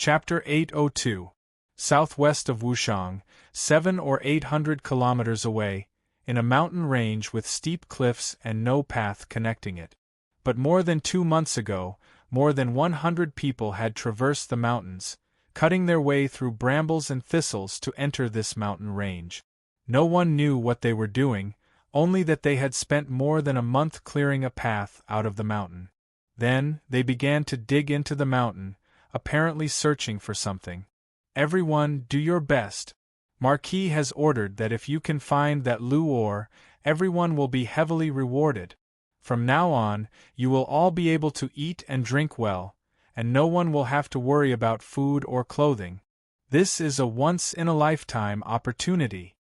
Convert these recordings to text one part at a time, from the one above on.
Chapter 802. Southwest of Wushang, 700 or 800 kilometers away, in a mountain range with steep cliffs and no path connecting it. But more than 2 months ago, more than 100 people had traversed the mountains, cutting their way through brambles and thistles to enter this mountain range. No one knew what they were doing, only that they had spent more than a month clearing a path out of the mountain. Then, they began to dig into the mountain, apparently searching for something. Everyone, do your best. Marquis has ordered that if you can find that Lu ore, everyone will be heavily rewarded. From now on, you will all be able to eat and drink well, and no one will have to worry about food or clothing. This is a once-in-a-lifetime opportunity.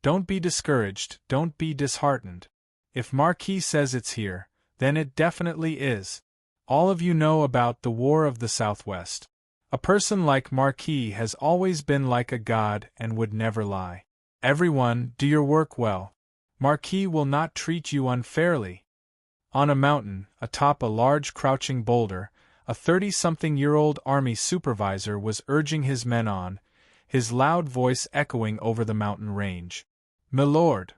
Don't be discouraged, don't be disheartened. If Marquis says it's here, then it definitely is. All of you know about the War of the Southwest. A person like Marquis has always been like a god and would never lie. Everyone, do your work well. Marquis will not treat you unfairly. On a mountain, atop a large crouching boulder, a 30-something-year-old army supervisor was urging his men on, his loud voice echoing over the mountain range. "Milord!"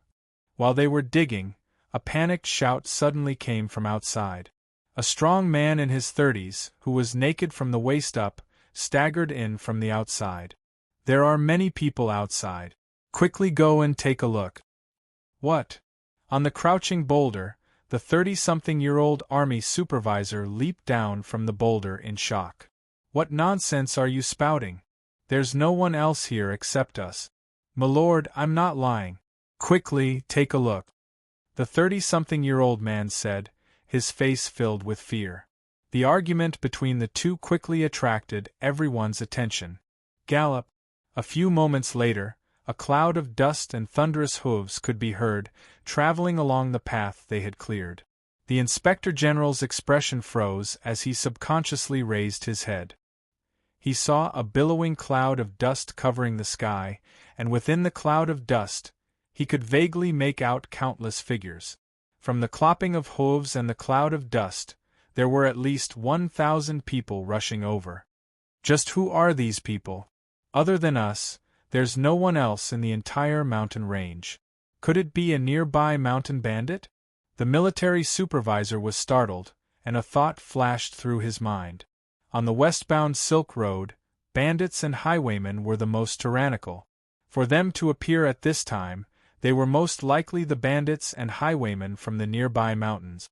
While they were digging, a panicked shout suddenly came from outside. A strong man in his 30s, who was naked from the waist up, staggered in from the outside. "There are many people outside. Quickly go and take a look." "What?" On the crouching boulder, the 30-something-year-old army supervisor leaped down from the boulder in shock. "What nonsense are you spouting? There's no one else here except us." "Milord, I'm not lying. Quickly, take a look," the 30-something-year-old man said, his face filled with fear. The argument between the two quickly attracted everyone's attention. Gallop! A few moments later, a cloud of dust and thunderous hooves could be heard, traveling along the path they had cleared. The Inspector General's expression froze as he subconsciously raised his head. He saw a billowing cloud of dust covering the sky, and within the cloud of dust, he could vaguely make out countless figures. From the clopping of hooves and the cloud of dust, there were at least 1,000 people rushing over. Just who are these people? Other than us, there's no one else in the entire mountain range. Could it be a nearby mountain bandit? The military supervisor was startled, and a thought flashed through his mind. On the westbound Silk Road, bandits and highwaymen were the most tyrannical. For them to appear at this time, they were most likely the bandits and highwaymen from the nearby mountains.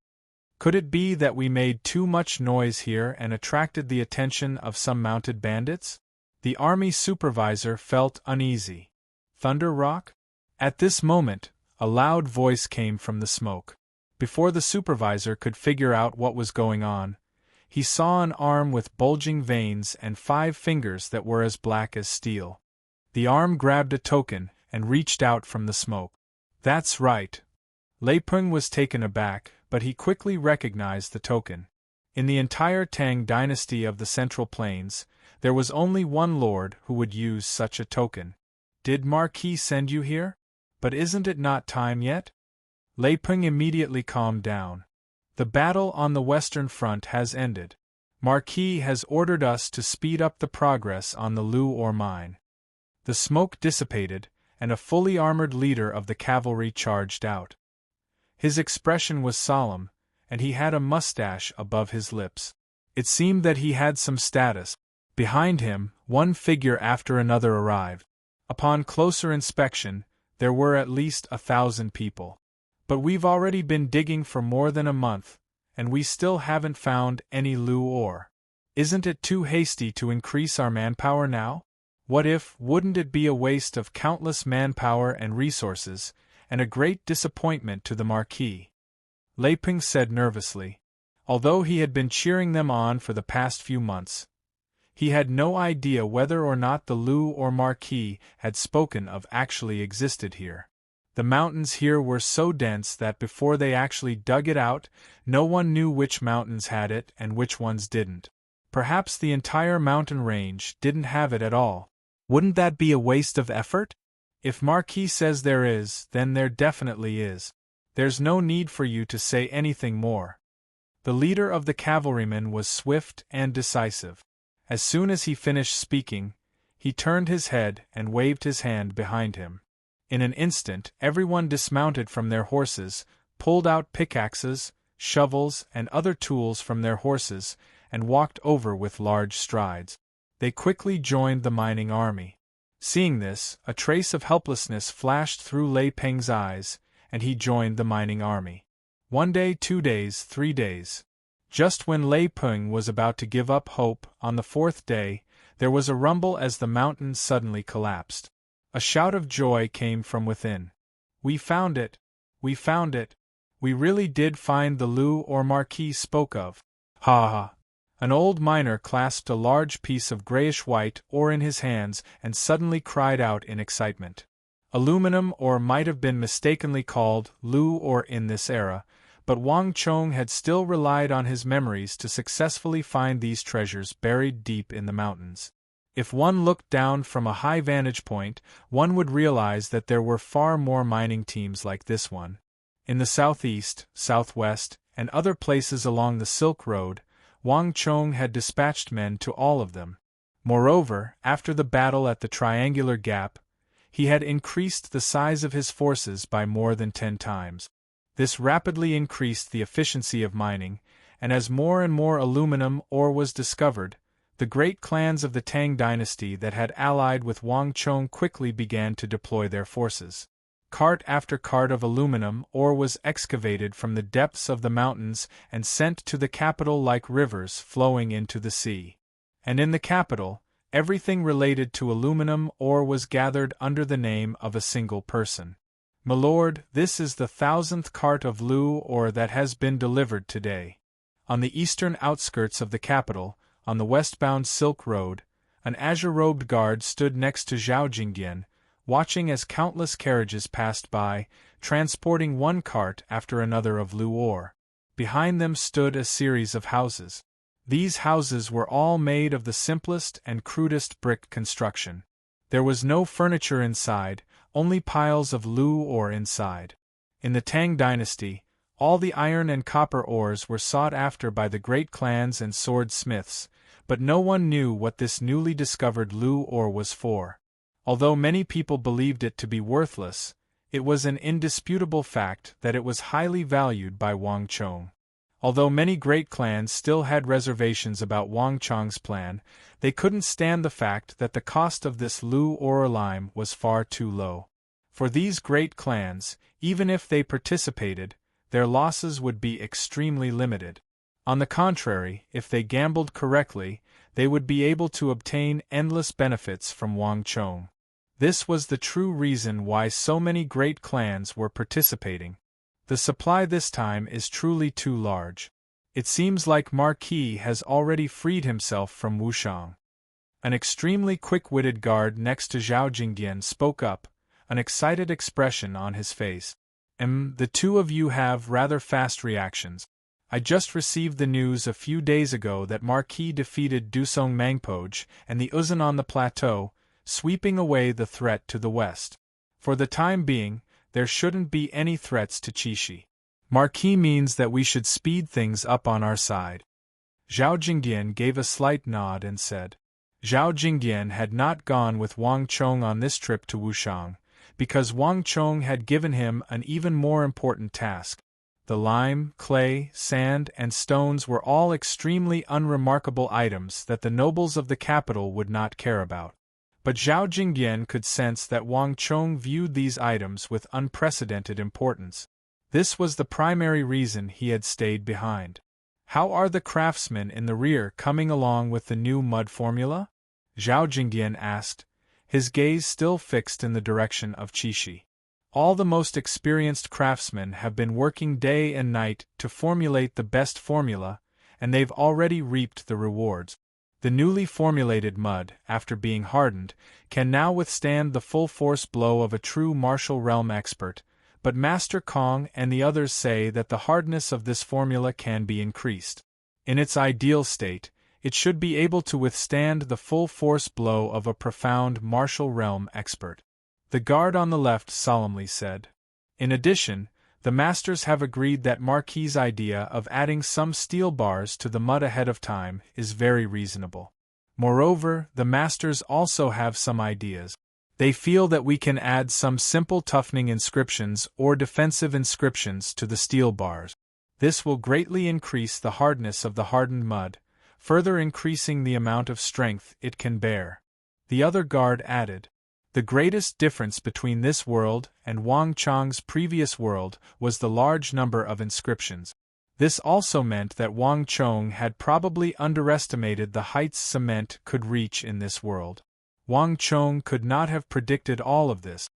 Could it be that we made too much noise here and attracted the attention of some mounted bandits? The army supervisor felt uneasy. Thunder Rock? At this moment, a loud voice came from the smoke. Before the supervisor could figure out what was going on, he saw an arm with bulging veins and 5 fingers that were as black as steel. The arm grabbed a token and reached out from the smoke. That's right. Lei Peng was taken aback, but he quickly recognized the token. In the entire Tang dynasty of the Central Plains, there was only one lord who would use such a token. Did Marquis send you here? But isn't it not time yet? Lei Peng immediately calmed down. The battle on the Western Front has ended. Marquis has ordered us to speed up the progress on the Lu ore mine. The smoke dissipated, and a fully armored leader of the cavalry charged out. His expression was solemn, and he had a mustache above his lips. It seemed that he had some status. Behind him, one figure after another arrived. Upon closer inspection, there were at least 1,000 people. But we've already been digging for more than a month, and we still haven't found any Lu ore. Isn't it too hasty to increase our manpower now? Wouldn't it be a waste of countless manpower and resources, and a great disappointment to the Marquis? Lei Peng said nervously. Although he had been cheering them on for the past few months, he had no idea whether or not the Lu or Marquis had spoken of actually existed here. The mountains here were so dense that before they actually dug it out, no one knew which mountains had it and which ones didn't. Perhaps the entire mountain range didn't have it at all. Wouldn't that be a waste of effort? If Marquis says there is, then there definitely is. There's no need for you to say anything more. The leader of the cavalrymen was swift and decisive. As soon as he finished speaking, he turned his head and waved his hand behind him. In an instant, everyone dismounted from their horses, pulled out pickaxes, shovels, and other tools from their horses, and walked over with large strides. They quickly joined the mining army. Seeing this, a trace of helplessness flashed through Lei Peng's eyes, and he joined the mining army. 1 day, 2 days, 3 days. Just when Lei Peng was about to give up hope, on the 4th day, there was a rumble as the mountain suddenly collapsed. A shout of joy came from within. "We found it! We found it! We really did find the Lu or Marquis spoke of. Ha ha!" An old miner clasped a large piece of grayish-white ore in his hands and suddenly cried out in excitement. Aluminum ore might have been mistakenly called Lu ore in this era, but Wang Chong had still relied on his memories to successfully find these treasures buried deep in the mountains. If one looked down from a high vantage point, one would realize that there were far more mining teams like this one. In the southeast, southwest, and other places along the Silk Road, Wang Chong had dispatched men to all of them. Moreover, after the battle at the Triangular Gap, he had increased the size of his forces by more than 10 times. This rapidly increased the efficiency of mining, and as more and more aluminum ore was discovered, the great clans of the Tang dynasty that had allied with Wang Chong quickly began to deploy their forces. Cart after cart of aluminum ore was excavated from the depths of the mountains and sent to the capital like rivers flowing into the sea. And in the capital, everything related to aluminum ore was gathered under the name of a single person. "My lord, this is the 1000th cart of Lu ore that has been delivered today." On the eastern outskirts of the capital, on the westbound Silk Road, an azure-robed guard stood next to Zhao Jingyan, watching as countless carriages passed by, transporting one cart after another of Lu ore. Behind them stood a series of houses. These houses were all made of the simplest and crudest brick construction. There was no furniture inside, only piles of Lu ore inside. In the Tang dynasty, all the iron and copper ores were sought after by the great clans and sword-smiths, but no one knew what this newly discovered Lu ore was for. Although many people believed it to be worthless, it was an indisputable fact that it was highly valued by Wang Chong. Although many great clans still had reservations about Wang Chong's plan, they couldn't stand the fact that the cost of this Lu ore lime was far too low. For these great clans, even if they participated, their losses would be extremely limited. On the contrary, if they gambled correctly, they would be able to obtain endless benefits from Wang Chong. This was the true reason why so many great clans were participating. The supply this time is truly too large. It seems like Marquis has already freed himself from Wushang. An extremely quick-witted guard next to Zhao Jingyan spoke up, an excited expression on his face. The two of you have rather fast reactions. I just received the news a few days ago that Marquis defeated Dusong Mangpoj and the Uzan on the plateau, sweeping away the threat to the west. For the time being, there shouldn't be any threats to Qixi. Marquis means that we should speed things up on our side. Zhao Jingyan gave a slight nod and said. Zhao Jingyan had not gone with Wang Chong on this trip to Wushang, because Wang Chong had given him an even more important task. The lime, clay, sand, and stones were all extremely unremarkable items that the nobles of the capital would not care about. But Zhao Jingyan could sense that Wang Chong viewed these items with unprecedented importance. This was the primary reason he had stayed behind. How are the craftsmen in the rear coming along with the new mud formula? Zhao Jingyan asked, his gaze still fixed in the direction of Qixi. All the most experienced craftsmen have been working day and night to formulate the best formula, and they've already reaped the rewards. The newly formulated mud, after being hardened, can now withstand the full-force blow of a true martial realm expert, but Master Kong and the others say that the hardness of this formula can be increased. In its ideal state, it should be able to withstand the full-force blow of a profound martial realm expert. The guard on the left solemnly said. In addition, the masters have agreed that Marquis' idea of adding some steel bars to the mud ahead of time is very reasonable. Moreover, the masters also have some ideas. They feel that we can add some simple toughening inscriptions or defensive inscriptions to the steel bars. This will greatly increase the hardness of the hardened mud, further increasing the amount of strength it can bear. The other guard added. The greatest difference between this world and Wang Chang's previous world was the large number of inscriptions. This also meant that Wang Chong had probably underestimated the heights cement could reach in this world. Wang Chong could not have predicted all of this.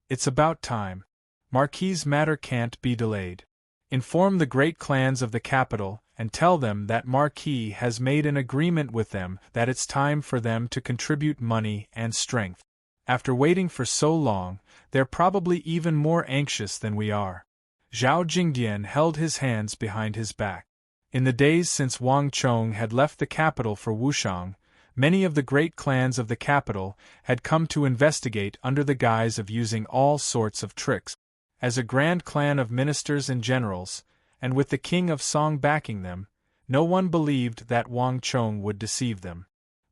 It's about time. Marquis' matter can't be delayed. Inform the great clans of the capital and tell them that Marquis has made an agreement with them that it's time for them to contribute money and strength. After waiting for so long, they're probably even more anxious than we are. Zhao Jingdian held his hands behind his back. In the days since Wang Chong had left the capital for Wushang, many of the great clans of the capital had come to investigate under the guise of using all sorts of tricks. As a grand clan of ministers and generals, and with the king of Song backing them, no one believed that Wang Chong would deceive them.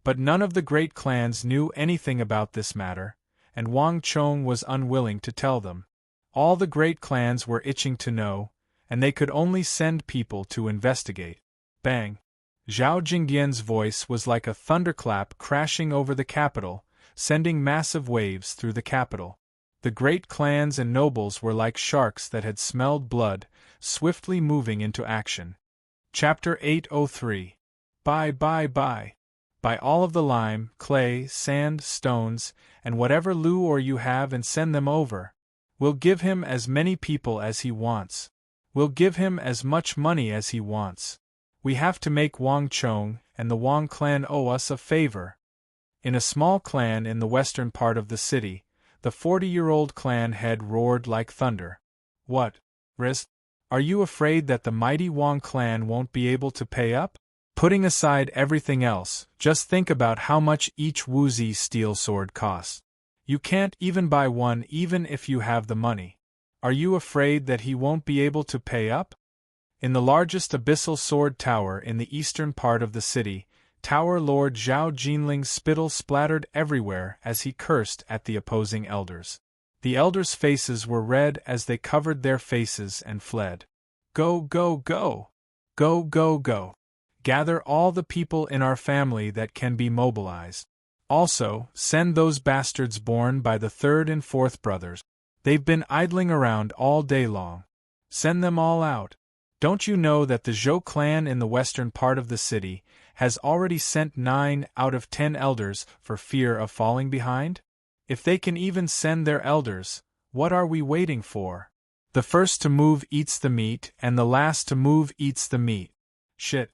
But none of the great clans knew anything about this matter, and Wang Chong was unwilling to tell them. All the great clans were itching to know, and they could only send people to investigate. Bang! Zhao Jingdian's voice was like a thunderclap crashing over the capital, sending massive waves through the capital. The great clans and nobles were like sharks that had smelled blood, swiftly moving into action. Chapter 803. Buy, buy, buy. Buy all of the lime, clay, sand, stones, and whatever Lu or you have and send them over. We'll give him as many people as he wants. We'll give him as much money as he wants. We have to make Wang Chong and the Wang clan owe us a favor. In a small clan in the western part of the city, the 40-year-old clan head roared like thunder. What, Risk? Are you afraid that the mighty Wang clan won't be able to pay up? Putting aside everything else, just think about how much each Wuzi steel sword costs. You can't even buy one even if you have the money. Are you afraid that he won't be able to pay up? In the largest abyssal sword tower in the eastern part of the city, Tower Lord Zhao Jinling's spittle splattered everywhere as he cursed at the opposing elders. The elders' faces were red as they covered their faces and fled. Go, go, go! Go, go, go! Gather all the people in our family that can be mobilized. Also, send those bastards born by the third and fourth brothers. They've been idling around all day long. Send them all out. Don't you know that the Zhou clan in the western part of the city has already sent 9 out of 10 elders for fear of falling behind? If they can even send their elders, what are we waiting for? The first to move eats the meat, and the last to move eats the meat. Shit.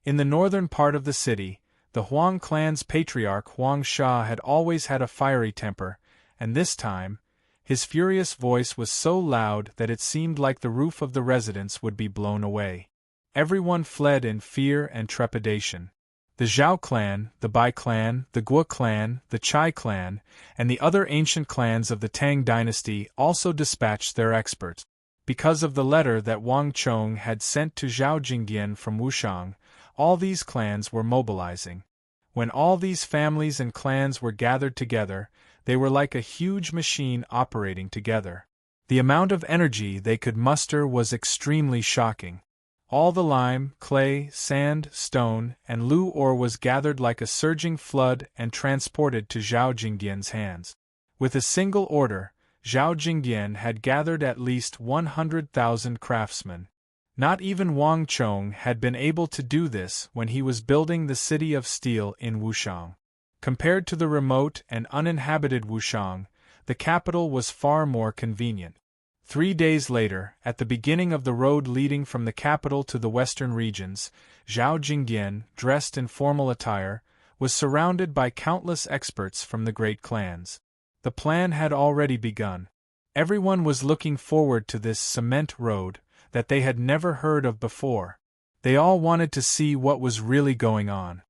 In the northern part of the city, the Huang clan's patriarch Huang Sha had always had a fiery temper, and this time, his furious voice was so loud that it seemed like the roof of the residence would be blown away. Everyone fled in fear and trepidation. The Zhao clan, the Bai clan, the Guo clan, the Chai clan, and the other ancient clans of the Tang dynasty also dispatched their experts. Because of the letter that Wang Chong had sent to Zhao Jingdian from Wushang, all these clans were mobilizing. When all these families and clans were gathered together, they were like a huge machine operating together. The amount of energy they could muster was extremely shocking. All the lime, clay, sand, stone, and Lu ore was gathered like a surging flood and transported to Zhao Jingdian's hands. With a single order, Zhao Jingdian had gathered at least 100,000 craftsmen. Not even Wang Chong had been able to do this when he was building the city of steel in Wushang. Compared to the remote and uninhabited Wushang, the capital was far more convenient. 3 days later, at the beginning of the road leading from the capital to the western regions, Zhao Jingdian, dressed in formal attire, was surrounded by countless experts from the great clans. The plan had already begun. Everyone was looking forward to this cement road that they had never heard of before. They all wanted to see what was really going on.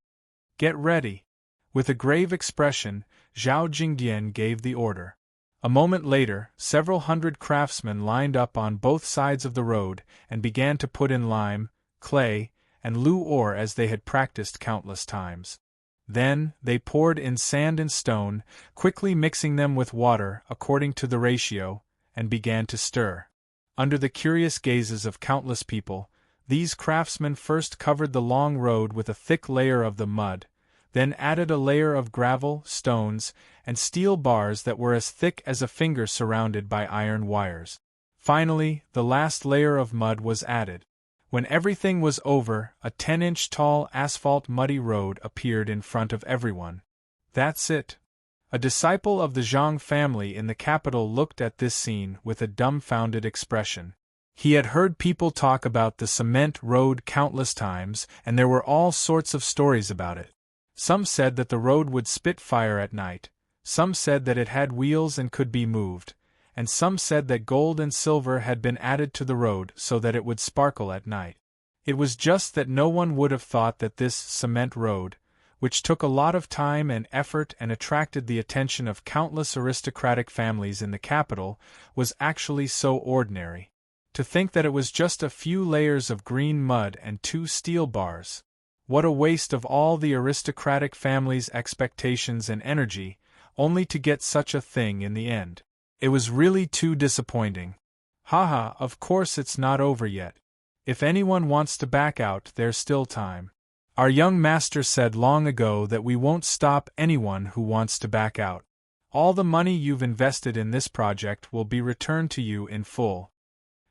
Get ready. With a grave expression, Zhao Jingdian gave the order. A moment later, several hundred craftsmen lined up on both sides of the road and began to put in lime, clay, and Lu ore as they had practiced countless times. Then, they poured in sand and stone, quickly mixing them with water according to the ratio, and began to stir. Under the curious gazes of countless people, these craftsmen first covered the long road with a thick layer of the mud, then added a layer of gravel, stones, and steel bars that were as thick as a finger surrounded by iron wires. Finally, the last layer of mud was added. When everything was over, a 10-inch tall asphalt muddy road appeared in front of everyone. That's it. A disciple of the Zhang family in the capital looked at this scene with a dumbfounded expression. He had heard people talk about the cement road countless times, and there were all sorts of stories about it. Some said that the road would spit fire at night, some said that it had wheels and could be moved, and some said that gold and silver had been added to the road so that it would sparkle at night. It was just that no one would have thought that this cement road, which took a lot of time and effort and attracted the attention of countless aristocratic families in the capital, was actually so ordinary. To think that it was just a few layers of green mud and 2 steel bars. What a waste of all the aristocratic family's expectations and energy, only to get such a thing in the end. It was really too disappointing. Haha, of course it's not over yet. If anyone wants to back out, there's still time. Our young master said long ago that we won't stop anyone who wants to back out. All the money you've invested in this project will be returned to you in full.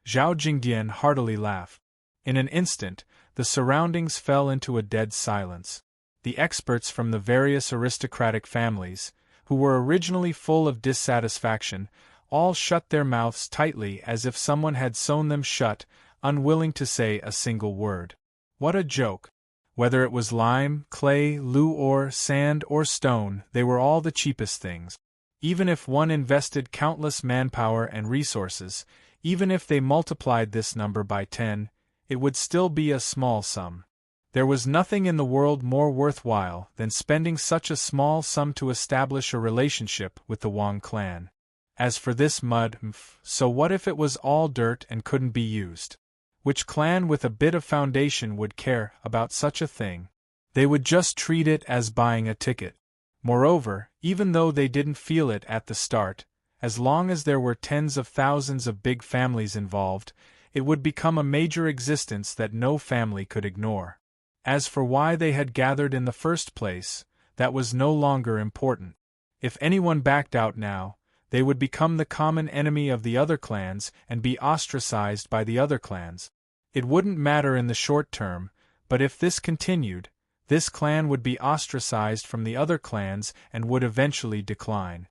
Zhao Jingdian heartily laughed. In an instant, the surroundings fell into a dead silence. The experts from the various aristocratic families, who were originally full of dissatisfaction, all shut their mouths tightly as if someone had sewn them shut, unwilling to say a single word. What a joke! Whether it was lime, clay, ore, sand, or stone, they were all the cheapest things. Even if one invested countless manpower and resources, even if they multiplied this number by 10, it would still be a small sum. There was nothing in the world more worthwhile than spending such a small sum to establish a relationship with the Wang clan. As for this mud, so what if it was all dirt and couldn't be used? Which clan with a bit of foundation would care about such a thing? They would just treat it as buying a ticket. Moreover, even though they didn't feel it at the start, as long as there were tens of thousands of big families involved, it would become a major existence that no family could ignore. As for why they had gathered in the first place, that was no longer important. If anyone backed out now, they would become the common enemy of the other clans and be ostracized by the other clans. It wouldn't matter in the short term, but if this continued, this clan would be ostracized from the other clans and would eventually decline.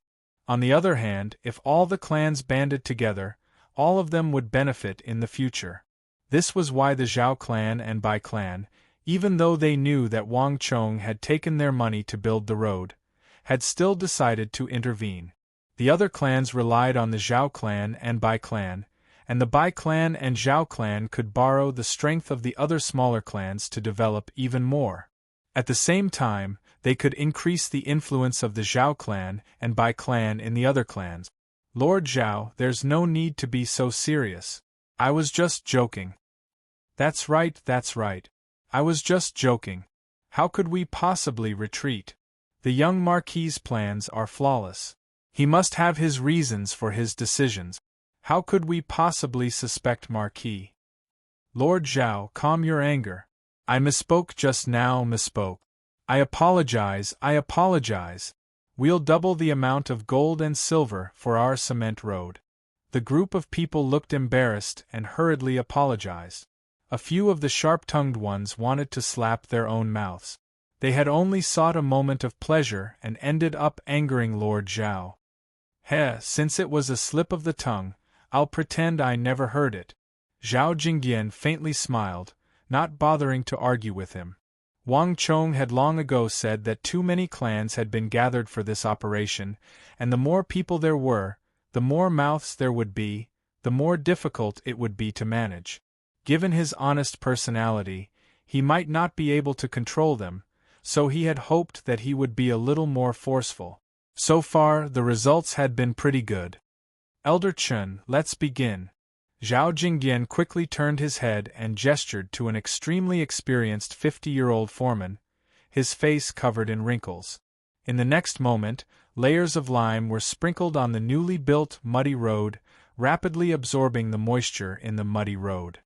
On the other hand, if all the clans banded together, all of them would benefit in the future. This was why the Zhao clan and Bai clan, even though they knew that Wang Chong had taken their money to build the road, had still decided to intervene. The other clans relied on the Zhao clan and Bai clan, and the Bai clan and Zhao clan could borrow the strength of the other smaller clans to develop even more. At the same time, they could increase the influence of the Zhao clan and Bai clan in the other clans. Lord Zhao, there's no need to be so serious. I was just joking. That's right. I was just joking. How could we possibly retreat? The young Marquis's plans are flawless. He must have his reasons for his decisions. How could we possibly suspect Marquis? Lord Zhao, calm your anger. I misspoke just now, I apologize. We'll double the amount of gold and silver for our cement road. The group of people looked embarrassed and hurriedly apologized. A few of the sharp-tongued ones wanted to slap their own mouths. They had only sought a moment of pleasure and ended up angering Lord Zhao. Since it was a slip of the tongue, I'll pretend I never heard it. Zhao Jingdian faintly smiled, not bothering to argue with him. Wang Chong had long ago said that too many clans had been gathered for this operation, and the more people there were, the more mouths there would be, the more difficult it would be to manage. Given his honest personality, he might not be able to control them, so he had hoped that he would be a little more forceful. So far, the results had been pretty good. Elder Chen, let's begin. Zhao Jingdian quickly turned his head and gestured to an extremely experienced 50-year-old foreman, his face covered in wrinkles. In the next moment, layers of lime were sprinkled on the newly built muddy road, rapidly absorbing the moisture in the muddy road.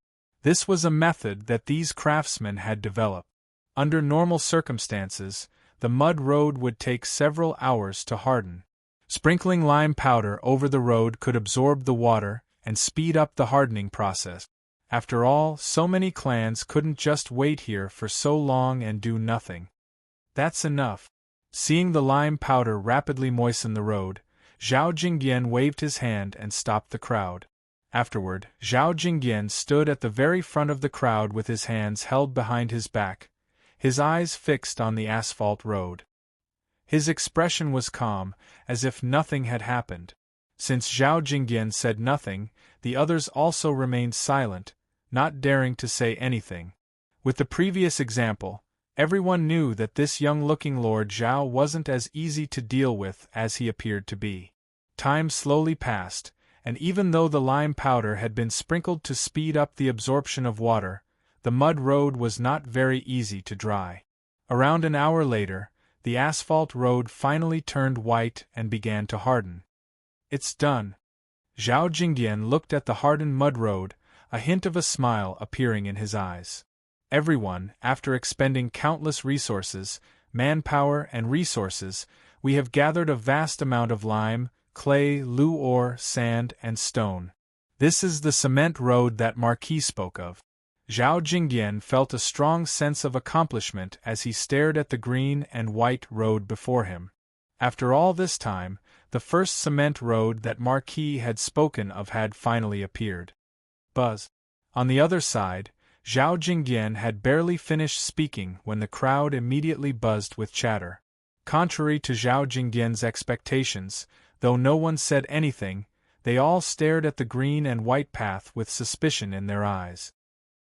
This was a method that these craftsmen had developed. Under normal circumstances, the mud road would take several hours to harden. Sprinkling lime powder over the road could absorb the water and speed up the hardening process. After all, so many clans couldn't just wait here for so long and do nothing. That's enough. Seeing the lime powder rapidly moisten the road, Zhao Jingyan waved his hand and stopped the crowd. Afterward, Zhao Jingyan stood at the very front of the crowd with his hands held behind his back, his eyes fixed on the asphalt road. His expression was calm, as if nothing had happened. Since Zhao Jingyan said nothing, the others also remained silent, not daring to say anything. With the previous example, everyone knew that this young-looking Lord Zhao wasn't as easy to deal with as he appeared to be. Time slowly passed, and even though the lime powder had been sprinkled to speed up the absorption of water, the mud road was not very easy to dry. Around an hour later, the asphalt road finally turned white and began to harden. It's done. Zhao Jingyan looked at the hardened mud road, a hint of a smile appearing in his eyes. Everyone, after expending countless resources, manpower and resources, we have gathered a vast amount of lime, clay, lu ore, sand, and stone. This is the cement road that Marquis spoke of. Zhao Jingyan felt a strong sense of accomplishment as he stared at the green and white road before him. After all this time, the first cement road that Marquis had spoken of had finally appeared. Buzz. On the other side, Zhao Jingyan had barely finished speaking when the crowd immediately buzzed with chatter. Contrary to Zhao Jingyan's expectations, though no one said anything, they all stared at the green and white path with suspicion in their eyes.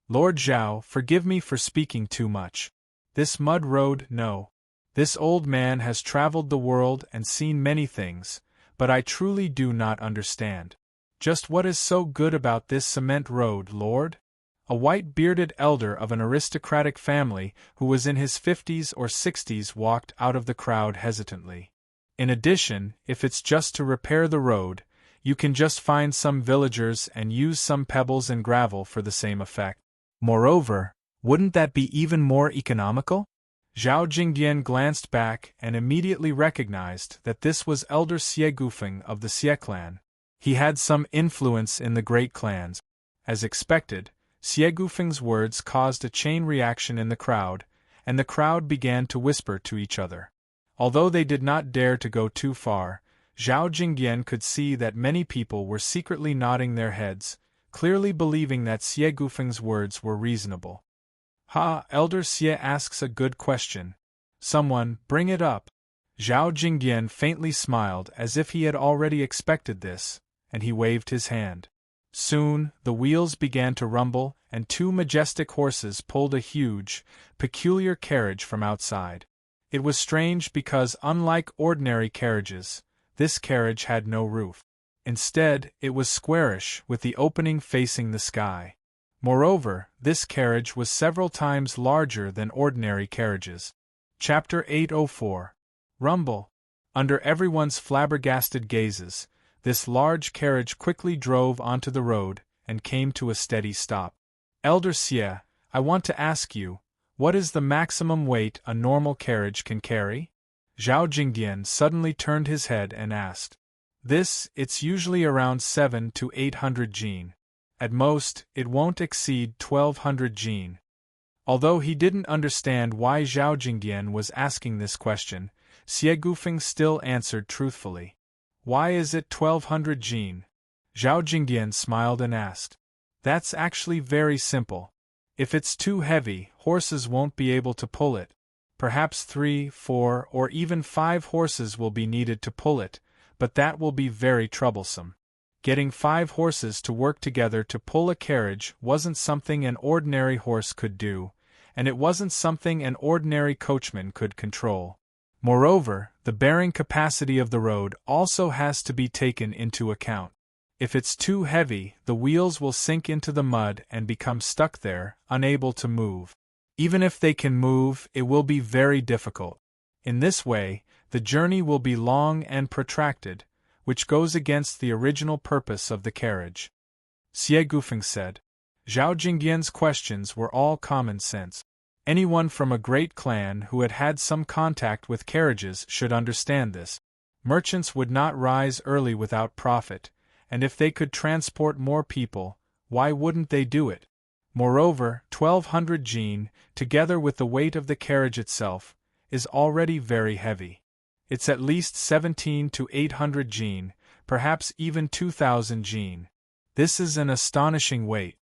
Lord Zhao, forgive me for speaking too much. This mud road, no. This old man has traveled the world and seen many things, but I truly do not understand. Just what is so good about this cement road, Lord? A white-bearded elder of an aristocratic family who was in his 50s or 60s walked out of the crowd hesitantly. In addition, if it's just to repair the road, you can just find some villagers and use some pebbles and gravel for the same effect. Moreover, wouldn't that be even more economical? Zhao Jingyan glanced back and immediately recognized that this was Elder Xie Gufeng of the Xie clan. He had some influence in the great clans. As expected, Xie Gufeng's words caused a chain reaction in the crowd, and the crowd began to whisper to each other. Although they did not dare to go too far, Zhao Jingyan could see that many people were secretly nodding their heads, clearly believing that Xie Gufeng's words were reasonable. Ha, Elder Xie asks a good question. Someone, bring it up. Zhao Jingyan faintly smiled as if he had already expected this, and he waved his hand. Soon, the wheels began to rumble, and two majestic horses pulled a huge, peculiar carriage from outside. It was strange because, unlike ordinary carriages, this carriage had no roof. Instead, it was squarish, with the opening facing the sky. Moreover, this carriage was several times larger than ordinary carriages. Chapter 804. Rumble. Under everyone's flabbergasted gazes, this large carriage quickly drove onto the road and came to a steady stop. Elder Xie, I want to ask you, what is the maximum weight a normal carriage can carry? Zhao Jingyan suddenly turned his head and asked. It's usually around 700 to 800 jin. At most, it won't exceed 1200 jin. Although he didn't understand why Zhao Jingyan was asking this question, Xie Gufeng still answered truthfully. Why is it 1200 jin? Zhao Jingyan smiled and asked. That's actually very simple. If it's too heavy, horses won't be able to pull it. Perhaps 3, 4, or even 5 horses will be needed to pull it, but that will be very troublesome. Getting 5 horses to work together to pull a carriage wasn't something an ordinary horse could do, and it wasn't something an ordinary coachman could control. Moreover, the bearing capacity of the road also has to be taken into account. If it's too heavy, the wheels will sink into the mud and become stuck there, unable to move. Even if they can move, it will be very difficult. In this way, the journey will be long and protracted, which goes against the original purpose of the carriage. Xie Gufeng said. Zhao Jingyan's questions were all common sense. Anyone from a great clan who had had some contact with carriages should understand this. Merchants would not rise early without profit, and if they could transport more people, why wouldn't they do it? Moreover, 1,200 jin, together with the weight of the carriage itself, is already very heavy. It's at least 17 to 800 jin, perhaps even 2,000 jin. This is an astonishing weight.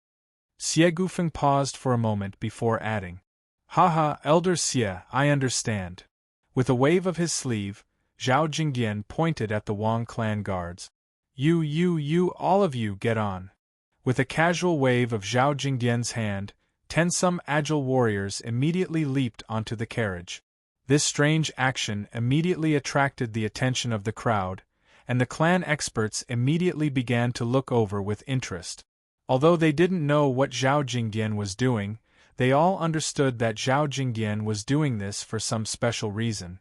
Xie Gufeng paused for a moment before adding, Haha, Elder Xie, I understand. With a wave of his sleeve, Zhao Jingyan pointed at the Wang clan guards. You, all of you get on. With a casual wave of Zhao Jingyan's hand, 10 some agile warriors immediately leaped onto the carriage. This strange action immediately attracted the attention of the crowd, and the clan experts immediately began to look over with interest. Although they didn't know what Zhao Jingyan was doing, they all understood that Zhao Jingyan was doing this for some special reason.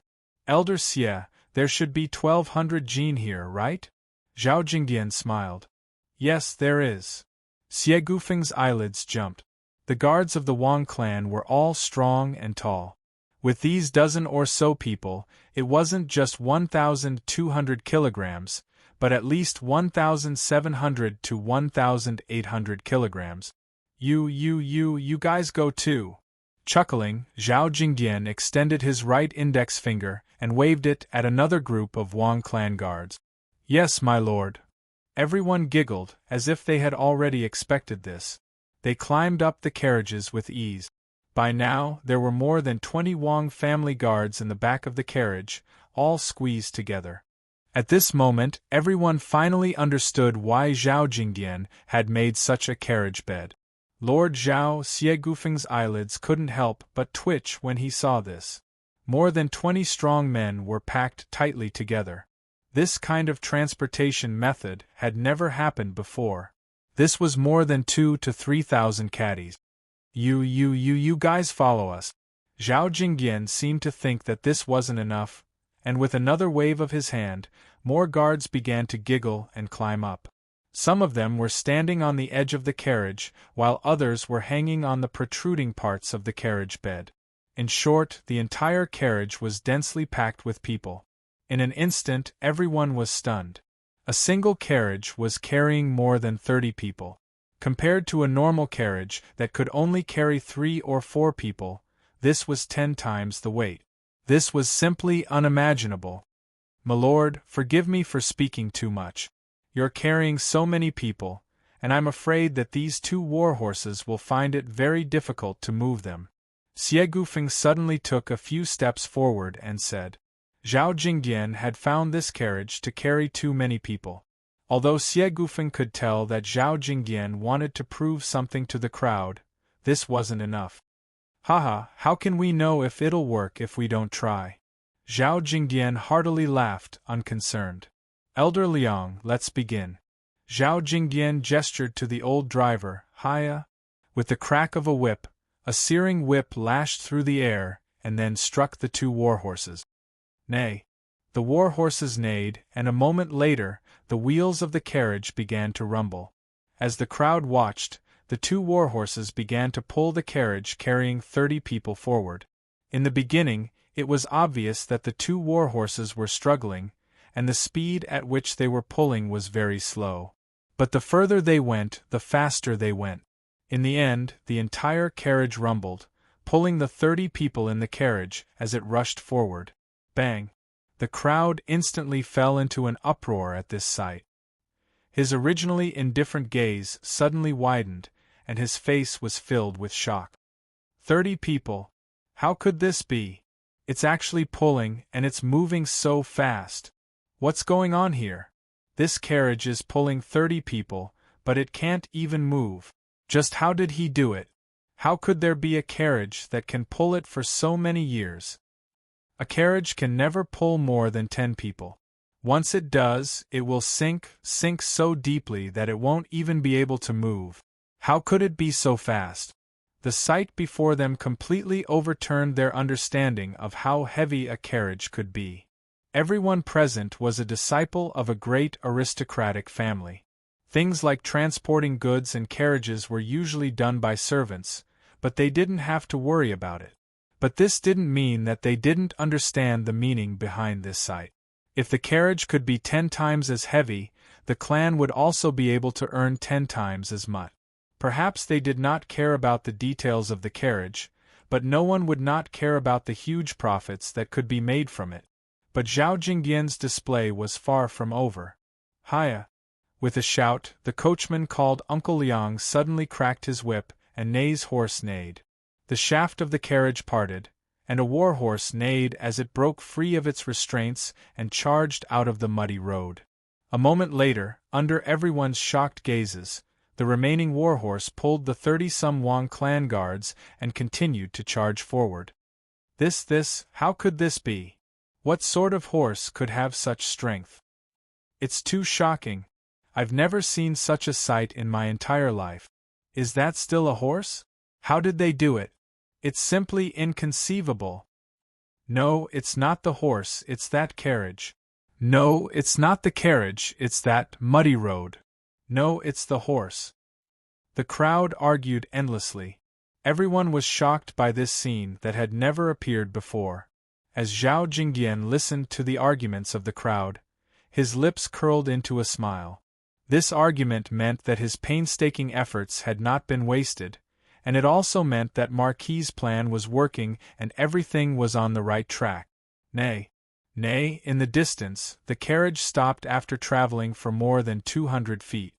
Elder Xie, there should be 1,200 jin here, right? Zhao Jingyan smiled. Yes, there is. Xie Gufeng's eyelids jumped. The guards of the Wang clan were all strong and tall. With these dozen or so people, it wasn't just 1,200 kilograms, but at least 1,700 to 1,800 kilograms. You guys go too. Chuckling, Zhao Jingyan extended his right index finger and waved it at another group of Wang clan guards. Yes, my lord. Everyone giggled, as if they had already expected this. They climbed up the carriages with ease. By now, there were more than 20 Wang family guards in the back of the carriage, all squeezed together. At this moment, everyone finally understood why Zhao Jingyan had made such a carriage bed. Lord Zhao Xie Gufeng's eyelids couldn't help but twitch when he saw this. More than 20 strong men were packed tightly together. This kind of transportation method had never happened before. This was more than 2,000 to 3,000 caddies. You guys follow us. Zhao Jingyan seemed to think that this wasn't enough, and with another wave of his hand, more guards began to giggle and climb up. Some of them were standing on the edge of the carriage, while others were hanging on the protruding parts of the carriage bed. In short, the entire carriage was densely packed with people. In an instant, everyone was stunned. A single carriage was carrying more than 30 people. Compared to a normal carriage that could only carry 3 or 4 people, this was 10 times the weight. This was simply unimaginable. My lord, forgive me for speaking too much. You're carrying so many people, and I'm afraid that these 2 war horses will find it very difficult to move them. Xie Gufeng suddenly took a few steps forward and said. Zhao Jingyan had found this carriage to carry too many people. Although Xie Gufeng could tell that Zhao Jingyan wanted to prove something to the crowd, this wasn't enough. Haha, how can we know if it'll work if we don't try? Zhao Jingyan heartily laughed, unconcerned. Elder Liang, let's begin. Zhao Jingyan gestured to the old driver, Hiya. With the crack of a whip, a searing whip lashed through the air and then struck the 2 war horses. Nay. The war horses neighed, and a moment later, the wheels of the carriage began to rumble. As the crowd watched, the 2 war horses began to pull the carriage carrying 30 people forward. In the beginning, it was obvious that the 2 war horses were struggling, and the speed at which they were pulling was very slow. But the further they went, the faster they went. In the end, the entire carriage rumbled, pulling the 30 people in the carriage as it rushed forward. Bang! The crowd instantly fell into an uproar at this sight. His originally indifferent gaze suddenly widened, and his face was filled with shock. 30 people? How could this be? It's actually pulling, and it's moving so fast. What's going on here? This carriage is pulling 30 people, but it can't even move. Just how did he do it? How could there be a carriage that can pull it for so many years? A carriage can never pull more than 10 people. Once it does, it will sink so deeply that it won't even be able to move. How could it be so fast? The sight before them completely overturned their understanding of how heavy a carriage could be. Everyone present was a disciple of a great aristocratic family. Things like transporting goods and carriages were usually done by servants, but they didn't have to worry about it. But this didn't mean that they didn't understand the meaning behind this sight. If the carriage could be 10 times as heavy, the clan would also be able to earn 10 times as much. Perhaps they did not care about the details of the carriage, but no one would not care about the huge profits that could be made from it. But Zhao Jingyan's display was far from over. Hiya! With a shout, the coachman called Uncle Liang suddenly cracked his whip, and Nei's horse neighed. The shaft of the carriage parted, and a warhorse neighed as it broke free of its restraints and charged out of the muddy road. A moment later, under everyone's shocked gazes, the remaining warhorse pulled the 30-some Wang clan guards and continued to charge forward. How could this be? What sort of horse could have such strength? It's too shocking. I've never seen such a sight in my entire life. Is that still a horse? How did they do it? It's simply inconceivable. No, it's not the horse, it's that carriage. No, it's not the carriage, it's that muddy road. No, it's the horse. The crowd argued endlessly. Everyone was shocked by this scene that had never appeared before. As Zhao Jingyan listened to the arguments of the crowd, his lips curled into a smile. This argument meant that his painstaking efforts had not been wasted, and it also meant that Marquis's plan was working and everything was on the right track. Nay, in the distance, the carriage stopped after traveling for more than 200 feet.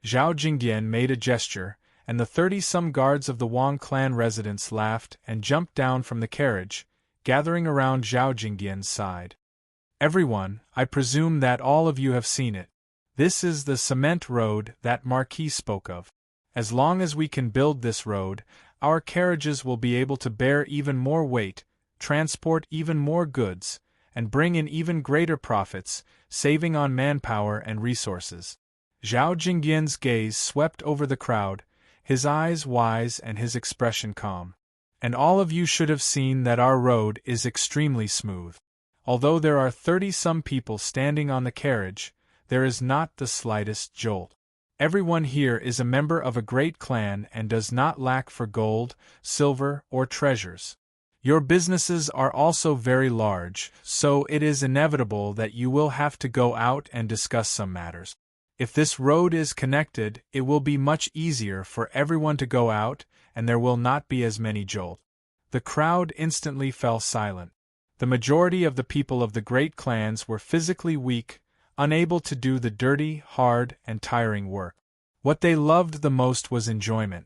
Zhao Jingyan made a gesture, and the 30-some guards of the Wang clan residence laughed and jumped down from the carriage, gathering around Zhao Jingyan's side. Everyone, I presume that all of you have seen it. This is the cement road that Marquis spoke of. As long as we can build this road, our carriages will be able to bear even more weight, transport even more goods, and bring in even greater profits, saving on manpower and resources. Zhao Jingyan's gaze swept over the crowd, his eyes wise and his expression calm. And all of you should have seen that our road is extremely smooth. Although there are 30-some people standing on the carriage, there is not the slightest jolt. Everyone here is a member of a great clan and does not lack for gold, silver, or treasures. Your businesses are also very large, so it is inevitable that you will have to go out and discuss some matters. If this road is connected, it will be much easier for everyone to go out, and there will not be as many jolts. The crowd instantly fell silent. The majority of the people of the great clans were physically weak, unable to do the dirty, hard, and tiring work. What they loved the most was enjoyment.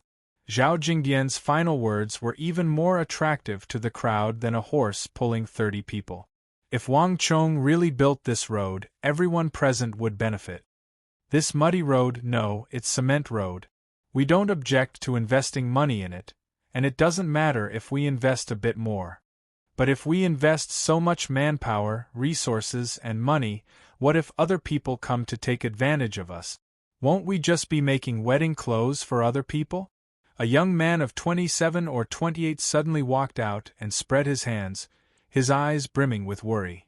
Zhao Jingyan's final words were even more attractive to the crowd than a horse pulling 30 people. If Wang Chong really built this road, everyone present would benefit. This muddy road, no, it's cement road. We don't object to investing money in it, and it doesn't matter if we invest a bit more. But if we invest so much manpower, resources, and money, what if other people come to take advantage of us? Won't we just be making wedding clothes for other people? A young man of 27 or 28 suddenly walked out and spread his hands, his eyes brimming with worry.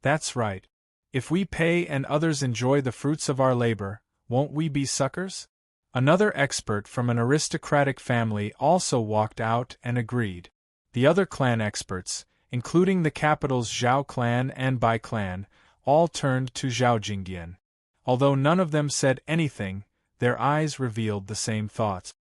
That's right. If we pay and others enjoy the fruits of our labor, won't we be suckers? Another expert from an aristocratic family also walked out and agreed. The other clan experts, including the capital's Zhao clan and Bai clan, all turned to Zhao Jingyan. Although none of them said anything, their eyes revealed the same thoughts.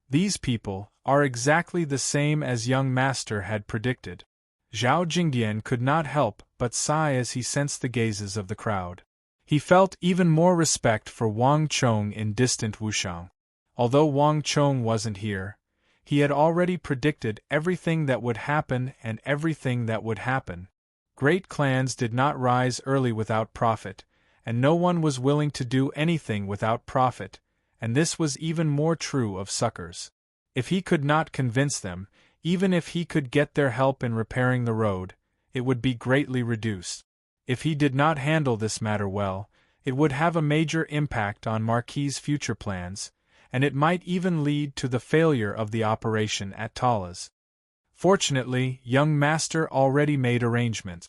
These people are exactly the same as young master had predicted. Zhao Jingyan could not help but sigh as he sensed the gazes of the crowd. He felt even more respect for Wang Chong in distant Wushang. Although Wang Chong wasn't here, he had already predicted everything that would happen and everything that would happen. Great clans did not rise early without profit, and no one was willing to do anything without profit, and this was even more true of suckers. If he could not convince them, even if he could get their help in repairing the road, it would be greatly reduced. If he did not handle this matter well, it would have a major impact on Marquis's future plans, and it might even lead to the failure of the operation at Tala's. Fortunately, young master already made arrangements.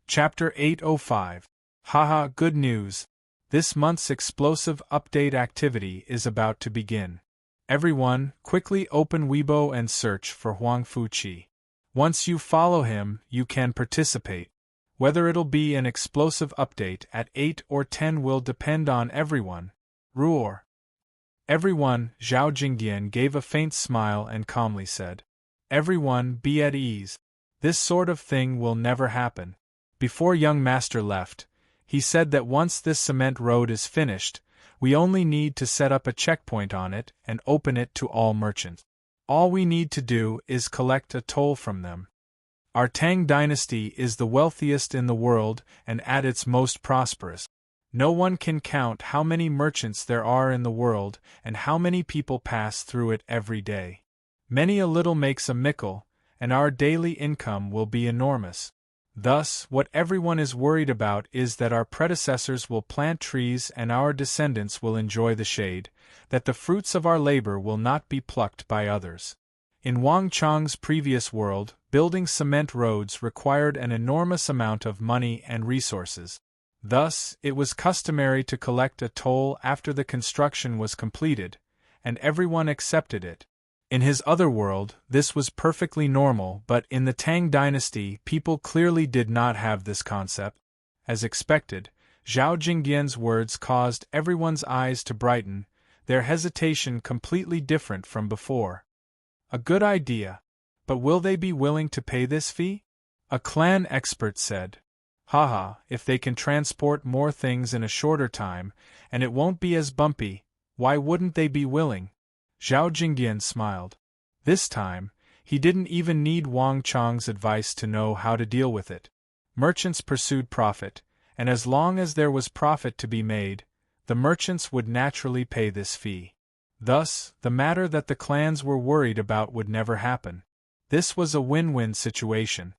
Chapter 805. Haha, good news. This month's explosive update activity is about to begin. Everyone, quickly open Weibo and search for Huang Fuqi. Once you follow him, you can participate. Whether it'll be an explosive update at 8 or 10 will depend on everyone. Roar. Everyone, Zhao Jingdian gave a faint smile and calmly said. Everyone, be at ease. This sort of thing will never happen. Before young master left, he said that once this cement road is finished, we only need to set up a checkpoint on it and open it to all merchants. All we need to do is collect a toll from them. Our Tang dynasty is the wealthiest in the world and at its most prosperous. No one can count how many merchants there are in the world and how many people pass through it every day. Many a little makes a mickle, and our daily income will be enormous. Thus, what everyone is worried about is that our predecessors will plant trees and our descendants will enjoy the shade, that the fruits of our labor will not be plucked by others. In Wang Chang's previous world, building cement roads required an enormous amount of money and resources. Thus, it was customary to collect a toll after the construction was completed, and everyone accepted it. In his other world, this was perfectly normal, but in the Tang dynasty, people clearly did not have this concept. As expected, Zhao Jingdian's words caused everyone's eyes to brighten, their hesitation completely different from before. A good idea. But will they be willing to pay this fee? A clan expert said. Haha, if they can transport more things in a shorter time, and it won't be as bumpy, why wouldn't they be willing? Zhao Jingdian smiled. This time, he didn't even need Wang Chang's advice to know how to deal with it. Merchants pursued profit, and as long as there was profit to be made, the merchants would naturally pay this fee. Thus, the matter that the clans were worried about would never happen. This was a win-win situation.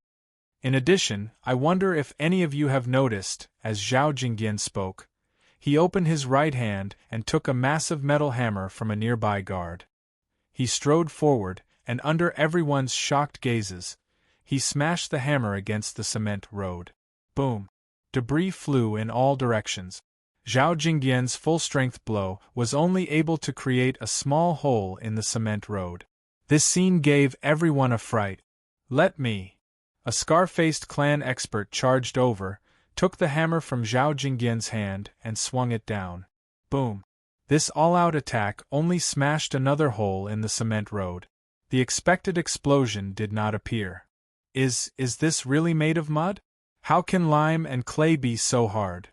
In addition, I wonder if any of you have noticed, as Zhao Jingdian spoke, he opened his right hand and took a massive metal hammer from a nearby guard. He strode forward, and under everyone's shocked gazes, he smashed the hammer against the cement road. Boom! Debris flew in all directions. Zhao Jingdian's full-strength blow was only able to create a small hole in the cement road. This scene gave everyone a fright. Let me! A scar-faced clan expert charged over, took the hammer from Zhao Jingdian's hand and swung it down. Boom! This all-out attack only smashed another hole in the cement road. The expected explosion did not appear. Is this really made of mud? How can lime and clay be so hard?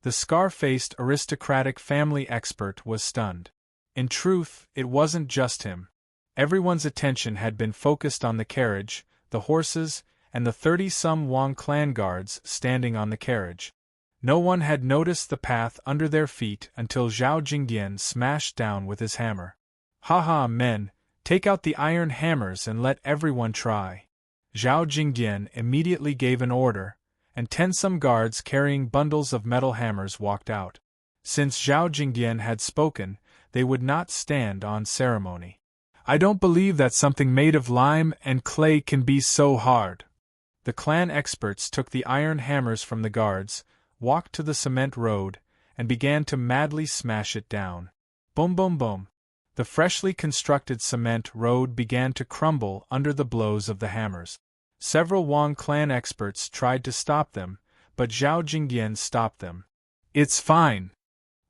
The scar-faced aristocratic family expert was stunned. In truth, it wasn't just him. Everyone's attention had been focused on the carriage, the horses, and the 30-some Wang clan guards standing on the carriage. No one had noticed the path under their feet until Zhao Jingdian smashed down with his hammer. Haha, men, take out the iron hammers and let everyone try. Zhao Jingdian immediately gave an order, and 10-some guards carrying bundles of metal hammers walked out. Since Zhao Jingdian had spoken, they would not stand on ceremony. I don't believe that something made of lime and clay can be so hard. The clan experts took the iron hammers from the guards, walked to the cement road, and began to madly smash it down. Boom boom boom. The freshly constructed cement road began to crumble under the blows of the hammers. Several Wang clan experts tried to stop them, but Zhao Jingdian stopped them. It's fine.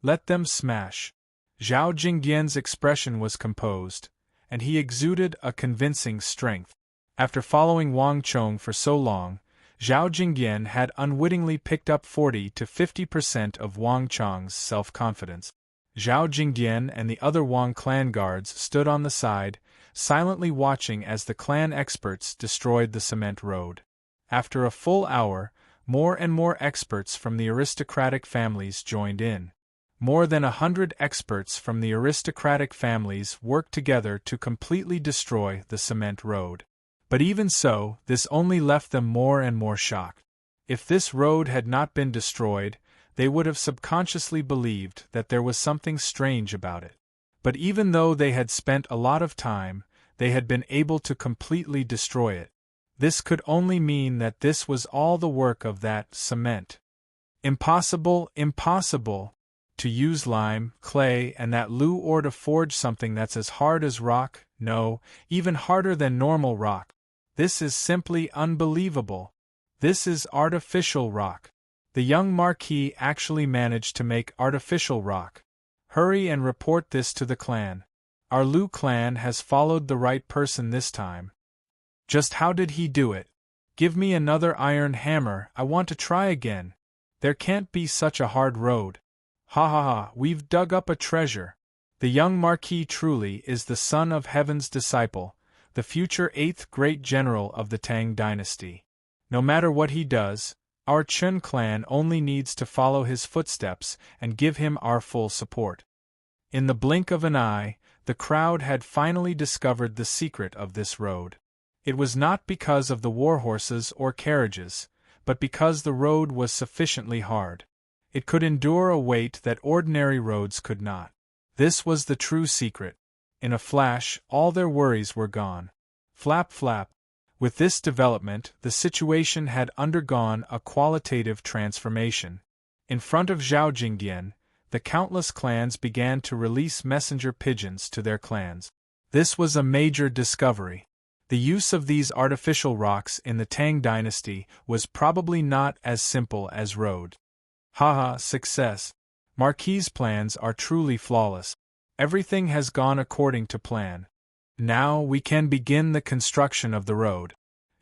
Let them smash. Zhao Jingdian's expression was composed, and he exuded a convincing strength. After following Wang Chong for so long, Zhao Jingdian had unwittingly picked up 40 to 50% of Wang Chong's self-confidence. Zhao Jingdian and the other Wang clan guards stood on the side, silently watching as the clan experts destroyed the cement road. After a full hour, more and more experts from the aristocratic families joined in. More than 100 experts from the aristocratic families worked together to completely destroy the cement road. But even so, this only left them more and more shocked. If this road had not been destroyed, they would have subconsciously believed that there was something strange about it. But even though they had spent a lot of time, they had been able to completely destroy it. This could only mean that this was all the work of that cement. Impossible, impossible! To use lime, clay, and that glue ore to forge something that's as hard as rock, no, even harder than normal rock. This is simply unbelievable. This is artificial rock. The young Marquis actually managed to make artificial rock. Hurry and report this to the clan. Our Lu clan has followed the right person this time. Just how did he do it? Give me another iron hammer, I want to try again. There can't be such a hard road. Ha ha ha, we've dug up a treasure. The young Marquis truly is the son of Heaven's disciple, the future 8th great general of the Tang dynasty. No matter what he does, our Chun clan only needs to follow his footsteps and give him our full support. In the blink of an eye, the crowd had finally discovered the secret of this road. It was not because of the warhorses or carriages, but because the road was sufficiently hard. It could endure a weight that ordinary roads could not. This was the true secret. In a flash, all their worries were gone. Flap flap. With this development, the situation had undergone a qualitative transformation. In front of Zhao Jingdian, the countless clans began to release messenger pigeons to their clans. This was a major discovery. The use of these artificial rocks in the Tang dynasty was probably not as simple as road. Haha, success. Marquis' plans are truly flawless. Everything has gone according to plan. Now we can begin the construction of the road.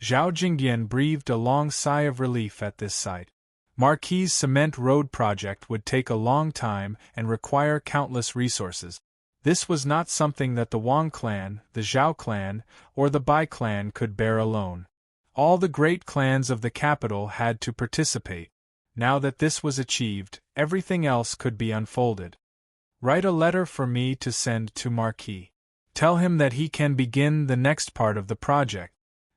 Zhao Jingdian breathed a long sigh of relief at this sight. Marquis' cement road project would take a long time and require countless resources. This was not something that the Wang clan, the Zhao clan, or the Bai clan could bear alone. All the great clans of the capital had to participate. Now that this was achieved, everything else could be unfolded. Write a letter for me to send to Marquis. Tell him that he can begin the next part of the project.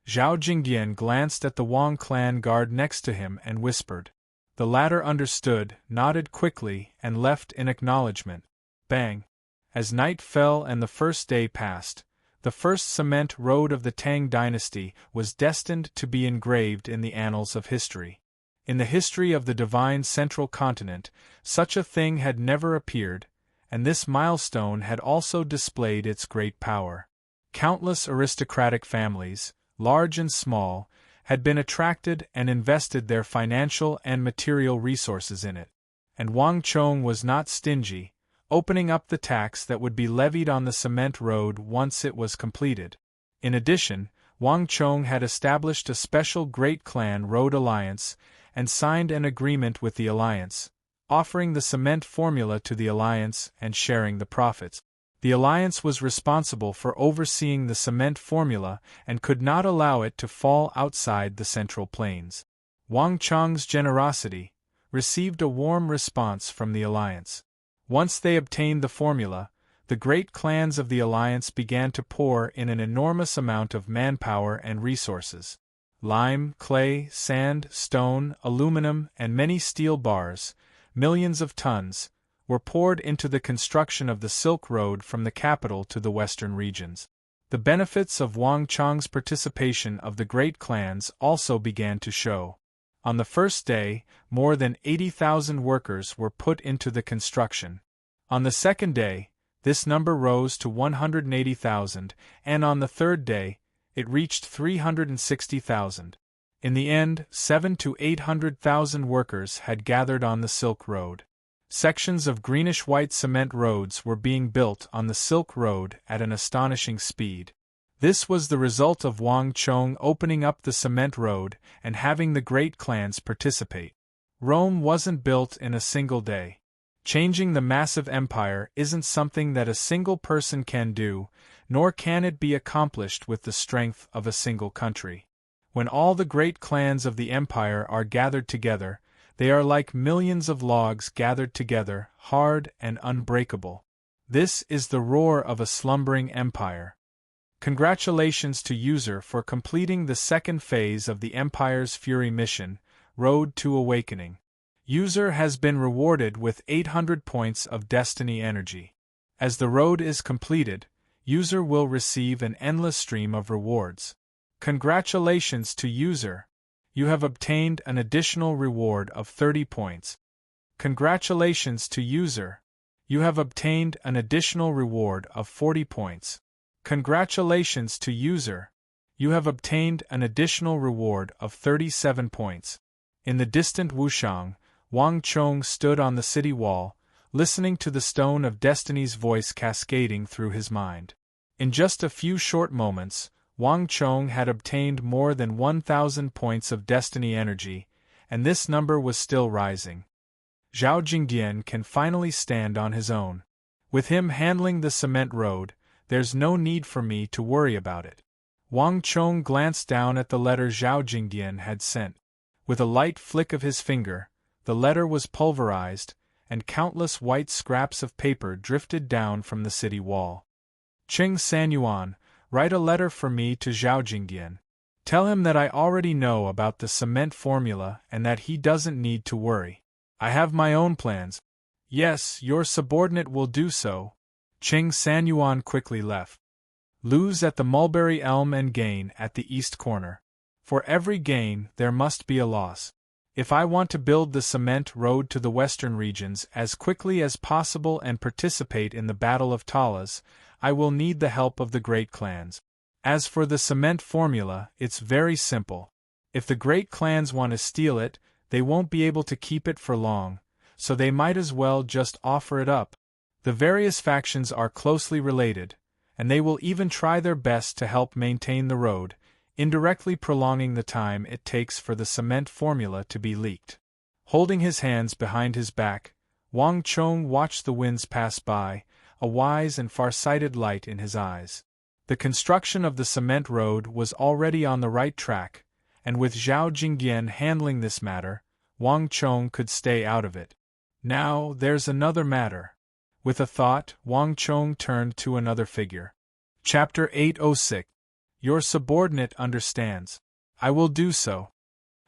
Zhao Jingdian glanced at the Wang clan guard next to him and whispered. The latter understood, nodded quickly, and left in acknowledgement. Bang! As night fell and the first day passed, the first cement road of the Tang dynasty was destined to be engraved in the annals of history. In the history of the divine central continent, such a thing had never appeared, and this milestone had also displayed its great power. Countless aristocratic families, large and small, had been attracted and invested their financial and material resources in it. And Wang Chong was not stingy, opening up the tax that would be levied on the cement road once it was completed. In addition, Wang Chong had established a special Great Clan Road Alliance and signed an agreement with the alliance, offering the cement formula to the alliance and sharing the profits. The alliance was responsible for overseeing the cement formula and could not allow it to fall outside the Central Plains. Wang Chong's generosity received a warm response from the alliance. Once they obtained the formula, the great clans of the alliance began to pour in an enormous amount of manpower and resources. Lime, clay, sand, stone, aluminum, and many steel bars, millions of tons, were poured into the construction of the Silk Road from the capital to the western regions. The benefits of Wang Chong's participation of the great clans also began to show. On the first day, more than 80,000 workers were put into the construction. On the second day, this number rose to 180,000, and on the third day, it reached 360,000. In the end, 700,000 to 800,000 workers had gathered on the Silk Road. Sections of greenish-white cement roads were being built on the Silk Road at an astonishing speed. This was the result of Wang Chong opening up the cement road and having the great clans participate. Rome wasn't built in a single day. Changing the massive empire isn't something that a single person can do, nor can it be accomplished with the strength of a single country. When all the great clans of the empire are gathered together, they are like millions of logs gathered together, hard and unbreakable. This is the roar of a slumbering empire. Congratulations to User for completing the second phase of the Empire's Fury mission, Road to Awakening. User has been rewarded with 800 points of Destiny energy. As the road is completed, user will receive an endless stream of rewards. Congratulations to user! You have obtained an additional reward of 30 points. Congratulations to user! You have obtained an additional reward of 40 points. Congratulations to user! You have obtained an additional reward of 37 points. In the distant Wushang, Wang Chong stood on the city wall, listening to the Stone of Destiny's voice cascading through his mind. In just a few short moments, Wang Chong had obtained more than 1,000 points of destiny energy, and this number was still rising. Zhao Jingdian can finally stand on his own. With him handling the cement road, there's no need for me to worry about it. Wang Chong glanced down at the letter Zhao Jingdian had sent. With a light flick of his finger, the letter was pulverized, and countless white scraps of paper drifted down from the city wall. Cheng Sanyuan, write a letter for me to Zhao Jingdian. Tell him that I already know about the cement formula and that he doesn't need to worry. I have my own plans. Yes, your subordinate will do so. Cheng Sanyuan quickly left. Lose at the mulberry elm and gain at the east corner. For every gain, there must be a loss. If I want to build the cement road to the western regions as quickly as possible and participate in the Battle of Talas, I will need the help of the great clans. As for the cement formula, it's very simple. If the great clans want to steal it, they won't be able to keep it for long, so they might as well just offer it up. The various factions are closely related, and they will even try their best to help maintain the road, indirectly prolonging the time it takes for the cement formula to be leaked. Holding his hands behind his back, Wang Chong watched the winds pass by, a wise and far-sighted light in his eyes. The construction of the cement road was already on the right track, and with Zhao Jingdian handling this matter, Wang Chong could stay out of it. Now, there's another matter. With a thought, Wang Chong turned to another figure. Chapter 806. Your subordinate understands. I will do so.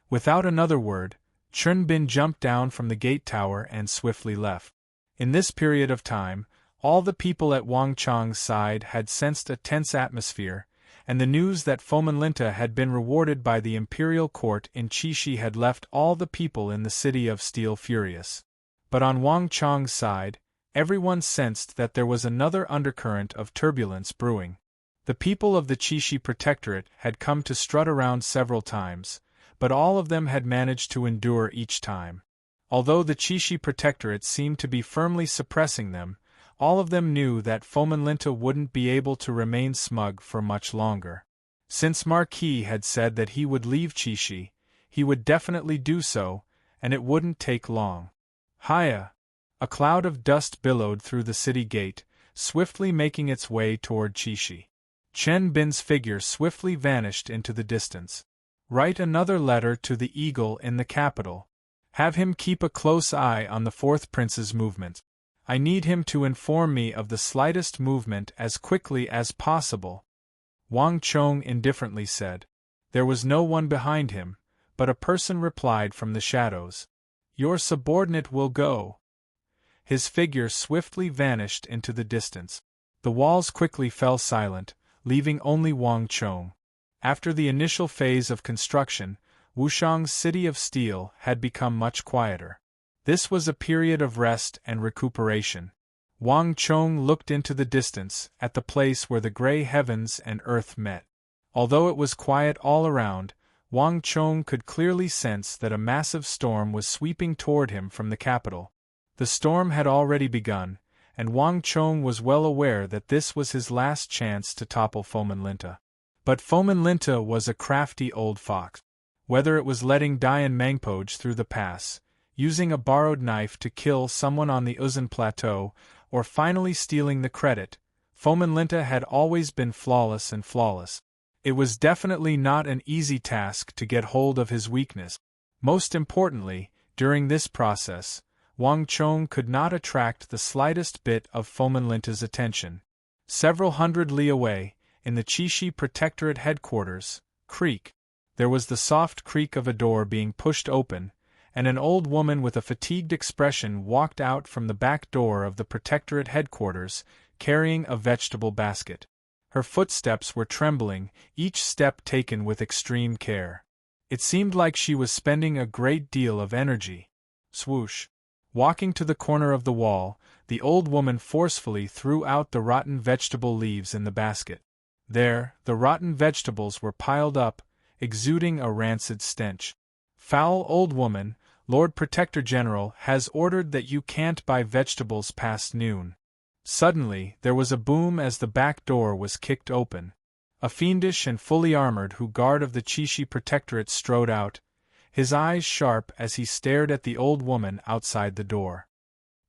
Without another word, Chun Bin jumped down from the gate tower and swiftly left. In this period of time, all the people at Wang Chong's side had sensed a tense atmosphere, and the news that Fomin Linta had been rewarded by the imperial court in Qixi had left all the people in the City of Steel furious. But on Wang Chong's side, everyone sensed that there was another undercurrent of turbulence brewing. The people of the Qixi Protectorate had come to strut around several times, but all of them had managed to endure each time. Although the Qixi Protectorate seemed to be firmly suppressing them, all of them knew that Fomin Linta wouldn't be able to remain smug for much longer. Since Marquis had said that he would leave Qixi, he would definitely do so, and it wouldn't take long. Hiya! A cloud of dust billowed through the city gate, swiftly making its way toward Qixi. Chen Bin's figure swiftly vanished into the distance. Write another letter to the eagle in the capital. Have him keep a close eye on the fourth prince's movement. I need him to inform me of the slightest movement as quickly as possible. Wang Chong indifferently said. There was no one behind him, but a person replied from the shadows. Your subordinate will go. His figure swiftly vanished into the distance. The walls quickly fell silent, leaving only Wang Chong. After the initial phase of construction, Wushang's City of Steel had become much quieter. This was a period of rest and recuperation. Wang Chong looked into the distance, at the place where the gray heavens and earth met. Although it was quiet all around, Wang Chong could clearly sense that a massive storm was sweeping toward him from the capital. The storm had already begun, and Wang Chong was well aware that this was his last chance to topple Fomin Linta. But Fomin Linta was a crafty old fox. Whether it was letting Dian Mangpoj through the pass, using a borrowed knife to kill someone on the Uzun Plateau, or finally stealing the credit, Fomin Linta had always been flawless and flawless. It was definitely not an easy task to get hold of his weakness. Most importantly, during this process, Wang Chong could not attract the slightest bit of Fomin Linta's attention. Several hundred li away, in the Qixi Protectorate headquarters, creak. There was the soft creak of a door being pushed open, and an old woman with a fatigued expression walked out from the back door of the Protectorate headquarters, carrying a vegetable basket. Her footsteps were trembling, each step taken with extreme care. It seemed like she was spending a great deal of energy. Swoosh! Walking to the corner of the wall, the old woman forcefully threw out the rotten vegetable leaves in the basket. There, the rotten vegetables were piled up, exuding a rancid stench. "Foul old woman, Lord Protector General has ordered that you can't buy vegetables past noon." Suddenly, there was a boom as the back door was kicked open. A fiendish and fully armored guard of the Chishi Protectorate strode out, his eyes sharp as he stared at the old woman outside the door.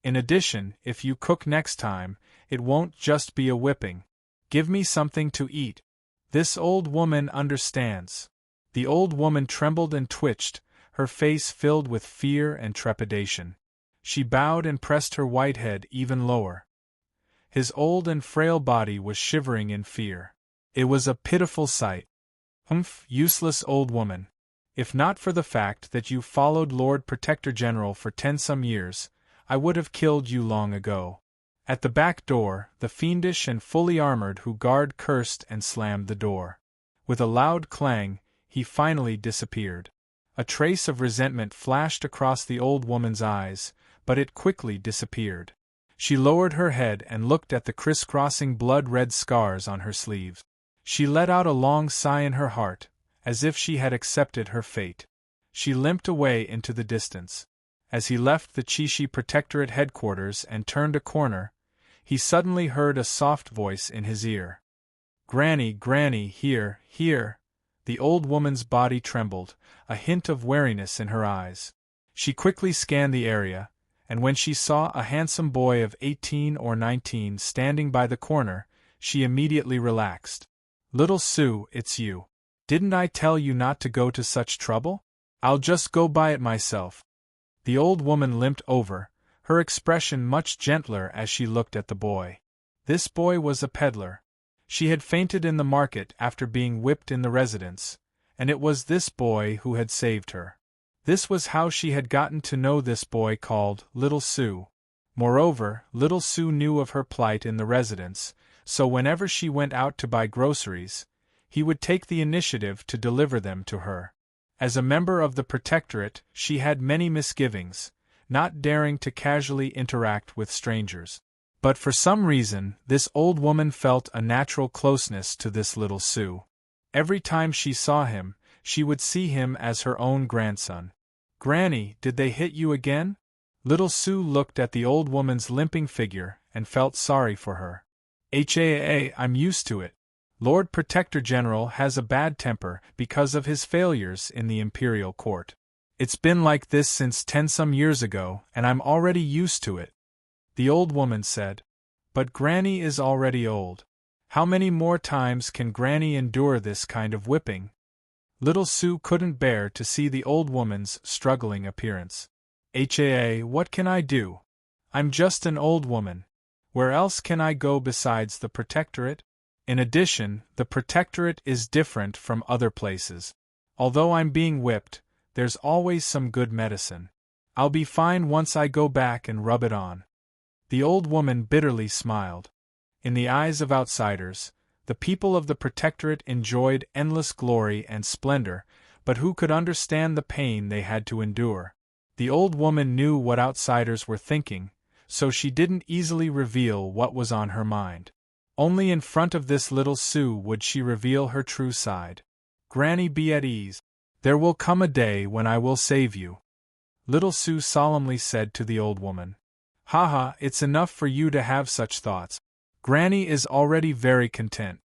"In addition, if you cook next time, it won't just be a whipping. Give me something to eat. This old woman understands." The old woman trembled and twitched, her face filled with fear and trepidation. She bowed and pressed her white head even lower. His old and frail body was shivering in fear. It was a pitiful sight. "Humph, useless old woman. If not for the fact that you followed Lord Protector General for 10-some years, I would have killed you long ago." At the back door, the fiendish and fully armored guard cursed and slammed the door. With a loud clang, he finally disappeared. A trace of resentment flashed across the old woman's eyes, but it quickly disappeared. She lowered her head and looked at the crisscrossing blood-red scars on her sleeves. She let out a long sigh in her heart, as if she had accepted her fate. She limped away into the distance. As he left the Chishi Protectorate headquarters and turned a corner, he suddenly heard a soft voice in his ear. "Granny, Granny, here, here." The old woman's body trembled, a hint of wariness in her eyes. She quickly scanned the area, and when she saw a handsome boy of 18 or 19 standing by the corner, she immediately relaxed. "Little Sue, it's you. Didn't I tell you not to go to such trouble? I'll just go buy it myself." The old woman limped over, her expression much gentler as she looked at the boy. This boy was a peddler. She had fainted in the market after being whipped in the residence, and it was this boy who had saved her. This was how she had gotten to know this boy called Little Sue. Moreover, Little Sue knew of her plight in the residence, so whenever she went out to buy groceries, he would take the initiative to deliver them to her. As a member of the Protectorate, she had many misgivings, not daring to casually interact with strangers. But for some reason, this old woman felt a natural closeness to this Little Sue. Every time she saw him, she would see him as her own grandson. "Granny, did they hit you again?" Little Sue looked at the old woman's limping figure and felt sorry for her. "I'm used to it. Lord Protector General has a bad temper because of his failures in the imperial court. It's been like this since 10-some years ago, and I'm already used to it," the old woman said. "But Granny is already old. How many more times can Granny endure this kind of whipping?" Little Sue couldn't bear to see the old woman's struggling appearance. What can I do? I'm just an old woman. Where else can I go besides the Protectorate? In addition, the Protectorate is different from other places. Although I'm being whipped, there's always some good medicine. I'll be fine once I go back and rub it on." The old woman bitterly smiled. In the eyes of outsiders, the people of the Protectorate enjoyed endless glory and splendor, but who could understand the pain they had to endure? The old woman knew what outsiders were thinking, so she didn't easily reveal what was on her mind. Only in front of this Little Sue would she reveal her true side. "Granny, be at ease. There will come a day when I will save you," Little Sue solemnly said to the old woman. "Ha, it's enough for you to have such thoughts. Granny is already very content."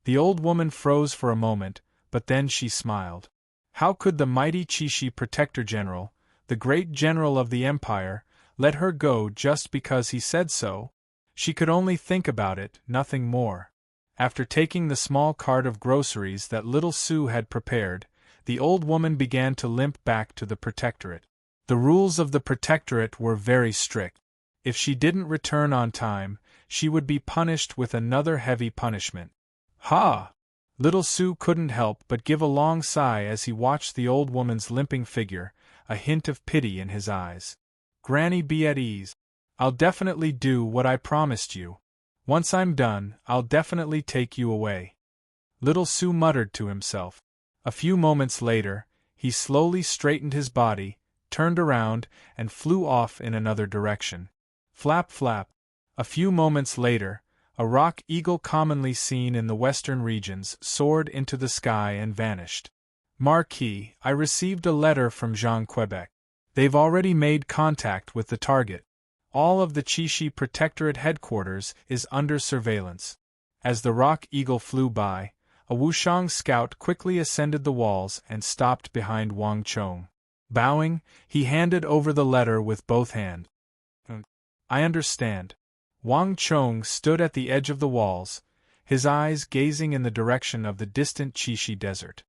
The old woman froze for a moment, but then she smiled. How could the mighty Chishi Protector General, the great general of the empire, let her go just because he said so? She could only think about it, nothing more. After taking the small cart of groceries that Little Sue had prepared, the old woman began to limp back to the Protectorate. The rules of the Protectorate were very strict. If she didn't return on time, she would be punished with another heavy punishment. "Ha!" Little Sue couldn't help but give a long sigh as he watched the old woman's limping figure, a hint of pity in his eyes. "Granny, be at ease. I'll definitely do what I promised you." Once I'm done, I'll definitely take you away. Little Sue muttered to himself. A few moments later, he slowly straightened his body, turned around, and flew off in another direction. Flap, flap. A few moments later, a rock eagle commonly seen in the western regions soared into the sky and vanished. Marquis, I received a letter from Jean Quebec. They've already made contact with the target. All of the Chishi Protectorate headquarters is under surveillance. As the rock eagle flew by, a Wushang scout quickly ascended the walls and stopped behind Wang Chong. Bowing, he handed over the letter with both hands. I understand. Wang Chong stood at the edge of the walls, his eyes gazing in the direction of the distant Chishi desert.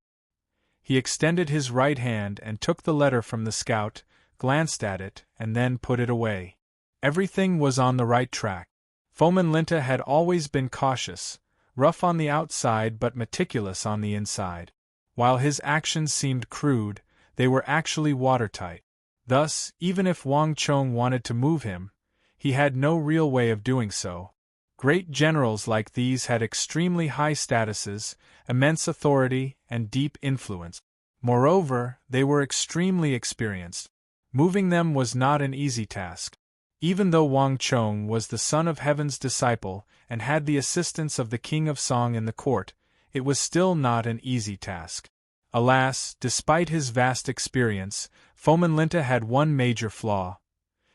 He extended his right hand and took the letter from the scout, glanced at it, and then put it away. Everything was on the right track. Fomin Linta had always been cautious, rough on the outside but meticulous on the inside. While his actions seemed crude, they were actually watertight. Thus, even if Wang Chong wanted to move him, he had no real way of doing so. Great generals like these had extremely high statuses, immense authority, and deep influence. Moreover, they were extremely experienced. Moving them was not an easy task. Even though Wang Chong was the son of heaven's disciple and had the assistance of the king of Song in the court, it was still not an easy task. Alas, despite his vast experience, Fomin Linta had one major flaw: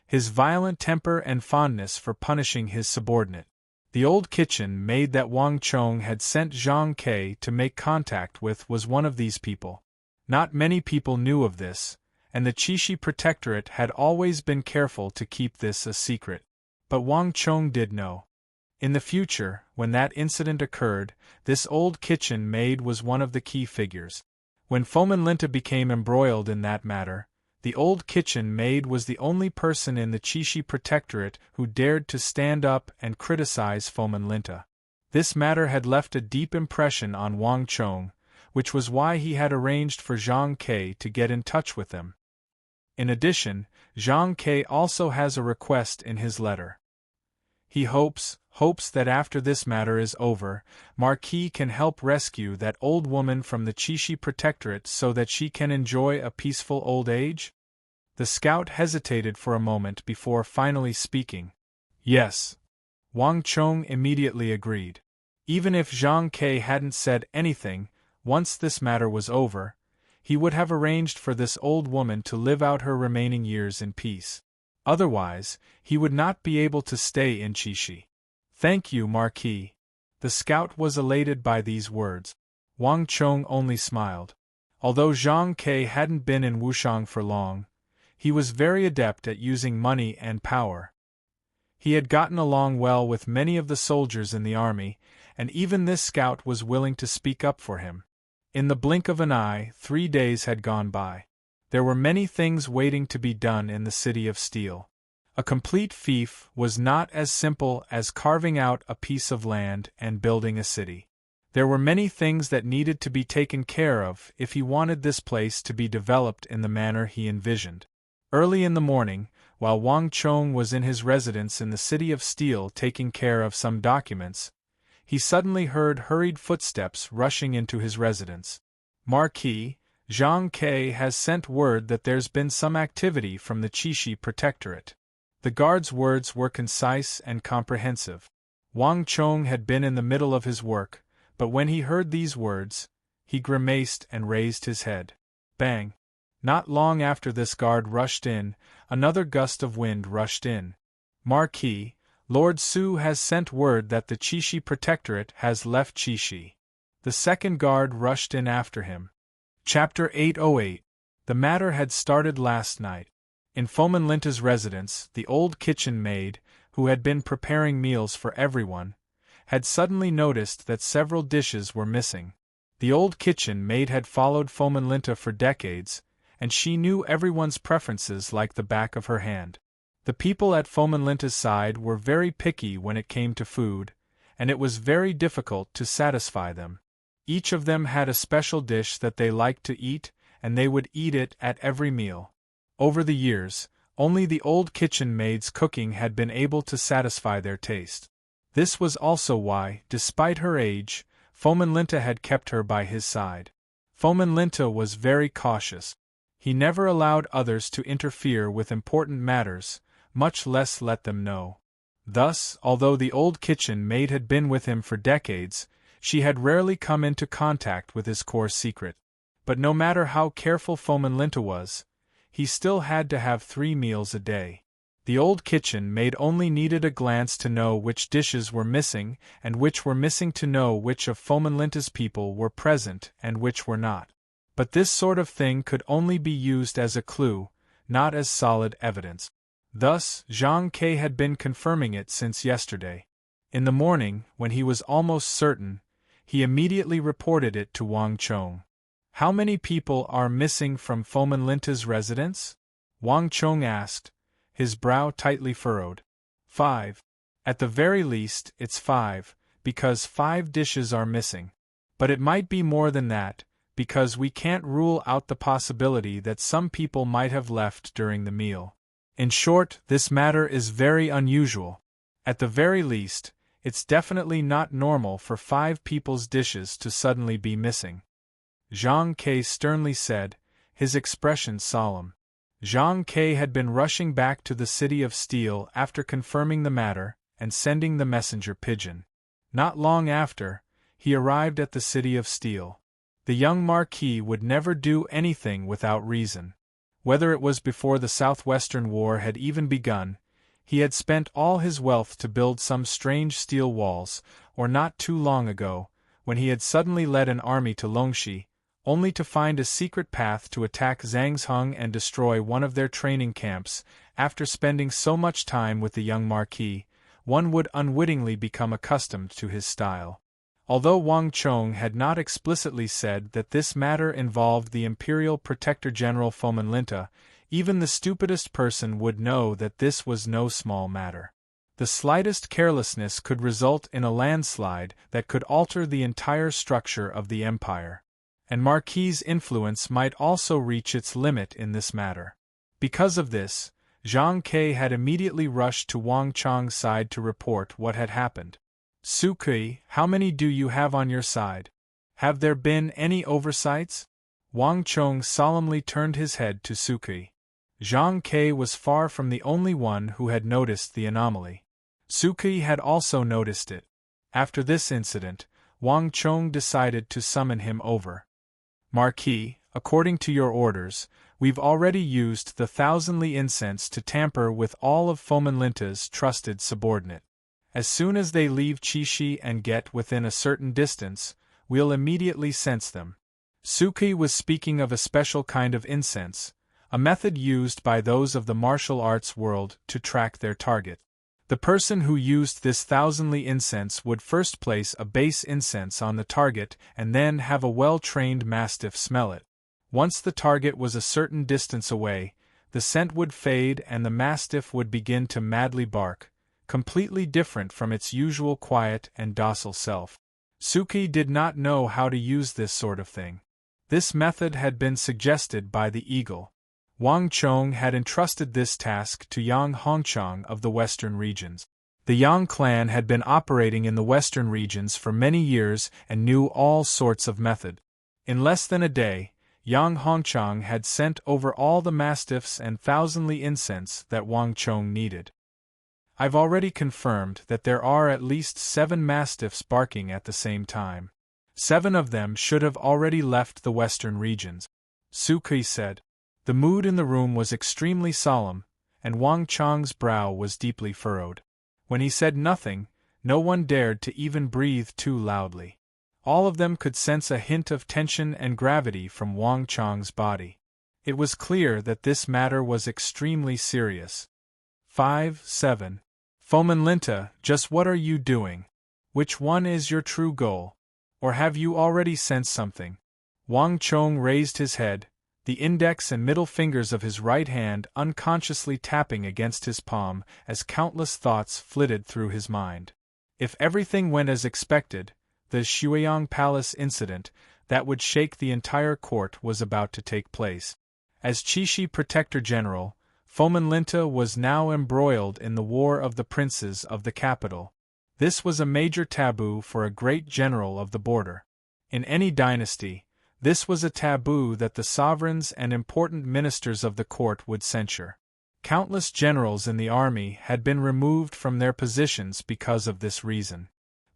his violent temper and fondness for punishing his subordinate. The old kitchen maid that Wang Chong had sent Zhang Ke to make contact with was one of these people. Not many people knew of this, and the Chishi Protectorate had always been careful to keep this a secret. But Wang Chong did know. In the future, when that incident occurred, this old kitchen maid was one of the key figures. When Fomin Linta became embroiled in that matter, the old kitchen maid was the only person in the Chishi Protectorate who dared to stand up and criticize Fomin Linta. This matter had left a deep impression on Wang Chong, which was why he had arranged for Zhang Ke to get in touch with them. In addition, Zhang Ke also has a request in his letter. He hopes that after this matter is over, Marquis can help rescue that old woman from the Chishi Protectorate so that she can enjoy a peaceful old age? The scout hesitated for a moment before finally speaking. Yes. Wang Chong immediately agreed. Even if Zhang Ke hadn't said anything, once this matter was over, he would have arranged for this old woman to live out her remaining years in peace. Otherwise, he would not be able to stay in Chishi. Thank you, Marquis. The scout was elated by these words. Wang Chong only smiled. Although Zhang Ke hadn't been in Wushang for long, he was very adept at using money and power. He had gotten along well with many of the soldiers in the army, and even this scout was willing to speak up for him. In the blink of an eye, 3 days had gone by. There were many things waiting to be done in the City of Steel. A complete fief was not as simple as carving out a piece of land and building a city. There were many things that needed to be taken care of if he wanted this place to be developed in the manner he envisioned. Early in the morning, while Wang Chong was in his residence in the City of Steel taking care of some documents, he suddenly heard hurried footsteps rushing into his residence. Marquis, Zhang Ke has sent word that there's been some activity from the Chishi Protectorate. The guard's words were concise and comprehensive. Wang Chong had been in the middle of his work, but when he heard these words, he grimaced and raised his head. Bang! Not long after this guard rushed in, another gust of wind rushed in. Marquis, Lord Su has sent word that the Chishi Protectorate has left Chishi. The second guard rushed in after him. Chapter 808. The matter had started last night. In Fomin Linta's residence, the old kitchen maid, who had been preparing meals for everyone, had suddenly noticed that several dishes were missing. The old kitchen maid had followed Fomin Linta for decades, and she knew everyone's preferences like the back of her hand. The people at Fomin Linta's side were very picky when it came to food, and it was very difficult to satisfy them. Each of them had a special dish that they liked to eat, and they would eat it at every meal. Over the years, only the old kitchen maid's cooking had been able to satisfy their taste. This was also why, despite her age, Fomenlinta had kept her by his side. Fomenlinta was very cautious. He never allowed others to interfere with important matters, much less let them know. Thus, although the old kitchen maid had been with him for decades, she had rarely come into contact with his core secret. But no matter how careful Fomenlinta was, he still had to have 3 meals a day. The old kitchen maid only needed a glance to know which dishes were missing, and which were missing to know which of Fomenlinta's people were present and which were not. But this sort of thing could only be used as a clue, not as solid evidence. Thus, Zhang Ke had been confirming it since yesterday. In the morning, when he was almost certain, he immediately reported it to Wang Chong. "How many people are missing from Fomenlinta's residence?" Wang Chong asked, his brow tightly furrowed. 5. At the very least, it's 5, because 5 dishes are missing. But it might be more than that, because we can't rule out the possibility that some people might have left during the meal. In short, this matter is very unusual. At the very least, it's definitely not normal for 5 people's dishes to suddenly be missing. Zhang Ke sternly said, his expression solemn. Zhang Ke had been rushing back to the City of Steel after confirming the matter and sending the messenger pigeon. Not long after, he arrived at the City of Steel. The young Marquis would never do anything without reason. Whether it was before the Southwestern War had even begun, he had spent all his wealth to build some strange steel walls, or not too long ago, when he had suddenly led an army to Longxi, only to find a secret path to attack Zhangzhung and destroy one of their training camps. After spending so much time with the young Marquis, one would unwittingly become accustomed to his style. Although Wang Chong had not explicitly said that this matter involved the Imperial Protector General Fomenlinta, even the stupidest person would know that this was no small matter. The slightest carelessness could result in a landslide that could alter the entire structure of the empire. And Marquis's influence might also reach its limit in this matter. Because of this, Zhang Ke had immediately rushed to Wang Chong's side to report what had happened. "Sukui, how many do you have on your side? Have there been any oversights?" Wang Chong solemnly turned his head to Sukui. Zhang Ke was far from the only one who had noticed the anomaly. Sukui had also noticed it. After this incident, Wang Chong decided to summon him over. "Marquis, according to your orders, we've already used the 1,000 Li incense to tamper with all of Fomenlinta's trusted subordinate. As soon as they leave Qixi and get within a certain distance, we'll immediately sense them." Sukui was speaking of a special kind of incense, a method used by those of the martial arts world to track their target. The person who used this 1,000 Li incense would first place a base incense on the target and then have a well-trained mastiff smell it. Once the target was a certain distance away, the scent would fade and the mastiff would begin to madly bark, completely different from its usual quiet and docile self. Sukui did not know how to use this sort of thing. This method had been suggested by the eagle. Wang Chong had entrusted this task to Yang Hongchang of the Western regions. The Yang clan had been operating in the Western regions for many years and knew all sorts of method. In less than a day, Yang Hongchang had sent over all the mastiffs and 1,000 Li incense that Wang Chong needed. "I've already confirmed that there are at least 7 mastiffs barking at the same time. 7 of them should have already left the Western regions," Sukui said. The mood in the room was extremely solemn, and Wang Chong's brow was deeply furrowed. When he said nothing, no one dared to even breathe too loudly. All of them could sense a hint of tension and gravity from Wang Chong's body. It was clear that this matter was extremely serious. 5-7. Fomenlinta, just what are you doing? Which one is your true goal? Or have you already sensed something? Wang Chong raised his head, the index and middle fingers of his right hand unconsciously tapping against his palm as countless thoughts flitted through his mind. If everything went as expected, the Shuiyang Palace incident that would shake the entire court was about to take place. As Qixi Protector General, Fomenlinta was now embroiled in the War of the Princes of the capital. This was a major taboo for a great general of the border. In any dynasty, this was a taboo that the sovereigns and important ministers of the court would censure. Countless generals in the army had been removed from their positions because of this reason.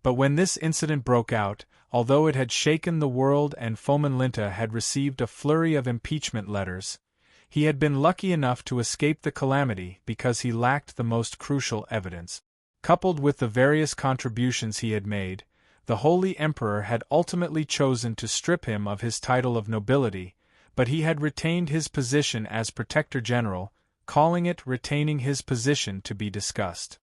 But when this incident broke out, although it had shaken the world and Fomenlinta had received a flurry of impeachment letters, he had been lucky enough to escape the calamity because he lacked the most crucial evidence. Coupled with the various contributions he had made, the Holy Emperor had ultimately chosen to strip him of his title of nobility, but he had retained his position as Protector General, calling it retaining his position to be discussed.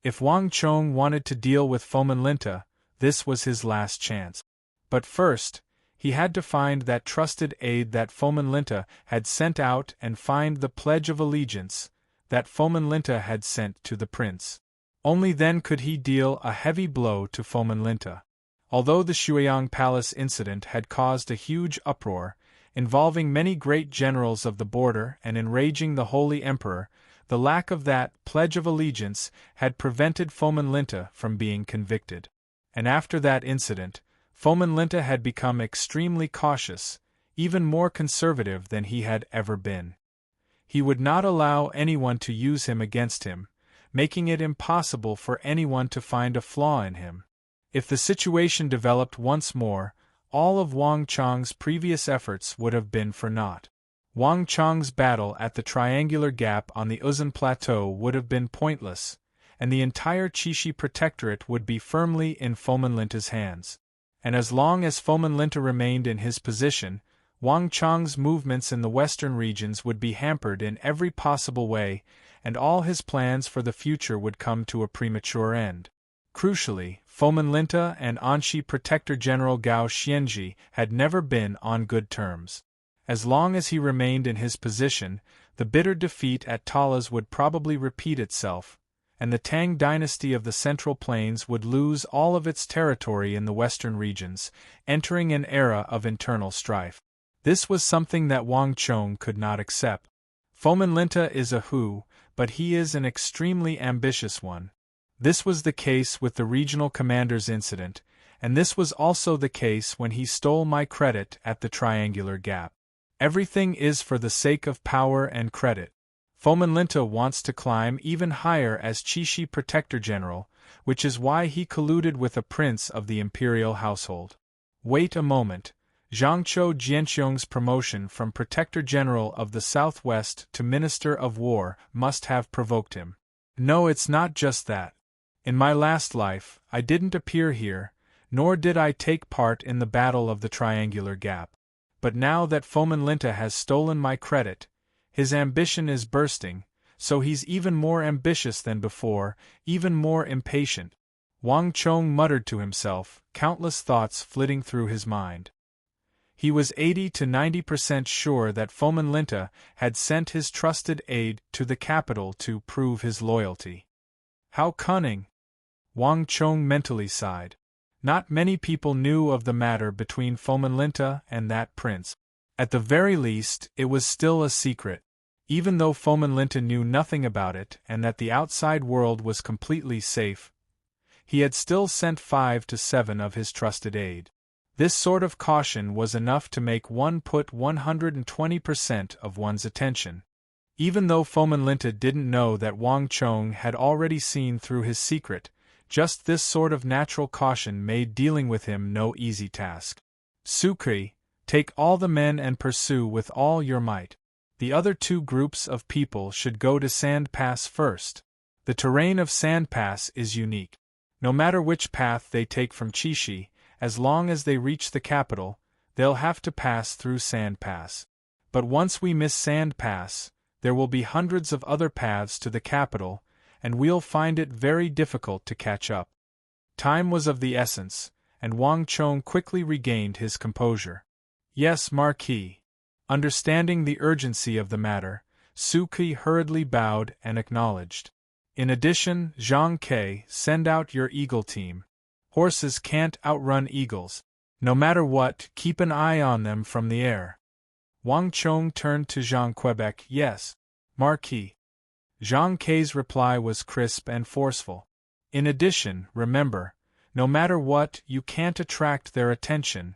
If Wang Chong wanted to deal with Fomenlinta, this was his last chance. But first, he had to find that trusted aide that Fomenlinta had sent out and find the pledge of allegiance that Fomenlinta had sent to the prince. Only then could he deal a heavy blow to Fomenlinta. Although the Shuiyang Palace incident had caused a huge uproar, involving many great generals of the border and enraging the Holy Emperor, the lack of that pledge of allegiance had prevented Fomenlinta from being convicted. And after that incident, Fomenlinta had become extremely cautious, even more conservative than he had ever been. He would not allow anyone to use him against him, making it impossible for anyone to find a flaw in him. If the situation developed once more, all of Wang Chong's previous efforts would have been for naught. Wang Chong's battle at the Triangular Gap on the Uzun Plateau would have been pointless, and the entire Qixi Protectorate would be firmly in Fomenlinta's hands. And as long as Fomenlinta remained in his position, Wang Chong's movements in the western regions would be hampered in every possible way, and all his plans for the future would come to a premature end. Crucially, Fomenlinta and Anxi Protector General Gao Xianji had never been on good terms. As long as he remained in his position, the bitter defeat at Talas would probably repeat itself, and the Tang dynasty of the Central Plains would lose all of its territory in the western regions, entering an era of internal strife. This was something that Wang Chong could not accept. Fomenlinta is a Hu, but he is an extremely ambitious one. This was the case with the regional commanders incident, and this was also the case when he stole my credit at the Triangular Gap. Everything is for the sake of power and credit. Fomenlinta wants to climb even higher as Qixi Protector General, which is why he colluded with a prince of the imperial household. Wait a moment. Zhangqiu Jianxiong's promotion from Protector General of the Southwest to Minister of War must have provoked him. No, it's not just that. In my last life, I didn't appear here, nor did I take part in the Battle of the Triangular Gap. But now that Fomenlinta has stolen my credit, his ambition is bursting, so he's even more ambitious than before, even more impatient. Wang Chong muttered to himself, countless thoughts flitting through his mind. He was 80 to 90% sure that Fomenlinta had sent his trusted aide to the capital to prove his loyalty. How cunning! Wang Chong mentally sighed. Not many people knew of the matter between Fomenlinta and that prince. At the very least, it was still a secret. Even though Fomenlinta knew nothing about it and that the outside world was completely safe, he had still sent 5 to 7 of his trusted aide. This sort of caution was enough to make one put 120% of one's attention. Even though Fomenlinta didn't know that Wang Chong had already seen through his secret, just this sort of natural caution made dealing with him no easy task. Sukri, take all the men and pursue with all your might. The other 2 groups of people should go to Sand Pass first. The terrain of Sand Pass is unique. No matter which path they take from Qixi, as long as they reach the capital, they'll have to pass through Sand Pass. But once we miss Sand Pass, there will be hundreds of other paths to the capital, and we'll find it very difficult to catch up. Time was of the essence, and Wang Chong quickly regained his composure. Yes, Marquis. Understanding the urgency of the matter, Suki hurriedly bowed and acknowledged. In addition, Zhang Ke, send out your eagle team. Horses can't outrun eagles. No matter what, keep an eye on them from the air. Wang Chong turned to Zhang Quebec. Yes, Marquis. Zhang Ke's reply was crisp and forceful. In addition, remember, no matter what, you can't attract their attention.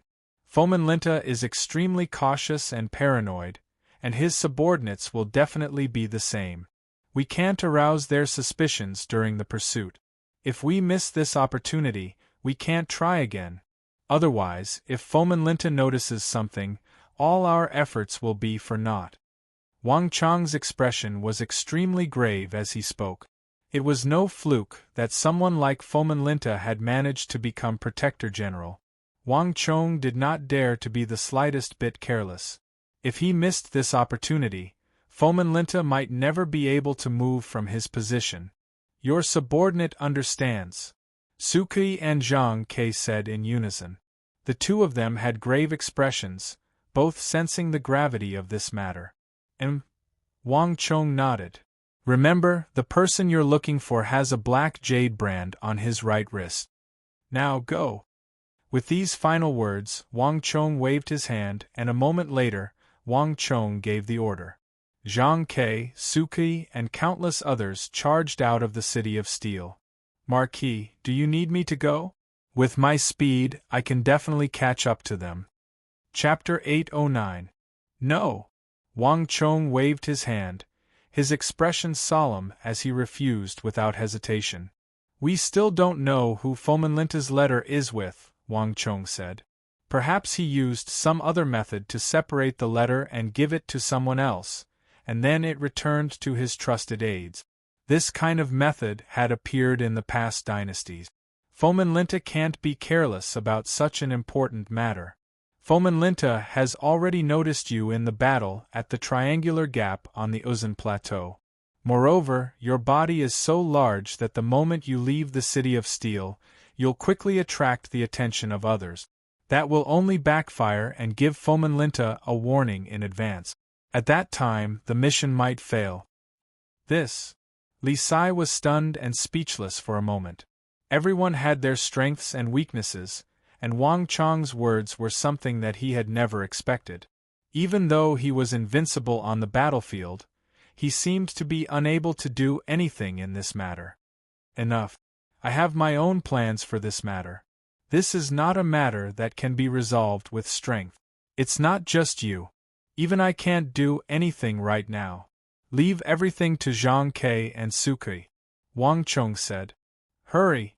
Fomenlinta is extremely cautious and paranoid, and his subordinates will definitely be the same. We can't arouse their suspicions during the pursuit. If we miss this opportunity, we can't try again. Otherwise, if Fomenlinta notices something, all our efforts will be for naught. Wang Chang's expression was extremely grave as he spoke. It was no fluke that someone like Fomenlinta had managed to become Protector General. Wang Chong did not dare to be the slightest bit careless. If he missed this opportunity, Fomenlinta might never be able to move from his position. Your subordinate understands, Suki and Zhang Ke said in unison. The two of them had grave expressions, both sensing the gravity of this matter. Wang Chong nodded. Remember, the person you're looking for has a black jade brand on his right wrist. Now go. With these final words, Wang Chong waved his hand, and a moment later, Wang Chong gave the order. Zhang Ke, Suki, and countless others charged out of the City of Steel. Marquis, do you need me to go? With my speed, I can definitely catch up to them. Chapter 809. No. Wang Chong waved his hand, his expression solemn as he refused without hesitation. We still don't know who Fomenlinta's letter is with, Wang Chong said. Perhaps he used some other method to separate the letter and give it to someone else, and then it returned to his trusted aides. This kind of method had appeared in the past dynasties. Fomenlinta can't be careless about such an important matter. Fomenlinta has already noticed you in the battle at the triangular gap on the Uzun Plateau. Moreover, your body is so large that the moment you leave the City of Steel, you'll quickly attract the attention of others. That will only backfire and give Fomenlinta a warning in advance. At that time, the mission might fail. Li Sai was stunned and speechless for a moment. Everyone had their strengths and weaknesses, and Wang Chong's words were something that he had never expected. Even though he was invincible on the battlefield, he seemed to be unable to do anything in this matter. Enough. I have my own plans for this matter. This is not a matter that can be resolved with strength. It's not just you. Even I can't do anything right now. Leave everything to Zhang Ke and Suki. Wang Chong said. Hurry.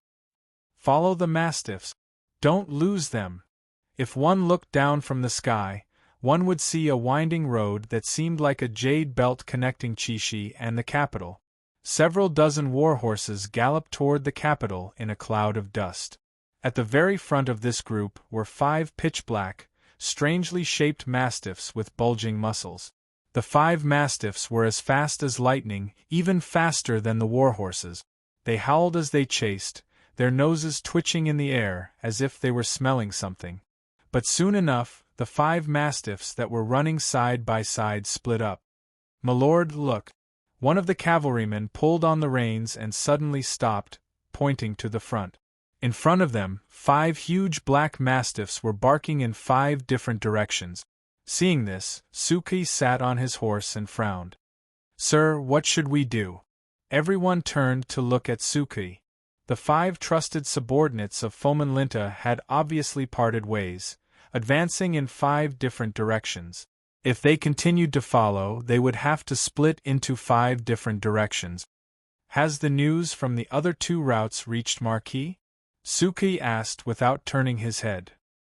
Follow the mastiffs. Don't lose them. If one looked down from the sky, one would see a winding road that seemed like a jade belt connecting Qixi and the capital. Several dozen war horses galloped toward the capital in a cloud of dust. At the very front of this group were 5 pitch-black, strangely shaped mastiffs with bulging muscles. The 5 mastiffs were as fast as lightning, even faster than the war horses. They howled as they chased, their noses twitching in the air as if they were smelling something. But soon enough, the 5 mastiffs that were running side by side split up. "My lord, look." One of the cavalrymen pulled on the reins and suddenly stopped, pointing to the front. In front of them, 5 huge black mastiffs were barking in 5 different directions. Seeing this, Suki sat on his horse and frowned. "Sir, what should we do?" Everyone turned to look at Suki. The 5 trusted subordinates of Fomenlinta had obviously parted ways, advancing in 5 different directions. If they continued to follow, they would have to split into 5 different directions. Has the news from the other 2 routes reached Marquis? Suki asked without turning his head.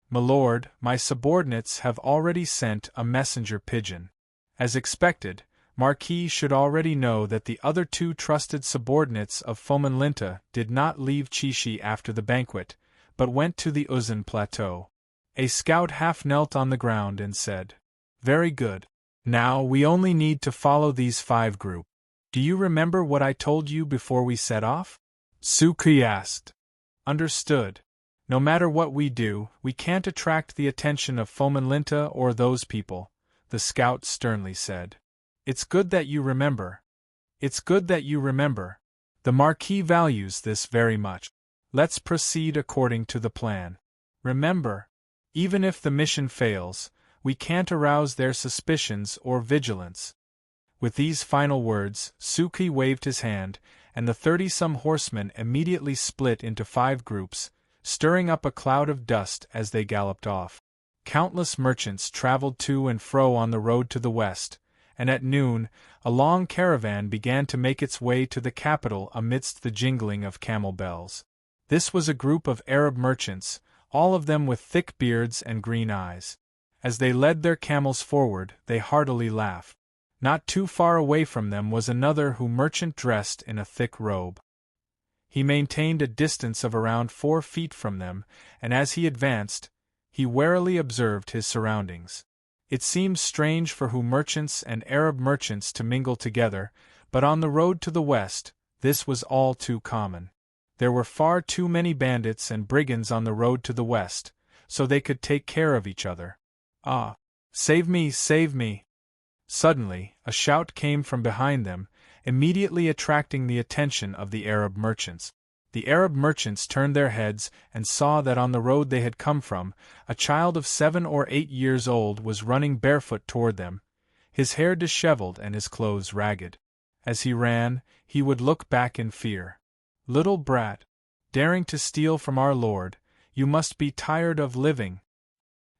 "My lord, my subordinates have already sent a messenger pigeon." As expected, Marquis should already know that the other 2 trusted subordinates of Fomenlinta did not leave Qixi after the banquet, but went to the Uzun Plateau. A scout half knelt on the ground and said, "Very good. Now we only need to follow these 5 groups. Do you remember what I told you before we set off?" Suki asked. "Understood. No matter what we do, we can't attract the attention of Fomenlinta or those people," the scout sternly said. "It's good that you remember. It's good that you remember. The Marquis values this very much. Let's proceed according to the plan. Remember, even if the mission fails, we can't arouse their suspicions or vigilance." With these final words, Suki waved his hand, and the 30-some horsemen immediately split into 5 groups, stirring up a cloud of dust as they galloped off. Countless merchants traveled to and fro on the road to the west, and at noon, a long caravan began to make its way to the capital amidst the jingling of camel bells. This was a group of Arab merchants, all of them with thick beards and green eyes. As they led their camels forward, they heartily laughed. Not too far away from them was another merchant dressed in a thick robe. He maintained a distance of around 4 feet from them, and as he advanced, he warily observed his surroundings. It seemed strange for merchants and Arab merchants to mingle together, but on the road to the west, this was all too common. There were far too many bandits and brigands on the road to the west, so they could take care of each other. Ah! Save me, save me! Suddenly, a shout came from behind them, immediately attracting the attention of the Arab merchants. The Arab merchants turned their heads and saw that on the road they had come from, a child of 7 or 8 years old was running barefoot toward them, his hair disheveled and his clothes ragged. As he ran, he would look back in fear. "Little brat, daring to steal from our Lord, you must be tired of living.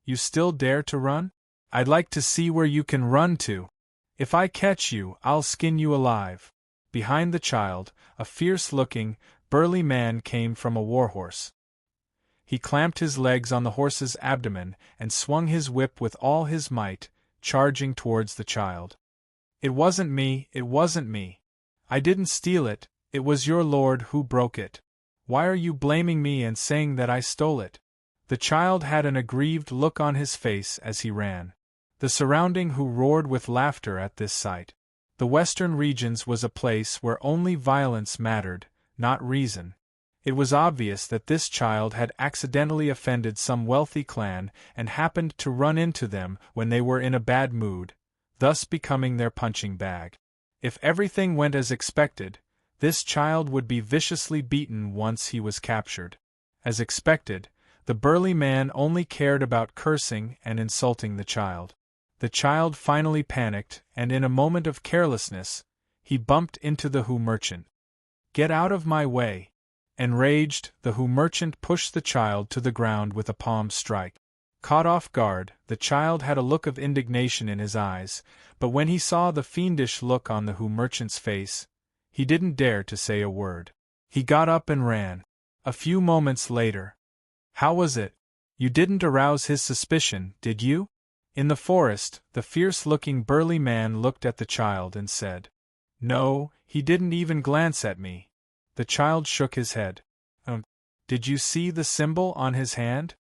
You still dare to run? I'd like to see where you can run to. If I catch you, I'll skin you alive." Behind the child, a fierce-looking, burly man came from a warhorse. He clamped his legs on the horse's abdomen and swung his whip with all his might, charging towards the child. "It wasn't me, it wasn't me. I didn't steal it, it was your Lord who broke it. Why are you blaming me and saying that I stole it?" The child had an aggrieved look on his face as he ran. The surrounding roared with laughter at this sight. The western regions was a place where only violence mattered, not reason. It was obvious that this child had accidentally offended some wealthy clan and happened to run into them when they were in a bad mood, thus becoming their punching bag. If everything went as expected, this child would be viciously beaten once he was captured. As expected, the burly man only cared about cursing and insulting the child. The child finally panicked, and in a moment of carelessness, he bumped into the merchant. "Get out of my way!" Enraged, the merchant pushed the child to the ground with a palm strike. Caught off guard, the child had a look of indignation in his eyes, but when he saw the fiendish look on the merchant's face, he didn't dare to say a word. He got up and ran. A few moments later, "How was it? You didn't arouse his suspicion, did you?" In the forest, the fierce-looking burly man looked at the child and said, "No, he didn't even glance at me." The child shook his head. Did you see the symbol on his hand?"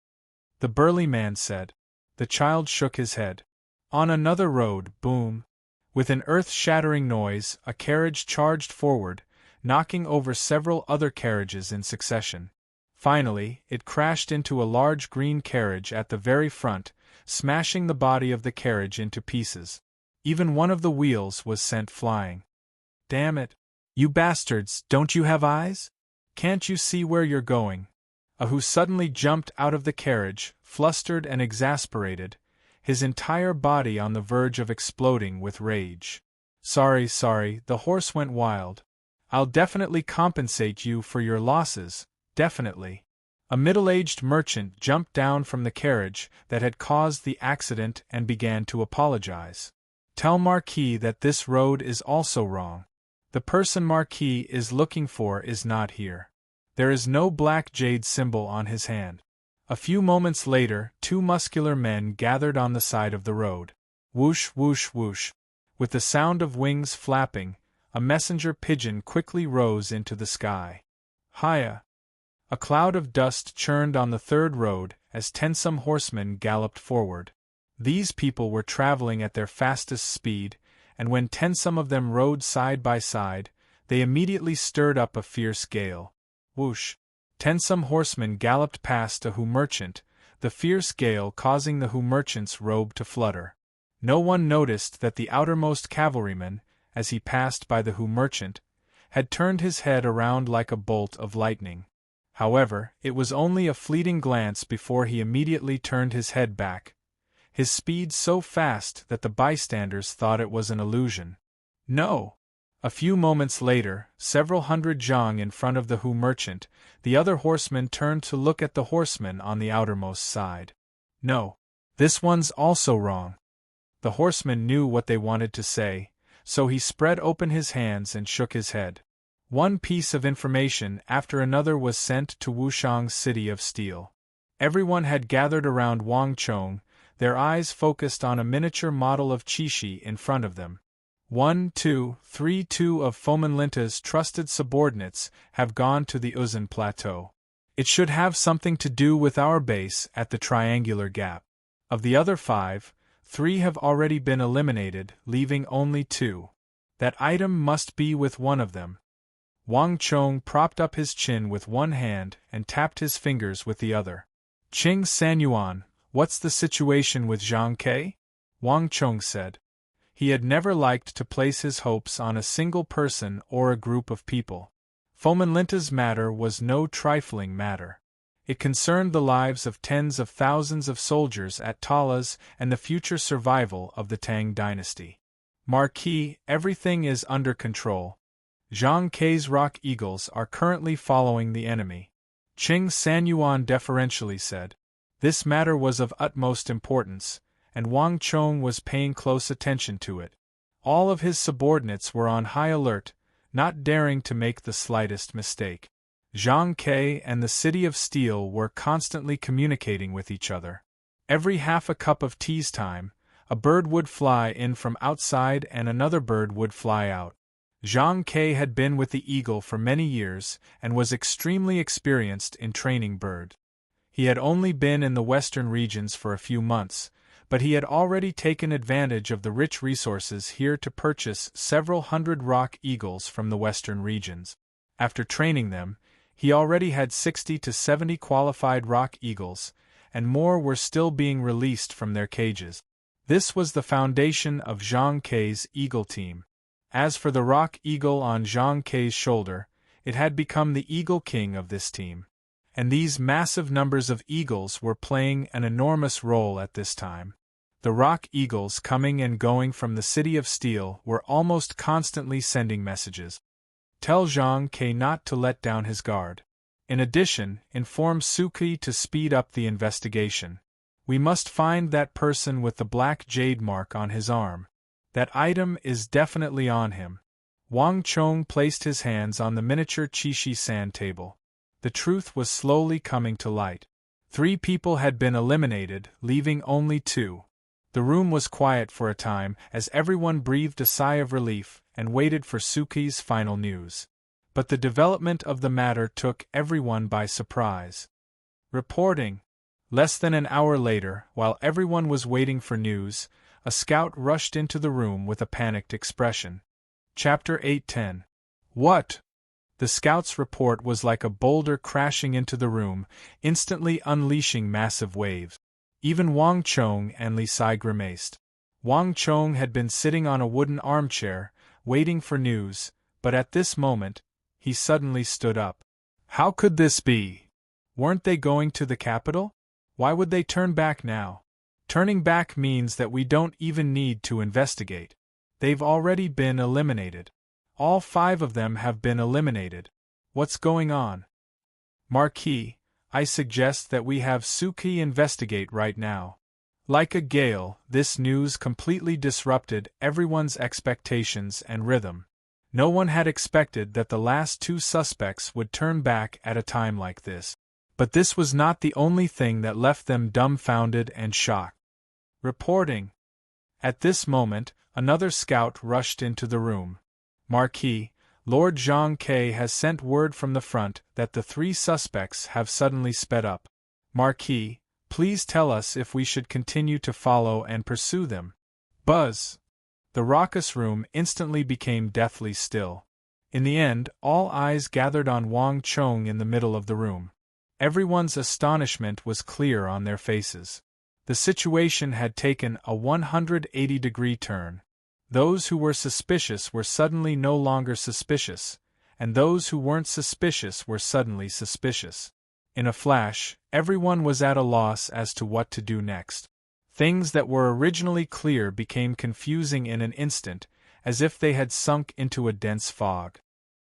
the burly man said. The child shook his head. On another road, boom! With an earth-shattering noise, a carriage charged forward, knocking over several other carriages in succession. Finally, it crashed into a large green carriage at the very front, smashing the body of the carriage into pieces. Even one of the wheels was sent flying. "Damn it! You bastards, don't you have eyes? Can't you see where you're going?" Ahu suddenly jumped out of the carriage, flustered and exasperated, his entire body on the verge of exploding with rage. Sorry, the horse went wild. I'll definitely compensate you for your losses, definitely." A middle-aged merchant jumped down from the carriage that had caused the accident and began to apologize. "Tell Marquis that this road is also wrong. The person Marquis is looking for is not here. There is no black jade symbol on his hand." A few moments later, 2 muscular men gathered on the side of the road. Whoosh, whoosh, whoosh. With the sound of wings flapping, a messenger pigeon quickly rose into the sky. Hiya! A cloud of dust churned on the third road as 10-some horsemen galloped forward. These people were traveling at their fastest speed, and when 10-some of them rode side by side, they immediately stirred up a fierce gale. Whoosh! 10-some horsemen galloped past a merchant, the fierce gale causing the merchant's robe to flutter. No one noticed that the outermost cavalryman, as he passed by the merchant, had turned his head around like a bolt of lightning. However, it was only a fleeting glance before he immediately turned his head back, his speed so fast that the bystanders thought it was an illusion. "No! A few moments later, several hundred zhang in front of the Hu merchant, the other horsemen turned to look at the horseman on the outermost side. No. This one's also wrong. The horseman knew what they wanted to say, so he spread open his hands and shook his head. One piece of information after another was sent to Wushang's city of steel. Everyone had gathered around Wang Chong, their eyes focused on a miniature model of Qishi in front of them. 1, 2, 3 Two of Fomenlinta's trusted subordinates have gone to the Uzan Plateau. It should have something to do with our base at the Triangular Gap. Of the other 5, 3 have already been eliminated, leaving only 2. That item must be with one of them. Wang Chong propped up his chin with one hand and tapped his fingers with the other. Qing Sanyuan, what's the situation with Zhang Ke? Wang Chong said. He had never liked to place his hopes on a single person or a group of people. Fomenlinta's matter was no trifling matter. It concerned the lives of tens of thousands of soldiers at Talas and the future survival of the Tang dynasty. Marquis, everything is under control. Zhang Ke's Rock Eagles are currently following the enemy. Qing Sanyuan deferentially said. This matter was of utmost importance, and Wang Chong was paying close attention to it. All of his subordinates were on high alert, not daring to make the slightest mistake. Zhang Ke and the City of Steel were constantly communicating with each other. Every half a cup of tea's time, a bird would fly in from outside and another bird would fly out. Zhang Ke had been with the eagle for many years and was extremely experienced in training birds. He had only been in the western regions for a few months, but he had already taken advantage of the rich resources here to purchase several hundred rock eagles from the western regions. After training them, he already had 60 to 70 qualified rock eagles, and more were still being released from their cages. This was the foundation of Zhang Ke's eagle team. As for the rock eagle on Zhang Ke's shoulder, it had become the eagle king of this team. And these massive numbers of eagles were playing an enormous role at this time. The rock eagles coming and going from the City of Steel were almost constantly sending messages. Tell Zhang Ke not to let down his guard. In addition, inform Suki to speed up the investigation. We must find that person with the black jade mark on his arm. That item is definitely on him. Wang Chong placed his hands on the miniature Qishi sand table. The truth was slowly coming to light. 3 people had been eliminated, leaving only 2. The room was quiet for a time as everyone breathed a sigh of relief and waited for Suki's final news. But the development of the matter took everyone by surprise. Reporting. Less than an hour later, while everyone was waiting for news, a scout rushed into the room with a panicked expression. Chapter 810. What? The scout's report was like a boulder crashing into the room, instantly unleashing massive waves. Even Wang Chong and Li Sai grimaced. Wang Chong had been sitting on a wooden armchair, waiting for news, but at this moment, he suddenly stood up. How could this be? Weren't they going to the capital? Why would they turn back now? Turning back means that we don't even need to investigate. They've already been eliminated. All 5 of them have been eliminated. What's going on? Marquis, I suggest that we have Suki investigate right now. Like a gale, this news completely disrupted everyone's expectations and rhythm. No one had expected that the last 2 suspects would turn back at a time like this. But this was not the only thing that left them dumbfounded and shocked. Reporting. At this moment, another scout rushed into the room. Marquis, Lord Zhang Ke has sent word from the front that the 3 suspects have suddenly sped up. Marquis, please tell us if we should continue to follow and pursue them. Buzz! The raucous room instantly became deathly still. In the end, all eyes gathered on Wang Chong in the middle of the room. Everyone's astonishment was clear on their faces. The situation had taken a 180-degree turn. Those who were suspicious were suddenly no longer suspicious, and those who weren't suspicious were suddenly suspicious. In a flash, everyone was at a loss as to what to do next. Things that were originally clear became confusing in an instant, as if they had sunk into a dense fog.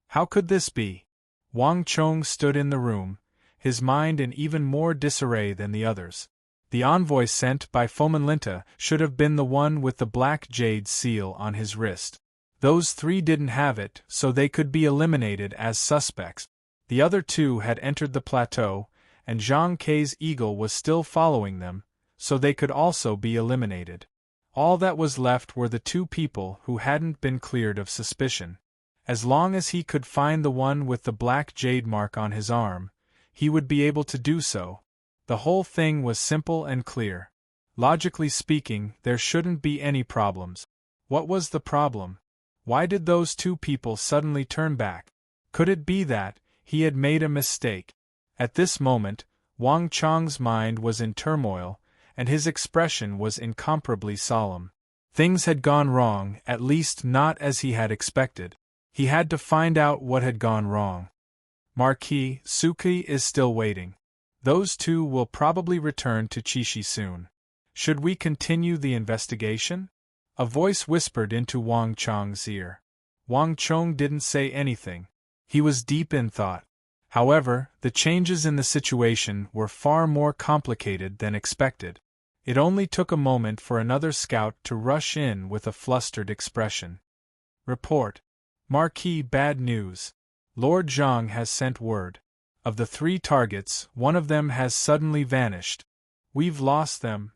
How could this be? Wang Chong stood in the room, his mind in even more disarray than the others. The envoy sent by Fomenlinta should have been the one with the black jade seal on his wrist. Those three didn't have it, so they could be eliminated as suspects. The other two had entered the plateau, and Zhang Kei's eagle was still following them, so they could also be eliminated. All that was left were the two people who hadn't been cleared of suspicion. As long as he could find the one with the black jade mark on his arm, he would be able to do so. The whole thing was simple and clear. Logically speaking, there shouldn't be any problems. What was the problem? Why did those two people suddenly turn back? Could it be that he had made a mistake? At this moment, Wang Chong's mind was in turmoil, and his expression was incomparably solemn. Things had gone wrong, at least not as he had expected. He had to find out what had gone wrong. Marquis, Suki is still waiting. Those two will probably return to Chishi soon. Should we continue the investigation? A voice whispered into Wang Chong's ear. Wang Chong didn't say anything. He was deep in thought. However, the changes in the situation were far more complicated than expected. It only took a moment for another scout to rush in with a flustered expression. Report. Marquis, bad news. Lord Zhang has sent word. Of the 3 targets, one of them has suddenly vanished. We've lost them.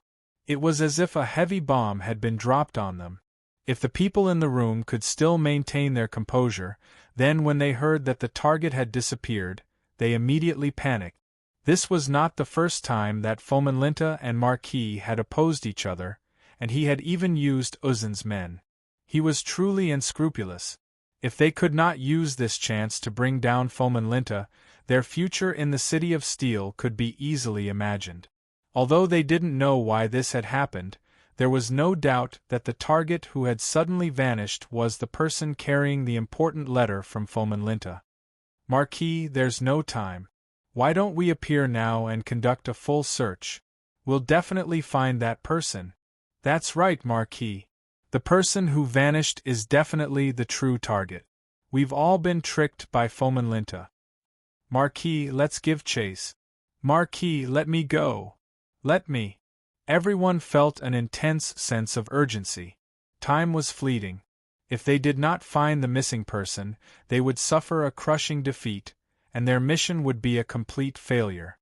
It was as if a heavy bomb had been dropped on them. If the people in the room could still maintain their composure, then when they heard that the target had disappeared, they immediately panicked. This was not the first time that Fomenlinta and Marquis had opposed each other, and he had even used Uzin's men. He was truly unscrupulous. If they could not use this chance to bring down Fomenlinta, their future in the City of Steel could be easily imagined. Although they didn't know why this had happened, there was no doubt that the target who had suddenly vanished was the person carrying the important letter from Fomenlinta. Marquis, there's no time. Why don't we appear now and conduct a full search? We'll definitely find that person. That's right, Marquis. The person who vanished is definitely the true target. We've all been tricked by Fomenlinta. Marquis, let's give chase. Marquis, let me go. Let me. Everyone felt an intense sense of urgency. Time was fleeting. If they did not find the missing person, they would suffer a crushing defeat, and their mission would be a complete failure.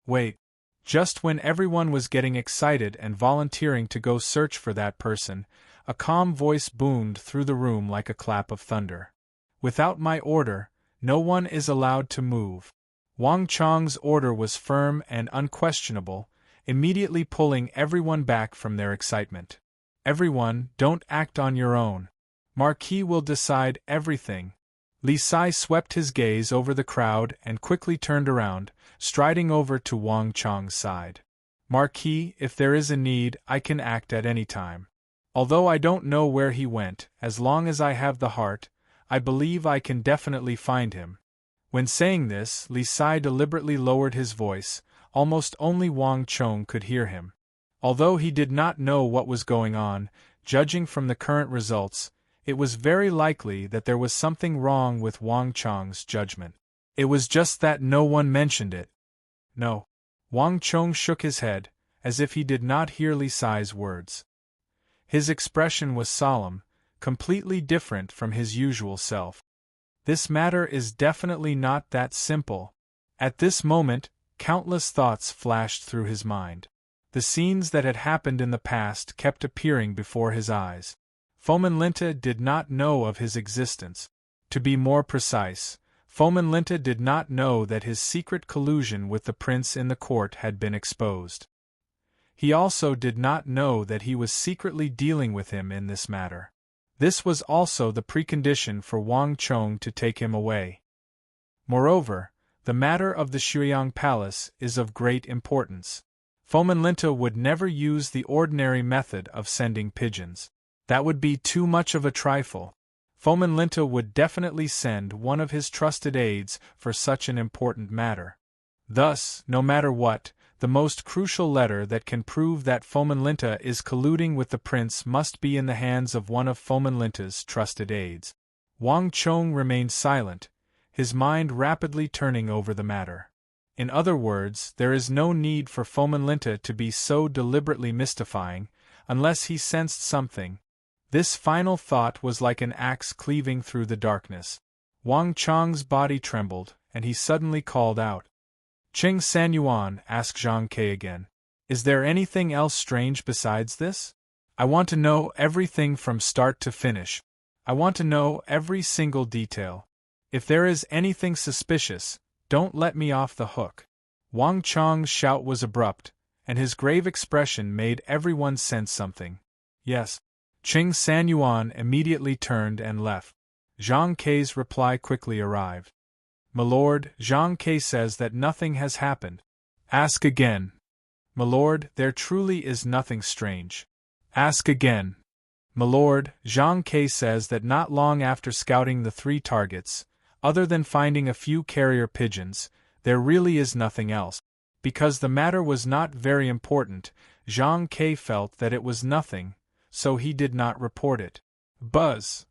Wait. Just when everyone was getting excited and volunteering to go search for that person, a calm voice boomed through the room like a clap of thunder. Without my order, no one is allowed to move. Wang Chong's order was firm and unquestionable, immediately pulling everyone back from their excitement. Everyone, don't act on your own. Marquis will decide everything. Li Sai swept his gaze over the crowd and quickly turned around, striding over to Wang Chong's side. Marquis, if there is a need, I can act at any time. Although I don't know where he went, as long as I have the heart, I believe I can definitely find him. When saying this, Li Sai deliberately lowered his voice, almost only Wang Chong could hear him. Although he did not know what was going on, judging from the current results, it was very likely that there was something wrong with Wang Chong's judgment. It was just that no one mentioned it. No. Wang Chong shook his head, as if he did not hear Li Sai's words. His expression was solemn, completely different from his usual self. This matter is definitely not that simple. At this moment, countless thoughts flashed through his mind. The scenes that had happened in the past kept appearing before his eyes. Fomenlinta did not know of his existence. To be more precise, Fomenlinta did not know that his secret collusion with the prince in the court had been exposed. He also did not know that he was secretly dealing with him in this matter. This was also the precondition for Wang Chong to take him away. Moreover, the matter of the Shuiyang Palace is of great importance. Fomenlinta would never use the ordinary method of sending pigeons. That would be too much of a trifle. Fomenlinta would definitely send one of his trusted aides for such an important matter. Thus, no matter what, The most crucial letter that can prove that Fomenlinta is colluding with the prince must be in the hands of one of Fomenlinta's trusted aides. Wang Chong remained silent, his mind rapidly turning over the matter. In other words, there is no need for Fomenlinta to be so deliberately mystifying, unless he sensed something. This final thought was like an axe cleaving through the darkness. Wang Chong's body trembled, and he suddenly called out. Qing Sanyuan, asked Zhang Ke again. Is there anything else strange besides this? I want to know everything from start to finish. I want to know every single detail. If there is anything suspicious, don't let me off the hook. Wang Chong's shout was abrupt, and his grave expression made everyone sense something. Yes. Qing Sanyuan immediately turned and left. Zhang Ke's reply quickly arrived. Milord, Zhang Ke says that nothing has happened. Ask again. Milord, there truly is nothing strange. Ask again. Milord, Zhang Ke says that not long after scouting the 3 targets, other than finding a few carrier pigeons, there really is nothing else. Because the matter was not very important, Zhang Ke felt that it was nothing, so he did not report it. Buzz.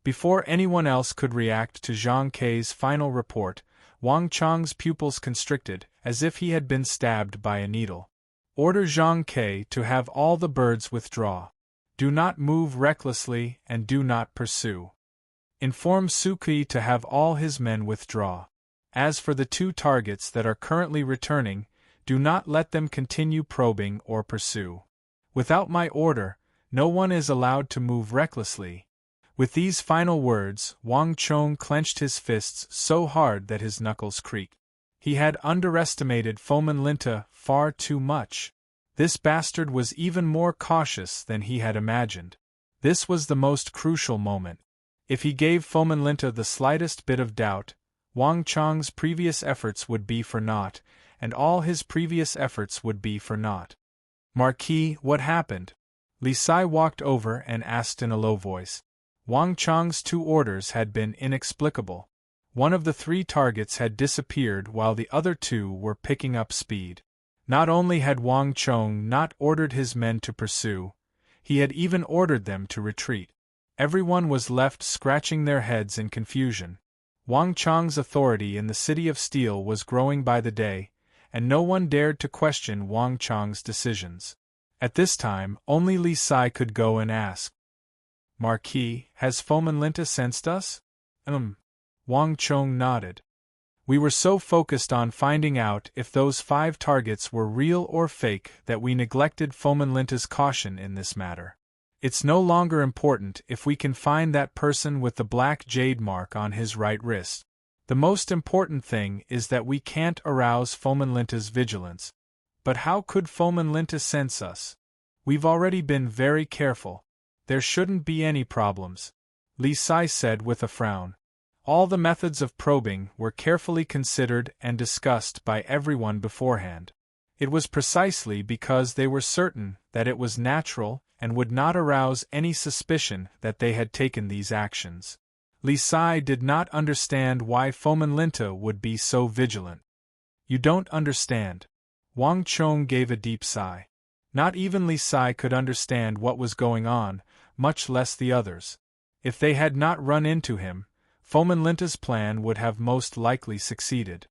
Before anyone else could react to Zhang Ke's final report, Wang Chong's pupils constricted, as if he had been stabbed by a needle. Order Zhang Ke to have all the birds withdraw. Do not move recklessly and do not pursue. Inform Suki to have all his men withdraw. As for the 2 targets that are currently returning, do not let them continue probing or pursue. Without my order, no one is allowed to move recklessly. With these final words, Wang Chong clenched his fists so hard that his knuckles creaked. He had underestimated Fomenlinta far too much. This bastard was even more cautious than he had imagined. This was the most crucial moment. If he gave Fomenlinta the slightest bit of doubt, Wang Chong's previous efforts would be for naught, and all his previous efforts would be for naught. Marquis, what happened? Li Sai walked over and asked in a low voice. Wang Chong's 2 orders had been inexplicable. One of the 3 targets had disappeared while the other 2 were picking up speed. Not only had Wang Chong not ordered his men to pursue, he had even ordered them to retreat. Everyone was left scratching their heads in confusion. Wang Chong's authority in the City of Steel was growing by the day, and no one dared to question Wang Chong's decisions. At this time, only Li Sai could go and ask. Marquis, has Fomenlinta sensed us? Wang Chong nodded. We were so focused on finding out if those 5 targets were real or fake that we neglected Fomenlinta's caution in this matter. It's no longer important if we can find that person with the black jade mark on his right wrist. The most important thing is that we can't arouse Fomenlinta's vigilance. But how could Fomenlinta sense us? We've already been very careful. There shouldn't be any problems, Li Sai said with a frown. All the methods of probing were carefully considered and discussed by everyone beforehand. It was precisely because they were certain that it was natural and would not arouse any suspicion that they had taken these actions. Li Sai did not understand why Fomenlinta would be so vigilant. You don't understand. Wang Chong gave a deep sigh. Not even Li Sai could understand what was going on, much less the others. If they had not run into him, Fomenlinta's plan would have most likely succeeded.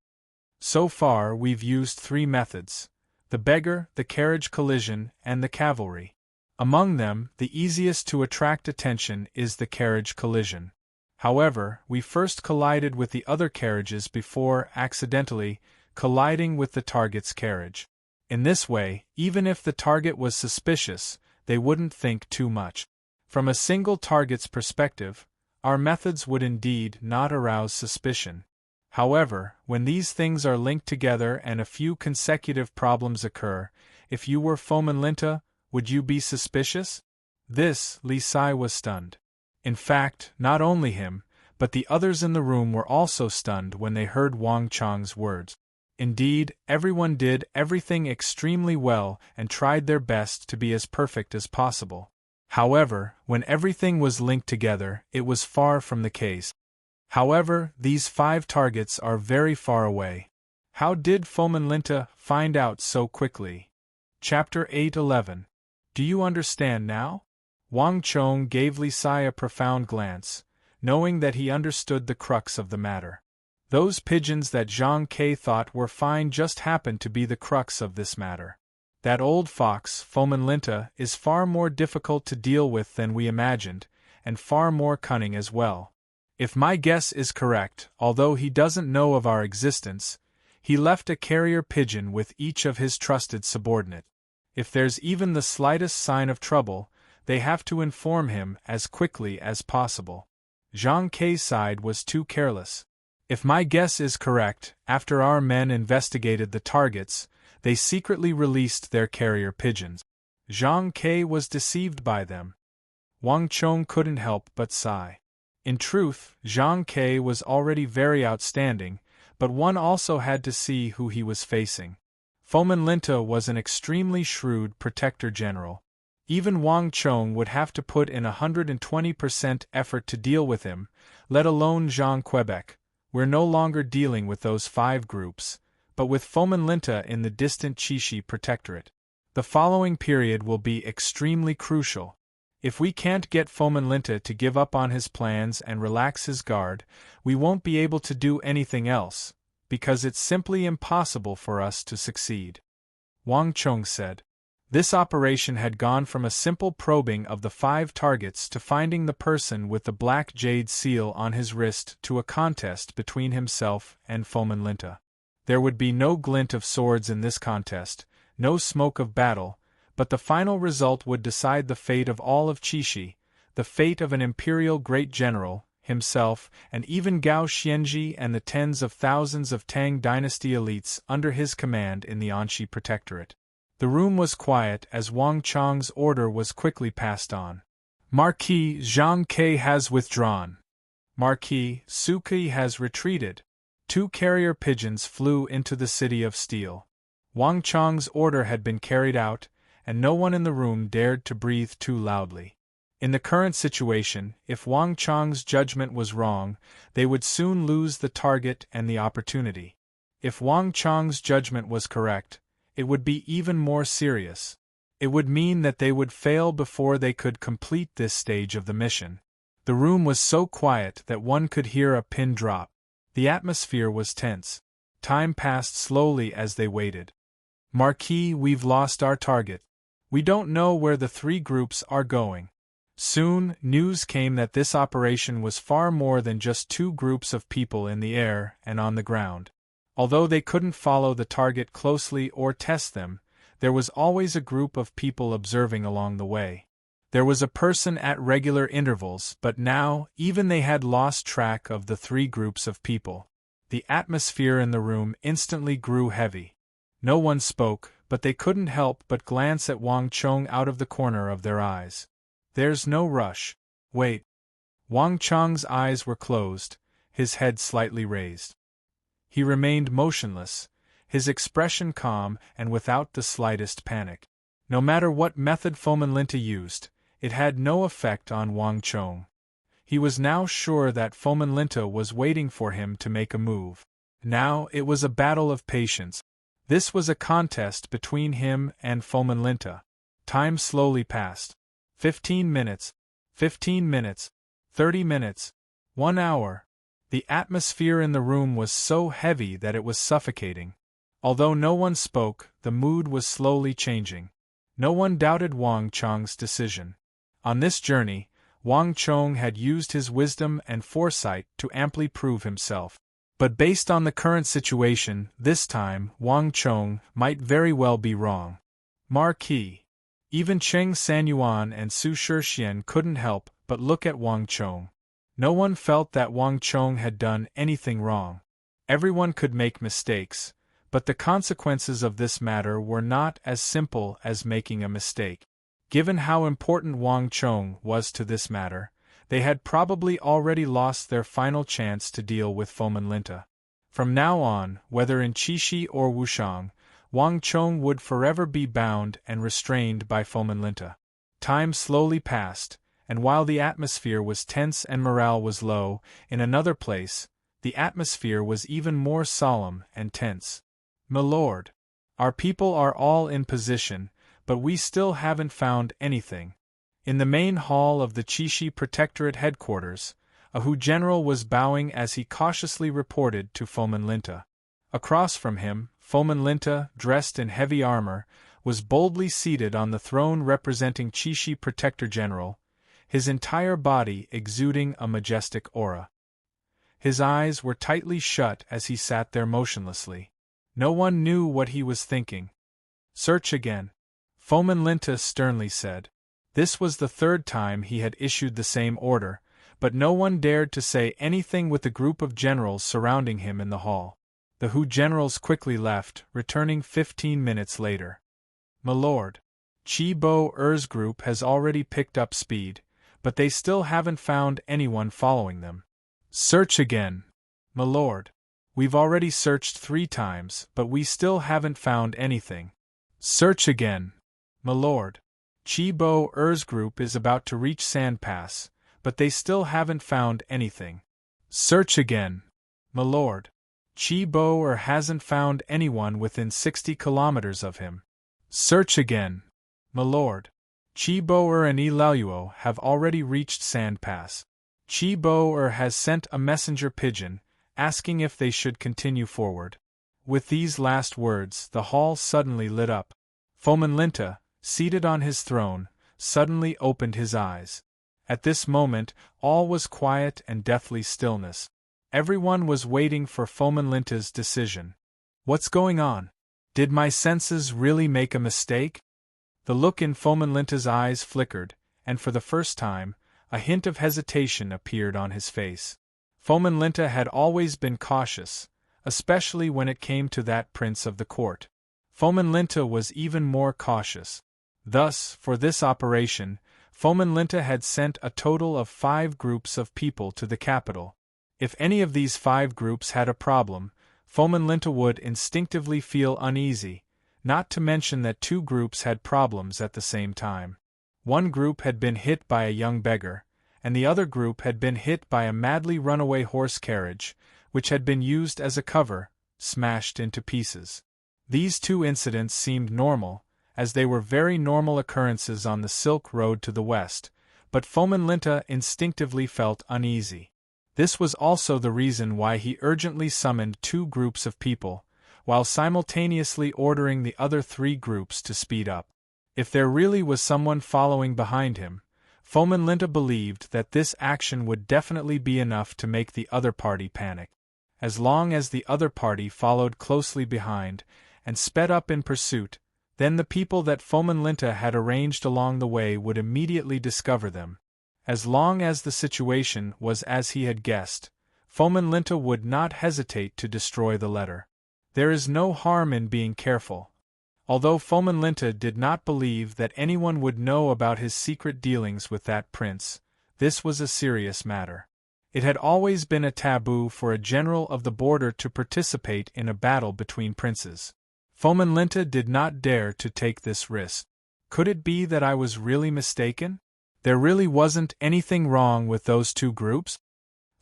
So far we've used 3 methods: the beggar, the carriage collision, and the cavalry. Among them, the easiest to attract attention is the carriage collision. However, we first collided with the other carriages before, accidentally, colliding with the target's carriage. In this way, even if the target was suspicious, they wouldn't think too much. From a single target's perspective, our methods would indeed not arouse suspicion. However, when these things are linked together and a few consecutive problems occur, if you were Fomenlinta, would you be suspicious? This, Li Sai was stunned. In fact, not only him, but the others in the room were also stunned when they heard Wang Chong's words. Indeed, everyone did everything extremely well and tried their best to be as perfect as possible. However, when everything was linked together, it was far from the case. However, these 5 targets are very far away. How did Fomenlinta find out so quickly? Chapter 8:11. Do you understand now? Wang Chong gave Li Sai a profound glance, knowing that he understood the crux of the matter. Those pigeons that Zhang Ke thought were fine just happened to be the crux of this matter. That old fox, Fomenlinta, is far more difficult to deal with than we imagined, and far more cunning as well. If my guess is correct, although he doesn't know of our existence, he left a carrier pigeon with each of his trusted subordinate. If there's even the slightest sign of trouble, they have to inform him as quickly as possible. Zhang Ke's side was too careless. If my guess is correct, after our men investigated the targets, they secretly released their carrier pigeons. Zhang Ke was deceived by them. Wang Chong couldn't help but sigh. In truth, Zhang Ke was already very outstanding, but one also had to see who he was facing. Fomenlinta was an extremely shrewd protector general. Even Wang Chong would have to put in 120% effort to deal with him, let alone Jean Quebec. We're no longer dealing with those 5 groups, but with Fomenlinta in the distant Chishi Protectorate. The following period will be extremely crucial. If we can't get Fomenlinta to give up on his plans and relax his guard, we won't be able to do anything else, because it's simply impossible for us to succeed. Wang Chong said. This operation had gone from a simple probing of the 5 targets to finding the person with the black jade seal on his wrist to a contest between himself and Fomenlinta. There would be no glint of swords in this contest, no smoke of battle, but the final result would decide the fate of all of Chishi, the fate of an imperial great general, himself, and even Gao Xianji and the tens of thousands of Tang dynasty elites under his command in the Anxi Protectorate. The room was quiet as Wang Chong's order was quickly passed on. Marquis Zhang Ke has withdrawn. Marquis Su Ke has retreated. 2 carrier pigeons flew into the City of Steel. Wang Chong's order had been carried out, and no one in the room dared to breathe too loudly. In the current situation, if Wang Chong's judgment was wrong, they would soon lose the target and the opportunity. If Wang Chong's judgment was correct, it would be even more serious. It would mean that they would fail before they could complete this stage of the mission. The room was so quiet that one could hear a pin drop. The atmosphere was tense. Time passed slowly as they waited. Marquis, we've lost our target. We don't know where the 3 groups are going. Soon, news came that this operation was far more than just 2 groups of people in the air and on the ground. Although they couldn't follow the target closely or test them, there was always a group of people observing along the way. There was a person at regular intervals, but now, even they had lost track of the 3 groups of people. The atmosphere in the room instantly grew heavy. No one spoke, but they couldn't help but glance at Wang Chong out of the corner of their eyes. There's no rush. Wait. Wang Chong's eyes were closed, his head slightly raised. He remained motionless, his expression calm and without the slightest panic. No matter what method Fomenlinta used, it had no effect on Wang Chong. He was now sure that Fomenlinta was waiting for him to make a move. Now it was a battle of patience. This was a contest between him and Fomenlinta. Time slowly passed. 15 minutes, 15 minutes, 30 minutes, 1 hour. The atmosphere in the room was so heavy that it was suffocating. Although no one spoke, the mood was slowly changing. No one doubted Wang Chong's decision. On this journey, Wang Chong had used his wisdom and foresight to amply prove himself. But based on the current situation, this time, Wang Chong might very well be wrong. Marquis. Even Cheng Sanyuan and Su Shixian couldn't help but look at Wang Chong. No one felt that Wang Chong had done anything wrong. Everyone could make mistakes, but the consequences of this matter were not as simple as making a mistake. Given how important Wang Chong was to this matter, they had probably already lost their final chance to deal with Fomenlinta. From now on, whether in Chishi or Wushang, Wang Chong would forever be bound and restrained by Fomenlinta. Time slowly passed, and while the atmosphere was tense and morale was low, in another place, the atmosphere was even more solemn and tense. "Milord, our people are all in position, but we still haven't found anything." In the main hall of the Chishi Protectorate headquarters, a Hu general was bowing as he cautiously reported to Fomin Linta. Across from him, Fomin Linta, dressed in heavy armor, was boldly seated on the throne representing Chishi Protector General, his entire body exuding a majestic aura. His eyes were tightly shut as he sat there motionlessly. No one knew what he was thinking. "Search again," Fomin Linta sternly said. This was the third time he had issued the same order, but no one dared to say anything with the group of generals surrounding him in the hall. The Hu generals quickly left, returning 15 minutes later. "Milord, Chi Bo Er's group has already picked up speed, but they still haven't found anyone following them." "Search again, milord. We've already searched 3 times, but we still haven't found anything." "Search again, milord. Chi Bo Er's group is about to reach Sand Pass, but they still haven't found anything." "Search again, milord. Chi Bo Er hasn't found anyone within 60 kilometers of him." "Search again, milord. Chi Bo Er and Ilaluo have already reached Sand Pass. Chi Bo Er has sent a messenger pigeon, asking if they should continue forward." With these last words, the hall suddenly lit up. Fomin Linta, seated on his throne, suddenly opened his eyes. At this moment, all was quiet and deathly stillness. Everyone was waiting for Fomin Linta's decision. What's going on? Did my senses really make a mistake? The look in Fomin Linta's eyes flickered, and for the first time, a hint of hesitation appeared on his face. Fomin Linta had always been cautious, especially when it came to that prince of the court. Fomin Linta was even more cautious. Thus, for this operation, Fomin Linta had sent a total of 5 groups of people to the capital. If any of these 5 groups had a problem, Fomin Linta would instinctively feel uneasy, not to mention that 2 groups had problems at the same time. One group had been hit by a young beggar, and the other group had been hit by a madly runaway horse carriage, which had been used as a cover, smashed into pieces. These 2 incidents seemed normal, as they were very normal occurrences on the Silk Road to the west, but Fomin Linta instinctively felt uneasy. This was also the reason why he urgently summoned 2 groups of people, while simultaneously ordering the other 3 groups to speed up. If there really was someone following behind him, Fomin Linta believed that this action would definitely be enough to make the other party panic. As long as the other party followed closely behind and sped up in pursuit, then the people that Fomin Linta had arranged along the way would immediately discover them. As long as the situation was as he had guessed, Fomin Linta would not hesitate to destroy the letter. There is no harm in being careful. Although Fomin Linta did not believe that anyone would know about his secret dealings with that prince, this was a serious matter. It had always been a taboo for a general of the border to participate in a battle between princes. Fomin Linta did not dare to take this risk. Could it be that I was really mistaken? There really wasn't anything wrong with those 2 groups?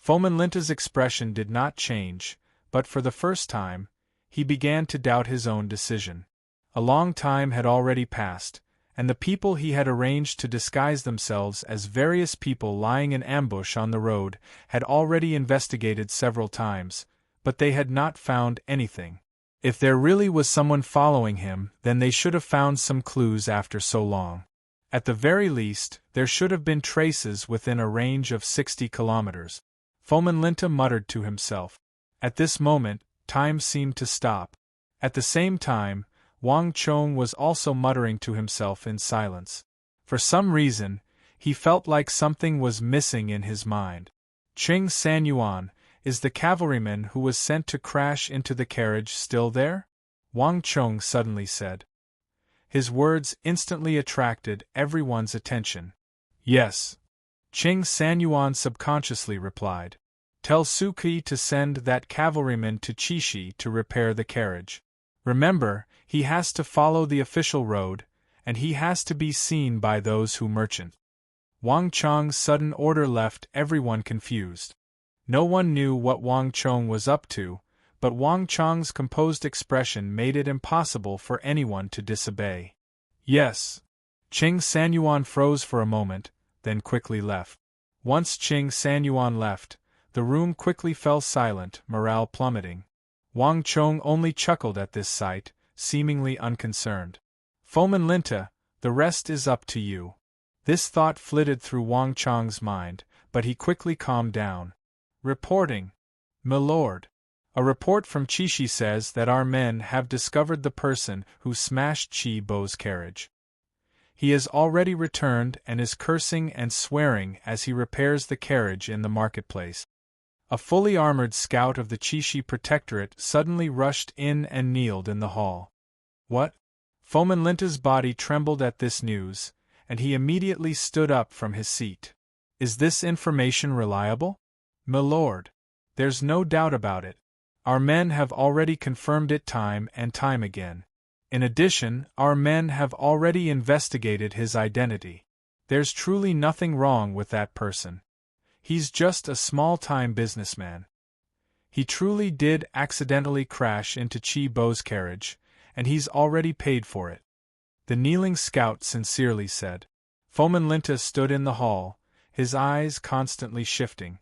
Fomin Linta's expression did not change, but for the first time, he began to doubt his own decision. A long time had already passed, and the people he had arranged to disguise themselves as various people lying in ambush on the road had already investigated several times, but they had not found anything. If there really was someone following him, then they should have found some clues after so long. At the very least, there should have been traces within a range of 60 kilometers. Fomin Linta muttered to himself. At this moment, time seemed to stop. At the same time, Wang Chong was also muttering to himself in silence. For some reason, he felt like something was missing in his mind. Qing Sanyuan, is the cavalryman who was sent to crash into the carriage still there? Wang Chong suddenly said. His words instantly attracted everyone's attention. Yes. Qing Sanyuan subconsciously replied. Tell Suki to send that cavalryman to Chishi to repair the carriage. Remember, he has to follow the official road, and he has to be seen by those who merchant. Wang Chong's sudden order left everyone confused. No one knew what Wang Chong was up to, but Wang Chang's composed expression made it impossible for anyone to disobey. Yes. Qing Sanyuan froze for a moment, then quickly left. Once Qing Sanyuan left, the room quickly fell silent, morale plummeting. Wang Chong only chuckled at this sight, seemingly unconcerned. Foman Linta, the rest is up to you. This thought flitted through Wang Chong's mind, but he quickly calmed down. Reporting. Milord. A report from Qishi says that our men have discovered the person who smashed Qi Bo's carriage. He has already returned and is cursing and swearing as he repairs the carriage in the marketplace. A fully armored scout of the Qishi Protectorate suddenly rushed in and kneeled in the hall. What? Foman Linta's body trembled at this news, and he immediately stood up from his seat. Is this information reliable? Milord. There's no doubt about it. Our men have already confirmed it time and time again. In addition, our men have already investigated his identity. There's truly nothing wrong with that person. He's just a small-time businessman. He truly did accidentally crash into Qi Bo's carriage, and he's already paid for it. The kneeling scout sincerely said. Foman Linta stood in the hall, his eyes constantly shifting.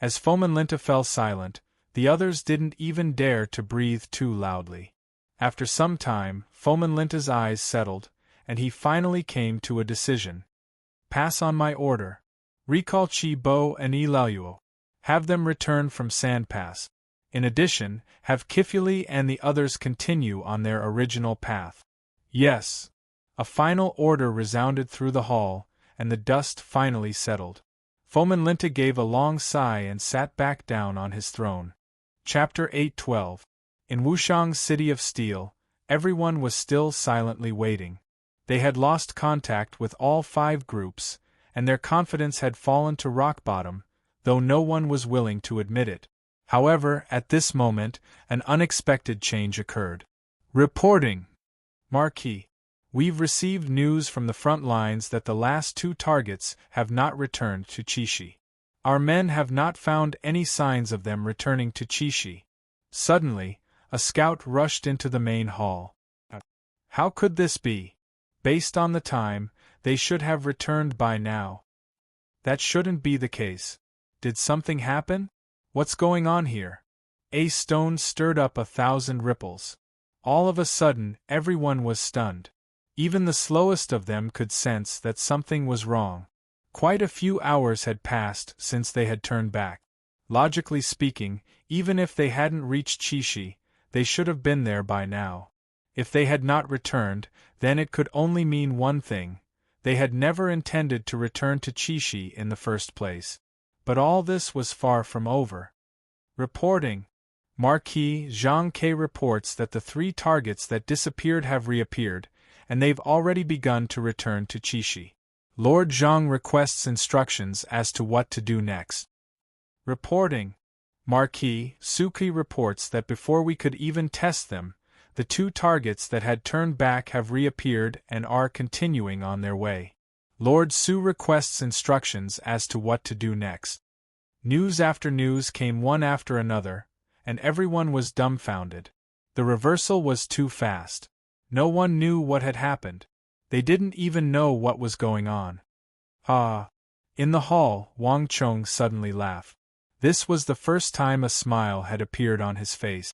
As Foman Linta fell silent, the others didn't even dare to breathe too loudly. After some time, Foman Linta's eyes settled, and he finally came to a decision. Pass on my order. Recall Qi Bo and Ilaluo. Have them return from Sand Pass. In addition, have Kifuli and the others continue on their original path. Yes. A final order resounded through the hall, and the dust finally settled. Foman Linta gave a long sigh and sat back down on his throne. Chapter 8:12. In Wushang's City of Steel, everyone was still silently waiting. They had lost contact with all 5 groups, and their confidence had fallen to rock bottom, though no one was willing to admit it. However, at this moment, an unexpected change occurred. Reporting. Marquis. We've received news from the front lines that the last 2 targets have not returned to Qishi. Our men have not found any signs of them returning to Qishi. Suddenly, a scout rushed into the main hall. How could this be? Based on the time, they should have returned by now. That shouldn't be the case. Did something happen? What's going on here? A stone stirred up 1,000 ripples. All of a sudden, everyone was stunned. Even the slowest of them could sense that something was wrong. Quite a few hours had passed since they had turned back. Logically speaking, even if they hadn't reached Qishi, they should have been there by now. If they had not returned, then it could only mean one thing. They had never intended to return to Qishi in the first place. But all this was far from over. Reporting. Marquis Zhang Ke reports that the 3 targets that disappeared have reappeared, and they've already begun to return to Qishi. Lord Zhang requests instructions as to what to do next. Reporting. Marquis Suki reports that before we could even test them, the 2 targets that had turned back have reappeared and are continuing on their way. Lord Su requests instructions as to what to do next. News after news came one after another, and everyone was dumbfounded. The reversal was too fast. No one knew what had happened. They didn't even know what was going on. Ah! In the hall, Wang Chong suddenly laughed. This was the first time a smile had appeared on his face.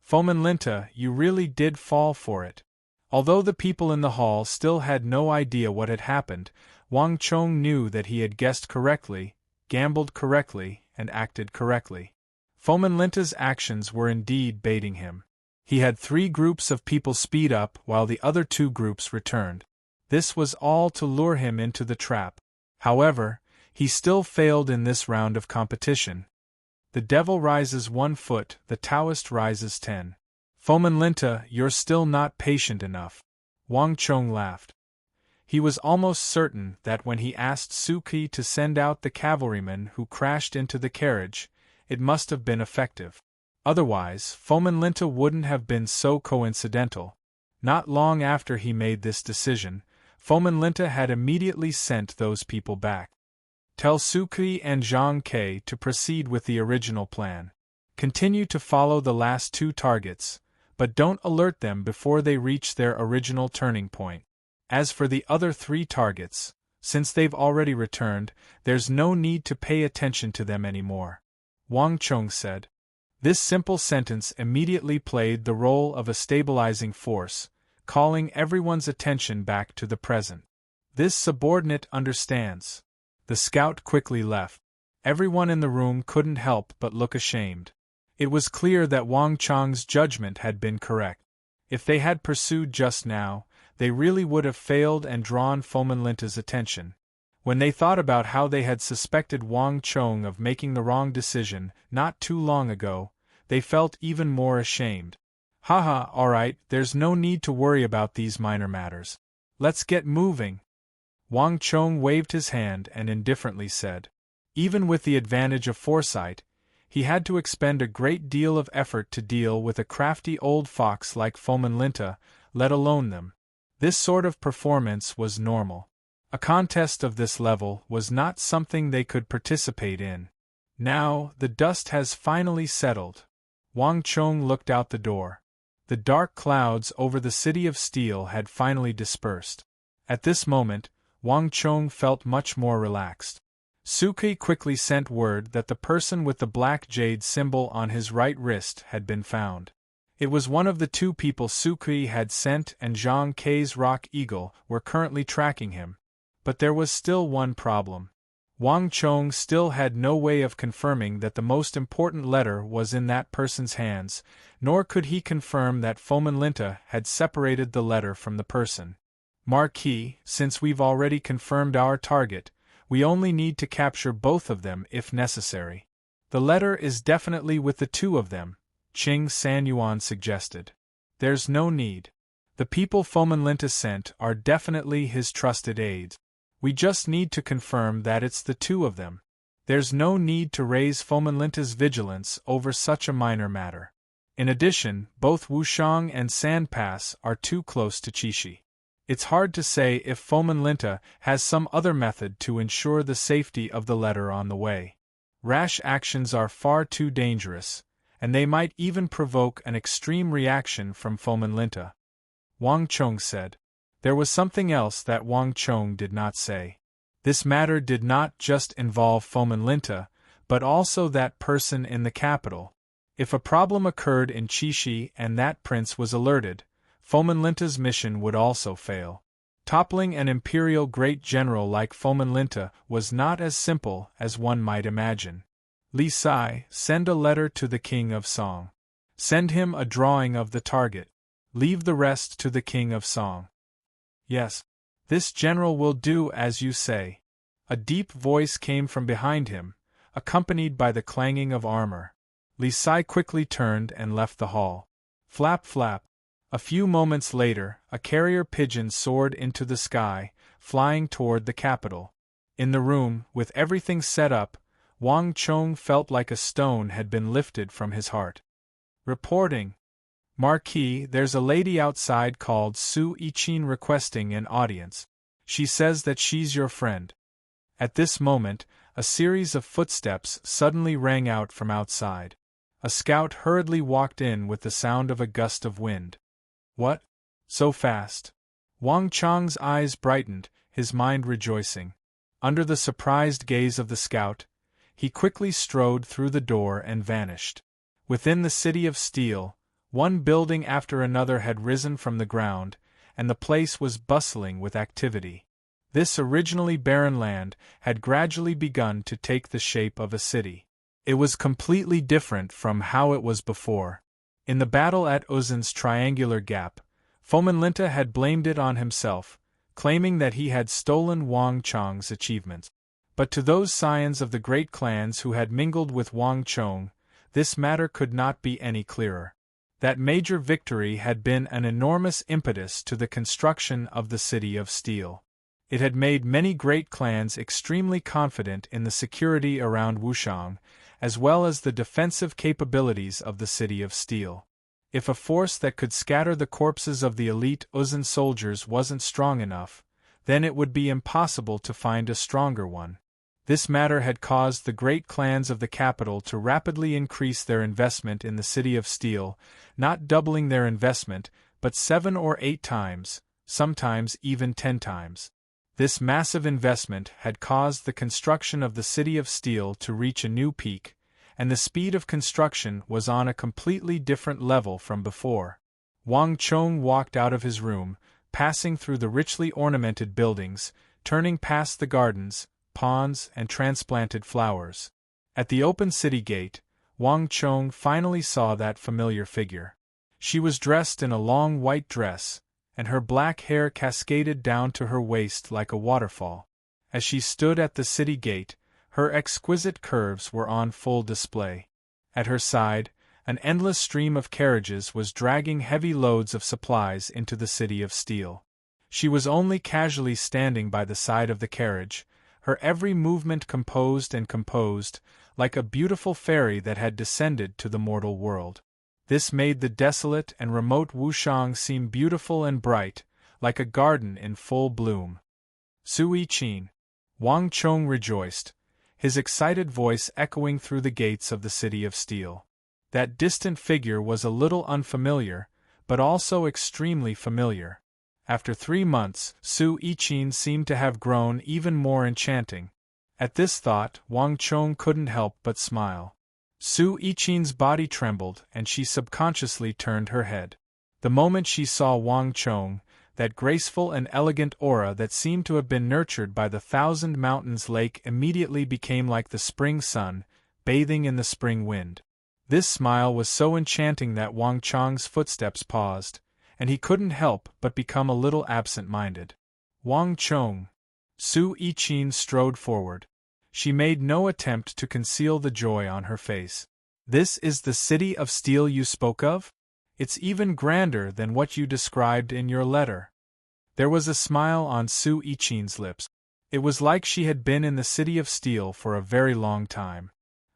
Foman Linta, you really did fall for it. Although the people in the hall still had no idea what had happened, Wang Chong knew that he had guessed correctly, gambled correctly, and acted correctly. Foman Linta's actions were indeed baiting him. He had 3 groups of people speed up while the other 2 groups returned. This was all to lure him into the trap. However, he still failed in this round of competition. The devil rises 1 foot, the Taoist rises 10. Foman Linta, you're still not patient enough. Wang Chong laughed. He was almost certain that when he asked Suki to send out the cavalryman who crashed into the carriage, it must have been effective. Otherwise, Foman Linta wouldn't have been so coincidental. Not long after he made this decision, Foman Linta had immediately sent those people back. Tell Suki and Zhang Ke to proceed with the original plan. Continue to follow the last 2 targets, but don't alert them before they reach their original turning point. As for the other 3 targets, since they've already returned, there's no need to pay attention to them anymore," Wang Chong said. This simple sentence immediately played the role of a stabilizing force, calling everyone's attention back to the present. "This subordinate understands." The scout quickly left. Everyone in the room couldn't help but look ashamed. It was clear that Wang Chong's judgment had been correct. If they had pursued just now, they really would have failed and drawn Fomenlinta's attention. When they thought about how they had suspected Wang Chong of making the wrong decision not too long ago, they felt even more ashamed. "Haha, alright, there's no need to worry about these minor matters. Let's get moving." Wang Chong waved his hand and indifferently said. Even with the advantage of foresight, he had to expend a great deal of effort to deal with a crafty old fox like Fomenlinta, let alone them. This sort of performance was normal. A contest of this level was not something they could participate in. Now, the dust has finally settled. Wang Chong looked out the door. The dark clouds over the city of steel had finally dispersed. At this moment, Wang Chong felt much more relaxed. Suki quickly sent word that the person with the black jade symbol on his right wrist had been found. It was one of the 2 people Suki had sent, and Zhang Kei's Rock Eagle were currently tracking him. But there was still one problem. Wang Chong still had no way of confirming that the most important letter was in that person's hands, nor could he confirm that Fomenlinta had separated the letter from the person. "Marquis, since we've already confirmed our target, we only need to capture both of them if necessary." "The letter is definitely with the 2 of them," Qing Sanyuan suggested. "There's no need. The people Fomenlinta sent are definitely his trusted aides. We just need to confirm that it's the 2 of them. There's no need to raise Fomenlinta's vigilance over such a minor matter. In addition, both Wushang and Sandpass are too close to Chishi. It's hard to say if Fomenlinta has some other method to ensure the safety of the letter on the way. Rash actions are far too dangerous, and they might even provoke an extreme reaction from Fomenlinta," Wang Chong said. There was something else that Wang Chong did not say. This matter did not just involve Fomenlinta, but also that person in the capital. If a problem occurred in Chishi and that prince was alerted, Fomenlinta's mission would also fail. Toppling an imperial great general like Fomenlinta was not as simple as one might imagine. "Li Sai, send a letter to the King of Song. Send him a drawing of the target. Leave the rest to the King of Song." "Yes. This general will do as you say." A deep voice came from behind him, accompanied by the clanging of armor. Li Sai quickly turned and left the hall. Flap flap. A few moments later, a carrier pigeon soared into the sky, flying toward the capital. In the room, with everything set up, Wang Chong felt like a stone had been lifted from his heart. "Reporting. Marquis, there's a lady outside called Su Yichin requesting an audience. She says that she's your friend." At this moment, a series of footsteps suddenly rang out from outside. A scout hurriedly walked in with the sound of a gust of wind. "What? So fast?" Wang Chong's eyes brightened, his mind rejoicing. Under the surprised gaze of the scout, he quickly strode through the door and vanished. Within the city of steel, one building after another had risen from the ground, and the place was bustling with activity. This originally barren land had gradually begun to take the shape of a city. It was completely different from how it was before. In the battle at Uzin's Triangular Gap, Fomenlinta had blamed it on himself, claiming that he had stolen Wang Chong's achievements. But to those scions of the great clans who had mingled with Wang Chong, this matter could not be any clearer. That major victory had been an enormous impetus to the construction of the City of Steel. It had made many great clans extremely confident in the security around Wushang, as well as the defensive capabilities of the City of Steel. If a force that could scatter the corpses of the elite Uzun soldiers wasn't strong enough, then it would be impossible to find a stronger one. This matter had caused the great clans of the capital to rapidly increase their investment in the City of Steel, not doubling their investment, but 7 or 8 times, sometimes even 10 times. This massive investment had caused the construction of the City of Steel to reach a new peak, and the speed of construction was on a completely different level from before. Wang Chong walked out of his room, passing through the richly ornamented buildings, turning past the gardens, ponds, and transplanted flowers. At the open city gate, Wang Chong finally saw that familiar figure. She was dressed in a long white dress, and her black hair cascaded down to her waist like a waterfall. As she stood at the city gate, her exquisite curves were on full display. At her side, an endless stream of carriages was dragging heavy loads of supplies into the City of Steel. She was only casually standing by the side of the carriage, her every movement composed, like a beautiful fairy that had descended to the mortal world. This made the desolate and remote Wushang seem beautiful and bright, like a garden in full bloom. Sui Qin. Wang Chong rejoiced, his excited voice echoing through the gates of the City of Steel. That distant figure was a little unfamiliar, but also extremely familiar. After 3 months, Sui Qin seemed to have grown even more enchanting. At this thought, Wang Chong couldn't help but smile. Sui Qin's body trembled, and she subconsciously turned her head. The moment she saw Wang Chong, that graceful and elegant aura that seemed to have been nurtured by the Thousand Mountains Lake immediately became like the spring sun, bathing in the spring wind. This smile was so enchanting that Wang Chong's footsteps paused, and he couldn't help but become a little absent-minded. Wang Chong. Sui Qin strode forward. She made no attempt to conceal the joy on her face. This is the City of Steel you spoke of? It's even grander than what you described in your letter. There was a smile on Sui Qin's lips. It was like she had been in the City of Steel for a very long time.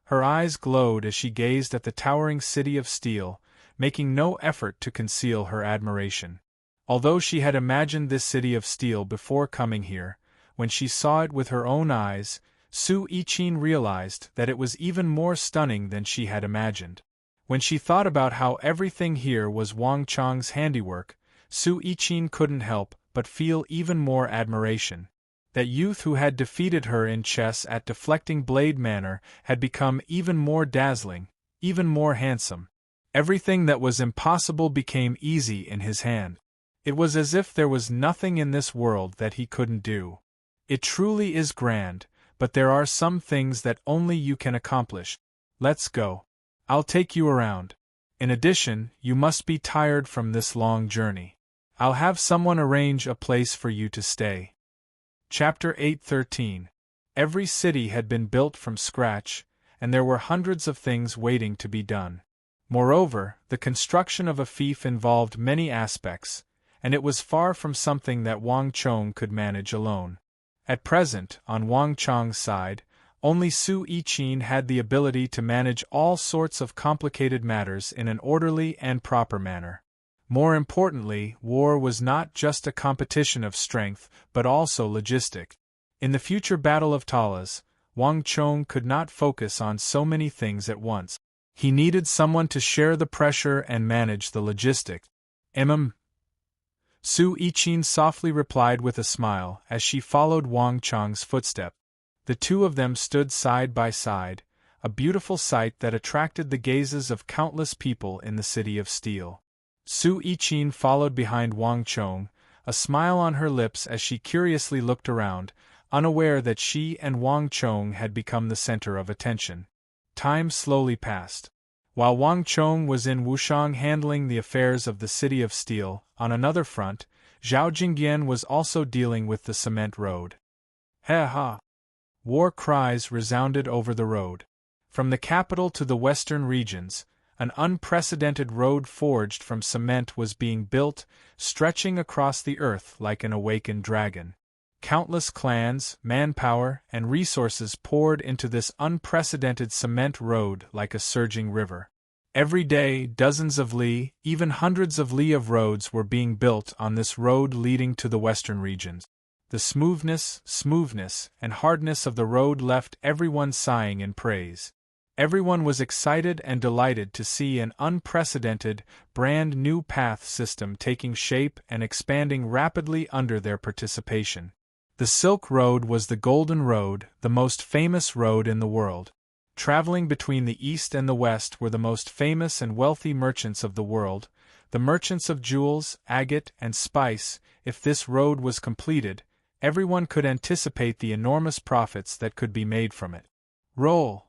Her eyes glowed as she gazed at the towering City of Steel, making no effort to conceal her admiration. Although she had imagined this City of Steel before coming here, when she saw it with her own eyes, Sui Qin realized that it was even more stunning than she had imagined. When she thought about how everything here was Wang Chong's handiwork, Sui Qin couldn't help but feel even more admiration. That youth who had defeated her in chess at Deflecting Blade Manor had become even more dazzling, even more handsome. Everything that was impossible became easy in his hand. It was as if there was nothing in this world that he couldn't do. It truly is grand, but there are some things that only you can accomplish. Let's go. I'll take you around. In addition, you must be tired from this long journey. I'll have someone arrange a place for you to stay. Chapter 8:13. Every city had been built from scratch, and there were hundreds of things waiting to be done. Moreover, the construction of a fief involved many aspects, and it was far from something that Wang Chong could manage alone. At present, on Wang Chong's side, only Sui Qin had the ability to manage all sorts of complicated matters in an orderly and proper manner. More importantly, war was not just a competition of strength, but also logistic. In the future Battle of Talas, Wang Chong could not focus on so many things at once. He needed someone to share the pressure and manage the logistics. Sui Qin softly replied with a smile as she followed Wang Chong's footsteps. The two of them stood side by side, a beautiful sight that attracted the gazes of countless people in the City of Steel. Sui Qin followed behind Wang Chong, a smile on her lips as she curiously looked around, unaware that she and Wang Chong had become the center of attention. Time slowly passed. While Wang Chong was in Wushang handling the affairs of the City of Steel, on another front, Zhao Jingyan was also dealing with the cement road. Ha! War cries resounded over the road. From the capital to the western regions, an unprecedented road forged from cement was being built, stretching across the earth like an awakened dragon. Countless clans, manpower, and resources poured into this unprecedented cement road like a surging river. Every day, dozens of li, even hundreds of li of roads were being built on this road leading to the western regions. The smoothness, and hardness of the road left everyone sighing in praise. Everyone was excited and delighted to see an unprecedented, brand new path system taking shape and expanding rapidly under their participation. The Silk Road was the Golden Road, the most famous road in the world. Traveling between the East and the West were the most famous and wealthy merchants of the world, the merchants of jewels, agate, and spice. If this road was completed, everyone could anticipate the enormous profits that could be made from it. Roll!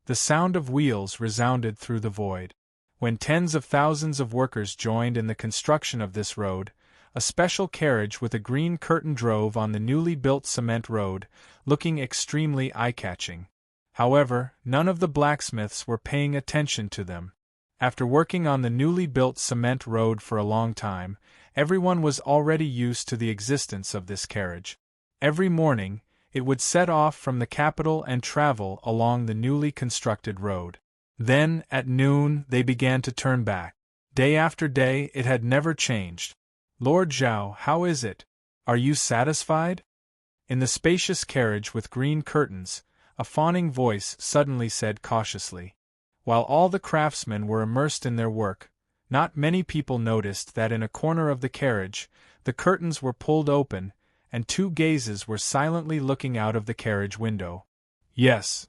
The sound of wheels resounded through the void. When tens of thousands of workers joined in the construction of this road, a special carriage with a green curtain drove on the newly built cement road, looking extremely eye-catching. However, none of the blacksmiths were paying attention to them. After working on the newly built cement road for a long time, everyone was already used to the existence of this carriage. Every morning, it would set off from the capital and travel along the newly constructed road. Then, at noon, they began to turn back. Day after day, it had never changed. Lord Zhao, how is it? Are you satisfied? In the spacious carriage with green curtains, a fawning voice suddenly said cautiously. While all the craftsmen were immersed in their work, not many people noticed that in a corner of the carriage, the curtains were pulled open, and two gazes were silently looking out of the carriage window. Yes.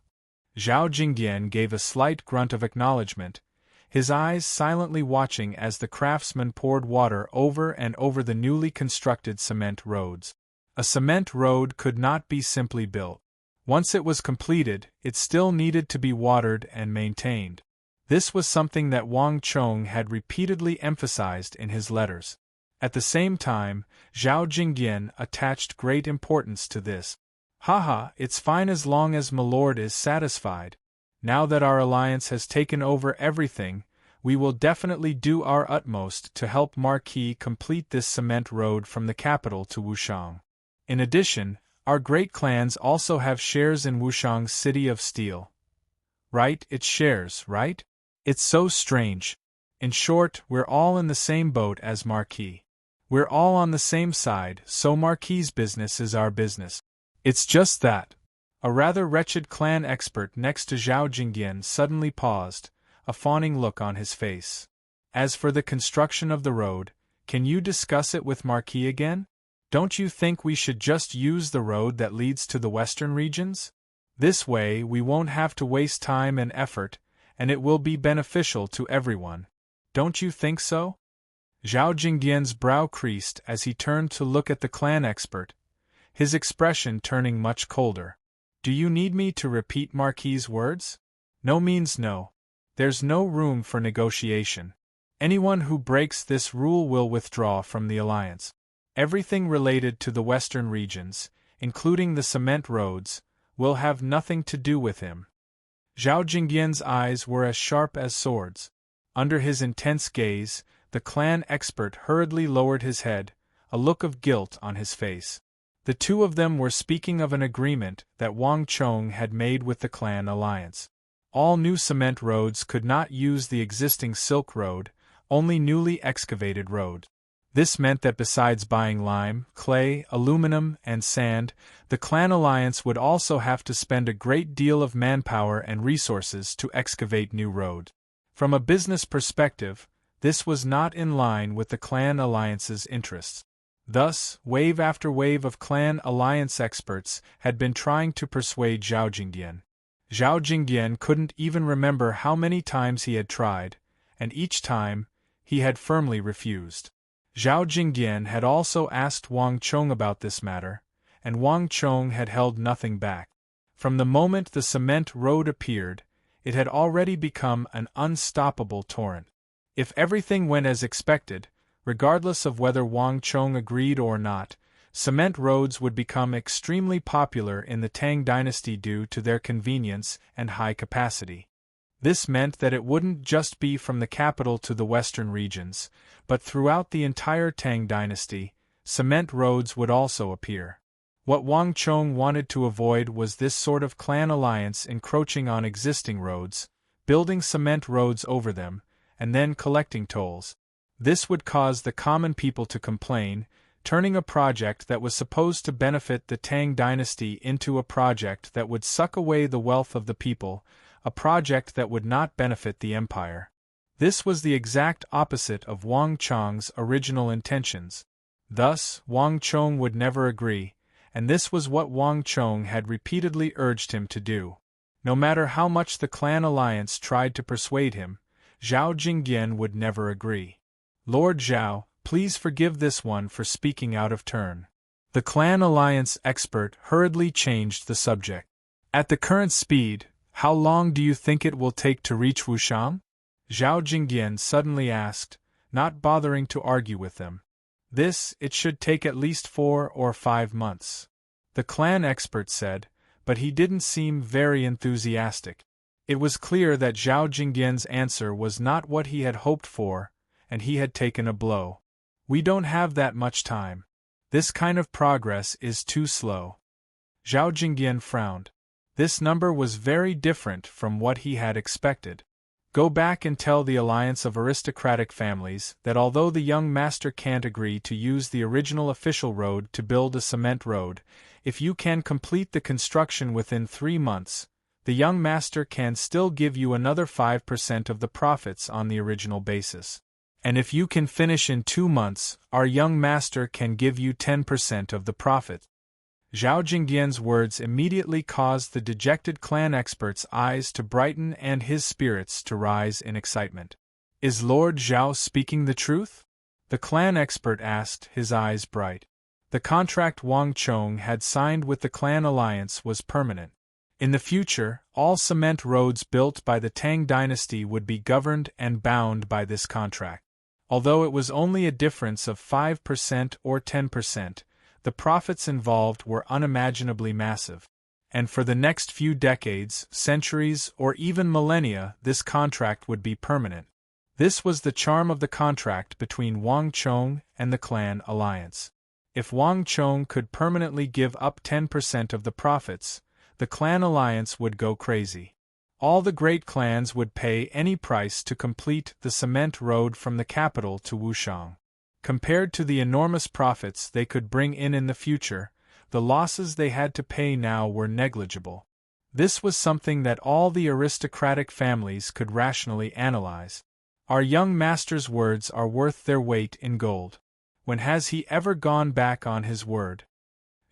Zhao Jingdian gave a slight grunt of acknowledgement, his eyes silently watching as the craftsmen poured water over and over the newly constructed cement roads. A cement road could not be simply built. Once it was completed, it still needed to be watered and maintained. This was something that Wang Chong had repeatedly emphasized in his letters. At the same time, Zhao Jingdian attached great importance to this. Haha, it's fine as long as Milord is satisfied. Now that our alliance has taken over everything, we will definitely do our utmost to help Marquis complete this cement road from the capital to Wushang. In addition, our great clans also have shares in Wushang's City of Steel. Right, it's shares, right? It's so strange. In short, we're all in the same boat as Marquis. We're all on the same side, so Marquis's business is our business. It's just that. A rather wretched clan expert next to Zhao Jingdian suddenly paused, a fawning look on his face. As for the construction of the road, can you discuss it with Marquis again? Don't you think we should just use the road that leads to the western regions? This way we won't have to waste time and effort, and it will be beneficial to everyone. Don't you think so? Zhao Jingdian's brow creased as he turned to look at the clan expert, his expression turning much colder. Do you need me to repeat Marquis's words? No means no. There's no room for negotiation. Anyone who breaks this rule will withdraw from the alliance. Everything related to the western regions, including the cement roads, will have nothing to do with him. Zhao Jingdian's eyes were as sharp as swords. Under his intense gaze, the clan expert hurriedly lowered his head, a look of guilt on his face. The two of them were speaking of an agreement that Wang Chong had made with the clan alliance. All new cement roads could not use the existing Silk Road, only newly excavated road. This meant that besides buying lime, clay, aluminum, and sand, the clan alliance would also have to spend a great deal of manpower and resources to excavate new road. From a business perspective, this was not in line with the clan alliance's interests. Thus, wave after wave of clan alliance experts had been trying to persuade Zhao Jingdian. Zhao Jingdian couldn't even remember how many times he had tried, and each time, he had firmly refused. Zhao Jingdian had also asked Wang Chong about this matter, and Wang Chong had held nothing back. From the moment the cement road appeared, it had already become an unstoppable torrent. If everything went as expected, regardless of whether Wang Chong agreed or not, cement roads would become extremely popular in the Tang dynasty due to their convenience and high capacity. This meant that it wouldn't just be from the capital to the western regions, but throughout the entire Tang dynasty, cement roads would also appear. What Wang Chong wanted to avoid was this sort of clan alliance encroaching on existing roads, building cement roads over them, and then collecting tolls. This would cause the common people to complain, turning a project that was supposed to benefit the Tang dynasty into a project that would suck away the wealth of the people, a project that would not benefit the empire. This was the exact opposite of Wang Chong's original intentions. Thus, Wang Chong would never agree, and this was what Wang Chong had repeatedly urged him to do. No matter how much the clan alliance tried to persuade him, Zhao Jingyan would never agree. Lord Zhao, please forgive this one for speaking out of turn. The clan alliance expert hurriedly changed the subject. At the current speed, how long do you think it will take to reach Wushang? Zhao Jingyan suddenly asked, not bothering to argue with them. It should take at least 4 or 5 months. The clan expert said, but he didn't seem very enthusiastic. It was clear that Zhao Jingyan's answer was not what he had hoped for, and he had taken a blow. We don't have that much time. This kind of progress is too slow. Zhao Jingyan frowned. This number was very different from what he had expected. Go back and tell the alliance of aristocratic families that although the young master can't agree to use the original official road to build a cement road, if you can complete the construction within 3 months, the young master can still give you another 5% of the profits on the original basis. And if you can finish in 2 months, our young master can give you 10% of the profit. Zhao Jingyan's words immediately caused the dejected clan expert's eyes to brighten and his spirits to rise in excitement. Is Lord Zhao speaking the truth? The clan expert asked, his eyes bright. The contract Wang Chong had signed with the clan alliance was permanent. In the future, all cement roads built by the Tang dynasty would be governed and bound by this contract. Although it was only a difference of 5% or 10%, the profits involved were unimaginably massive. And for the next few decades, centuries, or even millennia, this contract would be permanent. This was the charm of the contract between Wang Chong and the clan alliance. If Wang Chong could permanently give up 10% of the profits, the clan alliance would go crazy. All the great clans would pay any price to complete the cement road from the capital to Wushang. Compared to the enormous profits they could bring in the future, the losses they had to pay now were negligible. This was something that all the aristocratic families could rationally analyze. Our young master's words are worth their weight in gold. When has he ever gone back on his word?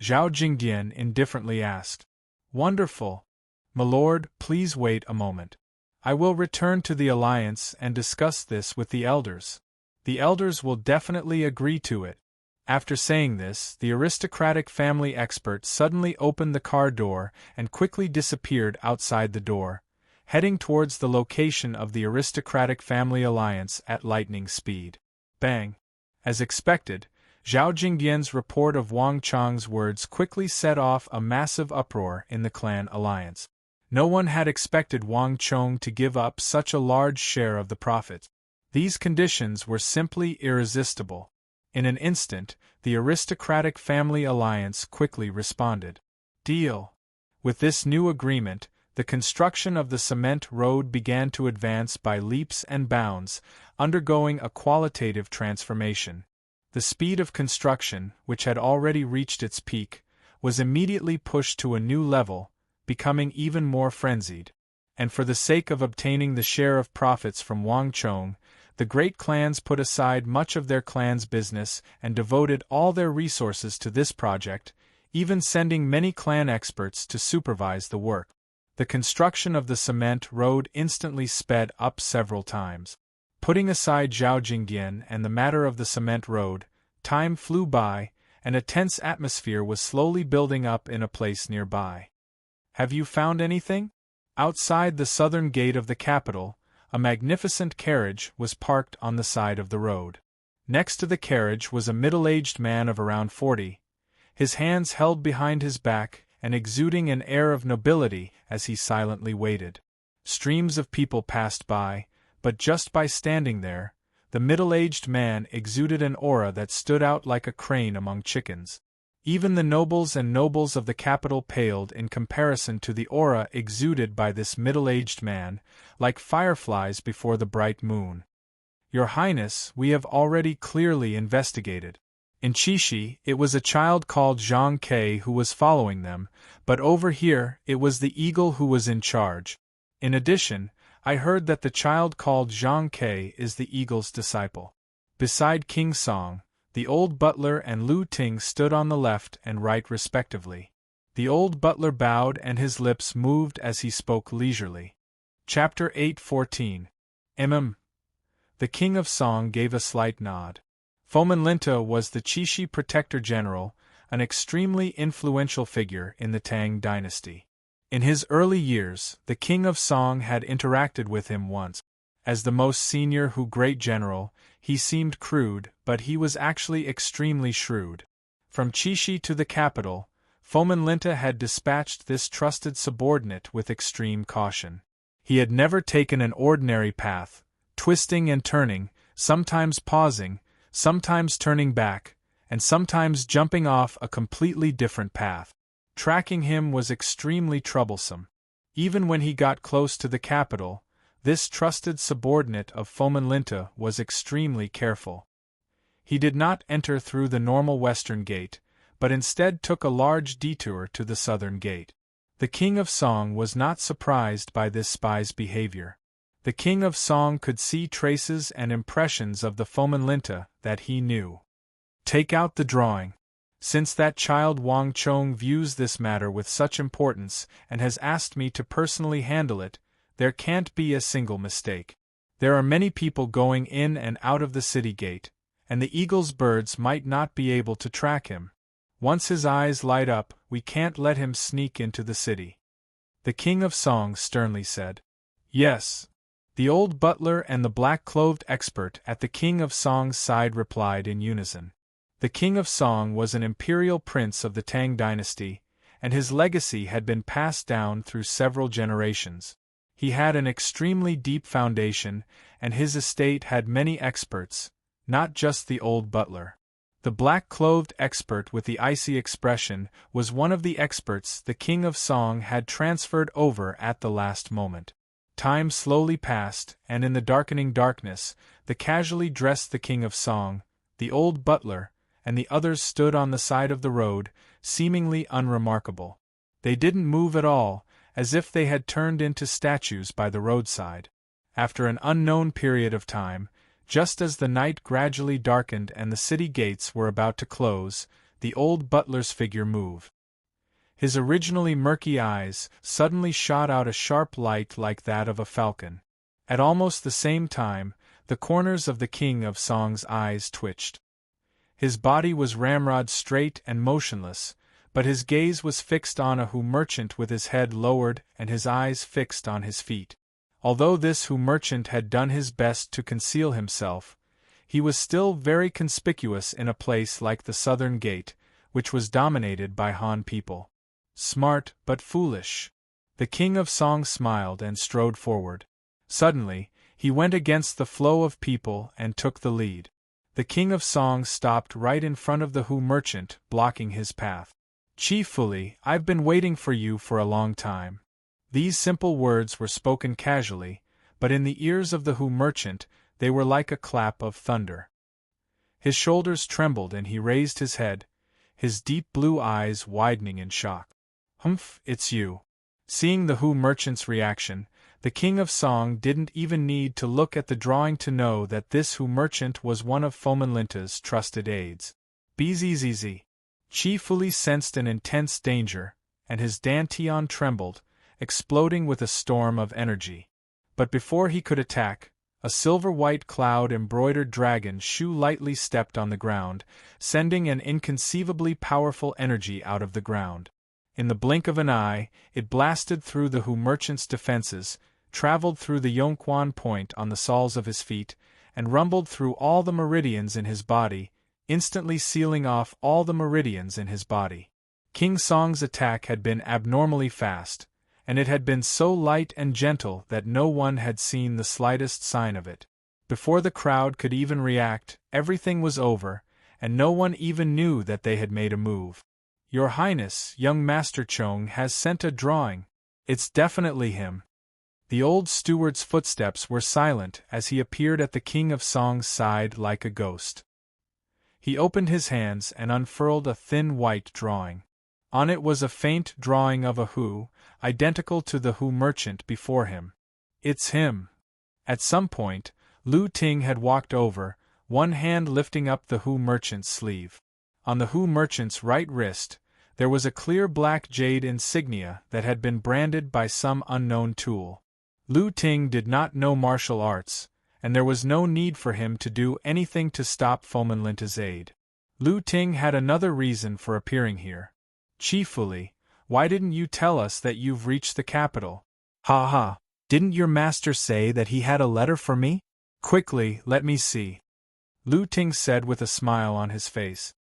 Zhao Jingyan indifferently asked. Wonderful. My lord, please wait a moment. I will return to the alliance and discuss this with the elders. The elders will definitely agree to it. After saying this, the aristocratic family expert suddenly opened the car door and quickly disappeared outside the door, heading towards the location of the aristocratic family alliance at lightning speed. Bang! As expected, Zhao Jingyan's report of Wang Chong's words quickly set off a massive uproar in the clan alliance. No one had expected Wang Chong to give up such a large share of the profit. These conditions were simply irresistible. In an instant, the aristocratic family alliance quickly responded. Deal. With this new agreement, the construction of the cement road began to advance by leaps and bounds, undergoing a qualitative transformation. The speed of construction, which had already reached its peak, was immediately pushed to a new level, becoming even more frenzied. And for the sake of obtaining the share of profits from Wang Chong, the great clans put aside much of their clan's business and devoted all their resources to this project, even sending many clan experts to supervise the work. The construction of the cement road instantly sped up several times. Putting aside Zhao Jingyan and the matter of the cement road, time flew by, and a tense atmosphere was slowly building up in a place nearby. Have you found anything? Outside the southern gate of the capital, a magnificent carriage was parked on the side of the road. Next to the carriage was a middle-aged man of around 40, his hands held behind his back and exuding an air of nobility as he silently waited. Streams of people passed by, but just by standing there, the middle-aged man exuded an aura that stood out like a crane among chickens. Even the nobles and nobles of the capital paled in comparison to the aura exuded by this middle-aged man, like fireflies before the bright moon. Your Highness, we have already clearly investigated. In Chishi, it was a child called Zhang Ke who was following them, but over here, it was the eagle who was in charge. In addition, I heard that the child called Zhang Ke is the eagle's disciple. Beside King Song, the old butler and Lu Ting stood on the left and right respectively. The old butler bowed and his lips moved as he spoke leisurely. Chapter 8:14. The King of Song gave a slight nod. Fomen Linta was the Chishi Protector General, an extremely influential figure in the Tang dynasty. In his early years, the King of Song had interacted with him once. As the most senior great general, he seemed crude, but he was actually extremely shrewd. From Chishi to the capital, Fomen Linta had dispatched this trusted subordinate with extreme caution. He had never taken an ordinary path, twisting and turning, sometimes pausing, sometimes turning back, and sometimes jumping off a completely different path. Tracking him was extremely troublesome. Even when he got close to the capital, this trusted subordinate of Fomen Linta was extremely careful. He did not enter through the normal western gate, but instead took a large detour to the southern gate. The King of Song was not surprised by this spy's behavior. The King of Song could see traces and impressions of the Fomen Linta that he knew. Take out the drawing. Since that child Wang Chong views this matter with such importance and has asked me to personally handle it, there can't be a single mistake. There are many people going in and out of the city gate, and the eagle's birds might not be able to track him. Once his eyes light up, we can't let him sneak into the city. The King of Song sternly said. Yes. The old butler and the black-clothed expert at the King of Song's side replied in unison. The King of Song was an imperial prince of the Tang dynasty, and his legacy had been passed down through several generations. He had an extremely deep foundation, and his estate had many experts, not just the old butler. The black-clothed expert with the icy expression was one of the experts the King of Song had transferred over at the last moment. Time slowly passed, and in the darkening darkness, the casually dressed the King of Song, the old butler, and the others stood on the side of the road, seemingly unremarkable. They didn't move at all, as if they had turned into statues by the roadside. After an unknown period of time, just as the night gradually darkened and the city gates were about to close, the old butler's figure moved. His originally murky eyes suddenly shot out a sharp light like that of a falcon. At almost the same time, the corners of the King of Song's eyes twitched. His body was ramrod straight and motionless, but his gaze was fixed on a merchant with his head lowered and his eyes fixed on his feet. Although this merchant had done his best to conceal himself, he was still very conspicuous in a place like the Southern Gate, which was dominated by Han people. Smart but foolish. The King of Song smiled and strode forward. Suddenly, he went against the flow of people and took the lead. The King of Song stopped right in front of the merchant, blocking his path. Chiefly, I've been waiting for you for a long time. These simple words were spoken casually, but in the ears of the merchant, they were like a clap of thunder. His shoulders trembled and he raised his head, his deep blue eyes widening in shock. Humph, it's you. Seeing the merchant's reaction, the King of Song didn't even need to look at the drawing to know that this merchant was one of Fomen Linta's trusted aides. Bzzz. Chi fully sensed an intense danger, and his dantian trembled, exploding with a storm of energy. But before he could attack, a silver-white cloud-embroidered dragon shoe lightly stepped on the ground, sending an inconceivably powerful energy out of the ground. In the blink of an eye, it blasted through the merchant's defenses, traveled through the Yongquan point on the soles of his feet, and rumbled through all the meridians in his body, instantly sealing off all the meridians in his body. King Song's attack had been abnormally fast, and it had been so light and gentle that no one had seen the slightest sign of it. Before the crowd could even react, everything was over, and no one even knew that they had made a move. Your Highness, young Master Chong has sent a drawing. It's definitely him. The old steward's footsteps were silent as he appeared at the King of Song's side like a ghost. He opened his hands and unfurled a thin white drawing. On it was a faint drawing of a Hu, identical to the Hu merchant before him. It's him. At some point, Lu Ting had walked over, one hand lifting up the Hu merchant's sleeve. On the Hu merchant's right wrist, there was a clear black jade insignia that had been branded by some unknown tool. Lu Ting did not know martial arts, and there was no need for him to do anything to stop Fomenlinta's aid. Lu Ting had another reason for appearing here. Chiefly, why didn't you tell us that you've reached the capital? Ha ha, didn't your master say that he had a letter for me? Quickly, let me see. Lu Ting said with a smile on his face.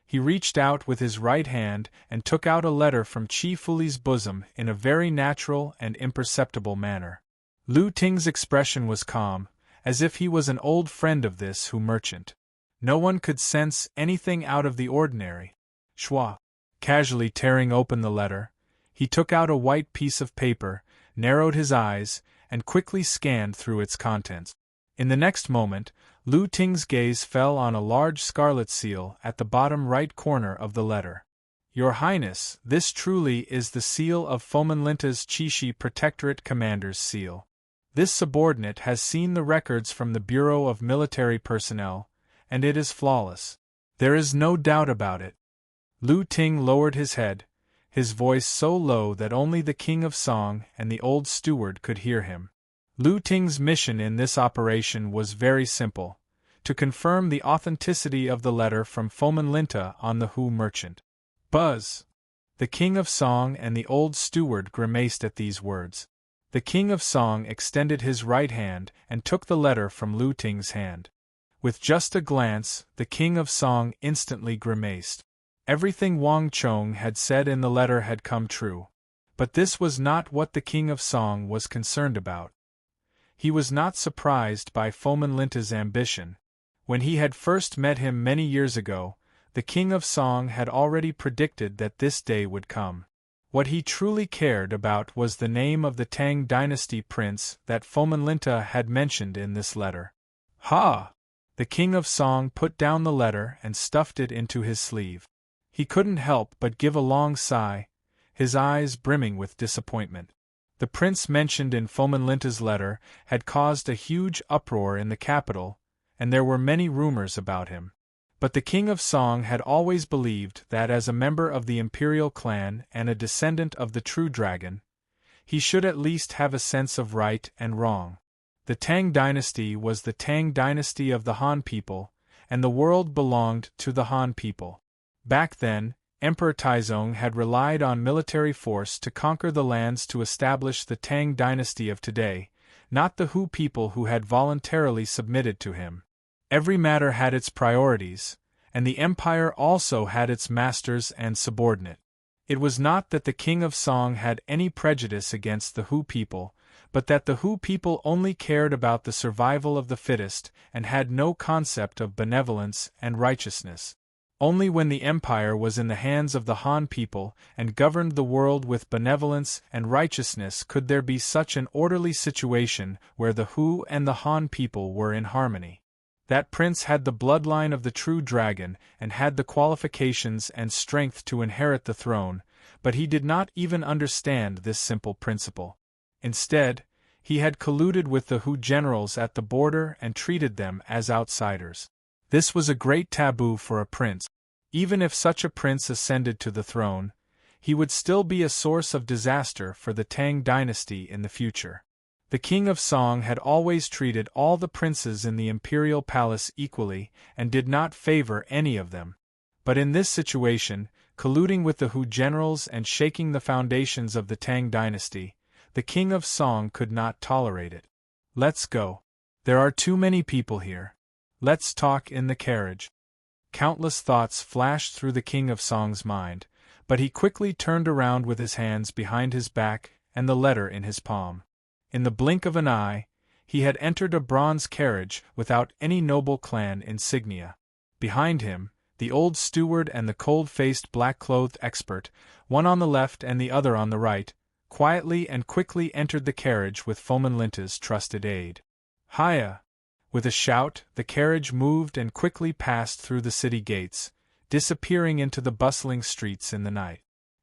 He reached out with his right hand and took out a letter from Chi Fuli's bosom in a very natural and imperceptible manner. Lu Ting's expression was calm, as if he was an old friend of this Hu merchant. No one could sense anything out of the ordinary. Schwa. Casually tearing open the letter, he took out a white piece of paper, narrowed his eyes, and quickly scanned through its contents. In the next moment, Lu Ting's gaze fell on a large scarlet seal at the bottom right corner of the letter. Your Highness, this truly is the seal of Fomenlinta's Chishi Protectorate Commander's seal. This subordinate has seen the records from the Bureau of Military Personnel, and it is flawless. There is no doubt about it. Lu Ting lowered his head, his voice so low that only the King of Song and the old steward could hear him. Lu Ting's mission in this operation was very simple: to confirm the authenticity of the letter from Fomenlinta on the Hu merchant. Buzz! The King of Song and the old steward grimaced at these words. The King of Song extended his right hand and took the letter from Lu Ting's hand. With just a glance, the King of Song instantly grimaced. Everything Wang Chong had said in the letter had come true. But this was not what the King of Song was concerned about. He was not surprised by Fomenlinta's ambition. When he had first met him many years ago, the King of Song had already predicted that this day would come. What he truly cared about was the name of the Tang dynasty prince that Fomenlinta had mentioned in this letter. Ha! The King of Song put down the letter and stuffed it into his sleeve. He couldn't help but give a long sigh, his eyes brimming with disappointment. The prince mentioned in Fomenlinta's letter had caused a huge uproar in the capital, and there were many rumors about him. But the King of Song had always believed that as a member of the imperial clan and a descendant of the true dragon, he should at least have a sense of right and wrong. The Tang dynasty was the Tang dynasty of the Han people, and the world belonged to the Han people. Back then, Emperor Taizong had relied on military force to conquer the lands to establish the Tang dynasty of today, not the Hu people who had voluntarily submitted to him. Every matter had its priorities, and the empire also had its masters and subordinate. It was not that the King of Song had any prejudice against the Hu people, but that the Hu people only cared about the survival of the fittest and had no concept of benevolence and righteousness. Only when the empire was in the hands of the Han people and governed the world with benevolence and righteousness could there be such an orderly situation where the Hu and the Han people were in harmony. That prince had the bloodline of the true dragon and had the qualifications and strength to inherit the throne, but he did not even understand this simple principle. Instead, he had colluded with the Hu generals at the border and treated them as outsiders. This was a great taboo for a prince. Even if such a prince ascended to the throne, he would still be a source of disaster for the Tang dynasty in the future. The King of Song had always treated all the princes in the imperial palace equally and did not favor any of them. But in this situation, colluding with the Hu generals and shaking the foundations of the Tang dynasty, the King of Song could not tolerate it. Let's go. There are too many people here. Let's talk in the carriage. Countless thoughts flashed through the King of Song's mind, but he quickly turned around with his hands behind his back and the letter in his palm. In the blink of an eye, he had entered a bronze carriage without any noble clan insignia. Behind him, the old steward and the cold-faced black-clothed expert, one on the left and the other on the right, quietly and quickly entered the carriage with Fomenlinta's trusted aide. Hiya! With a shout, the carriage moved and quickly passed through the city gates, disappearing into the bustling streets in the night.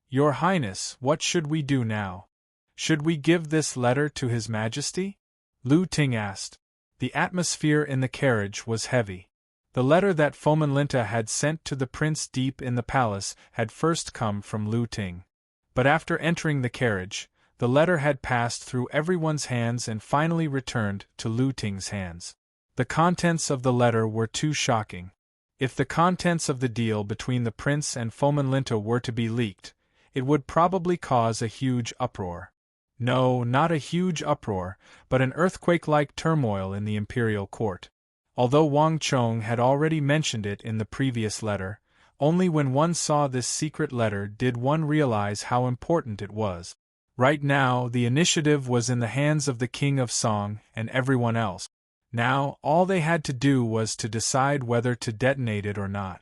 "Your Highness, what should we do now? Should we give this letter to His Majesty?" Lu Ting asked. The atmosphere in the carriage was heavy. The letter that Fomenlinta had sent to the prince deep in the palace had first come from Lu Ting. But after entering the carriage, the letter had passed through everyone's hands and finally returned to Lu Ting's hands. The contents of the letter were too shocking. If the contents of the deal between the prince and Fomenlinta were to be leaked, it would probably cause a huge uproar. No, not a huge uproar, but an earthquake-like turmoil in the imperial court. Although Wang Chong had already mentioned it in the previous letter, only when one saw this secret letter did one realize how important it was. Right now, the initiative was in the hands of the King of Song and everyone else. Now, all they had to do was to decide whether to detonate it or not.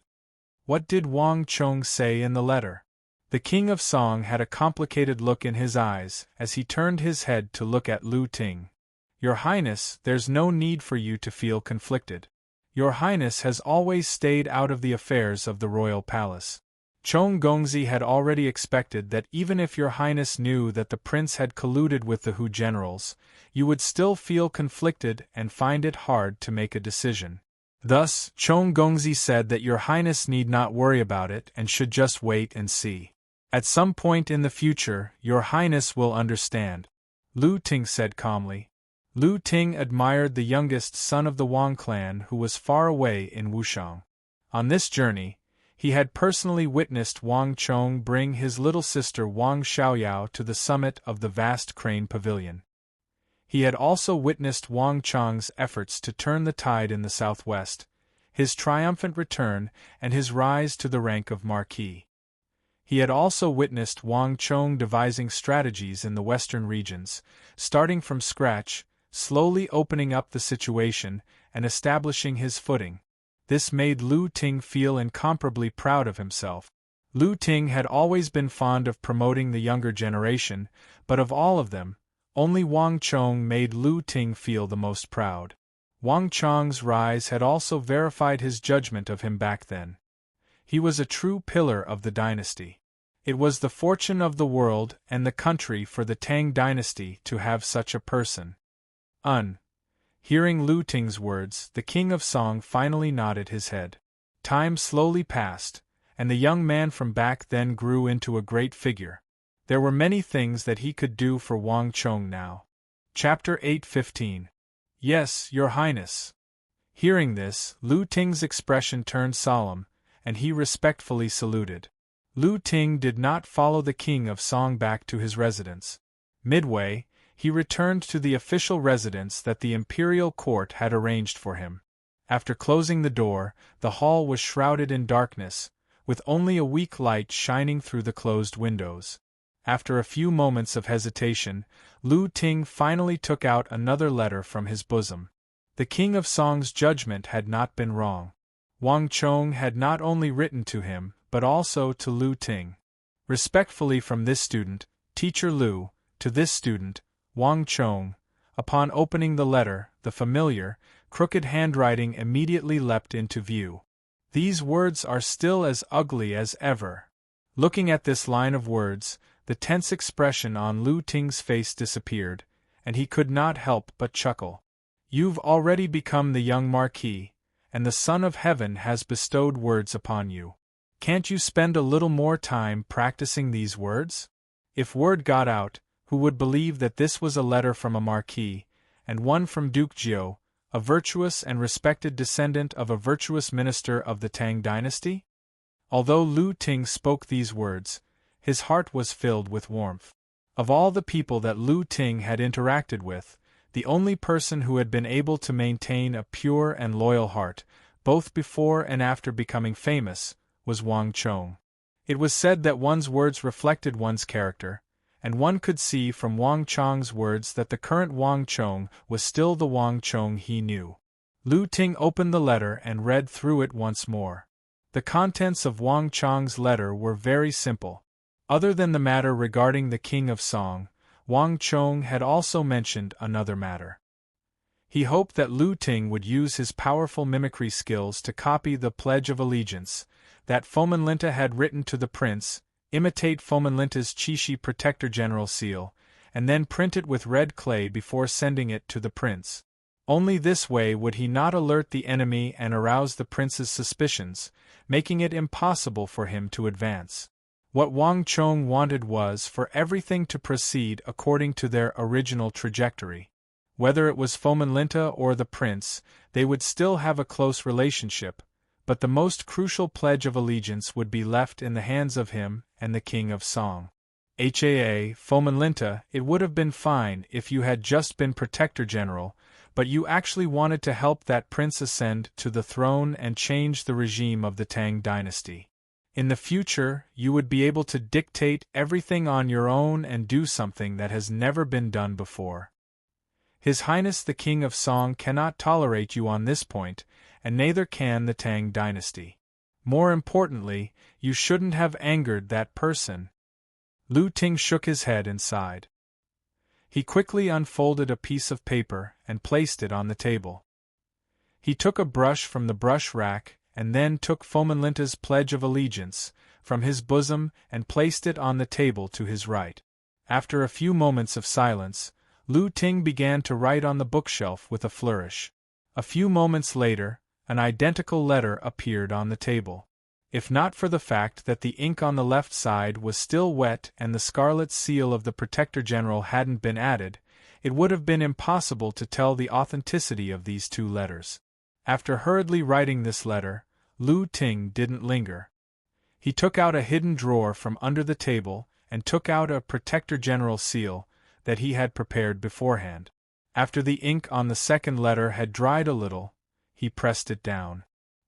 What did Wang Chong say in the letter? The King of Song had a complicated look in his eyes as he turned his head to look at Lu Ting. "Your Highness, there's no need for you to feel conflicted. Your Highness has always stayed out of the affairs of the royal palace. Chong Gongzi had already expected that even if Your Highness knew that the prince had colluded with the Hu generals, you would still feel conflicted and find it hard to make a decision. Thus, Chong Gongzi said that Your Highness need not worry about it and should just wait and see. At some point in the future, Your Highness will understand," Lu Ting said calmly. Lu Ting admired the youngest son of the Wang clan who was far away in Wushang. On this journey, he had personally witnessed Wang Chong bring his little sister Wang Xiaoyao to the summit of the vast crane pavilion. He had also witnessed Wang Chong's efforts to turn the tide in the southwest, his triumphant return, and his rise to the rank of marquis. He had also witnessed Wang Chong devising strategies in the western regions, starting from scratch, slowly opening up the situation, and establishing his footing. This made Lu Ting feel incomparably proud of himself. Lu Ting had always been fond of promoting the younger generation, but of all of them, only Wang Chong made Lu Ting feel the most proud. Wang Chong's rise had also verified his judgment of him back then. He was a true pillar of the dynasty. It was the fortune of the world and the country for the Tang dynasty to have such a person. Hearing Lu Ting's words, the King of Song finally nodded his head. Time slowly passed, and the young man from back then grew into a great figure. There were many things that he could do for Wang Chong now. Chapter 8:15. Yes, Your Highness. Hearing this, Lu Ting's expression turned solemn, and he respectfully saluted. Lu Ting did not follow the King of Song back to his residence. Midway, he returned to the official residence that the imperial court had arranged for him. After closing the door, the hall was shrouded in darkness, with only a weak light shining through the closed windows. After a few moments of hesitation, Lu Ting finally took out another letter from his bosom. The King of Song's judgment had not been wrong. Wang Chong had not only written to him, but also to Lu Ting. Respectfully from this student, Teacher Lu, to this student, Wang Chong. Upon opening the letter, the familiar, crooked handwriting immediately leapt into view. These words are still as ugly as ever. Looking at this line of words, the tense expression on Lu Ting's face disappeared, and he could not help but chuckle. You've already become the young marquis, and the Son of Heaven has bestowed words upon you. Can't you spend a little more time practicing these words? If word got out, who would believe that this was a letter from a marquis, and one from Duke Jiao, a virtuous and respected descendant of a virtuous minister of the Tang dynasty? Although Lu Ting spoke these words, his heart was filled with warmth. Of all the people that Lu Ting had interacted with, the only person who had been able to maintain a pure and loyal heart, both before and after becoming famous, was Wang Chong. It was said that one's words reflected one's character, and one could see from Wang Chong's words that the current Wang Chong was still the Wang Chong he knew. Lu Ting opened the letter and read through it once more. The contents of Wang Chong's letter were very simple. Other than the matter regarding the King of Song, Wang Chong had also mentioned another matter. He hoped that Lu Ting would use his powerful mimicry skills to copy the Pledge of Allegiance that Fomenlinta had written to the prince, imitate Fomenlinta's Chishi Protector General seal, and then print it with red clay before sending it to the prince. Only this way would he not alert the enemy and arouse the prince's suspicions, making it impossible for him to advance. What Wang Chong wanted was for everything to proceed according to their original trajectory. Whether it was Fomenlinta or the prince, they would still have a close relationship, but the most crucial pledge of allegiance would be left in the hands of him and the King of Song. Fomenlinta, it would have been fine if you had just been Protector General, but you actually wanted to help that prince ascend to the throne and change the regime of the Tang dynasty. In the future, you would be able to dictate everything on your own and do something that has never been done before. His Highness the King of Song cannot tolerate you on this point, and neither can the Tang dynasty. More importantly, you shouldn't have angered that person. Lu Ting shook his head and sighed. He quickly unfolded a piece of paper and placed it on the table. He took a brush from the brush rack and then took Fomenlinta's Pledge of Allegiance from his bosom and placed it on the table to his right. After a few moments of silence, Lu Ting began to write on the bookshelf with a flourish. A few moments later, an identical letter appeared on the table. If not for the fact that the ink on the left side was still wet and the scarlet seal of the Protector General hadn't been added, it would have been impossible to tell the authenticity of these two letters. After hurriedly writing this letter, Lu Ting didn't linger. He took out a hidden drawer from under the table and took out a Protector General seal that he had prepared beforehand. After the ink on the second letter had dried a little, he pressed it down.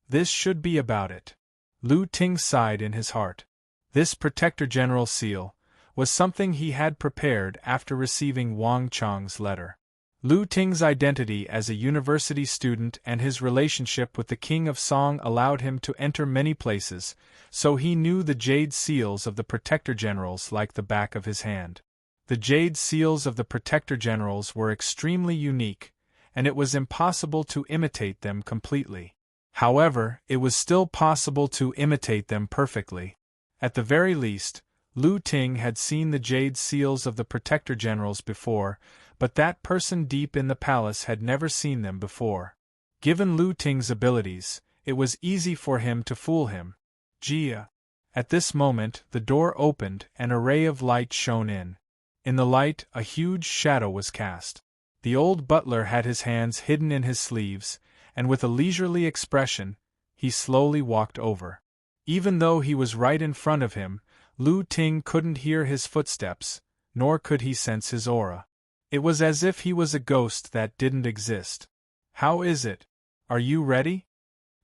This should be about it. Lu Ting sighed in his heart. This Protector General seal was something he had prepared after receiving Wang Chong's letter. Lu Ting's identity as a university student and his relationship with the King of Song allowed him to enter many places, so he knew the jade seals of the Protector Generals like the back of his hand. The jade seals of the Protector Generals were extremely unique, and it was impossible to imitate them completely. However, it was still possible to imitate them perfectly. At the very least, Lu Ting had seen the jade seals of the Protector Generals before, but that person deep in the palace had never seen them before. Given Lu Ting's abilities, it was easy for him to fool him. Jia. At this moment, the door opened and a ray of light shone in. In the light, a huge shadow was cast. The old butler had his hands hidden in his sleeves, and with a leisurely expression, he slowly walked over. Even though he was right in front of him, Lu Ting couldn't hear his footsteps, nor could he sense his aura. It was as if he was a ghost that didn't exist. "How is it? Are you ready?"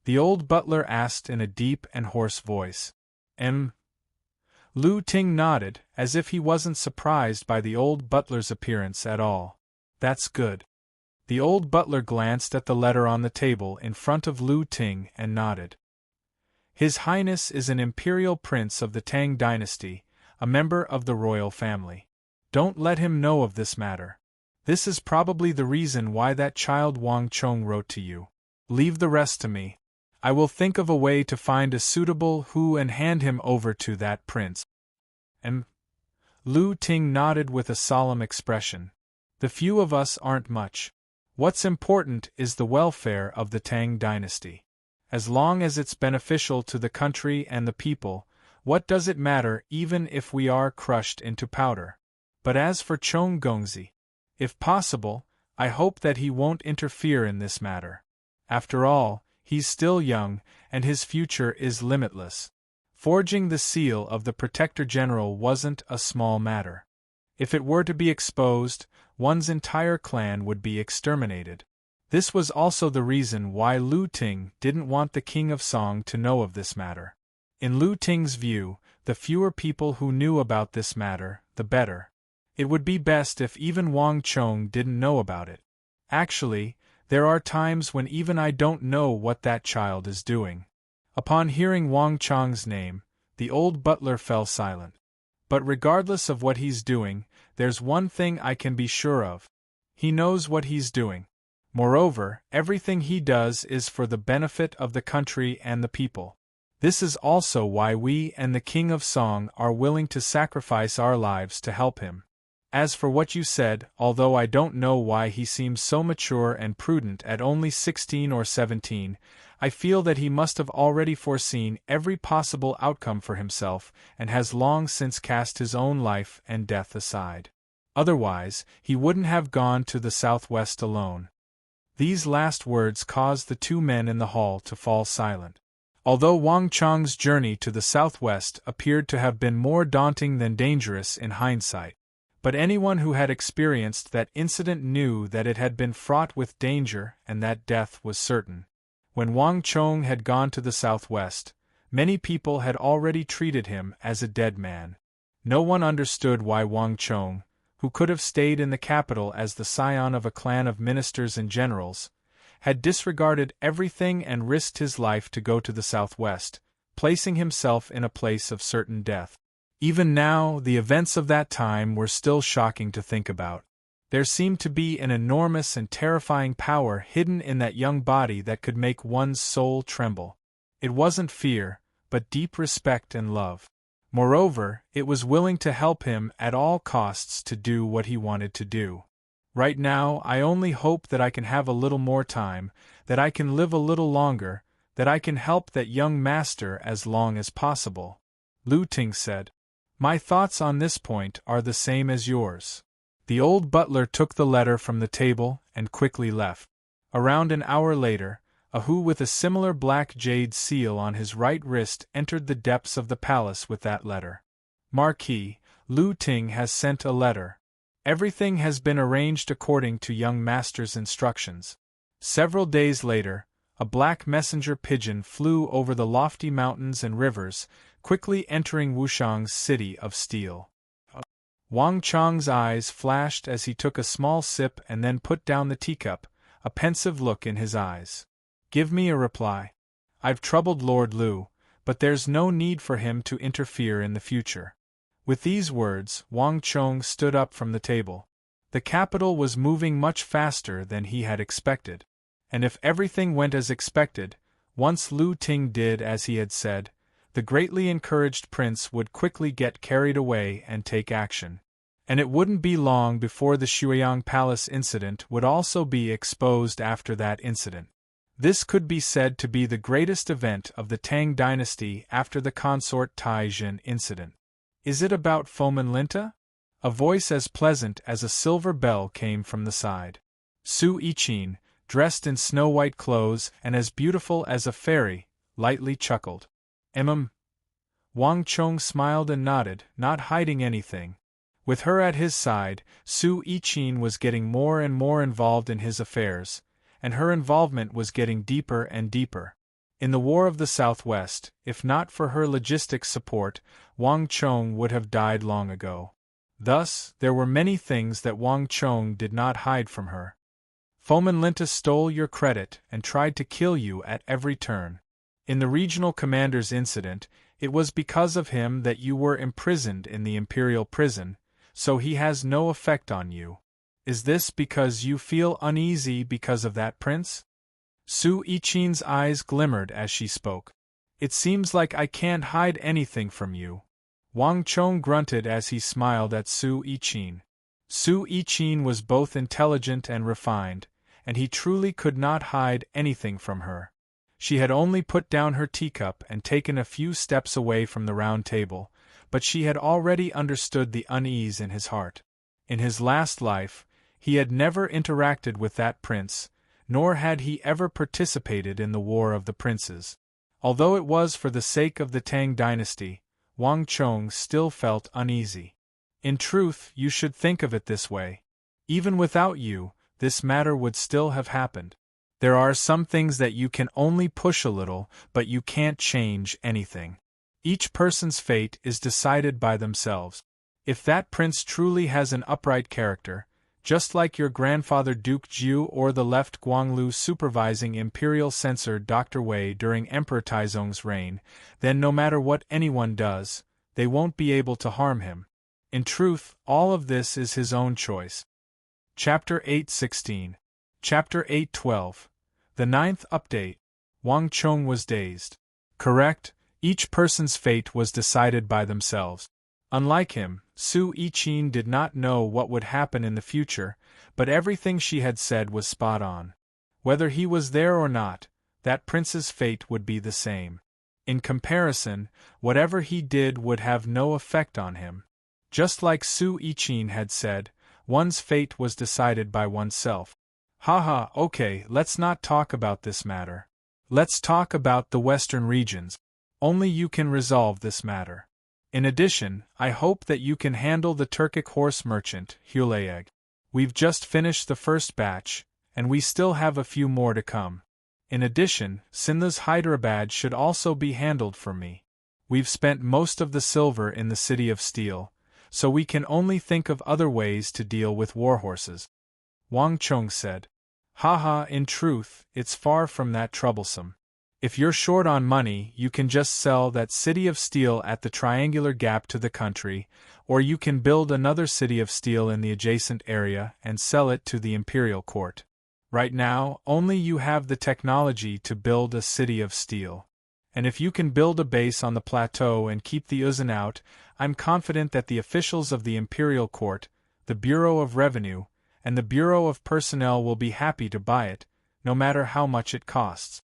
the old butler asked in a deep and hoarse voice. Lu Ting nodded, as if he wasn't surprised by the old butler's appearance at all. "That's good." The old butler glanced at the letter on the table in front of Lu Ting and nodded. "His Highness is an imperial prince of the Tang dynasty, a member of the royal family. Don't let him know of this matter. This is probably the reason why that child Wang Chong wrote to you. Leave the rest to me. I will think of a way to find a suitable who and hand him over to that prince." Lu Ting nodded with a solemn expression. "The few of us aren't much. What's important is the welfare of the Tang dynasty. As long as it's beneficial to the country and the people, what does it matter even if we are crushed into powder? But as for Chong Gongzi, if possible, I hope that he won't interfere in this matter. After all, he's still young, and his future is limitless. Forging the seal of the Protector General wasn't a small matter. If it were to be exposed, one's entire clan would be exterminated. This was also the reason why Lu Ting didn't want the King of Song to know of this matter. In Lu Ting's view, the fewer people who knew about this matter, the better. It would be best if even Wang Chong didn't know about it. Actually, there are times when even I don't know what that child is doing. Upon hearing Wang Chong's name, the old butler fell silent. But regardless of what he's doing, there's one thing I can be sure of. He knows what he's doing. Moreover, everything he does is for the benefit of the country and the people. This is also why we and the King of Song are willing to sacrifice our lives to help him. As for what you said, although I don't know why he seems so mature and prudent at only 16 or 17, I feel that he must have already foreseen every possible outcome for himself and has long since cast his own life and death aside. Otherwise, he wouldn't have gone to the southwest alone. These last words caused the two men in the hall to fall silent. Although Wang Chong's journey to the southwest appeared to have been more daunting than dangerous in hindsight, but anyone who had experienced that incident knew that it had been fraught with danger and that death was certain. When Wang Chong had gone to the southwest, many people had already treated him as a dead man. No one understood why Wang Chong, who could have stayed in the capital as the scion of a clan of ministers and generals, had disregarded everything and risked his life to go to the southwest, placing himself in a place of certain death. Even now, the events of that time were still shocking to think about. There seemed to be an enormous and terrifying power hidden in that young body that could make one's soul tremble. It wasn't fear, but deep respect and love. Moreover, it was willing to help him at all costs to do what he wanted to do. Right now, I only hope that I can have a little more time, that I can live a little longer, that I can help that young master as long as possible. Lu Ting said. My thoughts on this point are the same as yours. The old butler took the letter from the table and quickly left. Around an hour later, a Hu with a similar black jade seal on his right wrist entered the depths of the palace with that letter. Marquis, Lu Ting has sent a letter. Everything has been arranged according to young master's instructions. Several days later, a black messenger pigeon flew over the lofty mountains and rivers, quickly entering Wushang's city of steel. Wang Chong's eyes flashed as he took a small sip and then put down the teacup, a pensive look in his eyes. Give me a reply. I've troubled Lord Lu, but there's no need for him to interfere in the future. With these words, Wang Chong stood up from the table. The capital was moving much faster than he had expected. And if everything went as expected, once Lu Ting did as he had said, the greatly encouraged prince would quickly get carried away and take action. And it wouldn't be long before the Shuiyang Palace incident would also be exposed after that incident. This could be said to be the greatest event of the Tang dynasty after the consort Tai Jin incident. Is it about Fomin Linta? A voice as pleasant as a silver bell came from the side. Su Yichin, dressed in snow-white clothes and as beautiful as a fairy, lightly chuckled. Wang Chong smiled and nodded, not hiding anything. With her at his side, Su Yichin was getting more and more involved in his affairs, and her involvement was getting deeper and deeper. In the War of the Southwest, if not for her logistics support, Wang Chong would have died long ago. Thus, there were many things that Wang Chong did not hide from her. Fomin Linta stole your credit and tried to kill you at every turn. In the regional commander's incident, it was because of him that you were imprisoned in the imperial prison, so he has no effect on you. Is this because you feel uneasy because of that prince? Su Yichin's eyes glimmered as she spoke. It seems like I can't hide anything from you. Wang Chong grunted as he smiled at Su Yichin. Su Yichin was both intelligent and refined, and he truly could not hide anything from her. She had only put down her teacup and taken a few steps away from the round table, but she had already understood the unease in his heart. In his last life, he had never interacted with that prince, nor had he ever participated in the War of the Princes. Although it was for the sake of the Tang dynasty, Wang Chong still felt uneasy. In truth, you should think of it this way. Even without you, this matter would still have happened. There are some things that you can only push a little, but you can't change anything. Each person's fate is decided by themselves. If that prince truly has an upright character, just like your grandfather Duke Jiu or the left Guanglu supervising imperial censor Dr. Wei during Emperor Taizong's reign, then no matter what anyone does, they won't be able to harm him. In truth, all of this is his own choice. Chapter 8:16. Chapter 812. The ninth update. Wang Chong was dazed. Correct, each person's fate was decided by themselves. Unlike him, Su Yiqin did not know what would happen in the future, but everything she had said was spot on. Whether he was there or not, that prince's fate would be the same. In comparison, whatever he did would have no effect on him. Just like Su Yiqin had said, one's fate was decided by oneself. Haha, okay, let's not talk about this matter. Let's talk about the western regions. Only you can resolve this matter. In addition, I hope that you can handle the Turkic horse merchant, Hulayeg. We've just finished the first batch, and we still have a few more to come. In addition, Sindhu's Hyderabad should also be handled for me. We've spent most of the silver in the City of Steel, so we can only think of other ways to deal with warhorses. Wang Chong said. Haha, in truth, it's far from that troublesome. If you're short on money, you can just sell that City of Steel at the Triangular Gap to the country, or you can build another City of Steel in the adjacent area and sell it to the Imperial Court. Right now, only you have the technology to build a City of Steel. And if you can build a base on the plateau and keep the Uzan out, I'm confident that the officials of the Imperial Court, the Bureau of Revenue, and the Bureau of Personnel will be happy to buy it, no matter how much it costs.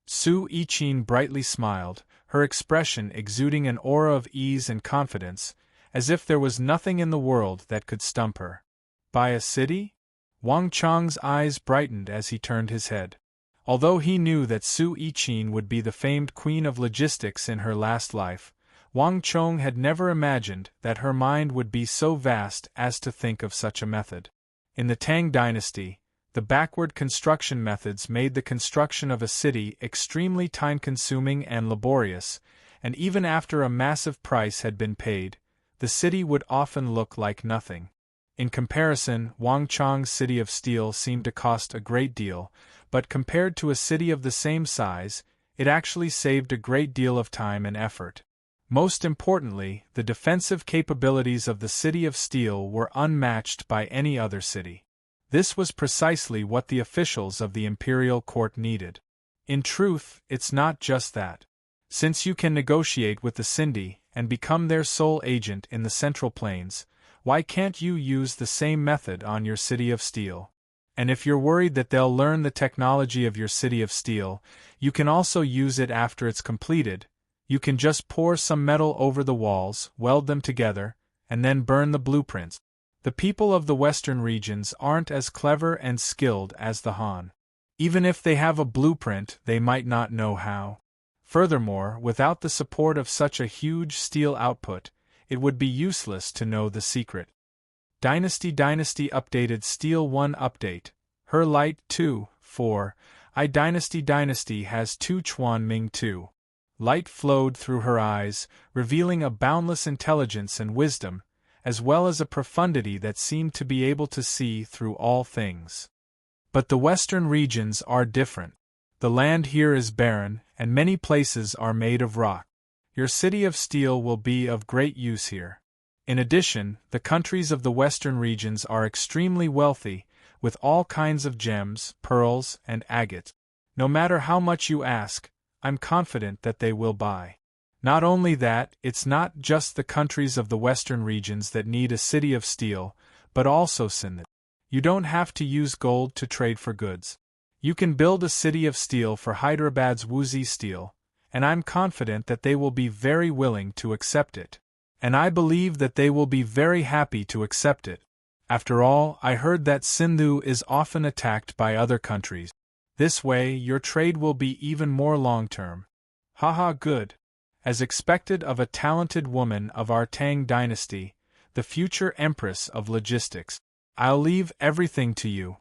Su Yiqin brightly smiled, her expression exuding an aura of ease and confidence, as if there was nothing in the world that could stump her. Buy a city? Wang Chong's eyes brightened as he turned his head. Although he knew that Su Yiqin would be the famed queen of logistics in her last life, Wang Chong had never imagined that her mind would be so vast as to think of such a method. In the Tang dynasty, the backward construction methods made the construction of a city extremely time-consuming and laborious, and even after a massive price had been paid, the city would often look like nothing. In comparison, Wang Chong's City of Steel seemed to cost a great deal, but compared to a city of the same size, it actually saved a great deal of time and effort. Most importantly, the defensive capabilities of the City of Steel were unmatched by any other city. This was precisely what the officials of the Imperial Court needed. In truth, it's not just that. Since you can negotiate with the Sindhi and become their sole agent in the Central Plains, why can't you use the same method on your City of Steel? And if you're worried that they'll learn the technology of your City of Steel, you can also use it after it's completed. You can just pour some metal over the walls, weld them together, and then burn the blueprints. The people of the western regions aren't as clever and skilled as the Han. Even if they have a blueprint, they might not know how. Furthermore, without the support of such a huge steel output, it would be useless to know the secret. Dynasty updated Steel 1 update. Her light 2, 4. Dynasty has 2 Chuan Ming 2. Light flowed through her eyes, revealing a boundless intelligence and wisdom, as well as a profundity that seemed to be able to see through all things. But the western regions are different. The land here is barren, and many places are made of rock. Your City of Steel will be of great use here. In addition, the countries of the western regions are extremely wealthy, with all kinds of gems, pearls, and agates. No matter how much you ask, I'm confident that they will buy. Not only that, it's not just the countries of the western regions that need a City of Steel, but also Sindh. You don't have to use gold to trade for goods. You can build a City of Steel for Hyderabad's Wuxi Steel, and I'm confident that they will be very willing to accept it. And I believe that they will be very happy to accept it. After all, I heard that Sindhu is often attacked by other countries. This way, your trade will be even more long-term. Haha, good. As expected of a talented woman of our Tang dynasty, the future empress of logistics. I'll leave everything to you.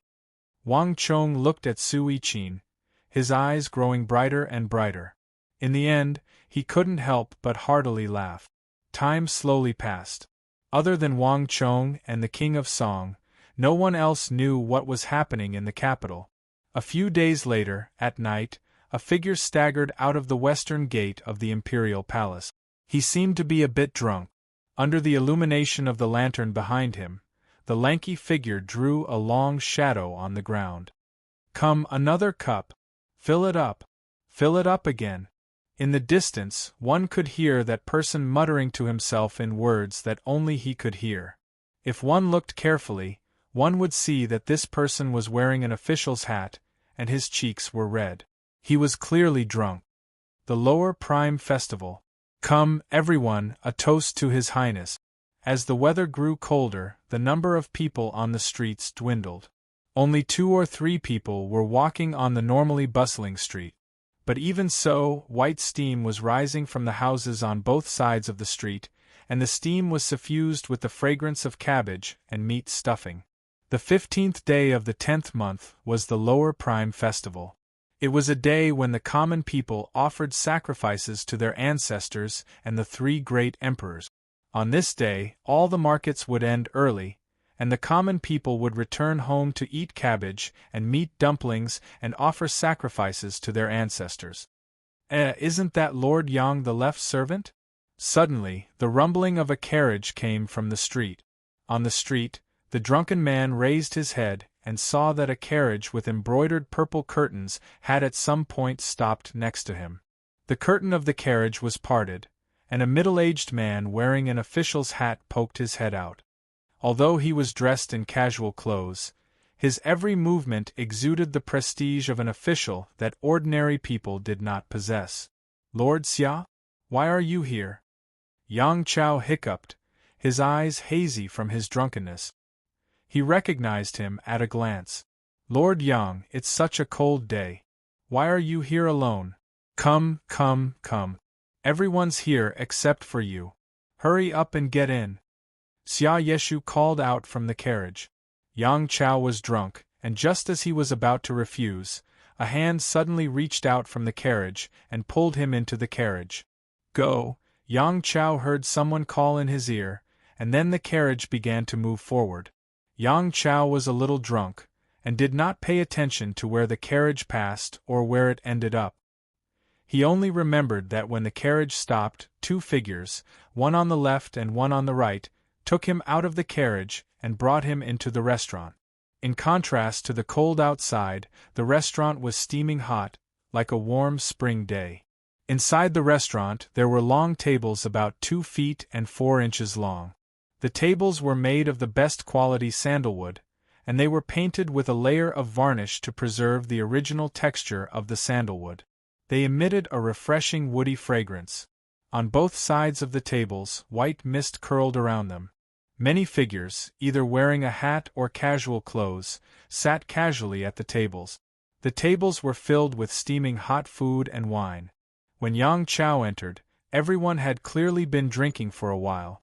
Wang Chong looked at Su Yiqin, his eyes growing brighter and brighter. In the end, he couldn't help but heartily laugh. Time slowly passed. Other than Wang Chong and the King of Song, no one else knew what was happening in the capital. A few days later, at night, a figure staggered out of the western gate of the Imperial Palace. He seemed to be a bit drunk. Under the illumination of the lantern behind him, the lanky figure drew a long shadow on the ground. Come, another cup. Fill it up. Fill it up again. In the distance, one could hear that person muttering to himself in words that only he could hear. If one looked carefully, one would see that this person was wearing an official's hat, and his cheeks were red. He was clearly drunk. The Lower Prime Festival. Come, everyone, a toast to His Highness. As the weather grew colder, the number of people on the streets dwindled. Only 2 or 3 people were walking on the normally bustling street. But even so, white steam was rising from the houses on both sides of the street, and the steam was suffused with the fragrance of cabbage and meat stuffing. The 15th day of the 10th month was the Lower Prime Festival. It was a day when the common people offered sacrifices to their ancestors and the 3 great emperors. On this day, all the markets would end early, and the common people would return home to eat cabbage and meat dumplings and offer sacrifices to their ancestors. Isn't that Lord Yang the left servant? Suddenly, the rumbling of a carriage came from the street. On the street, the drunken man raised his head and saw that a carriage with embroidered purple curtains had at some point stopped next to him. The curtain of the carriage was parted, and a middle-aged man wearing an official's hat poked his head out. Although he was dressed in casual clothes, his every movement exuded the prestige of an official that ordinary people did not possess. Lord Xia? Why are you here? Yang Chao hiccuped, his eyes hazy from his drunkenness. He recognized him at a glance. Lord Yang, it's such a cold day. Why are you here alone? Come, come, come. Everyone's here except for you. Hurry up and get in. Xia Yeshu called out from the carriage. Yang Chao was drunk, and just as he was about to refuse, a hand suddenly reached out from the carriage and pulled him into the carriage. Go! Yang Chao heard someone call in his ear, and then the carriage began to move forward. Yang Chao was a little drunk, and did not pay attention to where the carriage passed or where it ended up. He only remembered that when the carriage stopped, 2 figures, one on the left and one on the right, took him out of the carriage and brought him into the restaurant. In contrast to the cold outside, the restaurant was steaming hot, like a warm spring day. Inside the restaurant there were long tables about 2 feet and 4 inches long. The tables were made of the best quality sandalwood, and they were painted with a layer of varnish to preserve the original texture of the sandalwood. They emitted a refreshing woody fragrance. On both sides of the tables, white mist curled around them. Many figures, either wearing a hat or casual clothes, sat casually at the tables. The tables were filled with steaming hot food and wine. When Yang Chao entered, everyone had clearly been drinking for a while.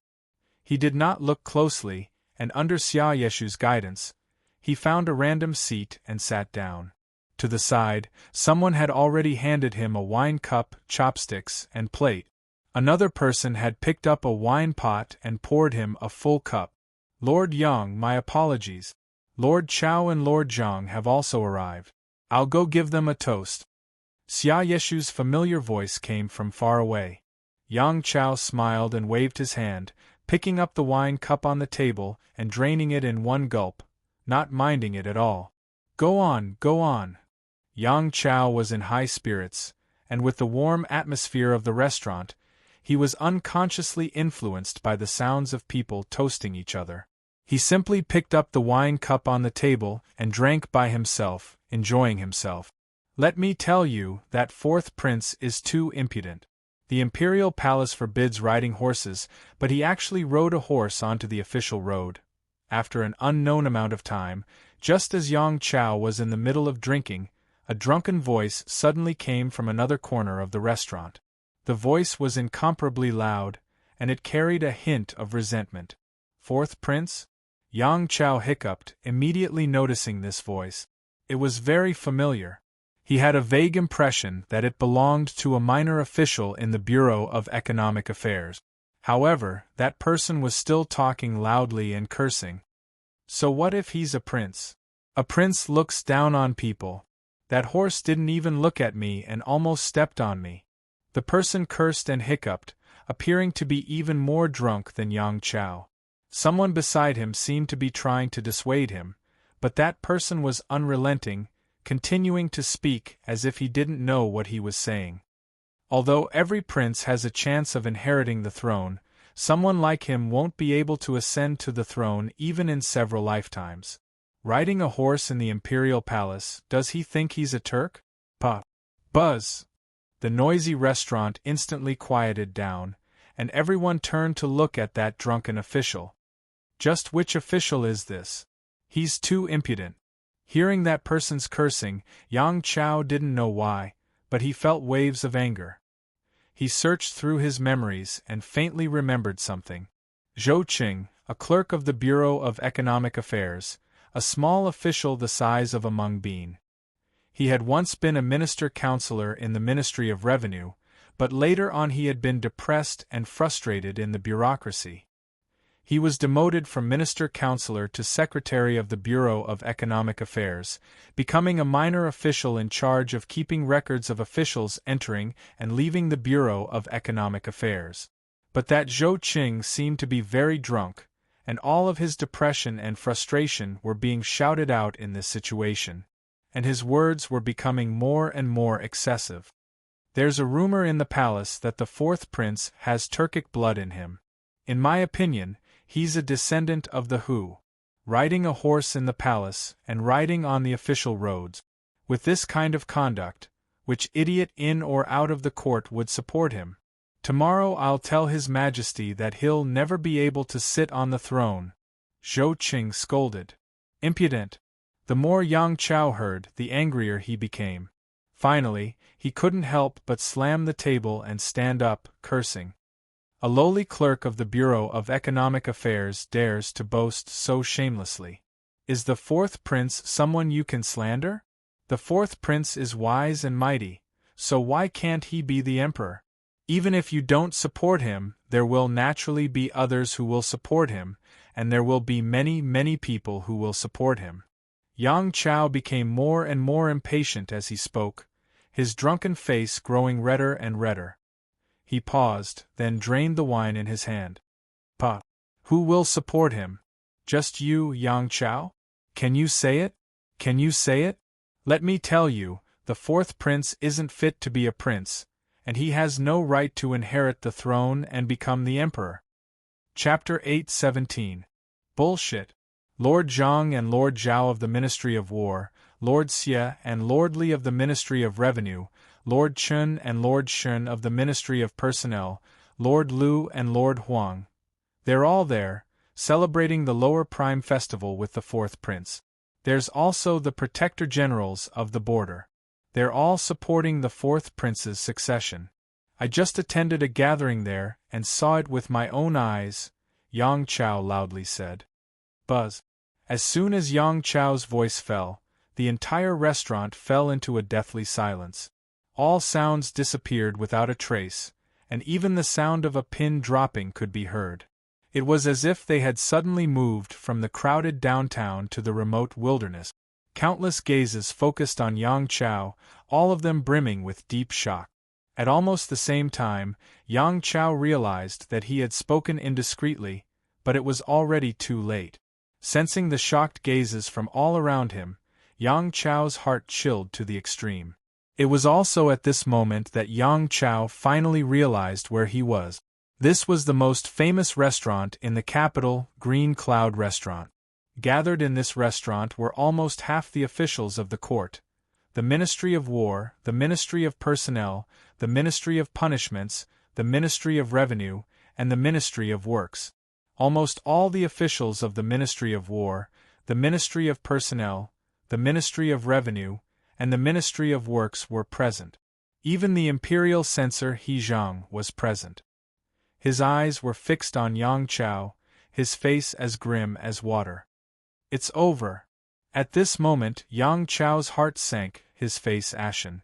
He did not look closely, and under Xia Yeshu's guidance, he found a random seat and sat down. To the side, someone had already handed him a wine cup, chopsticks, and plate. Another person had picked up a wine pot and poured him a full cup. Lord Yang, my apologies. Lord Chao and Lord Zhang have also arrived. I'll go give them a toast. Xia Yeshu's familiar voice came from far away. Yang Chao smiled and waved his hand, picking up the wine cup on the table and draining it in one gulp, not minding it at all. Go on, go on. Yang Chao was in high spirits, and with the warm atmosphere of the restaurant, he was unconsciously influenced by the sounds of people toasting each other. He simply picked up the wine cup on the table and drank by himself, enjoying himself. Let me tell you, that 4th prince is too impudent. The imperial palace forbids riding horses, but he actually rode a horse onto the official road. After an unknown amount of time, just as Yang Chao was in the middle of drinking, a drunken voice suddenly came from another corner of the restaurant. The voice was incomparably loud, and it carried a hint of resentment. 4th prince? Yang Chao hiccuped, immediately noticing this voice. It was very familiar. He had a vague impression that it belonged to a minor official in the Bureau of Economic Affairs. However, that person was still talking loudly and cursing. So what if he's a prince? A prince looks down on people. That horse didn't even look at me and almost stepped on me. The person cursed and hiccuped, appearing to be even more drunk than Yang Chao. Someone beside him seemed to be trying to dissuade him, but that person was unrelenting, continuing to speak as if he didn't know what he was saying. Although every prince has a chance of inheriting the throne, someone like him won't be able to ascend to the throne even in several lifetimes. Riding a horse in the imperial palace, does he think he's a Turk? Puh! Buzz! The noisy restaurant instantly quieted down, and everyone turned to look at that drunken official. Just which official is this? He's too impudent. Hearing that person's cursing, Yang Chao didn't know why, but he felt waves of anger. He searched through his memories and faintly remembered something. Zhou Qing, a clerk of the Bureau of Economic Affairs, a small official the size of a mung bean. He had once been a minister-counselor in the Ministry of Revenue, but later on he had been depressed and frustrated in the bureaucracy. He was demoted from minister-counselor to secretary of the Bureau of Economic Affairs, becoming a minor official in charge of keeping records of officials entering and leaving the Bureau of Economic Affairs. But that Zhou Qing seemed to be very drunk, and all of his depression and frustration were being shouted out in this situation, and his words were becoming more and more excessive. There's a rumor in the palace that the fourth prince has Turkic blood in him. In my opinion, he's a descendant of the Hu, riding a horse in the palace and riding on the official roads. With this kind of conduct, which idiot in or out of the court would support him? Tomorrow I'll tell His Majesty that he'll never be able to sit on the throne. Zhou Qing scolded. Impudent! The more Yang Chao heard, the angrier he became. Finally, he couldn't help but slam the table and stand up, cursing. A lowly clerk of the Bureau of Economic Affairs dares to boast so shamelessly. Is the fourth prince someone you can slander? The fourth prince is wise and mighty, so why can't he be the emperor? Even if you don't support him, there will naturally be others who will support him, and there will be many, many people who will support him. Yang Chao became more and more impatient as he spoke, his drunken face growing redder and redder. He paused, then drained the wine in his hand. Puh! Who will support him? Just you, Yang Chao? Can you say it? Can you say it? Let me tell you, the fourth prince isn't fit to be a prince, and he has no right to inherit the throne and become the emperor. Chapter 8:17. Bullshit. Lord Zhang and Lord Zhao of the Ministry of War, Lord Xie and Lord Li of the Ministry of Revenue, Lord Chun and Lord Shun of the Ministry of Personnel, Lord Lu and Lord Huang. They're all there, celebrating the Lower Prime Festival with the fourth prince. There's also the Protector Generals of the Border. They're all supporting the fourth prince's succession. I just attended a gathering there and saw it with my own eyes, Yang Chao loudly said. Buzz. As soon as Yang Chao's voice fell, the entire restaurant fell into a deathly silence. All sounds disappeared without a trace, and even the sound of a pin dropping could be heard. It was as if they had suddenly moved from the crowded downtown to the remote wilderness. Countless gazes focused on Yang Chao, all of them brimming with deep shock. At almost the same time, Yang Chao realized that he had spoken indiscreetly, but it was already too late. Sensing the shocked gazes from all around him, Yang Chao's heart chilled to the extreme. It was also at this moment that Yang Chao finally realized where he was. This was the most famous restaurant in the capital, Green Cloud Restaurant. Gathered in this restaurant were almost half the officials of the court, the Ministry of War, the Ministry of Personnel, the Ministry of Punishments, the Ministry of Revenue, and the Ministry of Works. Almost all the officials of the Ministry of War, the Ministry of Personnel, the Ministry of Revenue, and the Ministry of Works were present. Even the imperial censor He Zhang was present. His eyes were fixed on Yang Chao, his face as grim as water. It's over. At this moment, Yang Chao's heart sank, his face ashen.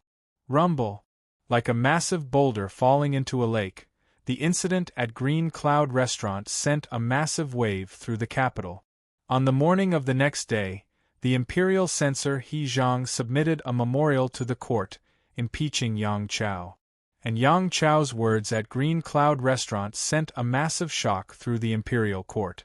Rumble. Like a massive boulder falling into a lake, the incident at Green Cloud Restaurant sent a massive wave through the capital. On the morning of the next day, the imperial censor He Zhang submitted a memorial to the court, impeaching Yang Chao. And Yang Chao's words at Green Cloud Restaurant sent a massive shock through the imperial court.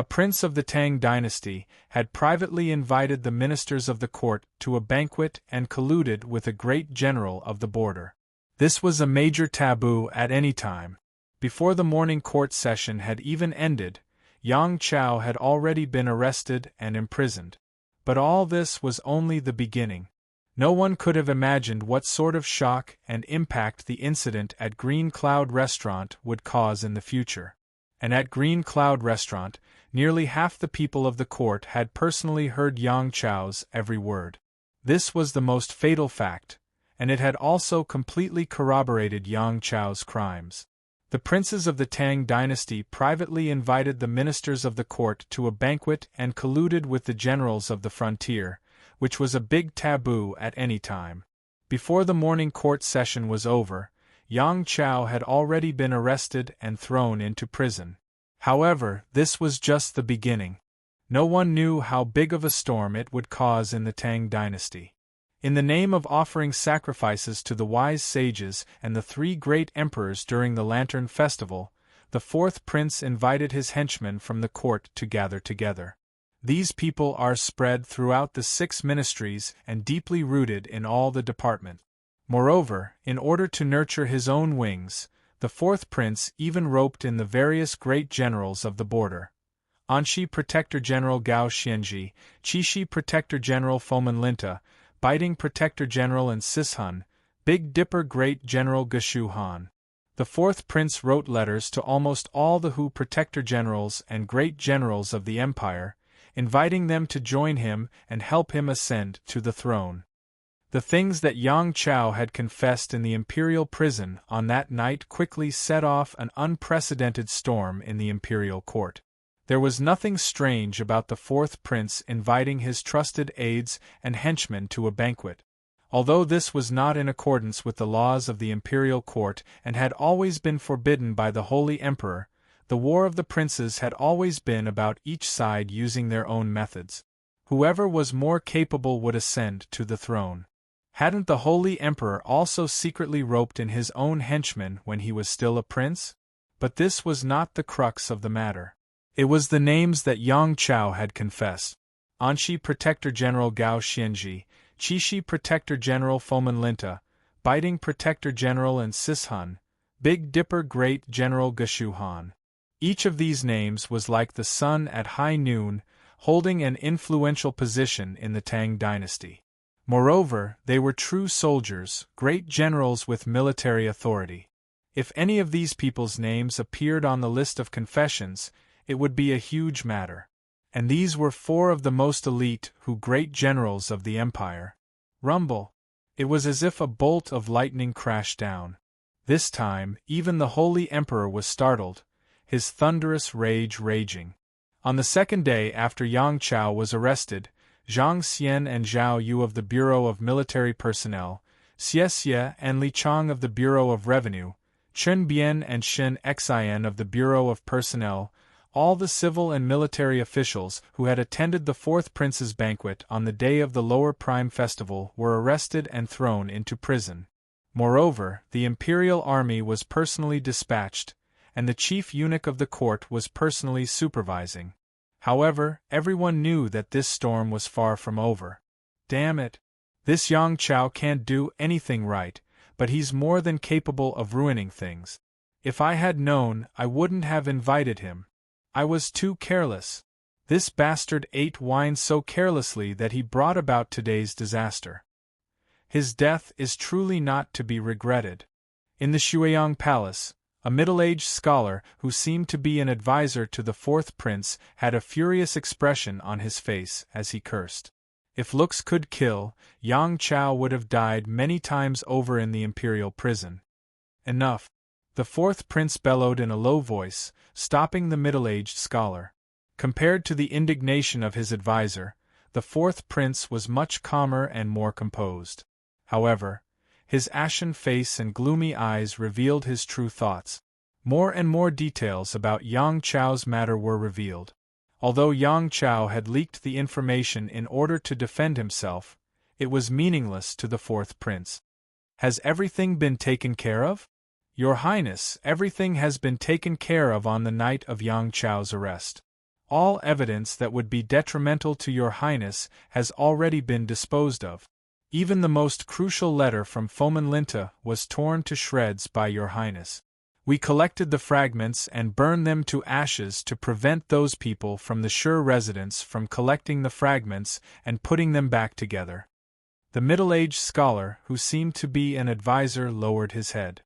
a prince of the Tang dynasty, had privately invited the ministers of the court to a banquet and colluded with a great general of the border. This was a major taboo at any time. Before the morning court session had even ended, Yang Chao had already been arrested and imprisoned. But all this was only the beginning. No one could have imagined what sort of shock and impact the incident at Green Cloud Restaurant would cause in the future. And at Green Cloud Restaurant, nearly half the people of the court had personally heard Yang Chao's every word. This was the most fatal fact, and it had also completely corroborated Yang Chao's crimes. The princes of the Tang dynasty privately invited the ministers of the court to a banquet and colluded with the generals of the frontier, which was a big taboo at any time. Before the morning court session was over, Yang Chao had already been arrested and thrown into prison. However, this was just the beginning. No one knew how big of a storm it would cause in the Tang dynasty. In the name of offering sacrifices to the wise sages and the three great emperors during the Lantern Festival, the fourth prince invited his henchmen from the court to gather together. These people are spread throughout the 6 ministries and deeply rooted in all the departments. Moreover, in order to nurture his own wings, the fourth prince even roped in the various great generals of the border. Anshi Protector General Gao Xianji, Qishi Protector General Foman Linta, Biting Protector General and Sishun, Big Dipper Great General Geshu Han. The fourth prince wrote letters to almost all the Hu Protector Generals and great generals of the empire, inviting them to join him and help him ascend to the throne. The things that Yang Chao had confessed in the imperial prison on that night quickly set off an unprecedented storm in the imperial court. There was nothing strange about the fourth prince inviting his trusted aides and henchmen to a banquet. Although this was not in accordance with the laws of the imperial court and had always been forbidden by the Holy Emperor, the war of the princes had always been about each side using their own methods. Whoever was more capable would ascend to the throne. Hadn't the Holy Emperor also secretly roped in his own henchmen when he was still a prince? But this was not the crux of the matter. It was the names that Yang Chao had confessed. Anshi Protector General Gao Xianji, Qishi Protector General Foman Linta, Biting Protector General and Sishun, Big Dipper Great General Geshu Han. Each of these names was like the sun at high noon, holding an influential position in the Tang dynasty. Moreover, they were true soldiers, great generals with military authority. If any of these people's names appeared on the list of confessions, it would be a huge matter. And these were 4 of the most elite Hu great generals of the empire. Rumble! It was as if a bolt of lightning crashed down. This time, even the Holy Emperor was startled, his thunderous rage raging. On the second day after Yang Chao was arrested, Zhang Xian and Zhao Yu of the Bureau of Military Personnel, Xie Xie and Li Chang of the Bureau of Revenue, Chen Bian and Shen Xian of the Bureau of Personnel, all the civil and military officials who had attended the fourth prince's banquet on the day of the Lower Prime Festival were arrested and thrown into prison. Moreover, the imperial army was personally dispatched, and the chief eunuch of the court was personally supervising. However, everyone knew that this storm was far from over. Damn it! This Yang Chao can't do anything right, but he's more than capable of ruining things. If I had known, I wouldn't have invited him. I was too careless. This bastard ate wine so carelessly that he brought about today's disaster. His death is truly not to be regretted. In the Shuiyang Palace, a middle-aged scholar who seemed to be an advisor to the fourth prince had a furious expression on his face as he cursed. If looks could kill, Yang Chao would have died many times over in the imperial prison. Enough! The fourth prince bellowed in a low voice, stopping the middle-aged scholar. Compared to the indignation of his advisor, the fourth prince was much calmer and more composed. However, his ashen face and gloomy eyes revealed his true thoughts. More and more details about Yang Chao's matter were revealed. Although Yang Chao had leaked the information in order to defend himself, it was meaningless to the fourth prince. Has everything been taken care of? Your Highness, everything has been taken care of on the night of Yang Chao's arrest. All evidence that would be detrimental to your Highness has already been disposed of. Even the most crucial letter from Fomenlinta was torn to shreds by your Highness. We collected the fragments and burned them to ashes to prevent those people from the Sure residence from collecting the fragments and putting them back together. The middle-aged scholar, who seemed to be an advisor, lowered his head.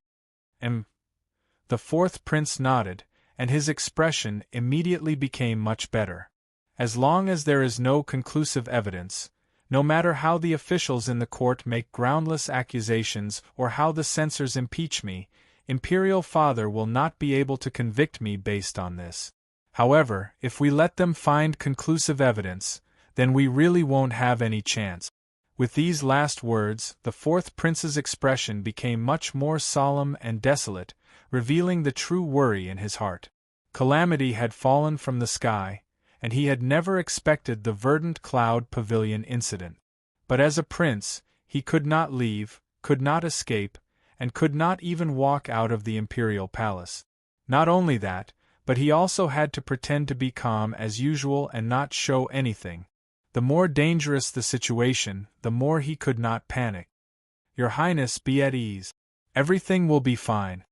The fourth prince nodded, and his expression immediately became much better. As long as there is no conclusive evidence, no matter how the officials in the court make groundless accusations or how the censors impeach me, Imperial Father will not be able to convict me based on this. However, if we let them find conclusive evidence, then we really won't have any chance. With these last words, the fourth prince's expression became much more solemn and desolate, revealing the true worry in his heart. Calamity had fallen from the sky, and he had never expected the verdant cloud pavilion incident. But as a prince, he could not leave, could not escape, and could not even walk out of the imperial palace. Not only that, but he also had to pretend to be calm as usual and not show anything. The more dangerous the situation, the more he could not panic. Your Highness, be at ease. Everything will be fine.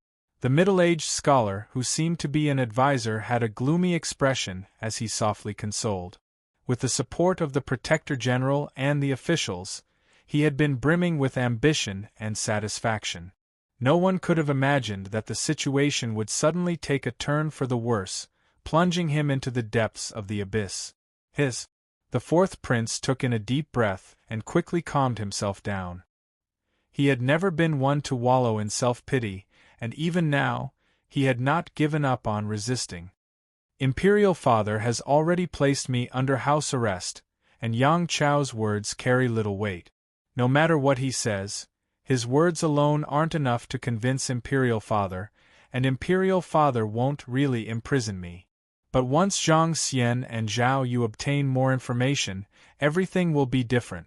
The middle-aged scholar, who seemed to be an advisor, had a gloomy expression as he softly consoled. With the support of the Protector General and the officials, he had been brimming with ambition and satisfaction. No one could have imagined that the situation would suddenly take a turn for the worse, plunging him into the depths of the abyss. The fourth prince took in a deep breath and quickly calmed himself down. He had never been one to wallow in self-pity, and even now, he had not given up on resisting. Imperial Father has already placed me under house arrest, and Yang Chao's words carry little weight. No matter what he says, his words alone aren't enough to convince Imperial Father, and Imperial Father won't really imprison me. But once Zhang Xian and Zhao Yu obtain more information, everything will be different.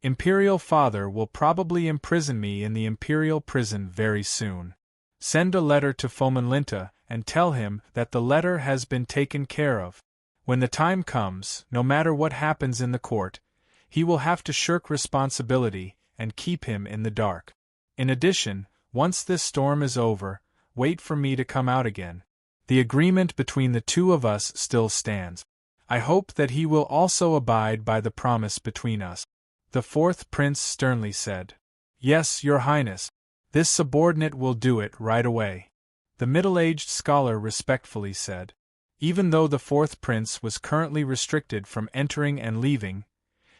Imperial Father will probably imprison me in the Imperial prison very soon. Send a letter to Fomenlinta and tell him that the letter has been taken care of. When the time comes, no matter what happens in the court, he will have to shirk responsibility and keep him in the dark. In addition, once this storm is over, wait for me to come out again. The agreement between the two of us still stands. I hope that he will also abide by the promise between us. The fourth prince sternly said. Yes, Your Highness. This subordinate will do it right away. The middle-aged scholar respectfully said. Even though the fourth prince was currently restricted from entering and leaving,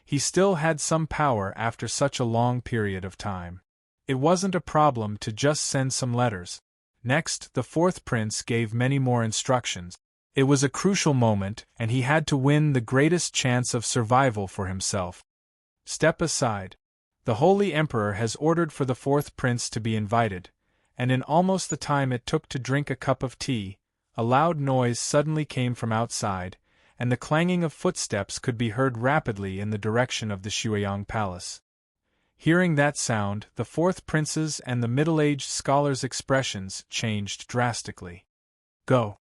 he still had some power after such a long period of time. It wasn't a problem to just send some letters. Next, the fourth prince gave many more instructions. It was a crucial moment, and he had to win the greatest chance of survival for himself. Step aside. The Holy Emperor has ordered for the fourth prince to be invited, and in almost the time it took to drink a cup of tea, a loud noise suddenly came from outside, and the clanging of footsteps could be heard rapidly in the direction of the Shuiyang Palace. Hearing that sound, the fourth prince's and the middle-aged scholar's expressions changed drastically. Go!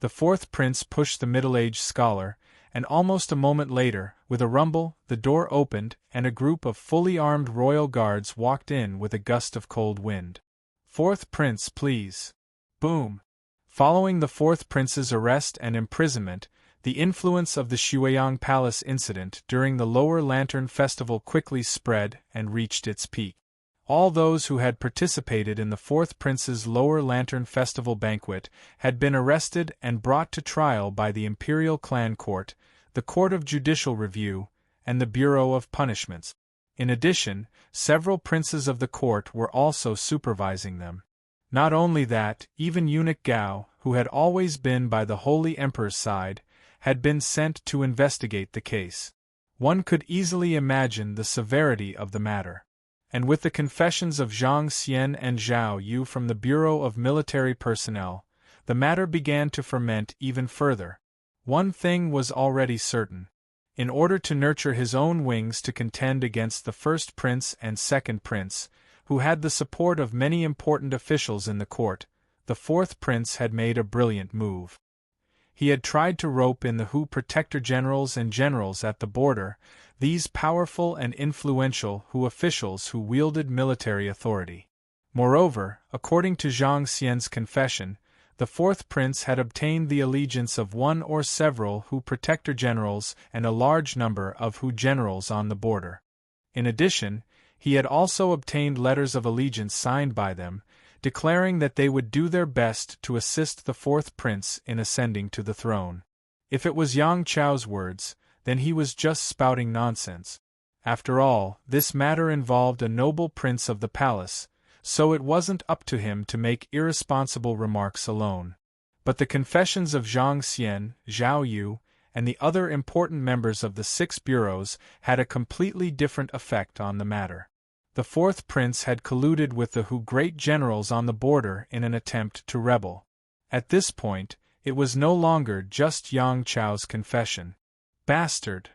The fourth prince pushed the middle-aged scholar, and almost a moment later, with a rumble, the door opened, and a group of fully armed royal guards walked in with a gust of cold wind. Fourth prince, please. Boom! Following the fourth prince's arrest and imprisonment, the influence of the Shuiyang Palace incident during the Lower Lantern Festival quickly spread and reached its peak. All those who had participated in the fourth prince's Lower Lantern Festival banquet had been arrested and brought to trial by the Imperial Clan Court, the Court of Judicial Review, and the Bureau of Punishments. In addition, several princes of the court were also supervising them. Not only that, even Eunuch Gao, who had always been by the Holy Emperor's side, had been sent to investigate the case. One could easily imagine the severity of the matter. And with the confessions of Zhang Xian and Zhao Yu from the Bureau of Military Personnel, the matter began to ferment even further. One thing was already certain. In order to nurture his own wings to contend against the first prince and second prince, who had the support of many important officials in the court, the fourth prince had made a brilliant move. He had tried to rope in the Hu protector generals and generals at the border, these powerful and influential Hu officials who wielded military authority. Moreover, according to Zhang Xian's confession, the fourth prince had obtained the allegiance of one or several Hu protector generals and a large number of Hu generals on the border. In addition, he had also obtained letters of allegiance signed by them, declaring that they would do their best to assist the fourth prince in ascending to the throne. If it was Yang Chao's words, then he was just spouting nonsense. After all, this matter involved a noble prince of the palace, so it wasn't up to him to make irresponsible remarks alone. But the confessions of Zhang Xian, Zhao Yu, and the other important members of the 6 bureaus had a completely different effect on the matter. The fourth prince had colluded with the Hu great generals on the border in an attempt to rebel. At this point, it was no longer just Yang Chao's confession. Bastard!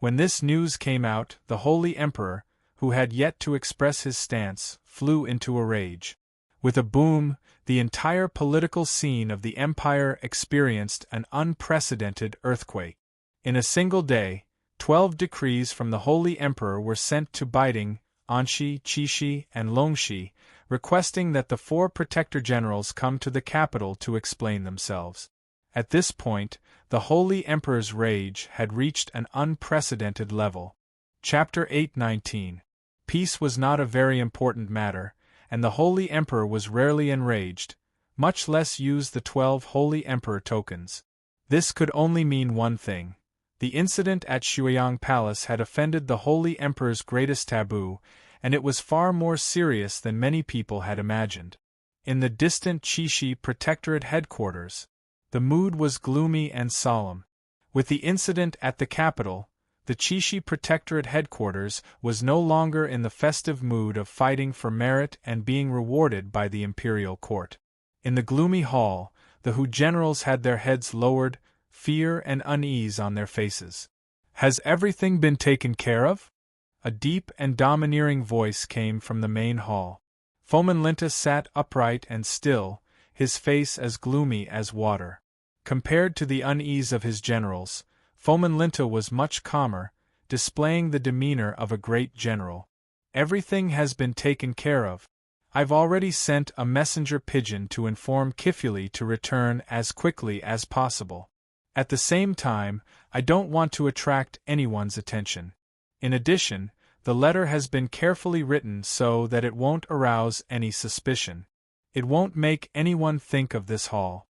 When this news came out, the Holy Emperor, who had yet to express his stance, flew into a rage. With a boom, the entire political scene of the empire experienced an unprecedented earthquake. In a single day, 12 decrees from the Holy Emperor were sent to Baiting, Anxi, Qixi, and Longxi, requesting that the 4 protector generals come to the capital to explain themselves. At this point, the Holy Emperor's rage had reached an unprecedented level. Chapter 8:19. Peace was not a very important matter, and the Holy Emperor was rarely enraged, much less use the 12 Holy Emperor tokens. This could only mean one thing. The incident at Shuiyang Palace had offended the Holy Emperor's greatest taboo, and it was far more serious than many people had imagined. In the distant Qixi Protectorate headquarters, the mood was gloomy and solemn. With the incident at the capital, the Qixi Protectorate headquarters was no longer in the festive mood of fighting for merit and being rewarded by the imperial court. In the gloomy hall, the Hu generals had their heads lowered, fear and unease on their faces. "Has everything been taken care of?" A deep and domineering voice came from the main hall. Fomin Linta sat upright and still, his face as gloomy as water. Compared to the unease of his generals, Fomin Linta was much calmer, displaying the demeanor of a great general. "Everything has been taken care of. I've already sent a messenger pigeon to inform Kifuli to return as quickly as possible. At the same time, I don't want to attract anyone's attention. In addition, the letter has been carefully written so that it won't arouse any suspicion. It won't make anyone think of this hall."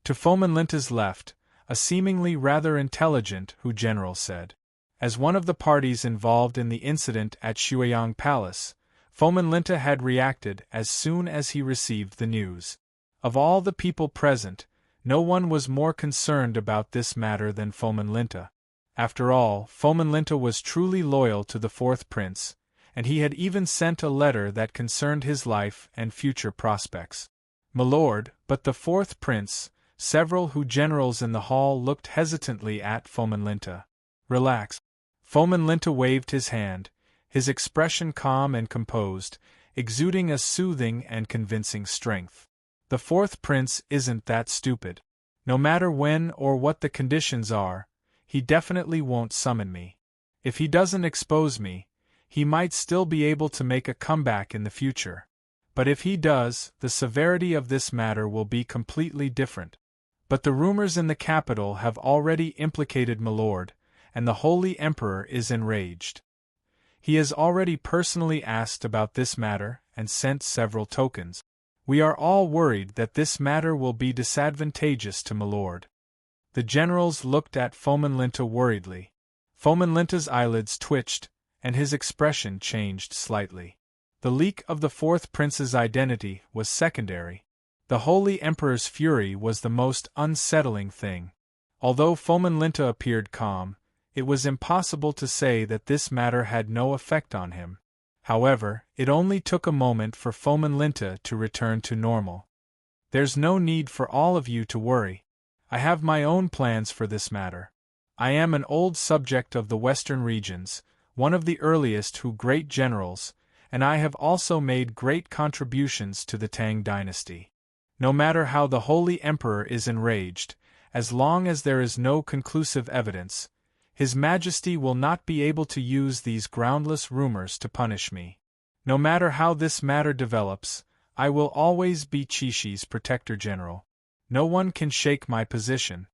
To Fomin Linta's left, a seemingly rather intelligent Hu general said. As one of the parties involved in the incident at Shuiyang Palace, Fomin Linta had reacted as soon as he received the news. Of all the people present, no one was more concerned about this matter than Fomin Linta. After all, Fomin Linta was truly loyal to the fourth prince, and he had even sent a letter that concerned his life and future prospects. "Milord, but the fourth prince," several Hu generals in the hall looked hesitantly at Fomin Linta. "Relax." Fomin Linta waved his hand, his expression calm and composed, exuding a soothing and convincing strength. "The fourth prince isn't that stupid. No matter when or what the conditions are, he definitely won't summon me. If he doesn't expose me, he might still be able to make a comeback in the future. But if he does, the severity of this matter will be completely different. But the rumors in the capital have already implicated Milord, and the Holy Emperor is enraged. He has already personally asked about this matter and sent several tokens. We are all worried that this matter will be disadvantageous to Milord." The generals looked at Fomin Linta worriedly. Fomin Linta's eyelids twitched, and his expression changed slightly. The leak of the fourth prince's identity was secondary. The Holy Emperor's fury was the most unsettling thing. Although Fomin Linta appeared calm, it was impossible to say that this matter had no effect on him. However, it only took a moment for Fomin Linta to return to normal. "There's no need for all of you to worry. I have my own plans for this matter. I am an old subject of the western regions, one of the earliest Hu great generals, and I have also made great contributions to the Tang dynasty. No matter how the Holy Emperor is enraged, as long as there is no conclusive evidence, His Majesty will not be able to use these groundless rumors to punish me. No matter how this matter develops, I will always be Qixi's Protector General. No one can shake my position."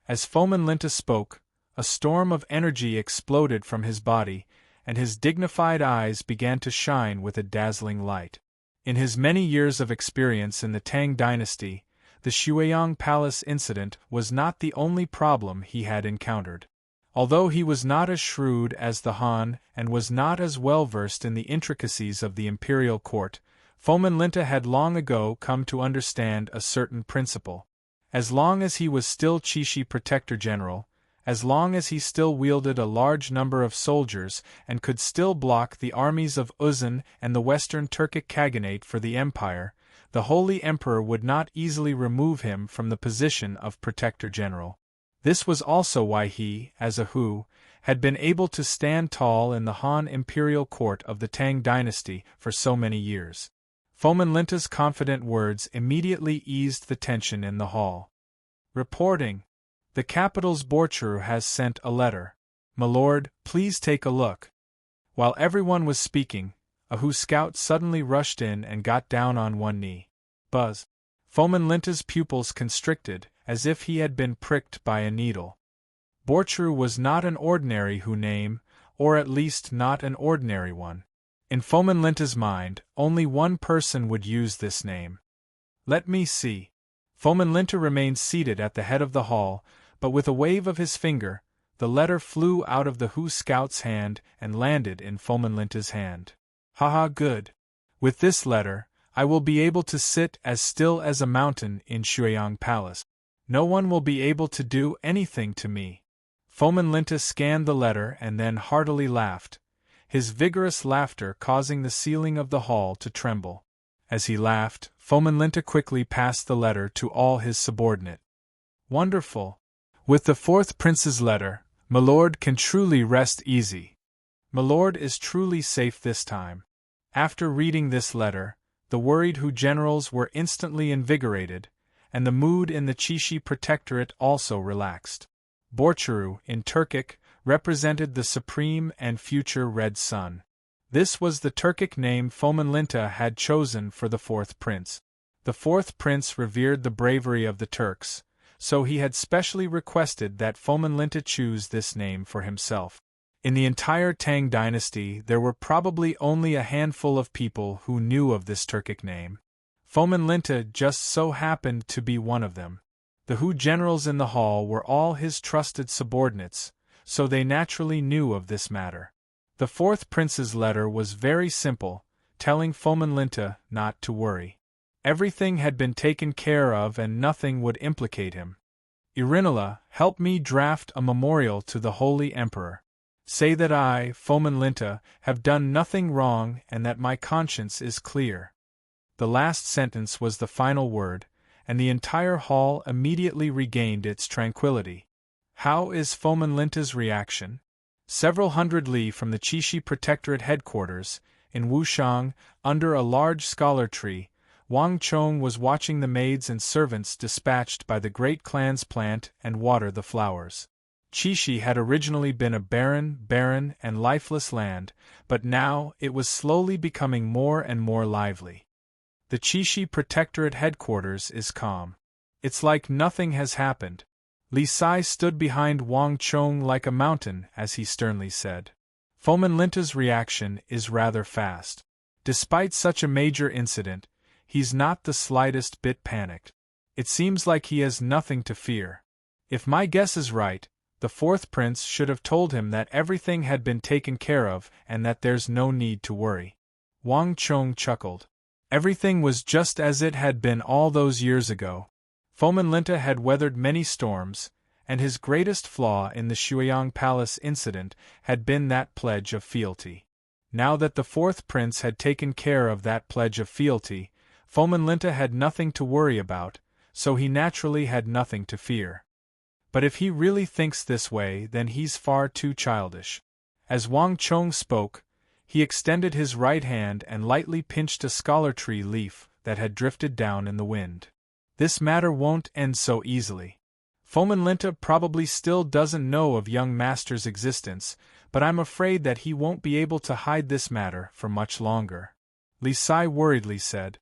As Fomin Linta spoke, a storm of energy exploded from his body, and his dignified eyes began to shine with a dazzling light. In his many years of experience in the Tang dynasty, the Shuiyang Palace incident was not the only problem he had encountered. Although he was not as shrewd as the Han and was not as well versed in the intricacies of the imperial court, Fomin Linta had long ago come to understand a certain principle. As long as he was still Qixi Protector General, as long as he still wielded a large number of soldiers and could still block the armies of Uzun and the Western Turkic Khaganate for the empire, the Holy Emperor would not easily remove him from the position of Protector General. This was also why he, as a Hu, had been able to stand tall in the Han imperial court of the Tang dynasty for so many years. Fomin Linta's confident words immediately eased the tension in the hall. Reporting. "The capital's Borcheru has sent a letter. My lord, please take a look." While everyone was speaking, a Hu scout suddenly rushed in and got down on one knee. Buzz. Fomin Linta's pupils constricted, as if he had been pricked by a needle. Borcheru was not an ordinary Hu name, or at least not an ordinary one. In Fomin Linta's mind, only one person would use this name. "Let me see." Fomin Linta remained seated at the head of the hall, but with a wave of his finger, the letter flew out of the Hu scout's hand and landed in Fomin Linta's hand. "Haha, good. With this letter, I will be able to sit as still as a mountain in Shuiyang Palace. No one will be able to do anything to me." Fomin Linta scanned the letter and then heartily laughed, his vigorous laughter causing the ceiling of the hall to tremble. As he laughed, Fomin Linta quickly passed the letter to all his subordinate. "Wonderful! With the fourth prince's letter, my lord can truly rest easy. My lord is truly safe this time." After reading this letter, the worried Hu generals were instantly invigorated, and the mood in the Qixi Protectorate also relaxed. Borcheru, in Turkic, represented the supreme and future Red Sun. This was the Turkic name Fomin Linta had chosen for the fourth prince. The fourth prince revered the bravery of the Turks, so he had specially requested that Fomin Linta choose this name for himself. In the entire Tang dynasty there were probably only a handful of people who knew of this Turkic name. Fomin Linta just so happened to be one of them. The Hu generals in the hall were all his trusted subordinates, so they naturally knew of this matter. The fourth prince's letter was very simple, telling Fomin Linta not to worry. Everything had been taken care of and nothing would implicate him. "Irinala, help me draft a memorial to the Holy Emperor. Say that I, Fomin Linta, have done nothing wrong and that my conscience is clear." The last sentence was the final word, and the entire hall immediately regained its tranquility. How is Fomin Linta's reaction? Several hundred li from the Qixi Protectorate headquarters, in Wushang, under a large scholar tree, Wang Chong was watching the maids and servants dispatched by the great clans plant and water the flowers. Qixi had originally been a barren and lifeless land, but now it was slowly becoming more and more lively. The Qixi Protectorate headquarters is calm. It's like nothing has happened. Li Sai stood behind Wang Chong like a mountain as he sternly said. Fomin Linta's reaction is rather fast. Despite such a major incident, he's not the slightest bit panicked. It seems like he has nothing to fear. If my guess is right, the fourth prince should have told him that everything had been taken care of and that there's no need to worry. Wang Chong chuckled. Everything was just as it had been all those years ago. Fomin Linta had weathered many storms, and his greatest flaw in the Shuiyang Palace incident had been that pledge of fealty. Now that the fourth prince had taken care of that pledge of fealty, Fomin Linta had nothing to worry about, so he naturally had nothing to fear. But if he really thinks this way, then he's far too childish. As Wang Chong spoke, he extended his right hand and lightly pinched a scholar tree leaf that had drifted down in the wind. "This matter won't end so easily." Fomenlinta probably still doesn't know of young master's existence, but I'm afraid that he won't be able to hide this matter for much longer. Li Sai worriedly said.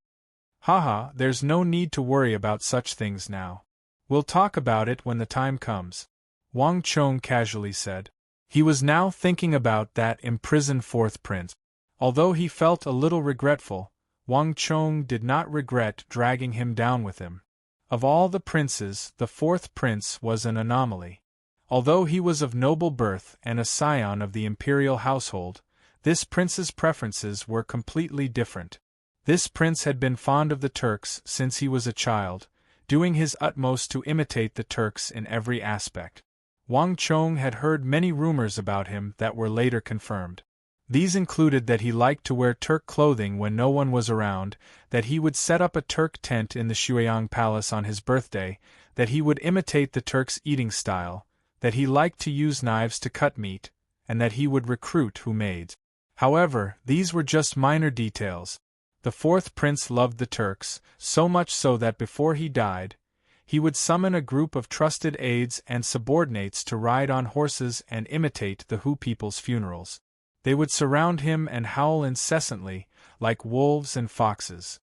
Haha, there's no need to worry about such things now. We'll talk about it when the time comes, Wang Chong casually said. He was now thinking about that imprisoned fourth prince. Although he felt a little regretful, Wang Chong did not regret dragging him down with him. Of all the princes, the fourth prince was an anomaly. Although he was of noble birth and a scion of the imperial household, this prince's preferences were completely different. This prince had been fond of the Turks since he was a child, doing his utmost to imitate the Turks in every aspect. Wang Chong had heard many rumors about him that were later confirmed. These included that he liked to wear Turk clothing when no one was around, that he would set up a Turk tent in the Shuiyang Palace on his birthday, that he would imitate the Turks' eating style, that he liked to use knives to cut meat, and that he would recruit maids. However, these were just minor details. The fourth prince loved the Turks, so much so that before he died, he would summon a group of trusted aides and subordinates to ride on horses and imitate the Hu people's funerals. They would surround him and howl incessantly, like wolves and foxes.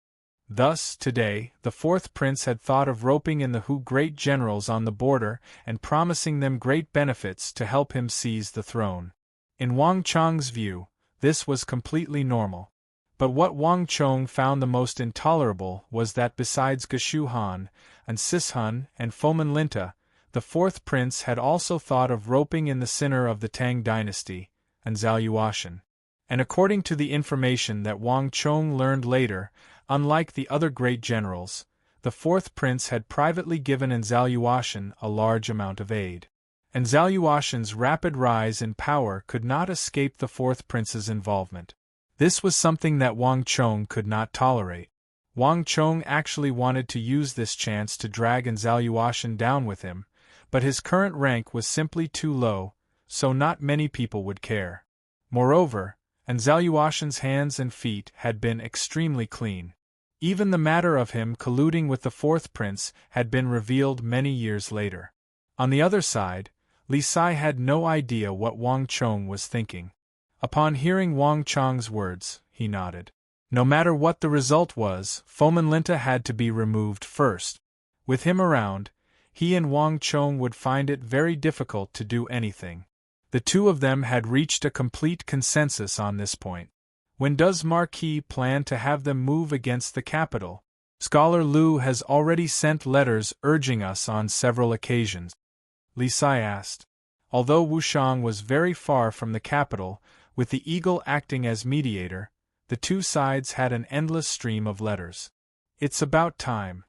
Thus, today, the fourth prince had thought of roping in the Hu great generals on the border and promising them great benefits to help him seize the throne. In Wang Chong's view, this was completely normal. But what Wang Chong found the most intolerable was that besides Geshu Han, and Sishun, and Fomenlinta, the fourth prince had also thought of roping in the sinner of the Tang dynasty, and Zhaoyuoshan. And according to the information that Wang Chong learned later, unlike the other great generals, the fourth prince had privately given Zhaoyuoshan a large amount of aid. And Zhaoyuoshan's rapid rise in power could not escape the fourth prince's involvement. This was something that Wang Chong could not tolerate. Wang Chong actually wanted to use this chance to drag Zhaoyuoshan down with him, but his current rank was simply too low, so not many people would care. Moreover, Zhaoyuoshan's hands and feet had been extremely clean. Even the matter of him colluding with the fourth prince had been revealed many years later. On the other side, Li Sai had no idea what Wang Chong was thinking. Upon hearing Wang Chong's words, he nodded. No matter what the result was, Fomenlinta had to be removed first. With him around, he and Wang Chong would find it very difficult to do anything. The two of them had reached a complete consensus on this point. When does Marquis plan to have them move against the capital? Scholar Lu has already sent letters urging us on several occasions, Li Sai asked. Although Wushang was very far from the capital, with the Eagle acting as mediator, the two sides had an endless stream of letters. It's about time.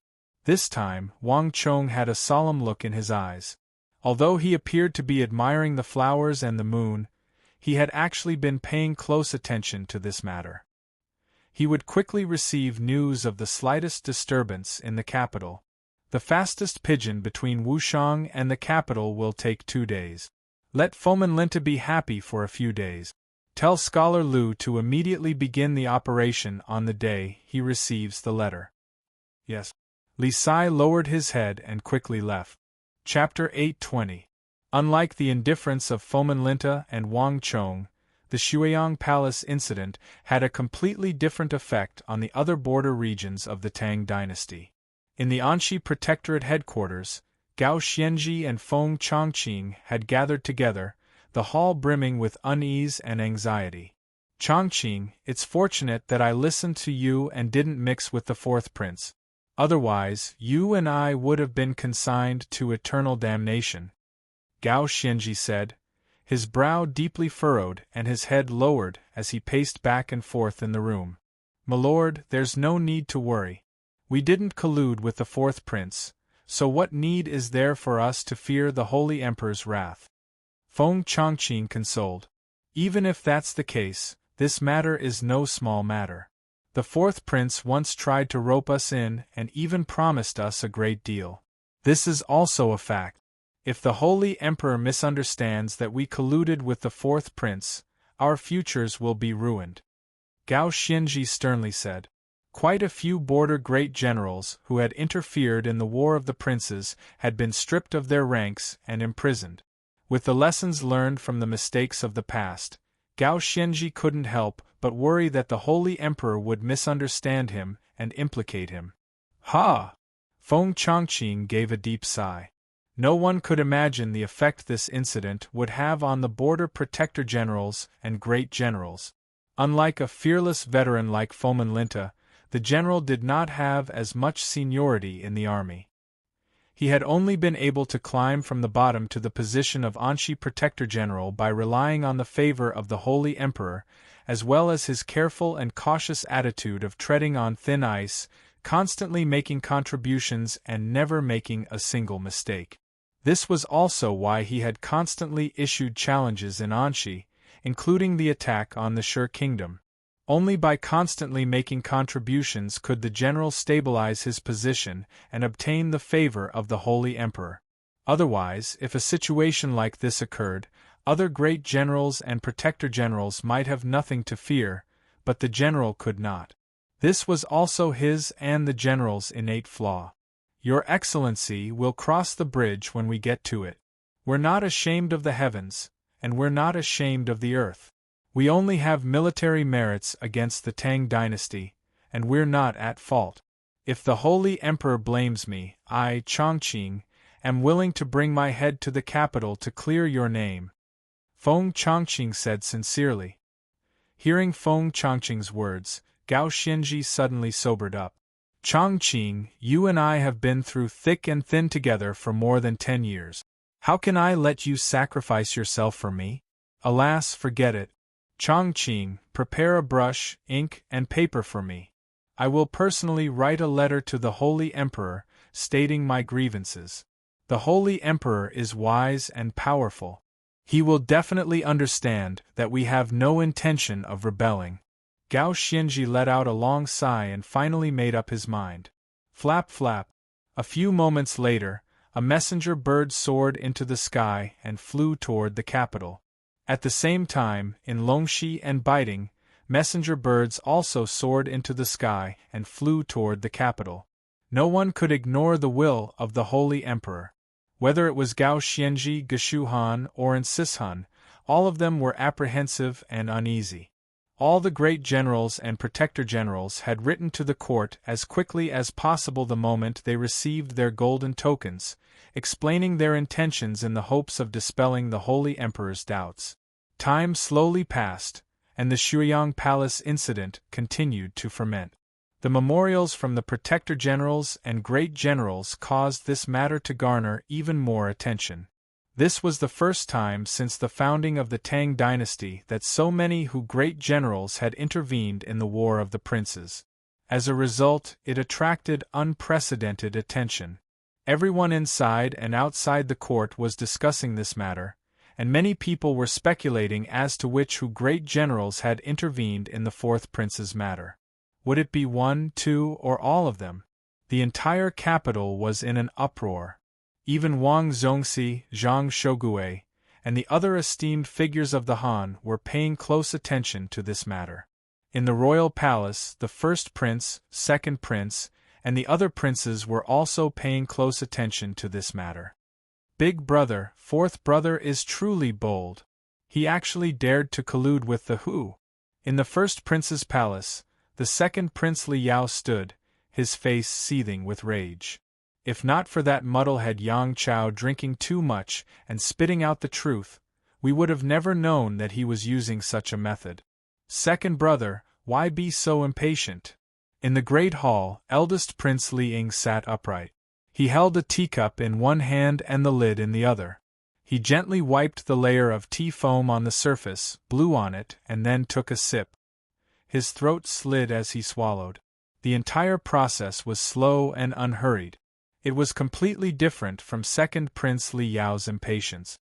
This time, Wang Chong had a solemn look in his eyes. Although he appeared to be admiring the flowers and the moon, he had actually been paying close attention to this matter. He would quickly receive news of the slightest disturbance in the capital. The fastest pigeon between Wushang and the capital will take 2 days. Let Fomenlinta be happy for a few days. Tell Scholar Lu to immediately begin the operation on the day he receives the letter. Yes. Li Sai lowered his head and quickly left. Chapter 820. Unlike the indifference of Fomenlinta and Wang Chong, the Shuiyang Palace incident had a completely different effect on the other border regions of the Tang dynasty. In the Anxi Protectorate headquarters, Gao Xianji and Feng Chongqing had gathered together, the hall brimming with unease and anxiety. Chongqing, it's fortunate that I listened to you and didn't mix with the fourth prince. Otherwise, you and I would have been consigned to eternal damnation, Gao Xianji said, his brow deeply furrowed and his head lowered as he paced back and forth in the room. My lord, there's no need to worry. We didn't collude with the fourth prince, so what need is there for us to fear the Holy Emperor's wrath? Feng Chongqing consoled. Even if that's the case, this matter is no small matter. The fourth prince once tried to rope us in and even promised us a great deal. This is also a fact. If the Holy Emperor misunderstands that we colluded with the fourth prince, our futures will be ruined, Gao Xianji sternly said. Quite a few border great generals who had interfered in the War of the Princes had been stripped of their ranks and imprisoned. With the lessons learned from the mistakes of the past, Gao Xianzhi couldn't help but worry that the Holy Emperor would misunderstand him and implicate him. Ha! Feng Chongqing gave a deep sigh. No one could imagine the effect this incident would have on the border protector generals and great generals. Unlike a fearless veteran like Fomin Linta, the general did not have as much seniority in the army. He had only been able to climb from the bottom to the position of Anshi Protector General by relying on the favor of the Holy Emperor, as well as his careful and cautious attitude of treading on thin ice, constantly making contributions and never making a single mistake. This was also why he had constantly issued challenges in Anshi, including the attack on the Sher Kingdom. Only by constantly making contributions could the general stabilize his position and obtain the favor of the Holy Emperor. Otherwise, if a situation like this occurred, other great generals and protector generals might have nothing to fear, but the general could not. This was also his and the general's innate flaw. Your Excellency will cross the bridge when we get to it. We're not ashamed of the heavens, and we're not ashamed of the earth. We only have military merits against the Tang dynasty, and we're not at fault. If the Holy Emperor blames me, I, Chongqing, am willing to bring my head to the capital to clear your name, Feng Chongqing said sincerely. Hearing Feng Chongqing's words, Gao Xianzhi suddenly sobered up. Chongqing, you and I have been through thick and thin together for more than 10 years. How can I let you sacrifice yourself for me? Alas, forget it. Chongqing, prepare a brush, ink, and paper for me. I will personally write a letter to the Holy Emperor, stating my grievances. The Holy Emperor is wise and powerful. He will definitely understand that we have no intention of rebelling. Gao Xianzhi let out a long sigh and finally made up his mind. Flap flap. A few moments later, a messenger bird soared into the sky and flew toward the capital. At the same time, in Longxi and Baiting, messenger birds also soared into the sky and flew toward the capital. No one could ignore the will of the Holy Emperor. Whether it was Gao Xianzhi, Geshu Han, or Insishan, all of them were apprehensive and uneasy. All the great generals and protector generals had written to the court as quickly as possible the moment they received their golden tokens, explaining their intentions in the hopes of dispelling the Holy Emperor's doubts. Time slowly passed, and the Shuiyang Palace incident continued to ferment. The memorials from the protector generals and great generals caused this matter to garner even more attention. This was the first time since the founding of the Tang dynasty that so many great generals had intervened in the War of the Princes. As a result, it attracted unprecedented attention. Everyone inside and outside the court was discussing this matter, and many people were speculating as to which great generals had intervened in the fourth prince's matter. Would it be one, two, or all of them? The entire capital was in an uproar. Even Wang Zongxi, Zhang Shogui, and the other esteemed figures of the Han were paying close attention to this matter. In the royal palace, the first prince, second prince, and the other princes were also paying close attention to this matter. Big brother, fourth brother is truly bold. He actually dared to collude with the Hu. In the first prince's palace, the second Prince Li Yao stood, his face seething with rage. If not for that muddlehead Yang Chao drinking too much and spitting out the truth, we would have never known that he was using such a method. Second brother, why be so impatient? In the great hall, eldest Prince Li Ying sat upright. He held a teacup in one hand and the lid in the other. He gently wiped the layer of tea foam on the surface, blew on it, and then took a sip. His throat slid as he swallowed. The entire process was slow and unhurried. It was completely different from second Prince Li Yao's impatience.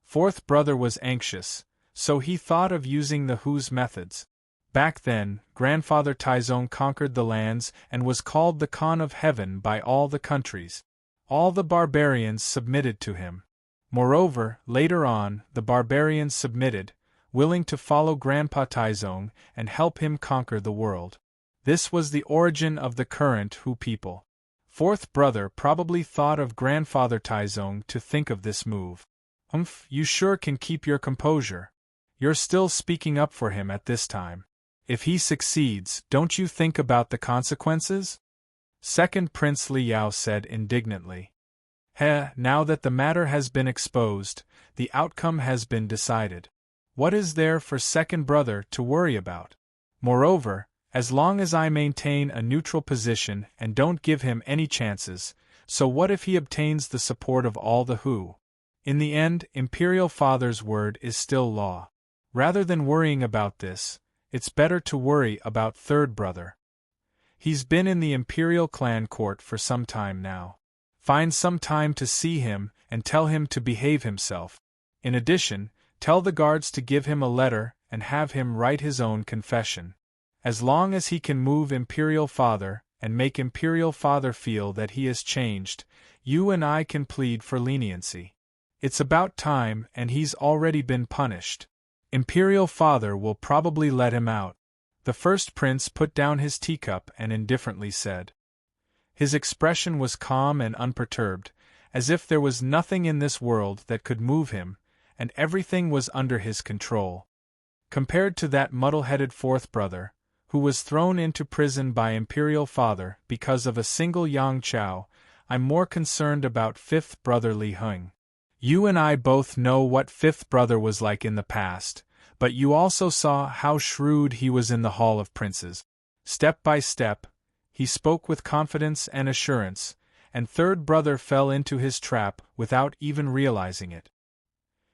Fourth brother was anxious, so he thought of using the Hu's methods. Back then, grandfather Taizong conquered the lands and was called the Khan of Heaven by all the countries. All the barbarians submitted to him. Moreover, later on, the barbarians submitted, willing to follow Grandpa Taizong and help him conquer the world. This was the origin of the current Hu people. Fourth brother probably thought of grandfather Taizong to think of this move. You sure can keep your composure. You're still speaking up for him at this time. If he succeeds, don't you think about the consequences? Second Prince Liao said indignantly. Now that the matter has been exposed, the outcome has been decided. What is there for second brother to worry about? Moreover, as long as I maintain a neutral position and don't give him any chances, so what if he obtains the support of all the Hu? In the end, Imperial Father's word is still law. Rather than worrying about this, it's better to worry about third brother. He's been in the Imperial clan court for some time now. Find some time to see him and tell him to behave himself. In addition, tell the guards to give him a letter and have him write his own confession. As long as he can move Imperial Father and make Imperial Father feel that he has changed, you and I can plead for leniency. It's about time, and he's already been punished. Imperial Father will probably let him out. The first prince put down his teacup and indifferently said. His expression was calm and unperturbed, as if there was nothing in this world that could move him, and everything was under his control. Compared to that muddle-headed fourth brother, who was thrown into prison by Imperial Father because of a single Yang Chao, I'm more concerned about fifth brother Li Heng. You and I both know what fifth brother was like in the past, but you also saw how shrewd he was in the Hall of Princes. Step by step, he spoke with confidence and assurance, and third brother fell into his trap without even realizing it.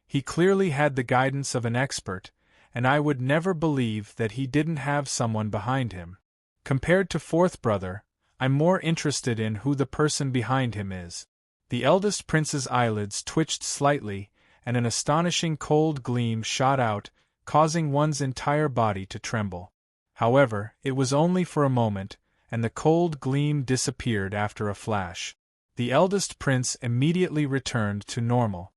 He clearly had the guidance of an expert, and I would never believe that he didn't have someone behind him. Compared to fourth brother, I'm more interested in who the person behind him is. The eldest prince's eyelids twitched slightly, and an astonishing cold gleam shot out, causing one's entire body to tremble. However, it was only for a moment, and the cold gleam disappeared after a flash. The eldest prince immediately returned to normal.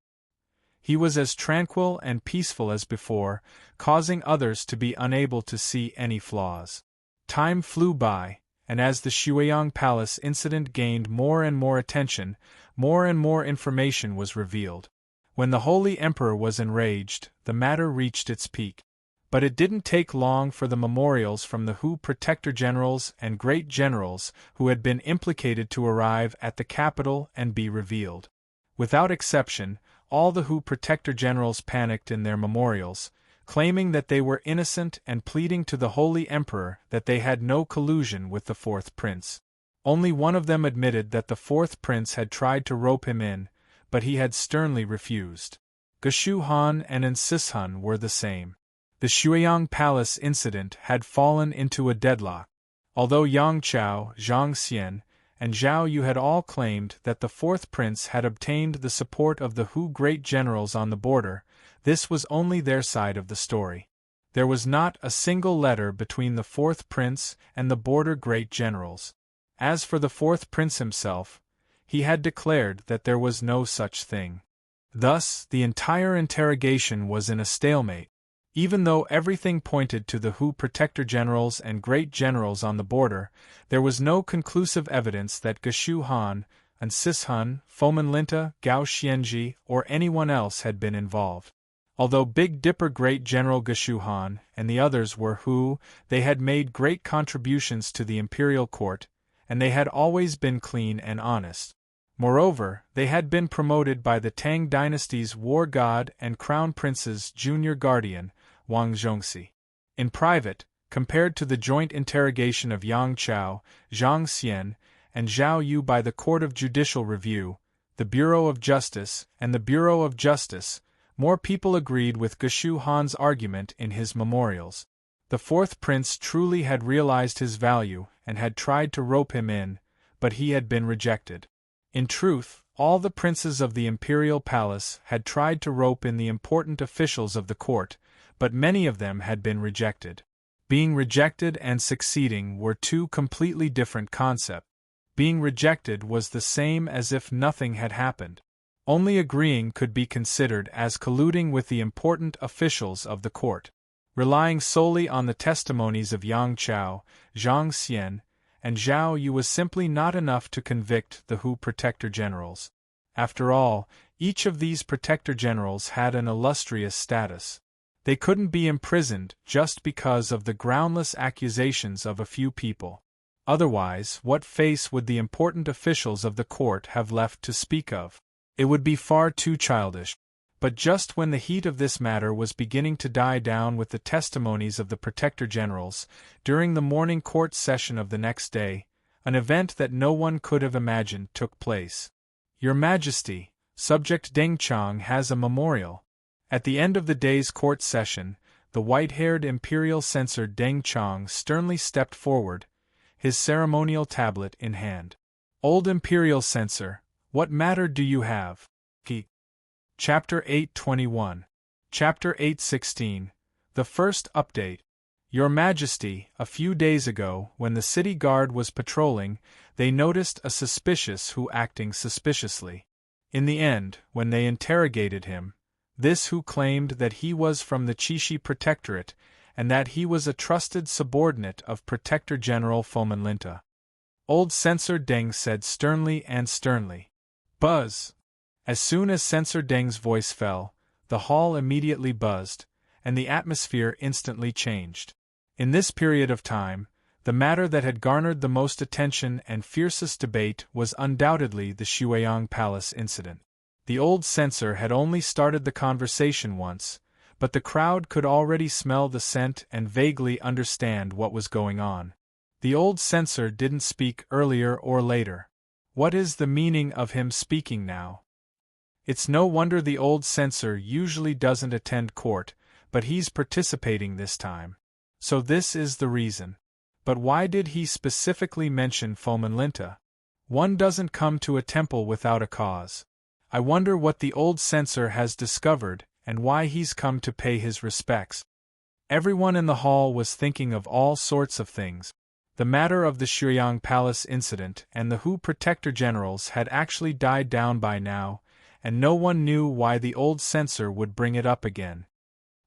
He was as tranquil and peaceful as before, causing others to be unable to see any flaws. Time flew by, and as the Shuiyang Palace incident gained more and more attention, more and more information was revealed. When the Holy Emperor was enraged, the matter reached its peak. But it didn't take long for the memorials from the Hu Protector Generals and Great Generals who had been implicated to arrive at the capital and be revealed. Without exception, all the Hu Protector Generals panicked in their memorials, claiming that they were innocent and pleading to the Holy Emperor that they had no collusion with the fourth prince. Only one of them admitted that the fourth prince had tried to rope him in, but he had sternly refused. Geshu Han and Ansis Han were the same. The Shuiyang Palace incident had fallen into a deadlock. Although Yang Chao, Zhang Xian, and Zhao Yu had all claimed that the fourth prince had obtained the support of the Hu great generals on the border, this was only their side of the story. There was not a single letter between the fourth prince and the border great generals. As for the fourth prince himself, he had declared that there was no such thing. Thus, the entire interrogation was in a stalemate. Even though everything pointed to the Hu Protector Generals and Great Generals on the border, there was no conclusive evidence that Geshu Han, Ansis Han, Foman Linta, Gao Xianji, or anyone else had been involved. Although Big Dipper Great General Geshu Han and the others were Hu, they had made great contributions to the imperial court, and they had always been clean and honest. Moreover, they had been promoted by the Tang dynasty's war god and crown prince's junior guardian, Wang Zhongxi. In private, compared to the joint interrogation of Yang Chao, Zhang Xian, and Zhao Yu by the Court of Judicial Review, the Bureau of Justice, and the Bureau of Justice, more people agreed with Geshu Han's argument in his memorials. The fourth prince truly had realized his value and had tried to rope him in, but he had been rejected. In truth, all the princes of the imperial palace had tried to rope in the important officials of the court, but many of them had been rejected. Being rejected and succeeding were two completely different concepts. Being rejected was the same as if nothing had happened. Only agreeing could be considered as colluding with the important officials of the court. Relying solely on the testimonies of Yang Chao, Zhang Xian, and Zhao Yu was simply not enough to convict the Hu Protector Generals. After all, each of these Protector Generals had an illustrious status. They couldn't be imprisoned just because of the groundless accusations of a few people. Otherwise, what face would the important officials of the court have left to speak of? It would be far too childish. But just when the heat of this matter was beginning to die down with the testimonies of the Protector Generals, during the morning court session of the next day, an event that no one could have imagined took place. Your Majesty, Subject Deng Chang has a memorial. At the end of the day's court session, the white-haired imperial censor Deng Chang sternly stepped forward, his ceremonial tablet in hand. Old imperial censor, what matter do you have? He. Chapter 821. Chapter 816. The first update. Your Majesty, a few days ago, when the city guard was patrolling, they noticed a suspicious Hu acting suspiciously. In the end, when they interrogated him, this Hu claimed that he was from the Qixi Protectorate and that he was a trusted subordinate of Protector General Fomenlinta. Old Censor Deng said sternly. Buzz! As soon as Censor Deng's voice fell, the hall immediately buzzed, and the atmosphere instantly changed. In this period of time, the matter that had garnered the most attention and fiercest debate was undoubtedly the Shuiyang Palace incident. The old censor had only started the conversation once, but the crowd could already smell the scent and vaguely understand what was going on. The old censor didn't speak earlier or later. What is the meaning of him speaking now? It's no wonder the old censor usually doesn't attend court, but he's participating this time. So this is the reason. But why did he specifically mention Fomenlinta? One doesn't come to a temple without a cause. I wonder what the old censor has discovered and why he's come to pay his respects. Everyone in the hall was thinking of all sorts of things. The matter of the Shuiyang Palace incident and the Hu Protector Generals had actually died down by now, and no one knew why the old censor would bring it up again.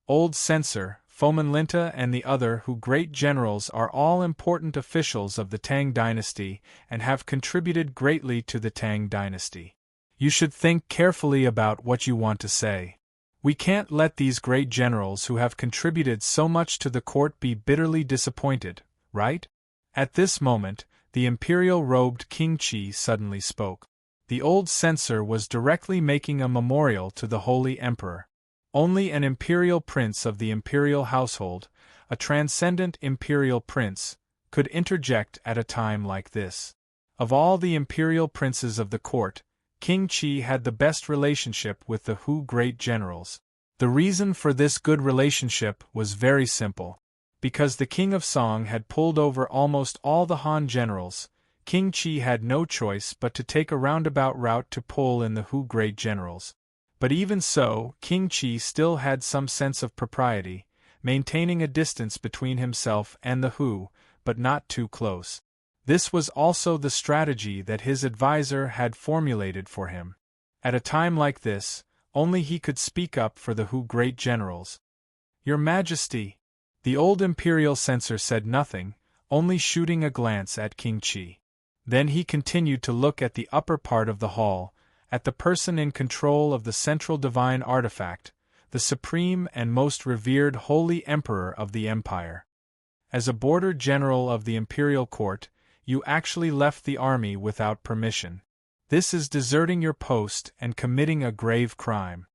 Old censor, Fomenlinta and the other Hu great generals are all important officials of the Tang dynasty and have contributed greatly to the Tang dynasty. You should think carefully about what you want to say. We can't let these great generals who have contributed so much to the court be bitterly disappointed, right? At this moment, the imperial-robed King Qi suddenly spoke. The old censor was directly making a memorial to the Holy Emperor. Only an imperial prince of the imperial household, a transcendent imperial prince, could interject at a time like this. Of all the imperial princes of the court, King Qi had the best relationship with the Hu great generals. The reason for this good relationship was very simple. Because the King of Song had pulled over almost all the Han generals, King Qi had no choice but to take a roundabout route to pull in the Hu great generals. But even so, King Qi still had some sense of propriety, maintaining a distance between himself and the Hu, but not too close. This was also the strategy that his advisor had formulated for him. At a time like this, only he could speak up for the Hu great generals. Your Majesty! The old imperial censor said nothing, only shooting a glance at King Qi. Then he continued to look at the upper part of the hall, at the person in control of the central divine artifact, the supreme and most revered Holy Emperor of the Empire. As a border general of the imperial court, you actually left the army without permission. This is deserting your post and committing a grave crime.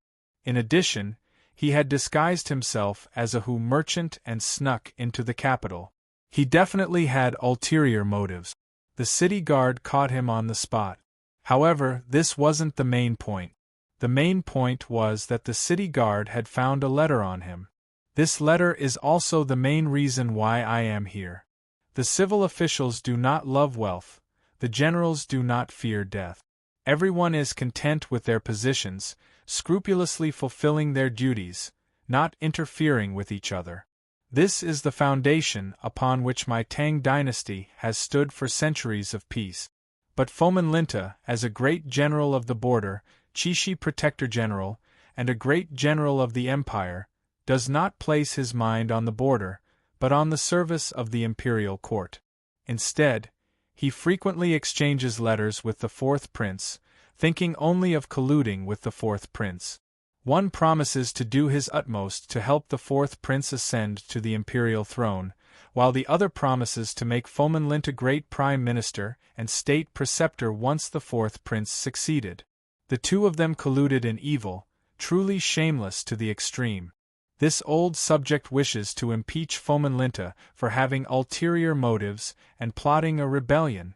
In addition, he had disguised himself as a Hu merchant and snuck into the capital. He definitely had ulterior motives. The city guard caught him on the spot. However, this wasn't the main point. The main point was that the city guard had found a letter on him. This letter is also the main reason why I am here. The civil officials do not love wealth, the generals do not fear death. Everyone is content with their positions, scrupulously fulfilling their duties, not interfering with each other. This is the foundation upon which my Tang dynasty has stood for centuries of peace. But Fomenlinta, as a great general of the border, Qixi Protector General, and a great general of the empire, does not place his mind on the border, but on the service of the imperial court. Instead, he frequently exchanges letters with the fourth prince, thinking only of colluding with the fourth prince. One promises to do his utmost to help the fourth prince ascend to the imperial throne, while the other promises to make Fomenlinta great prime minister and state preceptor once the fourth prince succeeded. The two of them colluded in evil, truly shameless to the extreme. This old subject wishes to impeach Fomenlinta for having ulterior motives and plotting a rebellion.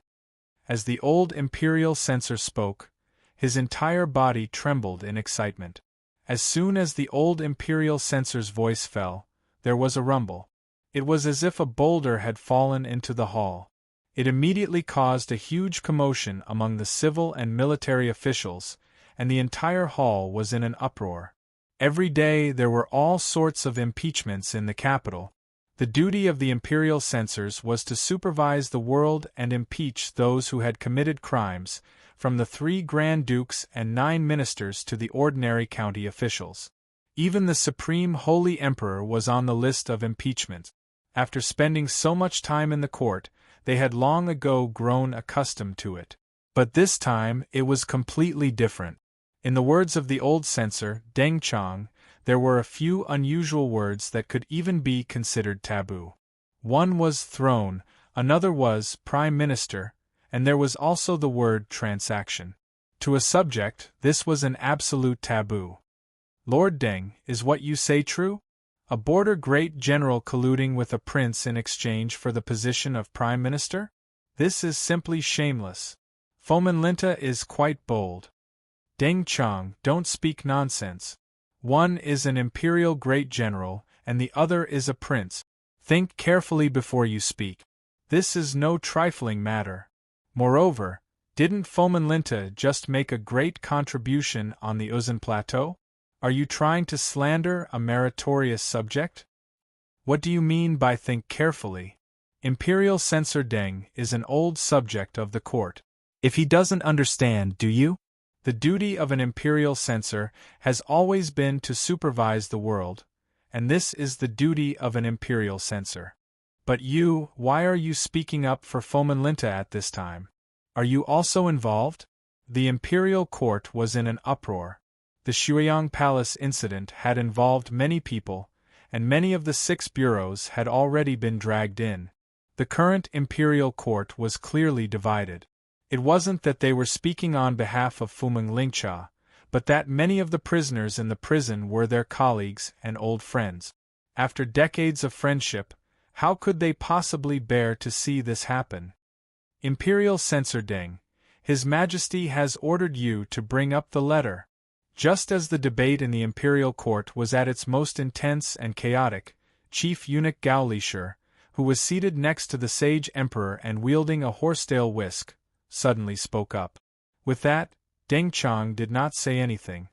As the old imperial censor spoke, his entire body trembled in excitement. As soon as the old imperial censor's voice fell, there was a rumble. It was as if a boulder had fallen into the hall. It immediately caused a huge commotion among the civil and military officials, and the entire hall was in an uproar. Every day there were all sorts of impeachments in the capital. The duty of the imperial censors was to supervise the world and impeach those who had committed crimes, from the 3 Grand Dukes and 9 ministers to the ordinary county officials. Even the Supreme Holy Emperor was on the list of impeachment. After spending so much time in the court, they had long ago grown accustomed to it. But this time it was completely different. In the words of the old censor, Deng Chang, there were a few unusual words that could even be considered taboo. One was throne, another was prime minister, and there was also the word transaction. To a subject, this was an absolute taboo. Lord Deng, is what you say true? A border great general colluding with a prince in exchange for the position of prime minister? This is simply shameless. Fomenlinta is quite bold. Deng Chang, don't speak nonsense. One is an imperial great general, and the other is a prince. Think carefully before you speak. This is no trifling matter. Moreover, didn't Fomenlinta just make a great contribution on the Uzun Plateau? Are you trying to slander a meritorious subject? What do you mean by think carefully? Imperial Censor Deng is an old subject of the court. If he doesn't understand, do you? The duty of an imperial censor has always been to supervise the world, and this is the duty of an imperial censor. But you, why are you speaking up for Fomenlinta at this time? Are you also involved? The imperial court was in an uproar. The Shuiyang Palace incident had involved many people, and many of the 6 bureaus had already been dragged in. The current imperial court was clearly divided. It wasn't that they were speaking on behalf of Fomenlinta, but that many of the prisoners in the prison were their colleagues and old friends. After decades of friendship, how could they possibly bear to see this happen? Imperial Censor Deng, His Majesty has ordered you to bring up the letter. Just as the debate in the imperial court was at its most intense and chaotic, Chief Eunuch Gao Lisher, who was seated next to the sage emperor and wielding a horsetail whisk, suddenly spoke up. With that, Deng Chang did not say anything.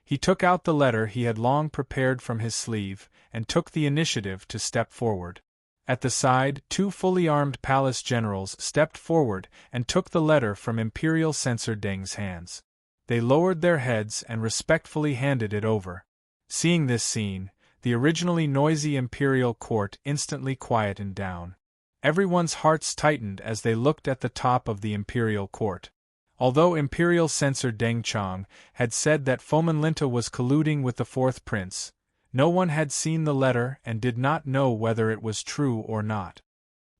He took out the letter he had long prepared from his sleeve and took the initiative to step forward. At the side, 2 fully armed palace generals stepped forward and took the letter from Imperial Censor Deng's hands. They lowered their heads and respectfully handed it over. Seeing this scene, the originally noisy imperial court instantly quietened down. Everyone's hearts tightened as they looked at the top of the imperial court. Although Imperial Censor Deng Chang had said that Fomenlinta was colluding with the fourth prince, no one had seen the letter and did not know whether it was true or not.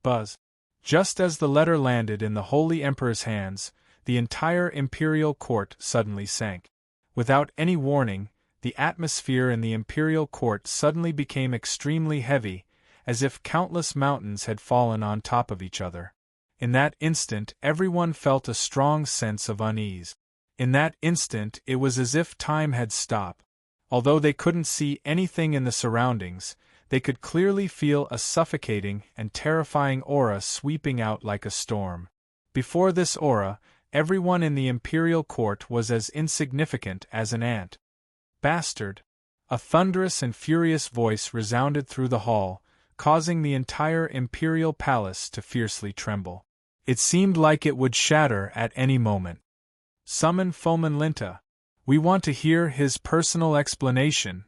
Buzz. Just as the letter landed in the Holy Emperor's hands, the entire imperial court suddenly sank. Without any warning, the atmosphere in the imperial court suddenly became extremely heavy, as if countless mountains had fallen on top of each other. In that instant, everyone felt a strong sense of unease. In that instant, it was as if time had stopped. Although they couldn't see anything in the surroundings, they could clearly feel a suffocating and terrifying aura sweeping out like a storm. Before this aura, everyone in the imperial court was as insignificant as an ant. Bastard! A thunderous and furious voice resounded through the hall, causing the entire imperial palace to fiercely tremble. It seemed like it would shatter at any moment. Summon Fomenlinta. We want to hear his personal explanation.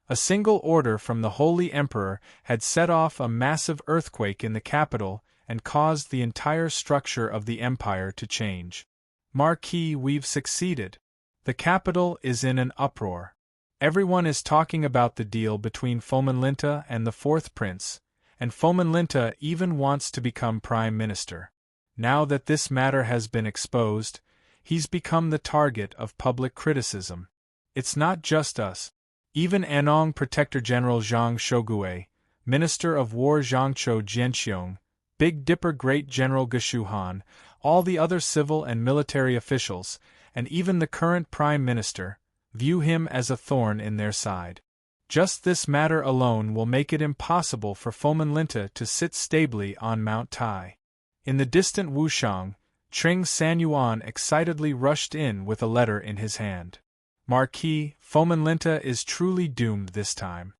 A single order from the Holy Emperor had set off a massive earthquake in the capital and caused the entire structure of the empire to change. Marquis, we've succeeded. The capital is in an uproar. Everyone is talking about the deal between Fomenlinta and the fourth prince, and Fomenlinta even wants to become prime minister. Now that this matter has been exposed, he's become the target of public criticism. It's not just us. Even Anong Protector General Zhang Shogue, Minister of War Zhangcho Jianxiong, Big Dipper Great General Geshuhan, all the other civil and military officials, and even the current prime minister, view him as a thorn in their side. Just this matter alone will make it impossible for Fomenlinta to sit stably on Mount Tai. In the distant Wushang, Tring Sanyuan excitedly rushed in with a letter in his hand. Marquis, Fomenlinta is truly doomed this time.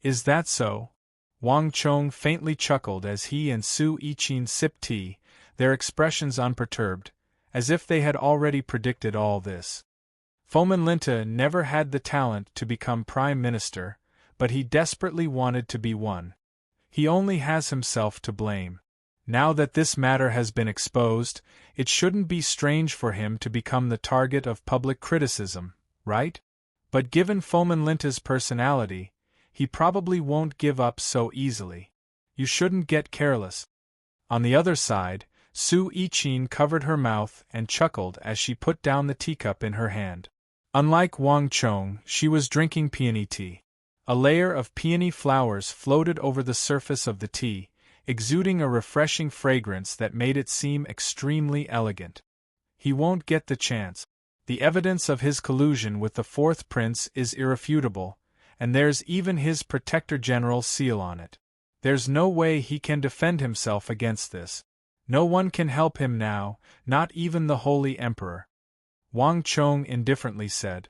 Is that so? Wang Chong faintly chuckled as he and Su Yiqin sipped tea, their expressions unperturbed, as if they had already predicted all this. Fomenlinta never had the talent to become prime minister, but he desperately wanted to be one. He only has himself to blame. Now that this matter has been exposed, it shouldn't be strange for him to become the target of public criticism, right? But given Fomenlinta's personality, he probably won't give up so easily. You shouldn't get careless. On the other side, Su Yiqin covered her mouth and chuckled as she put down the teacup in her hand. Unlike Wang Chong, she was drinking peony tea. A layer of peony flowers floated over the surface of the tea, exuding a refreshing fragrance that made it seem extremely elegant. He won't get the chance. The evidence of his collusion with the fourth prince is irrefutable, and there's even his protector general's seal on it. There's no way he can defend himself against this. No one can help him now, not even the Holy Emperor. Wang Chong indifferently said.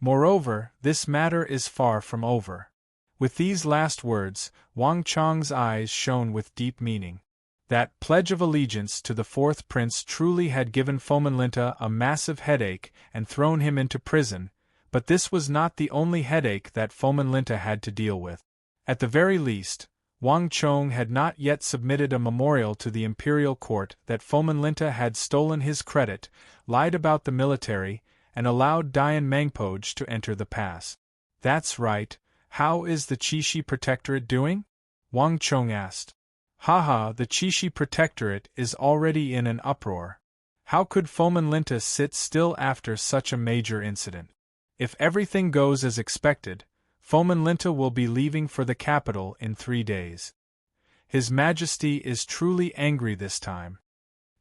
Moreover, this matter is far from over. With these last words, Wang Chong's eyes shone with deep meaning. That pledge of allegiance to the fourth prince truly had given Fomenlinta a massive headache and thrown him into prison, but this was not the only headache that Fomenlinta had to deal with. At the very least, Wang Chong had not yet submitted a memorial to the imperial court that Fomenlinta had stolen his credit, lied about the military, and allowed Dian Mangpoj to enter the pass. That's right. How is the Qixi Protectorate doing? Wang Chong asked. Haha, the Qixi Protectorate is already in an uproar. How could Fomenlinta sit still after such a major incident? If everything goes as expected, Fomenlinta will be leaving for the capital in 3 days. His Majesty is truly angry this time.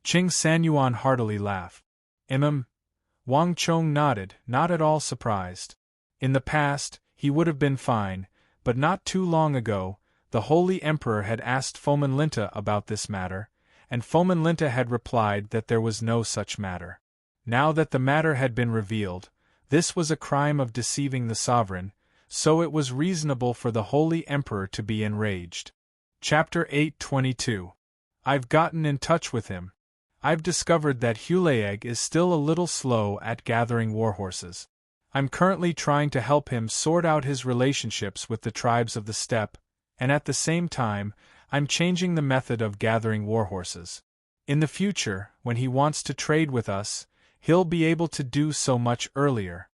Qing Sanyuan heartily laughed. Wang Chong nodded, not at all surprised. In the past, he would have been fine, but not too long ago, the Holy Emperor had asked Fomenlinta about this matter, and Fomenlinta had replied that there was no such matter. Now that the matter had been revealed, this was a crime of deceiving the sovereign, so it was reasonable for the Holy Emperor to be enraged. Chapter 822. I've gotten in touch with him. I've discovered that Hulayeg is still a little slow at gathering warhorses. I'm currently trying to help him sort out his relationships with the tribes of the steppe, and at the same time, I'm changing the method of gathering warhorses. In the future, when he wants to trade with us, he'll be able to do so much earlier.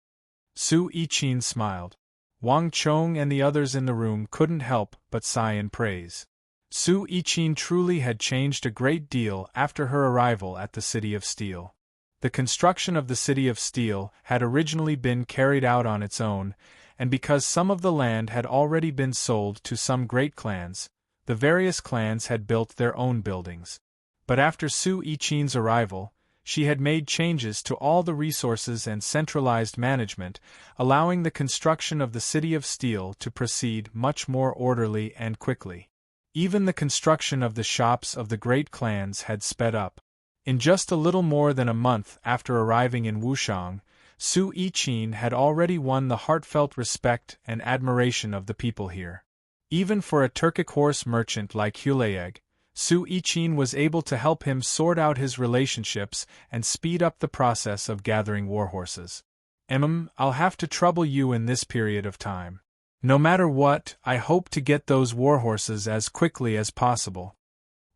Su Yiqin smiled. Wang Chong and the others in the room couldn't help but sigh in praise. Su Yiqin truly had changed a great deal after her arrival at the City of Steel. The construction of the City of Steel had originally been carried out on its own, and because some of the land had already been sold to some great clans, the various clans had built their own buildings. But after Su Yiqin's arrival, she had made changes to all the resources and centralized management, allowing the construction of the City of Steel to proceed much more orderly and quickly. Even the construction of the shops of the great clans had sped up. In just a little more than a month after arriving in Wushang, Su Yiqin had already won the heartfelt respect and admiration of the people here. Even for a Turkic horse merchant like Hulayeg, Su Yiqin was able to help him sort out his relationships and speed up the process of gathering warhorses. I'll have to trouble you in this period of time. No matter what, I hope to get those warhorses as quickly as possible,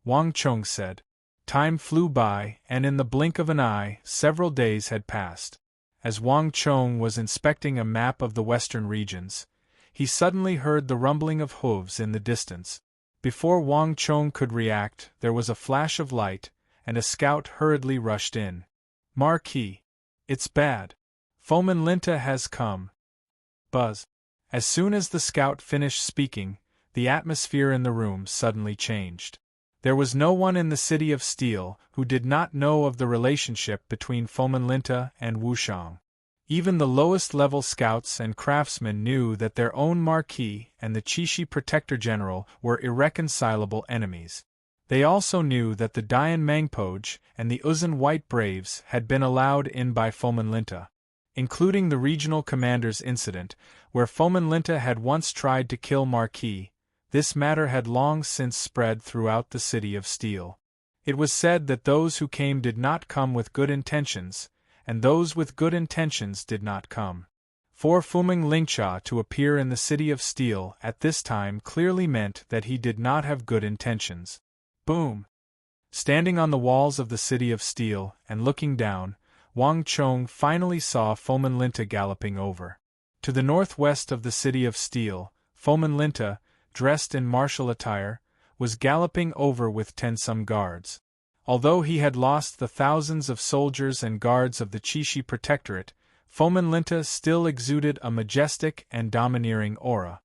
Wang Chong said. Time flew by, and in the blink of an eye, several days had passed. As Wang Chong was inspecting a map of the western regions, he suddenly heard the rumbling of hooves in the distance. Before Wang Chong could react, there was a flash of light, and a scout hurriedly rushed in. Marquis. It's bad. Foeman Linta has come. Buzz. As soon as the scout finished speaking, the atmosphere in the room suddenly changed. There was no one in the City of Steel who did not know of the relationship between Foeman Linta and Wushang. Even the lowest-level scouts and craftsmen knew that their own Marquis and the Qixi Protector General were irreconcilable enemies. They also knew that the Dian Mangpoj and the Uzun White Braves had been allowed in by Foeman Linta, including the regional commander's incident, where Foeman Linta had once tried to kill Marquis. This matter had long since spread throughout the City of Steel. It was said that those who came did not come with good intentions, and those with good intentions did not come. For Fuming Lingcha to appear in the City of Steel at this time clearly meant that he did not have good intentions. Boom! Standing on the walls of the City of Steel and looking down, Wang Chong finally saw Foeman Linta galloping over. To the northwest of the City of Steel, Foeman Linta, dressed in martial attire, was galloping over with 10 guards. Although he had lost the thousands of soldiers and guards of the Qixi Protectorate, Foeman Linta still exuded a majestic and domineering aura.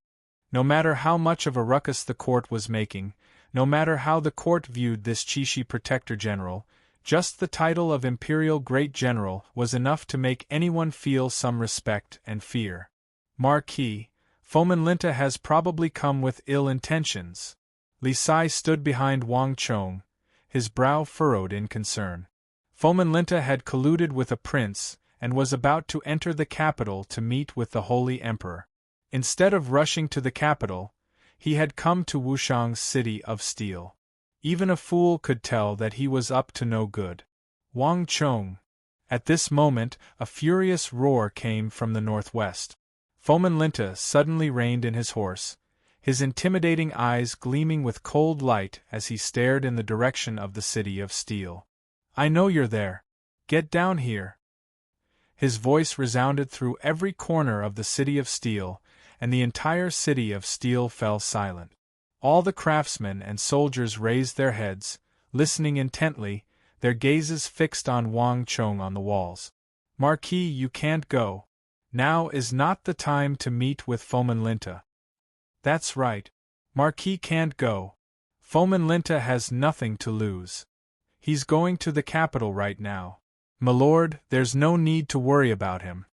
No matter how much of a ruckus the court was making, no matter how the court viewed this Qixi Protector General, just the title of Imperial Great General was enough to make anyone feel some respect and fear. Marquis, Foeman Linta has probably come with ill intentions. Li Sai stood behind Wang Chong, his brow furrowed in concern. Foeman Linta had colluded with a prince and was about to enter the capital to meet with the Holy Emperor. Instead of rushing to the capital, he had come to Wushang's City of Steel. Even a fool could tell that he was up to no good. Wang Chong. At this moment, a furious roar came from the northwest. Foeman Linta suddenly reined in his horse, his intimidating eyes gleaming with cold light as he stared in the direction of the City of Steel. I know you're there. Get down here. His voice resounded through every corner of the City of Steel, and the entire City of Steel fell silent. All the craftsmen and soldiers raised their heads, listening intently, their gazes fixed on Wang Chong on the walls. Marquis, you can't go. Now is not the time to meet with Foeman Linta. That's right. Marquis can't go. Foeman Linta has nothing to lose. He's going to the capital right now. Milord, there's no need to worry about him.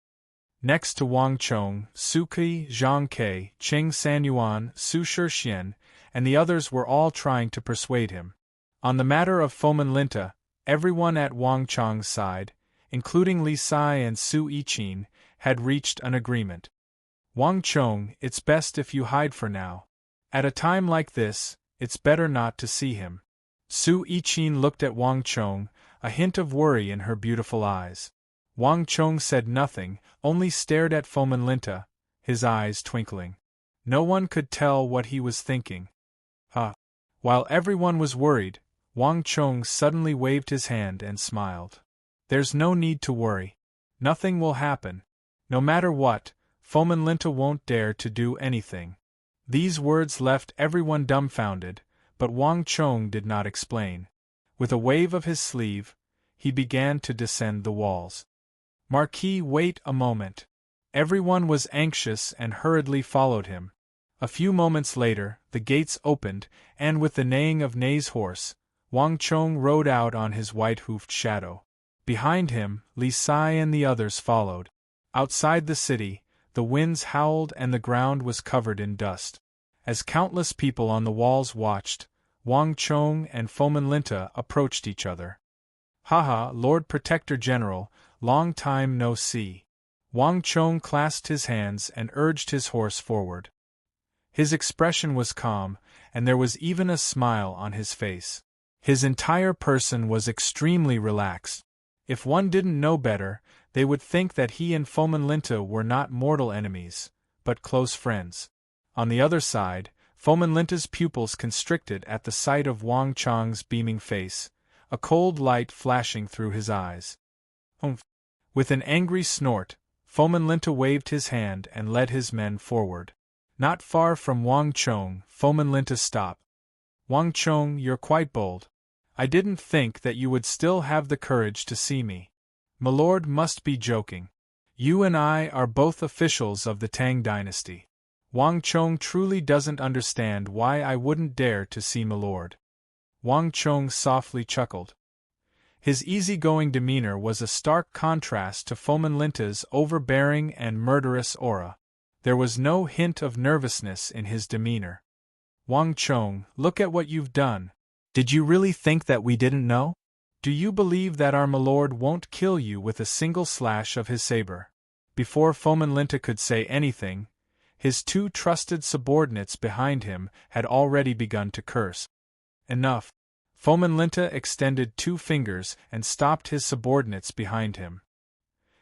Next to Wang Chong, Su Ke, Zhang Ke, Qing Sanyuan, Su Shixian, and the others were all trying to persuade him. On the matter of Foeman Linta, everyone at Wang Chong's side, including Li Sai and Su Yiqin, had reached an agreement. Wang Chong, it's best if you hide for now. At a time like this, it's better not to see him. Su Yiqin looked at Wang Chong, a hint of worry in her beautiful eyes. Wang Chong said nothing, only stared at Foeman Linta, his eyes twinkling. No one could tell what he was thinking. While everyone was worried, Wang Chong suddenly waved his hand and smiled. There's no need to worry. Nothing will happen. No matter what, Foeman Linta won't dare to do anything. These words left everyone dumbfounded, but Wang Chong did not explain. With a wave of his sleeve, he began to descend the walls. Marquis, wait a moment. Everyone was anxious and hurriedly followed him. A few moments later, the gates opened, and with the neighing of Nei's horse, Wang Chong rode out on his white-hoofed shadow. Behind him, Li Sai and the others followed. Outside the city, the winds howled and the ground was covered in dust. As countless people on the walls watched, Wang Chong and Foeman Linta approached each other. Haha, Lord Protector General, long time no see. Wang Chong clasped his hands and urged his horse forward. His expression was calm, and there was even a smile on his face. His entire person was extremely relaxed. If one didn't know better, they would think that he and Foeman Linta were not mortal enemies, but close friends. On the other side, Fomenlinta's pupils constricted at the sight of Wang Chang's beaming face, a cold light flashing through his eyes. Humph! With an angry snort, Fomenlinta waved his hand and led his men forward. Not far from Wang Chong, Fomenlinta stopped. Wang Chong, you're quite bold. I didn't think that you would still have the courage to see me. Milord must be joking. You and I are both officials of the Tang dynasty. Wang Chong truly doesn't understand why I wouldn't dare to see Milord. Wang Chong softly chuckled. His easygoing demeanor was a stark contrast to Fomenlinta's overbearing and murderous aura. There was no hint of nervousness in his demeanor. Wang Chong, look at what you've done. Did you really think that we didn't know? Do you believe that our milord won't kill you with a single slash of his saber? Before Fomenlinta could say anything, his two trusted subordinates behind him had already begun to curse. Enough. Fomenlinta extended 2 fingers and stopped his subordinates behind him.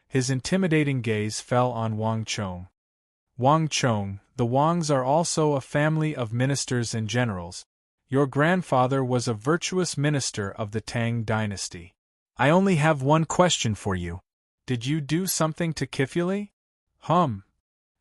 His intimidating gaze fell on Wang Chong. Wang Chong, the Wangs are also a family of ministers and generals. Your grandfather was a virtuous minister of the Tang dynasty. I only have one question for you. Did you do something to Kifuli?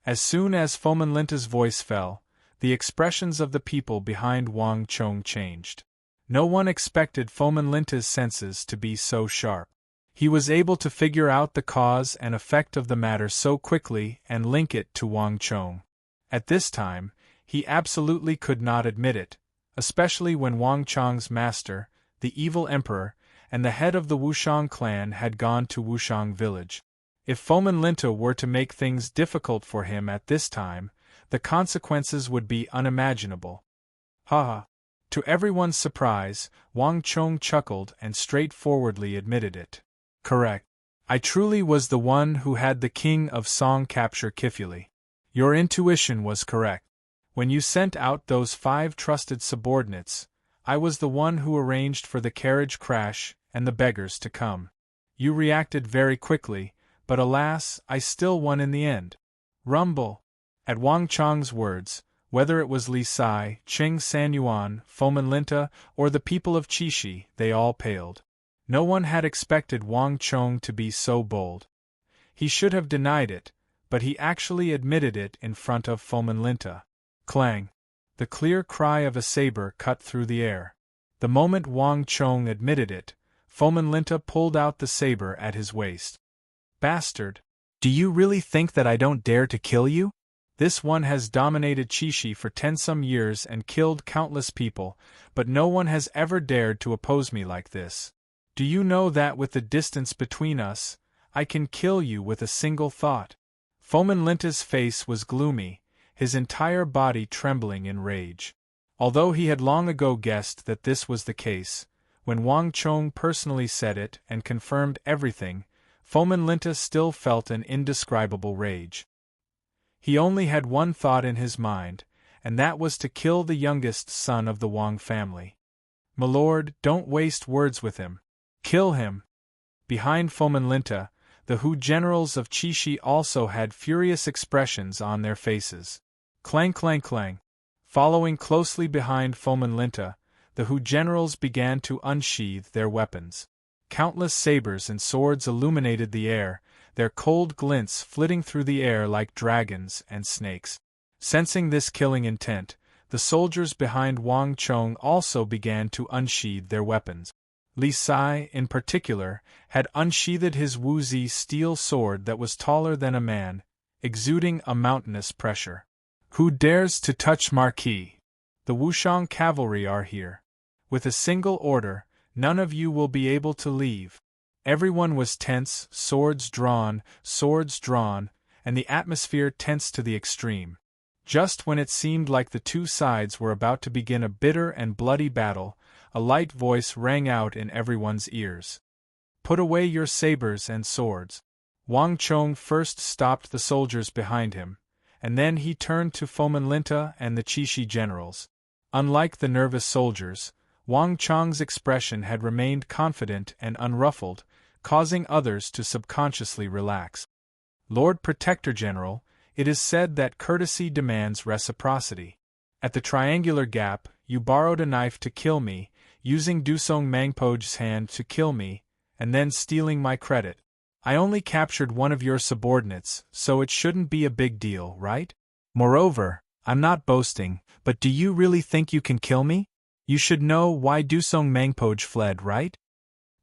As soon as Fomenlinta's voice fell, the expressions of the people behind Wang Chong changed. No one expected Fomenlinta's senses to be so sharp. He was able to figure out the cause and effect of the matter so quickly and link it to Wang Chong. At this time, he absolutely could not admit it, especially when Wang Chong's master, the evil emperor, and the head of the Wushang clan had gone to Wushang village. If Fomenlinta were to make things difficult for him at this time, the consequences would be unimaginable. Ha! To everyone's surprise, Wang Chong chuckled and straightforwardly admitted it. Correct. I truly was the one who had the king of Song capture Kifuli. Your intuition was correct. When you sent out those 5 trusted subordinates, I was the one who arranged for the carriage crash and the beggars to come. You reacted very quickly, but alas, I still won in the end. Rumble. At Wang Chong's words, whether it was Li Sai, Qing Sanyuan, Fomenlinta, or the people of Qixi, they all paled. No one had expected Wang Chong to be so bold. He should have denied it, but he actually admitted it in front of Fomenlinta. Clang! The clear cry of a saber cut through the air. The moment Wang Chong admitted it, Fomenlinta pulled out the saber at his waist. Bastard! Do you really think that I don't dare to kill you? This one has dominated Qixi for 10-some years and killed countless people, but no one has ever dared to oppose me like this. Do you know that with the distance between us, I can kill you with a single thought? Fomenlinta's face was gloomy, his entire body trembling in rage. Although he had long ago guessed that this was the case, when Wang Chong personally said it and confirmed everything, Fomenlinta still felt an indescribable rage. He only had one thought in his mind, and that was to kill the youngest son of the Wang family. Milord, don't waste words with him. Kill him! Behind Fomenlinta, the Hu generals of Qixi also had furious expressions on their faces. Clang clang clang. Following closely behind Fomenlinta, the Hu generals began to unsheathe their weapons. Countless sabers and swords illuminated the air, their cold glints flitting through the air like dragons and snakes. Sensing this killing intent, the soldiers behind Wang Chong also began to unsheathe their weapons. Li Sai, in particular, had unsheathed his Wuzi steel sword that was taller than a man, exuding a mountainous pressure. Who dares to touch Marquis? The Wushang cavalry are here. With a single order, none of you will be able to leave. Everyone was tense, swords drawn, and the atmosphere tense to the extreme. Just when it seemed like the two sides were about to begin a bitter and bloody battle, a light voice rang out in everyone's ears. Put away your sabers and swords. Wang Chong first stopped the soldiers behind him, and then he turned to Fomenlinta and the Qixi generals. Unlike the nervous soldiers, Wang Chong's expression had remained confident and unruffled, causing others to subconsciously relax. Lord Protector General, It is said that courtesy demands reciprocity. At the triangular gap, you borrowed a knife to kill me, using Dusong Mangpo's hand to kill me, and then stealing my credit. I only captured one of your subordinates, so it shouldn't be a big deal, right? Moreover, I'm not boasting, but do you really think you can kill me? You should know why Dusong Mangpo fled, right?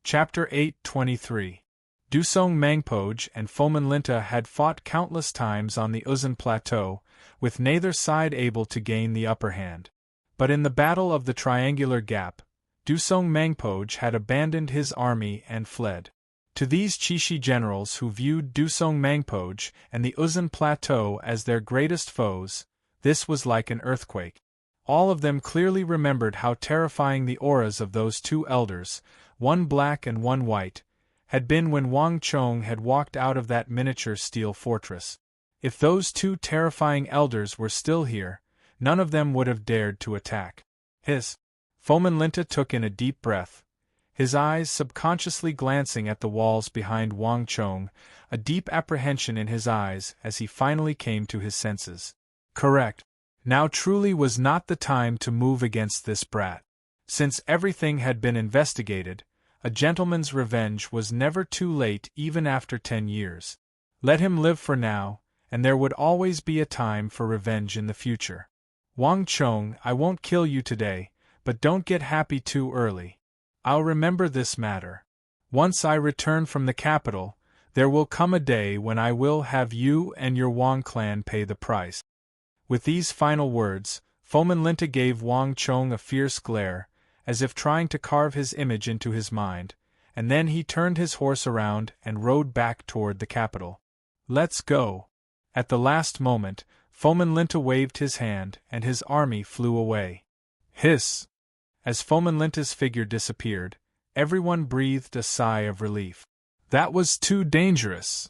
Chapter 8:23. Dusong Mangpo and Fomenlinta had fought countless times on the Uzun Plateau, with neither side able to gain the upper hand. But in the Battle of the Triangular Gap, Dusong Mangpo had abandoned his army and fled. To these Chishi generals who viewed Dusong Mangpo and the Uzun Plateau as their greatest foes, this was like an earthquake. All of them clearly remembered how terrifying the auras of those two elders, one black and one white, had been when Wang Chong had walked out of that miniature steel fortress. If those two terrifying elders were still here, none of them would have dared to attack. Fomenlinta took in a deep breath, his eyes subconsciously glancing at the walls behind Wang Chong, a deep apprehension in his eyes as he finally came to his senses. Correct. Now truly was not the time to move against this brat. Since everything had been investigated, a gentleman's revenge was never too late even after 10 years. Let him live for now, and there would always be a time for revenge in the future. Wang Chong, I won't kill you today, but don't get happy too early. I'll remember this matter. Once I return from the capital, there will come a day when I will have you and your Wang clan pay the price. With these final words, Fomenlinta gave Wang Chong a fierce glare, as if trying to carve his image into his mind, and then he turned his horse around and rode back toward the capital. Let's go. At the last moment, Fomenlinta waved his hand and his army flew away. Hiss! As Fomenlinta's figure disappeared, everyone breathed a sigh of relief. That was too dangerous.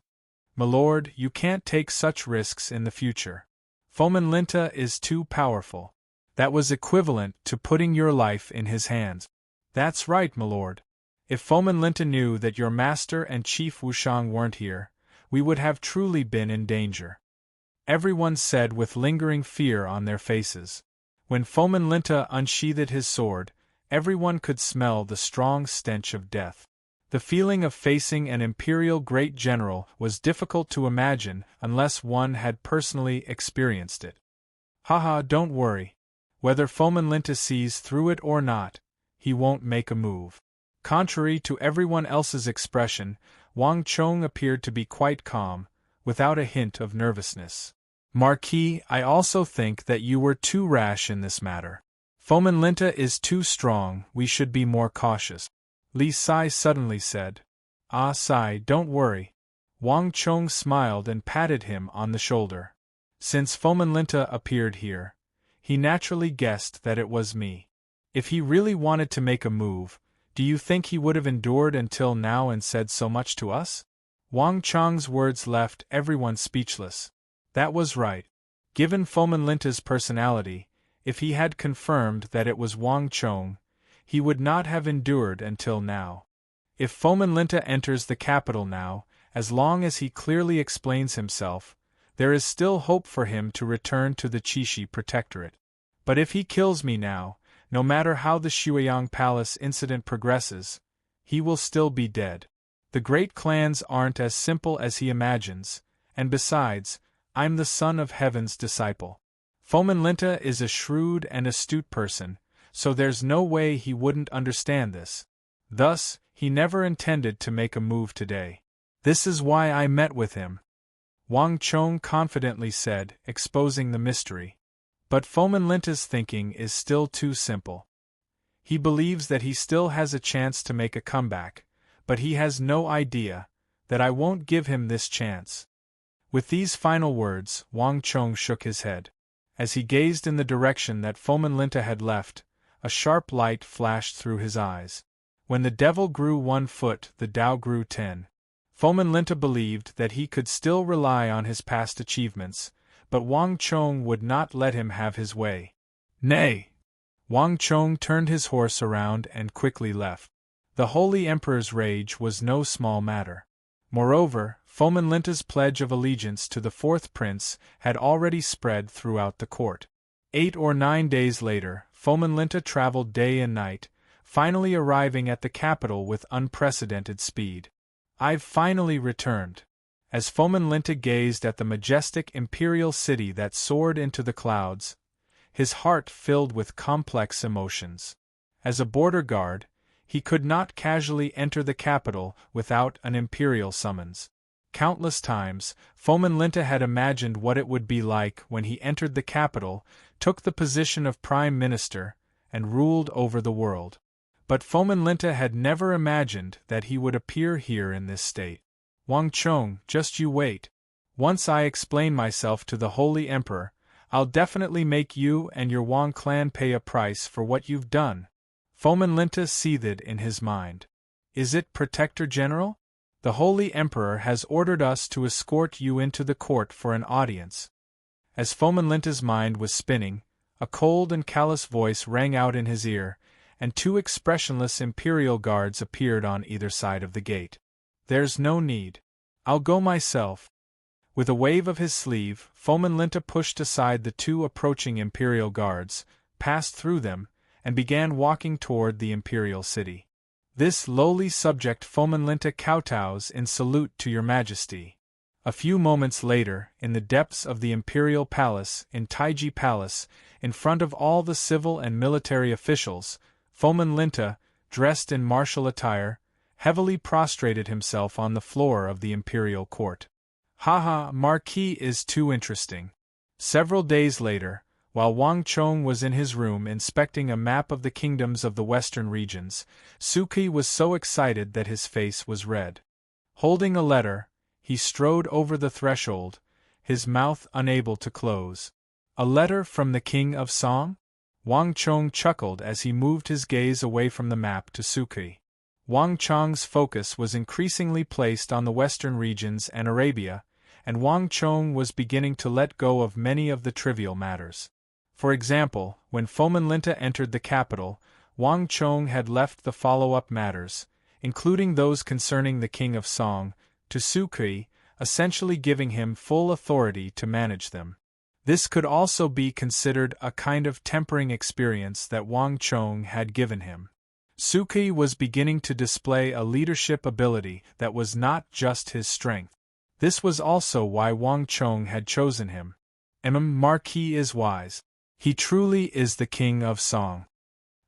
Milord, you can't take such risks in the future. Fomenlinta is too powerful. That was equivalent to putting your life in his hands. That's right, milord. If Fomenlinta knew that your master and Chief Wushang weren't here, we would have truly been in danger. Everyone said with lingering fear on their faces. When Fomenlinta unsheathed his sword, everyone could smell the strong stench of death. The feeling of facing an imperial great general was difficult to imagine unless one had personally experienced it. Haha, don't worry. Whether Fomenlinta sees through it or not, he won't make a move. Contrary to everyone else's expression, Wang Chong appeared to be quite calm, without a hint of nervousness. Marquis, I also think that you were too rash in this matter. Fomenlinta is too strong, we should be more cautious. Li Sai suddenly said. Ah Sai, don't worry. Wang Chong smiled and patted him on the shoulder. Since Fomenlinta appeared here, he naturally guessed that it was me. If he really wanted to make a move, do you think he would have endured until now and said so much to us? Wang Chong's words left everyone speechless. That was right. Given Fomenlinta's personality, if he had confirmed that it was Wang Chong, he would not have endured until now. If Fomenlinta enters the capital now, as long as he clearly explains himself, there is still hope for him to return to the Chishi Protectorate. But if he kills me now, no matter how the Shuiyang Palace incident progresses, he will still be dead. The great clans aren't as simple as he imagines, and besides, I'm the son of Heaven's disciple. Fomenlinta is a shrewd and astute person, so there's no way he wouldn't understand this. Thus, he never intended to make a move today. This is why I met with him. Wang Chong confidently said, exposing the mystery. But Fomenlinta's thinking is still too simple. He believes that he still has a chance to make a comeback, but he has no idea that I won't give him this chance. With these final words, Wang Chong shook his head. As he gazed in the direction that Fomenlinta had left, a sharp light flashed through his eyes. When the devil grew 1 foot, the Tao grew 10. Fomenlinta believed that he could still rely on his past achievements, but Wang Chong would not let him have his way. Nay! Wang Chong turned his horse around and quickly left. The Holy Emperor's rage was no small matter. Moreover, Fomenlinta's pledge of allegiance to the fourth prince had already spread throughout the court. 8 or 9 days later, Fomenlinta traveled day and night, finally arriving at the capital with unprecedented speed. "I've finally returned." As Fomenlinta gazed at the majestic imperial city that soared into the clouds, his heart filled with complex emotions. As a border guard, he could not casually enter the capital without an imperial summons. Countless times, Fomenlinta had imagined what it would be like when he entered the capital, took the position of prime minister, and ruled over the world. But Fomenlinta had never imagined that he would appear here in this state. "Wang Chong, just you wait. Once I explain myself to the Holy Emperor, I'll definitely make you and your Wang clan pay a price for what you've done." Fomenlinta seethed in his mind. "Is it, Protector General? The Holy Emperor has ordered us to escort you into the court for an audience." As Fomenlinta's mind was spinning, a cold and callous voice rang out in his ear, and 2 expressionless imperial guards appeared on either side of the gate. "There's no need. I'll go myself." With a wave of his sleeve, Fomenlinta pushed aside the 2 approaching imperial guards, passed through them, and began walking toward the imperial city. "This lowly subject Fomenlinta kowtows in salute to your majesty." A few moments later, in the depths of the imperial palace in Taiji Palace, in front of all the civil and military officials, Fomenlinta, dressed in martial attire, heavily prostrated himself on the floor of the imperial court. "Haha, Marquis is too interesting." Several days later, while Wang Chong was in his room inspecting a map of the kingdoms of the western regions, Suki was so excited that his face was red. Holding a letter, he strode over the threshold, his mouth unable to close. "A letter from the King of Song?" Wang Chong chuckled as he moved his gaze away from the map to Suki. Wang Chong's focus was increasingly placed on the western regions and Arabia, and Wang Chong was beginning to let go of many of the trivial matters. For example, when Fomenlinta entered the capital, Wang Chong had left the follow-up matters, including those concerning the King of Song, to Suki, essentially giving him full authority to manage them. This could also be considered a kind of tempering experience that Wang Chong had given him. Suki was beginning to display a leadership ability that was not just his strength. This was also why Wang Chong had chosen him. Marquis is wise. He truly is the King of Song."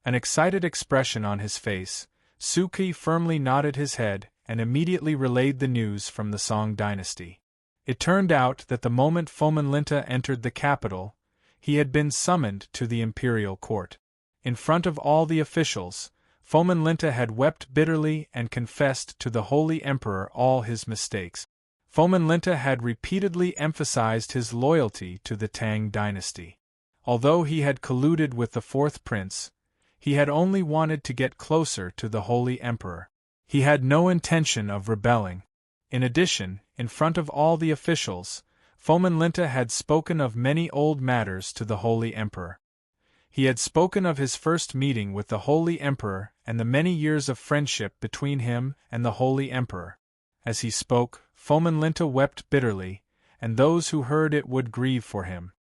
An excited expression on his face, Suki firmly nodded his head and immediately relayed the news from the Song dynasty. It turned out that the moment Fomenlinta entered the capital, he had been summoned to the imperial court. In front of all the officials, Fomenlinta had wept bitterly and confessed to the Holy Emperor all his mistakes. Fomenlinta had repeatedly emphasized his loyalty to the Tang dynasty. Although he had colluded with the fourth prince, he had only wanted to get closer to the Holy Emperor. He had no intention of rebelling. In addition, in front of all the officials, Fomenlinta had spoken of many old matters to the Holy Emperor. He had spoken of his first meeting with the Holy Emperor and the many years of friendship between him and the Holy Emperor. As he spoke, Fomenlinta wept bitterly, and those who heard it would grieve for him.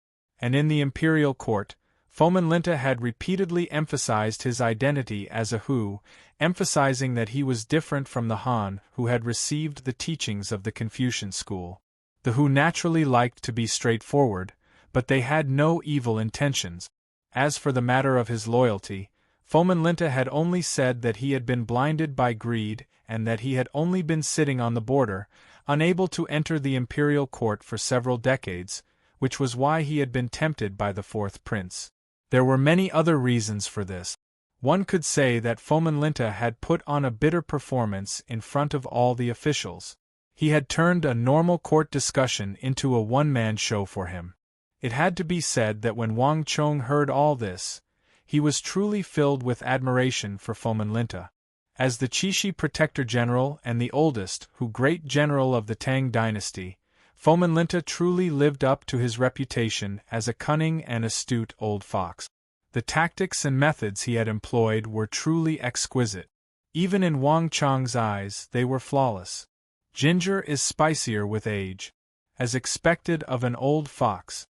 And in the imperial court, Fomenlinta had repeatedly emphasized his identity as a Hu, emphasizing that he was different from the Han who had received the teachings of the Confucian school. The Hu naturally liked to be straightforward, but they had no evil intentions. As for the matter of his loyalty, Fomenlinta had only said that he had been blinded by greed and that he had only been sitting on the border, unable to enter the imperial court for several decades, which was why he had been tempted by the fourth prince. There were many other reasons for this. One could say that Fomenlinta had put on a bitter performance in front of all the officials. He had turned a normal court discussion into a one-man show for him. It had to be said that when Wang Chong heard all this, he was truly filled with admiration for Fomenlinta. As the Chishi Protector General and the oldest great general of the Tang dynasty, Fomenlinta truly lived up to his reputation as a cunning and astute old fox. The tactics and methods he had employed were truly exquisite. Even in Wang Chong's eyes, they were flawless. Ginger is spicier with age. As expected of an old fox.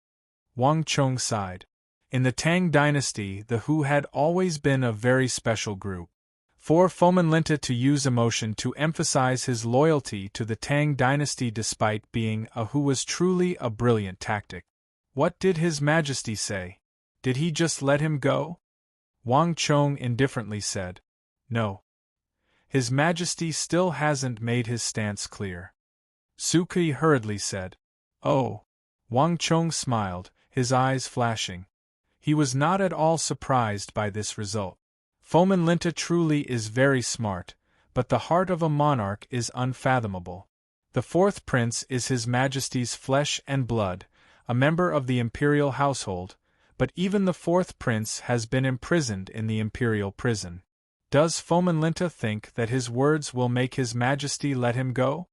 Wang Chong sighed. In the Tang dynasty, the Hu had always been a very special group. For Fomenlinta to use emotion to emphasize his loyalty to the Tang dynasty despite being a Hu was truly a brilliant tactic. What did His Majesty say? Did he just let him go? Wang Chong indifferently said. No. His Majesty still hasn't made his stance clear. Suki hurriedly said. Oh. Wang Chong smiled, his eyes flashing. He was not at all surprised by this result. Fomenlinta truly is very smart, but the heart of a monarch is unfathomable. The fourth prince is His Majesty's flesh and blood, a member of the imperial household, but even the fourth prince has been imprisoned in the imperial prison. Does Fomenlinta think that his words will make His Majesty let him go?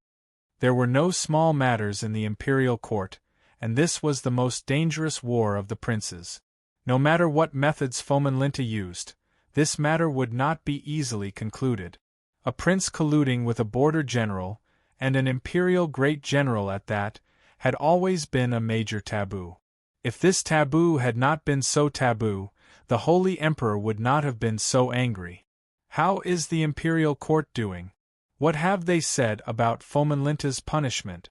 There were no small matters in the imperial court, and this was the most dangerous war of the princes. No matter what methods Fomenlinta used, this matter would not be easily concluded. A prince colluding with a border general, and an imperial great general at that, had always been a major taboo. If this taboo had not been so taboo, the Holy Emperor would not have been so angry. How is the imperial court doing? What have they said about Fomenlinta's punishment?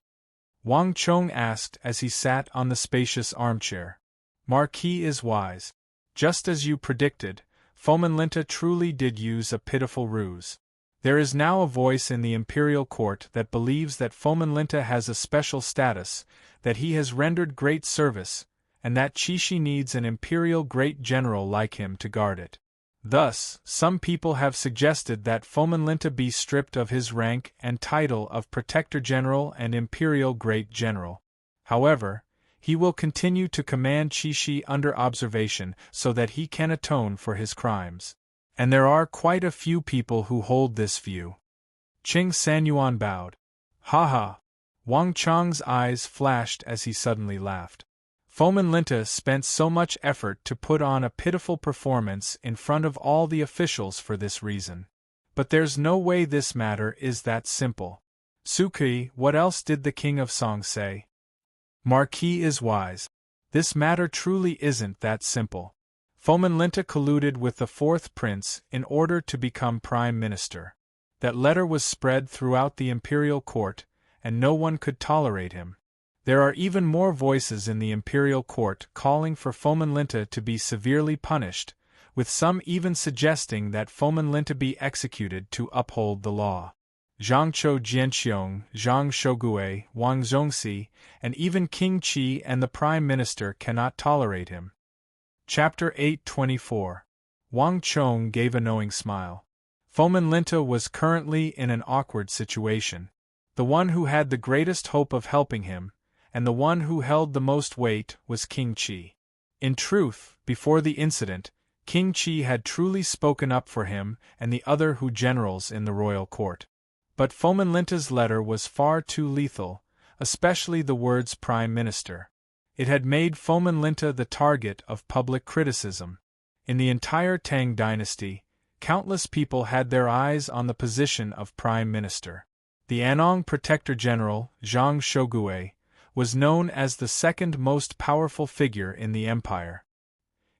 Wang Chong asked as he sat on the spacious armchair. Marquis is wise. Just as you predicted, Fomenlinta truly did use a pitiful ruse. There is now a voice in the imperial court that believes that Fomenlinta has a special status, that he has rendered great service, and that Chishi needs an imperial great general like him to guard it. Thus, some people have suggested that Fomenlinta be stripped of his rank and title of Protector General and Imperial Great General. However, he will continue to command Chishi under observation so that he can atone for his crimes. And there are quite a few people who hold this view. Qing Sanyuan bowed. Ha ha! Wang Chong's eyes flashed as he suddenly laughed. Fomenlinta spent so much effort to put on a pitiful performance in front of all the officials for this reason. But there's no way this matter is that simple. Suki, what else did the King of Song say? Marquis is wise. This matter truly isn't that simple. Fomenlinta colluded with the fourth prince in order to become prime minister. That letter was spread throughout the imperial court, and no one could tolerate him. There are even more voices in the imperial court calling for Fomenlinta to be severely punished, with some even suggesting that Fomenlinta be executed to uphold the law. Zhangzhou Jianxiong, Zhang Shogui, Wang Zhongxi, and even King Qi and the Prime Minister cannot tolerate him. Chapter 824. Wang Chong gave a knowing smile. Fomenlinta was currently in an awkward situation. The one who had the greatest hope of helping him, and the one who held the most weight, was King Qi. In truth, before the incident, King Qi had truly spoken up for him and the other Hu generals in the royal court. But Fomenlinta's letter was far too lethal, especially the words Prime Minister. It had made Fomenlinta the target of public criticism. In the entire Tang dynasty, countless people had their eyes on the position of Prime Minister. The Anong Protector General, Zhang Shogui, was known as the second most powerful figure in the empire.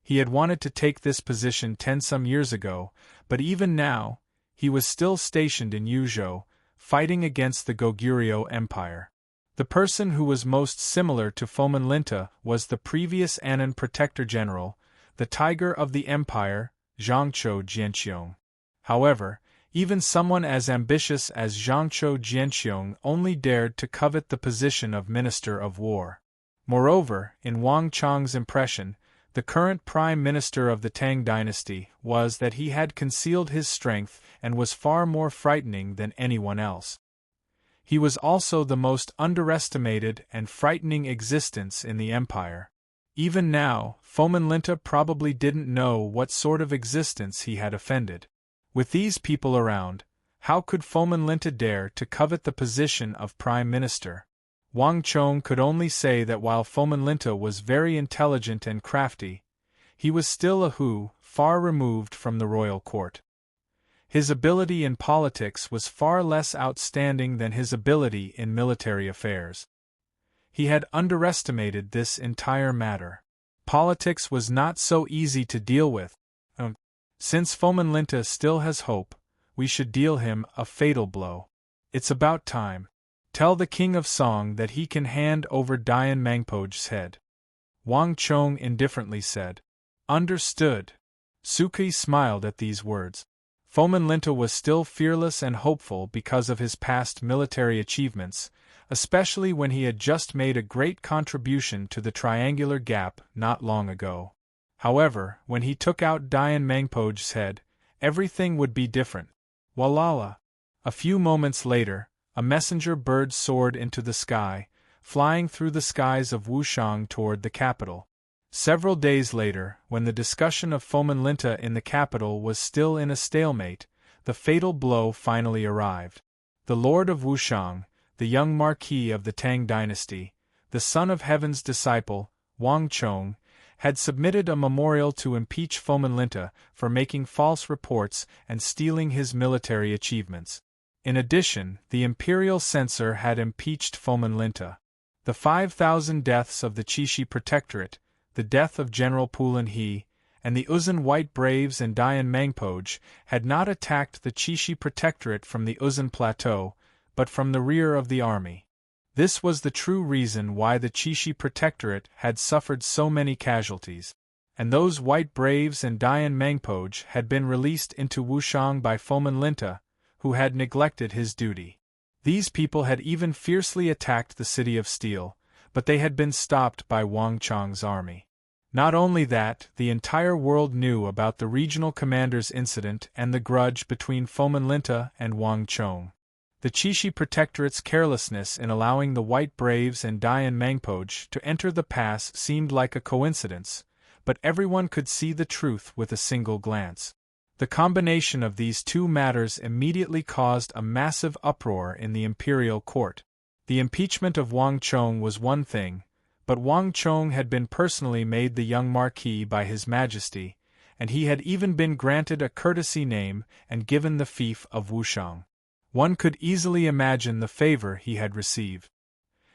He had wanted to take this position 10-some years ago, but even now, he was still stationed in Yuzhou, fighting against the Goguryeo Empire. The person who was most similar to Fomenlinta was the previous Annan Protector General, the Tiger of the Empire, Zhangzhou Jianxiong. However, even someone as ambitious as Zhangzhou Jianxiong only dared to covet the position of Minister of War. Moreover, in Wang Chong's impression, the current Prime Minister of the Tang dynasty was that he had concealed his strength and was far more frightening than anyone else. He was also the most underestimated and frightening existence in the empire. Even now, Fomenlinta probably didn't know what sort of existence he had offended. With these people around, how could Fomenlinta dare to covet the position of Prime Minister? Wang Chong could only say that while Fomenlinta was very intelligent and crafty, he was still a Hu, far removed from the royal court. His ability in politics was far less outstanding than his ability in military affairs. He had underestimated this entire matter. Politics was not so easy to deal with. Since Fomenlinta still has hope, we should deal him a fatal blow. It's about time. Tell the King of Song that he can hand over Dian Mangpoge's head. Wang Chong indifferently said. Understood. Suki smiled at these words. Fomenlinta was still fearless and hopeful because of his past military achievements, especially when he had just made a great contribution to the Triangular Gap not long ago. However, when he took out Dian Mangpoge's head, everything would be different. Walala! A few moments later, a messenger bird soared into the sky, flying through the skies of Wushang toward the capital. Several days later, when the discussion of Fomenlinta in the capital was still in a stalemate, the fatal blow finally arrived. The Lord of Wushang, the young Marquis of the Tang dynasty, the Son of Heaven's disciple, Wang Chong, had submitted a memorial to impeach Fomenlinta for making false reports and stealing his military achievements. In addition, the imperial censor had impeached Fomenlinta. The 5,000 deaths of the Chishi Protectorate, the death of General Pulin He, and the Uzun White Braves and Dian Mangpoge had not attacked the Chishi Protectorate from the Uzun Plateau, but from the rear of the army. This was the true reason why the Chishi Protectorate had suffered so many casualties, and those White Braves and Dian Mangpoge had been released into Wushang by Fomenlinta, who had neglected his duty. These people had even fiercely attacked the City of Steel, but they had been stopped by Wang Chong's army. Not only that, the entire world knew about the regional commander's incident and the grudge between Fomenlinta and Wang Chong. The Chishi Protectorate's carelessness in allowing the White Braves and Dian Mangpoge to enter the pass seemed like a coincidence, but everyone could see the truth with a single glance. The combination of these two matters immediately caused a massive uproar in the imperial court. The impeachment of Wang Chong was one thing, but Wang Chong had been personally made the young Marquis by His Majesty, and he had even been granted a courtesy name and given the fief of Wushang. One could easily imagine the favor he had received.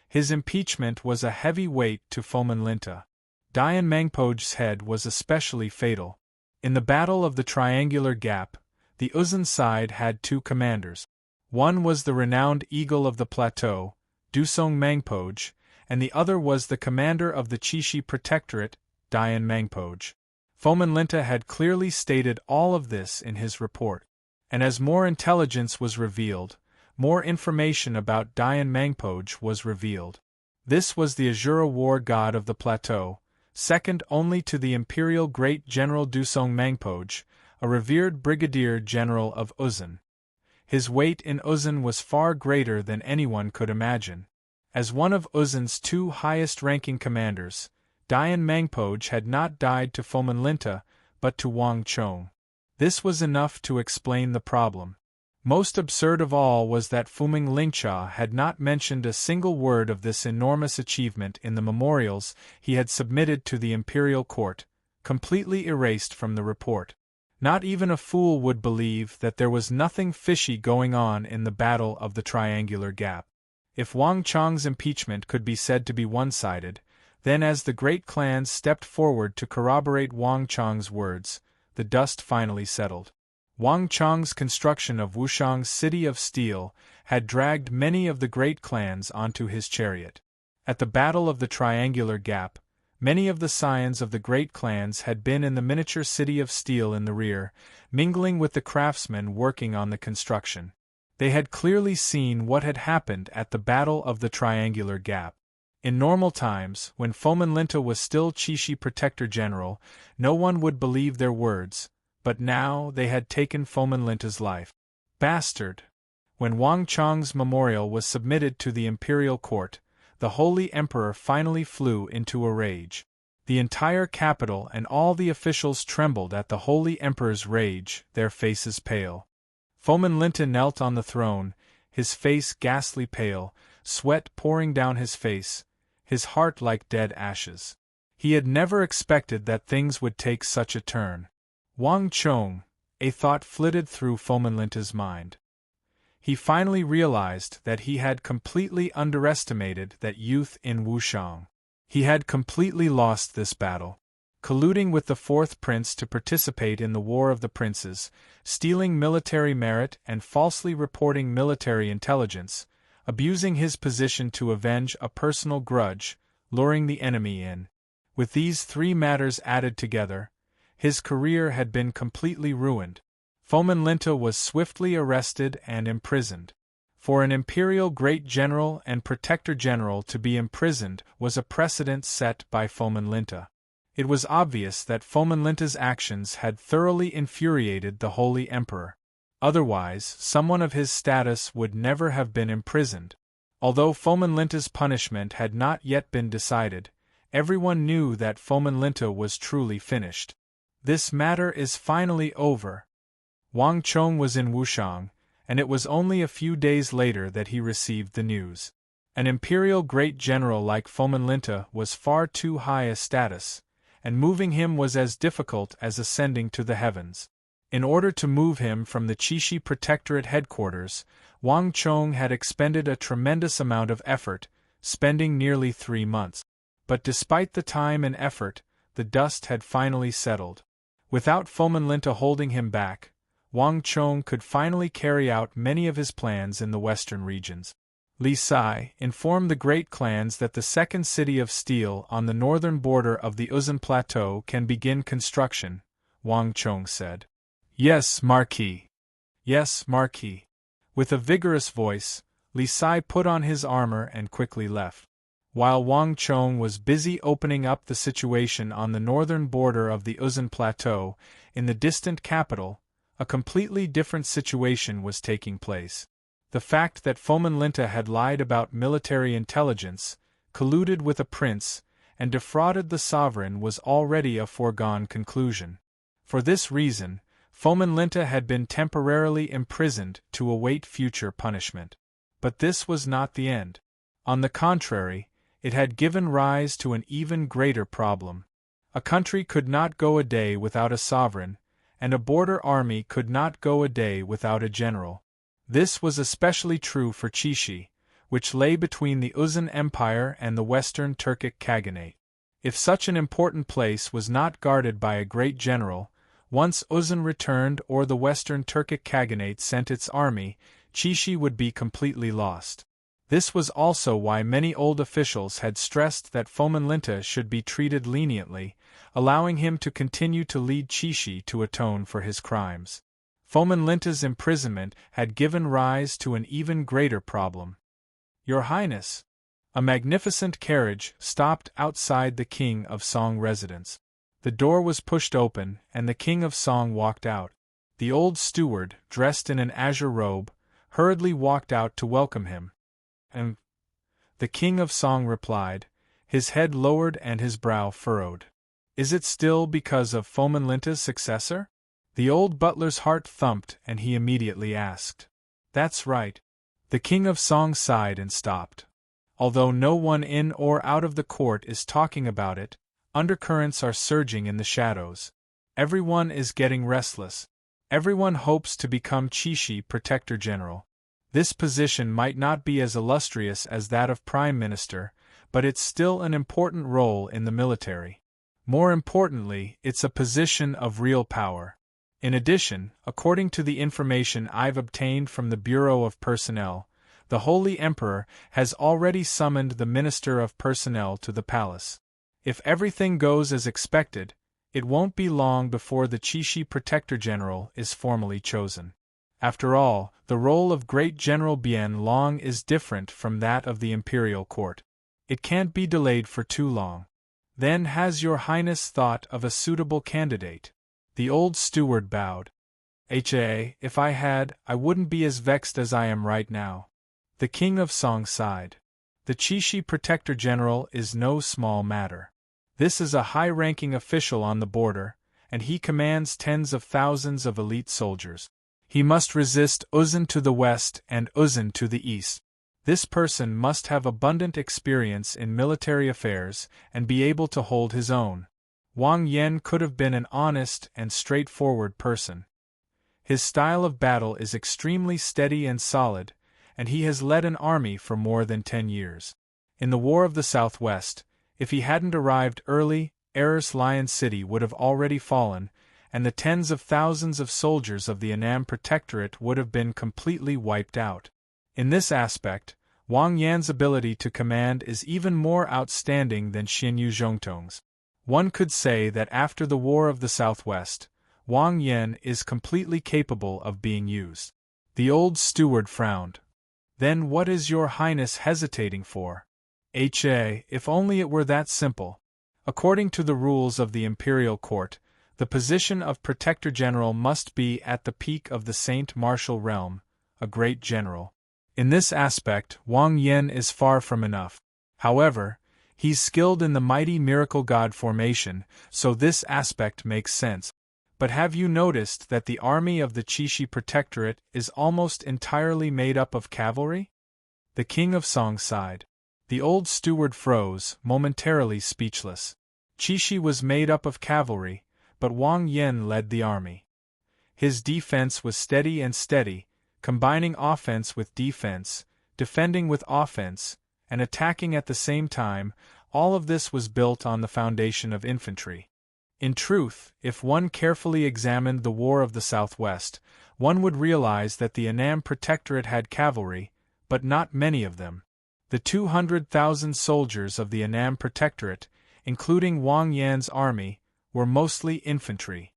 His impeachment was a heavy weight to Fomenlinta. Dian Mangpoge's head was especially fatal. In the Battle of the Triangular Gap, the Uzun side had two commanders. One was the renowned Eagle of the Plateau, Dusong Mangpoge, and the other was the commander of the Chishi Protectorate, Dian Mangpoge. Fomenlinta had clearly stated all of this in his report. And as more intelligence was revealed, more information about Dian Mangpoge was revealed. This was the Azura war god of the plateau, second only to the imperial great general Dusong Mangpoge, a revered brigadier general of Uzun. His weight in Uzun was far greater than anyone could imagine. As one of Uzun's two highest-ranking commanders, Dian Mangpoge had not died to Fomenlinta, but to Wang Chong. This was enough to explain the problem. Most absurd of all was that Fuming Lingcha had not mentioned a single word of this enormous achievement in the memorials he had submitted to the imperial court, completely erased from the report. Not even a fool would believe that there was nothing fishy going on in the Battle of the Triangular Gap. If Wang Chong's impeachment could be said to be one-sided, then as the great clans stepped forward to corroborate Wang Chong's words, the dust finally settled. Wang Chong's construction of Wushang's City of Steel had dragged many of the great clans onto his chariot. At the Battle of the Triangular Gap, many of the scions of the great clans had been in the miniature City of Steel in the rear, mingling with the craftsmen working on the construction. They had clearly seen what had happened at the Battle of the Triangular Gap. In normal times, when Fomenlinta was still Chishi Protector General, no one would believe their words, but now they had taken Fomenlinta's life. Bastard! When Wang Chong's memorial was submitted to the imperial court, the Holy Emperor finally flew into a rage. The entire capital and all the officials trembled at the Holy Emperor's rage, their faces pale. Fomenlinta knelt on the throne, his face ghastly pale, sweat pouring down his face, his heart like dead ashes. He had never expected that things would take such a turn. Wang Chong, A thought flitted through Fomenlinta's mind. He finally realized that he had completely underestimated that youth in Wushang. He had completely lost this battle. Colluding with the fourth prince to participate in the War of the Princes, stealing military merit and falsely reporting military intelligence, abusing his position to avenge a personal grudge, luring the enemy in. With these three matters added together, his career had been completely ruined. Fomenlinta was swiftly arrested and imprisoned. For an imperial great general and protector general to be imprisoned was a precedent set by Fomenlinta. It was obvious that Fomenlinta's actions had thoroughly infuriated the Holy Emperor. Otherwise, someone of his status would never have been imprisoned. Although Fomenlinta's punishment had not yet been decided, everyone knew that Fomenlinta was truly finished. This matter is finally over. Wang Chong was in Wushang, and it was only a few days later that he received the news. An imperial great general like Fomenlinta was far too high a status, and moving him was as difficult as ascending to the heavens. In order to move him from the Qixi Protectorate headquarters, Wang Chong had expended a tremendous amount of effort, spending nearly 3 months. But despite the time and effort, the dust had finally settled. Without Fomenlinta holding him back, Wang Chong could finally carry out many of his plans in the western regions. Li Sai informed the great clans that the second city of steel on the northern border of the Uzan Plateau can begin construction, Wang Chong said. Yes, Marquis. Yes, Marquis. With a vigorous voice, Li Sai put on his armor and quickly left. While Wang Chong was busy opening up the situation on the northern border of the Uzan Plateau, in the distant capital, a completely different situation was taking place. The fact that Fomenlinta had lied about military intelligence, colluded with a prince, and defrauded the sovereign was already a foregone conclusion. For this reason, Fomenlinta had been temporarily imprisoned to await future punishment. But this was not the end. On the contrary, it had given rise to an even greater problem. A country could not go a day without a sovereign, and a border army could not go a day without a general. This was especially true for Qixi, which lay between the Uzan Empire and the Western Turkic Khaganate. If such an important place was not guarded by a great general, once Uzan returned or the Western Turkic Khaganate sent its army, Qixi would be completely lost. This was also why many old officials had stressed that Fomenlinta should be treated leniently, allowing him to continue to lead Qixi to atone for his crimes. Fomenlinta's imprisonment had given rise to an even greater problem. Your Highness! A magnificent carriage stopped outside the King of Song residence. The door was pushed open, and the King of Song walked out. The old steward, dressed in an azure robe, hurriedly walked out to welcome him. The King of Song replied, his head lowered and his brow furrowed. Is it still because of Fomenlinta's successor? The old butler's heart thumped and he immediately asked. That's right. The King of Song sighed and stopped. Although no one in or out of the court is talking about it, undercurrents are surging in the shadows. Everyone is getting restless. Everyone hopes to become Qixi Protector General. This position might not be as illustrious as that of Prime Minister, but it's still an important role in the military. More importantly, it's a position of real power. In addition, according to the information I've obtained from the Bureau of Personnel, the Holy Emperor has already summoned the Minister of Personnel to the palace. If everything goes as expected, it won't be long before the Qixi Protector General is formally chosen. After all, the role of Great General Bien Long is different from that of the Imperial Court. It can't be delayed for too long. Then has Your Highness thought of a suitable candidate? The old steward bowed. If I had, I wouldn't be as vexed as I am right now. The King of Song sighed. The Qixi Protector General is no small matter. This is a high-ranking official on the border, and he commands tens of thousands of elite soldiers. He must resist Uzan to the west and Uzan to the east. This person must have abundant experience in military affairs and be able to hold his own. Wang Yan could have been an honest and straightforward person. His style of battle is extremely steady and solid, and he has led an army for more than 10 years. In the War of the Southwest, if he hadn't arrived early, Eris Lion City would have already fallen, and the tens of thousands of soldiers of the Annam Protectorate would have been completely wiped out. In this aspect, Wang Yan's ability to command is even more outstanding than Xianyu Zhongtong's. One could say that after the War of the Southwest, Wang Yan is completely capable of being used. The old steward frowned. Then what is your highness hesitating for? If only it were that simple. According to the rules of the imperial court, the position of Protector General must be at the peak of the Saint Martial realm, a great general. In this aspect, Wang Yan is far from enough. However, he's skilled in the mighty miracle god formation, so this aspect makes sense. But have you noticed that the army of the Qixi Protectorate is almost entirely made up of cavalry? The King of Song sighed. The old steward froze, momentarily speechless. Qixi was made up of cavalry, but Wang Yan led the army. His defense was steady and steady, combining offense with defense, defending with offense, and attacking at the same time. All of this was built on the foundation of infantry. In truth, if one carefully examined the War of the Southwest, one would realize that the Annam Protectorate had cavalry, but not many of them. The 200,000 soldiers of the Annam Protectorate, including Wang Yan's army, were mostly infantry.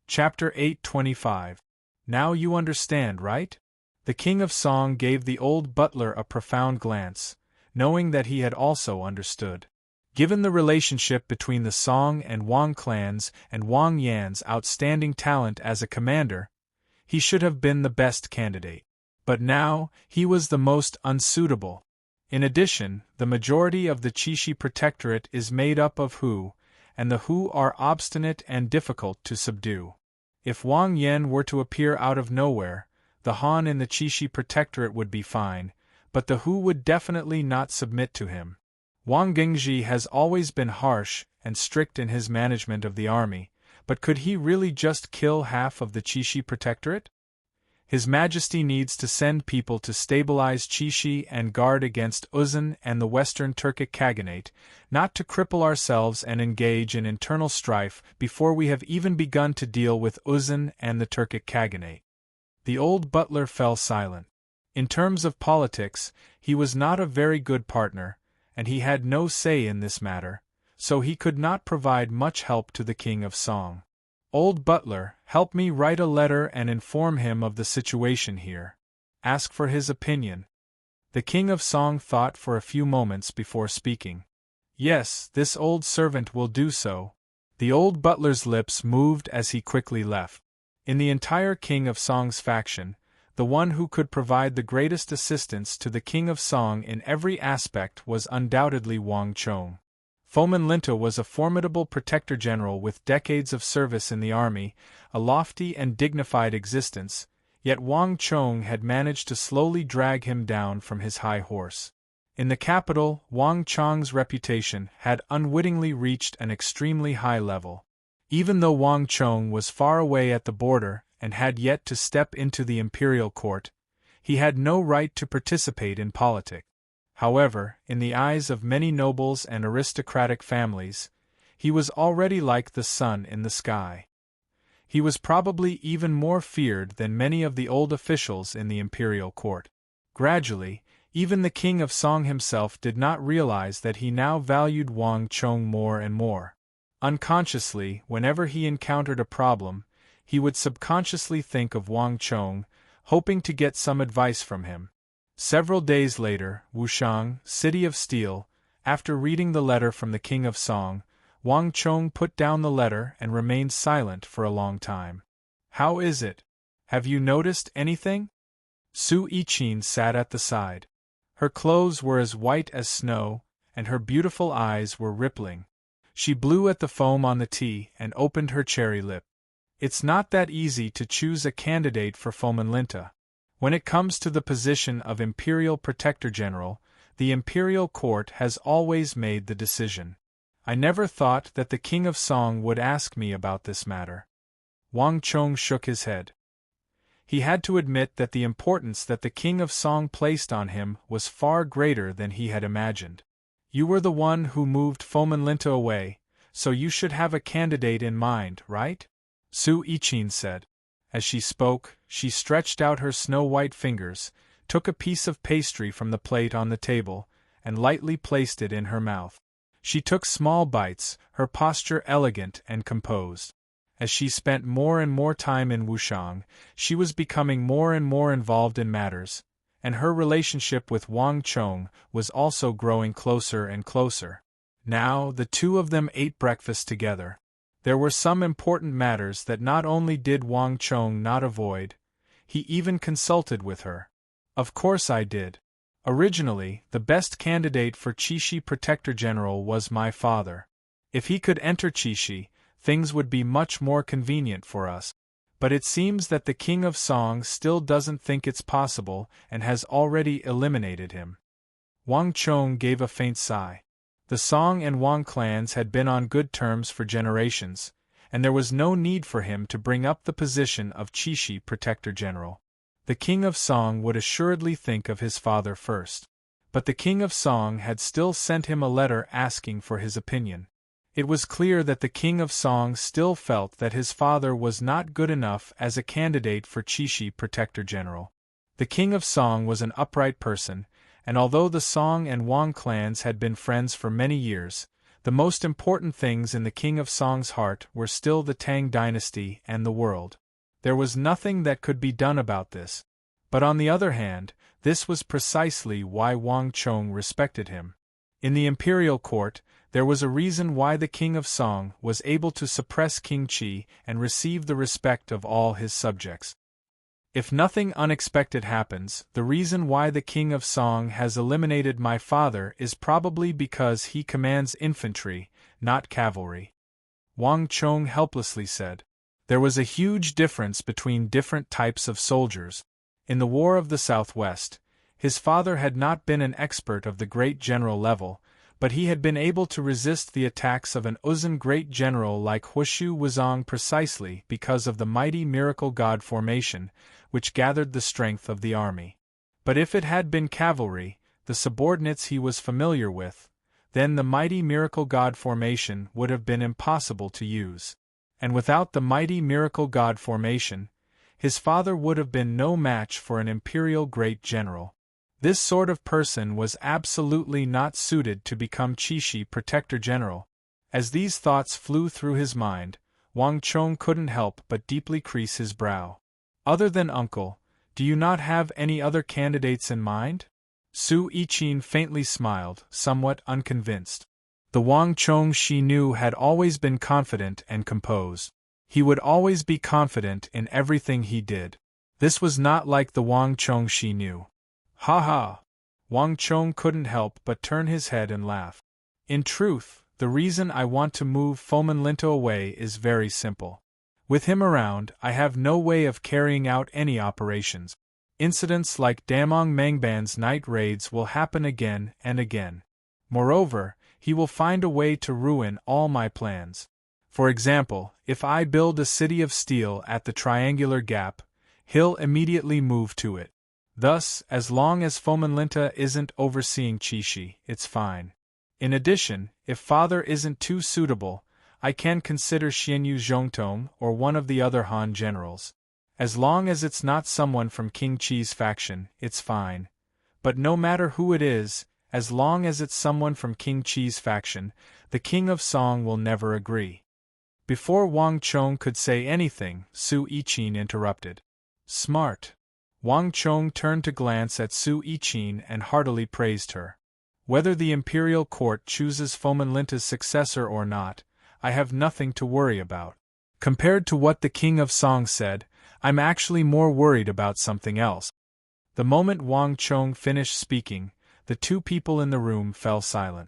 Chapter 825. Now you understand, right? The King of Song gave the old butler a profound glance, knowing that he had also understood. Given the relationship between the Song and Wang clans and Wang Yan's outstanding talent as a commander, he should have been the best candidate. But now, he was the most unsuitable. In addition, the majority of the Qixi Protectorate is made up of Hu, and the Hu are obstinate and difficult to subdue. If Wang Yan were to appear out of nowhere, the Han in the Qixi Protectorate would be fine, but the Hu would definitely not submit to him. Wang Gengzhi has always been harsh and strict in his management of the army, but could he really just kill half of the Qixi Protectorate? His Majesty needs to send people to stabilize Qixi and guard against Uzun and the Western Turkic Khaganate, not to cripple ourselves and engage in internal strife before we have even begun to deal with Uzun and the Turkic Khaganate. The old butler fell silent. In terms of politics, he was not a very good partner, and he had no say in this matter, so he could not provide much help to the King of Song. Old butler, help me write a letter and inform him of the situation here. Ask for his opinion. The King of Song thought for a few moments before speaking. Yes, this old servant will do so. The old butler's lips moved as he quickly left. In the entire King of Song's faction, the one who could provide the greatest assistance to the King of Song in every aspect was undoubtedly Wang Chong. Fomin Linta was a formidable protector general with decades of service in the army, a lofty and dignified existence, yet Wang Chong had managed to slowly drag him down from his high horse. In the capital, Wang Chong's reputation had unwittingly reached an extremely high level. Even though Wang Chong was far away at the border and had yet to step into the imperial court, he had no right to participate in politics. However, in the eyes of many nobles and aristocratic families, he was already like the sun in the sky. He was probably even more feared than many of the old officials in the imperial court. Gradually, even the King of Song himself did not realize that he now valued Wang Chong more and more. Unconsciously, whenever he encountered a problem, he would subconsciously think of Wang Chong, hoping to get some advice from him. Several days later, Wushang, City of Steel, after reading the letter from the King of Song, Wang Chong put down the letter and remained silent for a long time. How is it? Have you noticed anything? Su Yiqin sat at the side. Her clothes were as white as snow, and her beautiful eyes were rippling. She blew at the foam on the tea and opened her cherry lip. It's not that easy to choose a candidate for Fomin Linta. When it comes to the position of Imperial Protector General, the Imperial Court has always made the decision. I never thought that the King of Song would ask me about this matter. Wang Chong shook his head. He had to admit that the importance that the King of Song placed on him was far greater than he had imagined. You were the one who moved Fomenlinta away, so you should have a candidate in mind, right? Su Ichin said. As she spoke, she stretched out her snow-white fingers, took a piece of pastry from the plate on the table, and lightly placed it in her mouth. She took small bites, her posture elegant and composed. As she spent more and more time in Wushang, she was becoming more and more involved in matters, and her relationship with Wang Chong was also growing closer and closer. Now, the two of them ate breakfast together. There were some important matters that not only did Wang Chong not avoid, he even consulted with her. Of course I did. Originally, the best candidate for Qixi Protector General was my father. If he could enter Qixi, things would be much more convenient for us. But it seems that the King of Song still doesn't think it's possible and has already eliminated him. Wang Chong gave a faint sigh. The Song and Wang clans had been on good terms for generations, and there was no need for him to bring up the position of Qixi Protector General. The King of Song would assuredly think of his father first. But the King of Song had still sent him a letter asking for his opinion. It was clear that the King of Song still felt that his father was not good enough as a candidate for Qixi Protector General. The King of Song was an upright person, and although the Song and Wang clans had been friends for many years, the most important things in the King of Song's heart were still the Tang dynasty and the world. There was nothing that could be done about this. But on the other hand, this was precisely why Wang Chong respected him. In the imperial court, there was a reason why the King of Song was able to suppress King Qi and receive the respect of all his subjects. If nothing unexpected happens, the reason why the King of Song has eliminated my father is probably because he commands infantry, not cavalry. Wang Chong helplessly said. There was a huge difference between different types of soldiers. In the War of the Southwest, his father had not been an expert of the great general level, but he had been able to resist the attacks of an Uzun great general like Hushu Wuzong precisely because of the mighty miracle god formation, which gathered the strength of the army. But if it had been cavalry, the subordinates he was familiar with, then the mighty miracle god formation would have been impossible to use. And without the mighty miracle god formation, his father would have been no match for an imperial great general. This sort of person was absolutely not suited to become Qixi Protector General. As these thoughts flew through his mind, Wang Chong couldn't help but deeply crease his brow. Other than uncle, do you not have any other candidates in mind? Su Ichin faintly smiled, somewhat unconvinced. The Wang Chong she knew had always been confident and composed. He would always be confident in everything he did. This was not like the Wang Chong she knew. Ha ha! Wang Chong couldn't help but turn his head and laugh. In truth, the reason I want to move Fomenlinta away is very simple. With him around, I have no way of carrying out any operations. Incidents like Damong Mangban's night raids will happen again and again. Moreover, he will find a way to ruin all my plans. For example, if I build a city of steel at the triangular gap, he'll immediately move to it. Thus, as long as Fomenlinta isn't overseeing Qixi, it's fine. In addition, if father isn't too suitable, I can consider Xianyu Zhongtong or one of the other Han generals. As long as it's not someone from King Qi's faction, it's fine. But no matter who it is, as long as it's someone from King Qi's faction, the King of Song will never agree. Before Wang Chong could say anything, Su Ichin interrupted. Smart. Wang Chong turned to glance at Su Ichin and heartily praised her. Whether the imperial court chooses Fomenlinta's successor or not, I have nothing to worry about. Compared to what the King of Song said, I'm actually more worried about something else. The moment Wang Chong finished speaking, the two people in the room fell silent.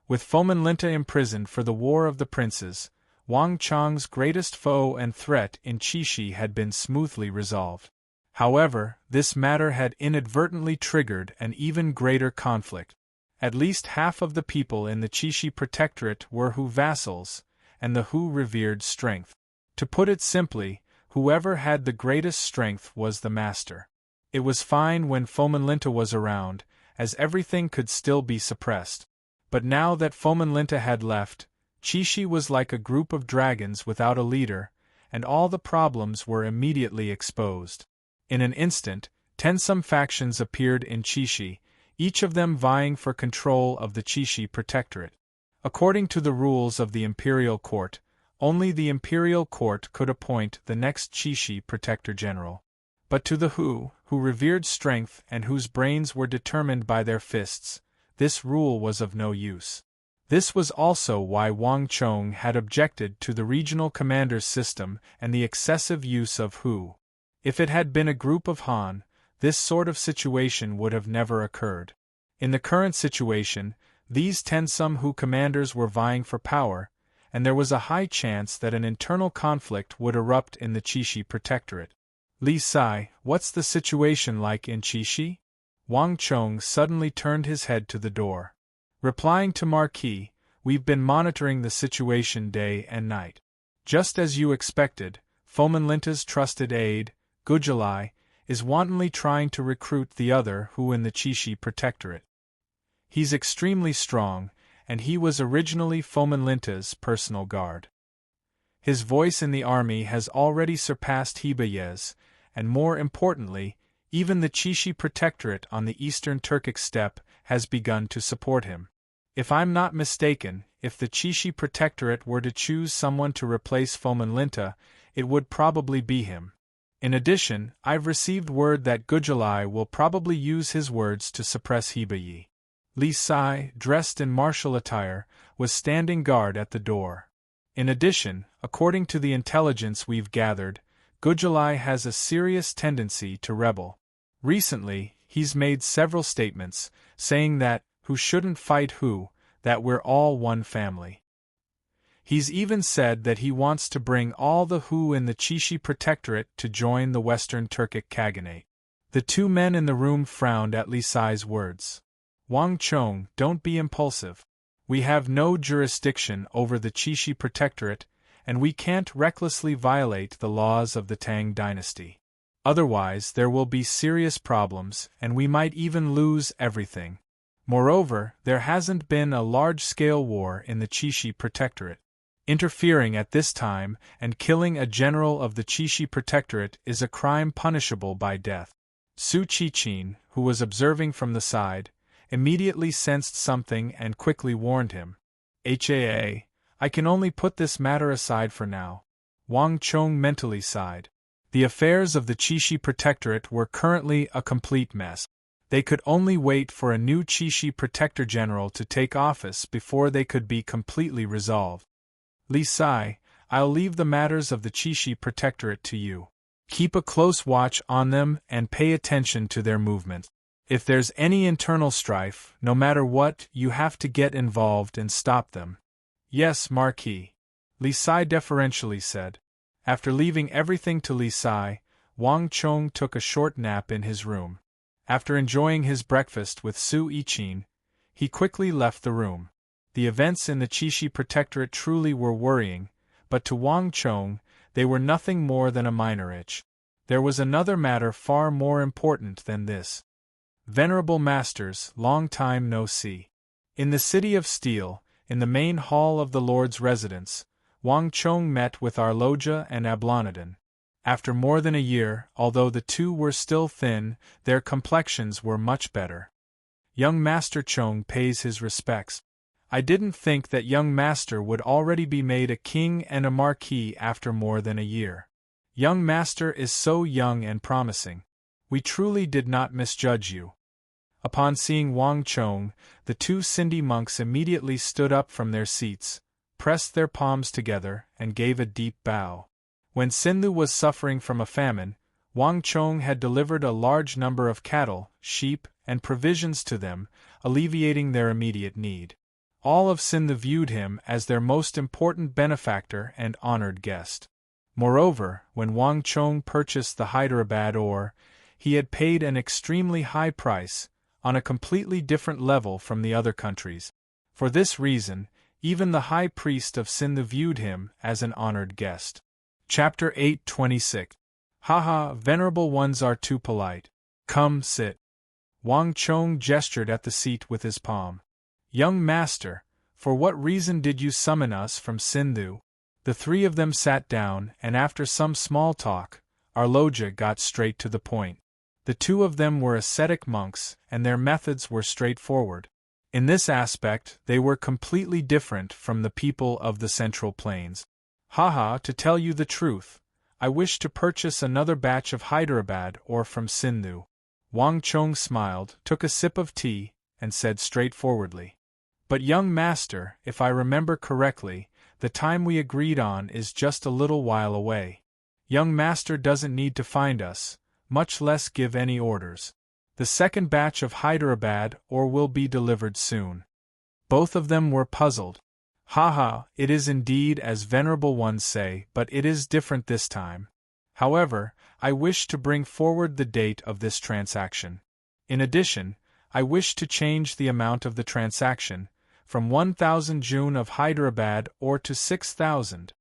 With Fomenlinta imprisoned for the War of the Princes, Wang Chong's greatest foe and threat in Qixi had been smoothly resolved. However, this matter had inadvertently triggered an even greater conflict. At least half of the people in the Qixi Protectorate were Hu vassals, and the Hu revered strength. To put it simply, whoever had the greatest strength was the master. It was fine when Fomenlinta was around, as everything could still be suppressed. But now that Fomenlinta had left, Chishi was like a group of dragons without a leader, and all the problems were immediately exposed. In an instant, 10 factions appeared in Chishi, each of them vying for control of the Chishi Protectorate. According to the rules of the Imperial Court, only the Imperial Court could appoint the next Chishi Protector General. But to the who revered strength and whose brains were determined by their fists, this rule was of no use. This was also why Wang Chong had objected to the regional commanders system and the excessive use of who. If it had been a group of Han, this sort of situation would have never occurred. In the current situation, these 10 who commanders were vying for power, and there was a high chance that an internal conflict would erupt in the Chishi Protectorate. Li Sai, what's the situation like in Chishi? Wang Chong suddenly turned his head to the door. Replying to Marquis, we've been monitoring the situation day and night. Just as you expected, Fomenlinta's trusted aide, Gujalai, is wantonly trying to recruit the other who in the Chishi Protectorate. He's extremely strong, and he was originally Fomenlinta's personal guard. His voice in the army has already surpassed Hibayez, and more importantly, even the Chishi Protectorate on the eastern Turkic steppe has begun to support him. If I'm not mistaken, if the Chishi Protectorate were to choose someone to replace Fomenlinta, it would probably be him. In addition, I've received word that Gujalai will probably use his words to suppress Hibayi. Li Sai, dressed in martial attire, was standing guard at the door. In addition, according to the intelligence we've gathered, Gujalai has a serious tendency to rebel. Recently, he's made several statements, saying that who shouldn't fight who, that we're all one family. He's even said that he wants to bring all the who in the Chishi Protectorate to join the Western Turkic Khaganate. The 2 men in the room frowned at Li Sai's words. Wang Chong, don't be impulsive. We have no jurisdiction over the Chishi Protectorate, and we can't recklessly violate the laws of the Tang dynasty. Otherwise, there will be serious problems, and we might even lose everything. Moreover, there hasn't been a large-scale war in the Chishi Protectorate. Interfering at this time and killing a general of the Chishi Protectorate is a crime punishable by death. Su Qichin, who was observing from the side, immediately sensed something and quickly warned him. I can only put this matter aside for now. Wang Chong mentally sighed. The affairs of the Chishi Protectorate were currently a complete mess. They could only wait for a new Chishi Protector General to take office before they could be completely resolved. Li Sai, I'll leave the matters of the Chishi Protectorate to you. Keep a close watch on them and pay attention to their movements. If there's any internal strife, no matter what, you have to get involved and stop them. Yes, Marquis. Li Sai deferentially said. After leaving everything to Li Sai, Wang Chong took a short nap in his room. After enjoying his breakfast with Su Qichin, he quickly left the room. The events in the Chishi Protectorate truly were worrying, but to Wang Chong, they were nothing more than a minor itch. There was another matter far more important than this. Venerable Masters, long time no see. In the City of Steel, in the main hall of the Lord's residence, Wang Chong met with Arloja and Ablonidon. After more than a year, although the two were still thin, their complexions were much better. Young Master Chong pays his respects. I didn't think that young Master would already be made a king and a marquis after more than a year. Young Master is so young and promising. We truly did not misjudge you. Upon seeing Wang Chong, the 2 Sindhi monks immediately stood up from their seats, pressed their palms together, and gave a deep bow. When Sindhu was suffering from a famine, Wang Chong had delivered a large number of cattle, sheep, and provisions to them, alleviating their immediate need. All of Sindhu viewed him as their most important benefactor and honored guest. Moreover, when Wang Chong purchased the Hyderabad ore, he had paid an extremely high price, on a completely different level from the other countries. For this reason, even the high priest of Sindhu viewed him as an honored guest. Chapter 8:26. Haha, venerable ones are too polite. Come, sit. Wang Chong gestured at the seat with his palm. Young master, for what reason did you summon us from Sindhu? The three of them sat down, and after some small talk, Arloja got straight to the point. The two of them were ascetic monks, and their methods were straightforward. In this aspect, they were completely different from the people of the Central Plains. Haha, to tell you the truth, I wish to purchase another batch of Hyderabad ore from Sindhu. Wang Chong smiled, took a sip of tea, and said straightforwardly. But young master, if I remember correctly, the time we agreed on is just a little while away. Young master doesn't need to find us, much less give any orders. The second batch of Hyderabad ore will be delivered soon. Both of them were puzzled. Haha, it is indeed as venerable ones say, but it is different this time. However, I wish to bring forward the date of this transaction. In addition, I wish to change the amount of the transaction, from 1,000 June of Hyderabad ore to 6,000.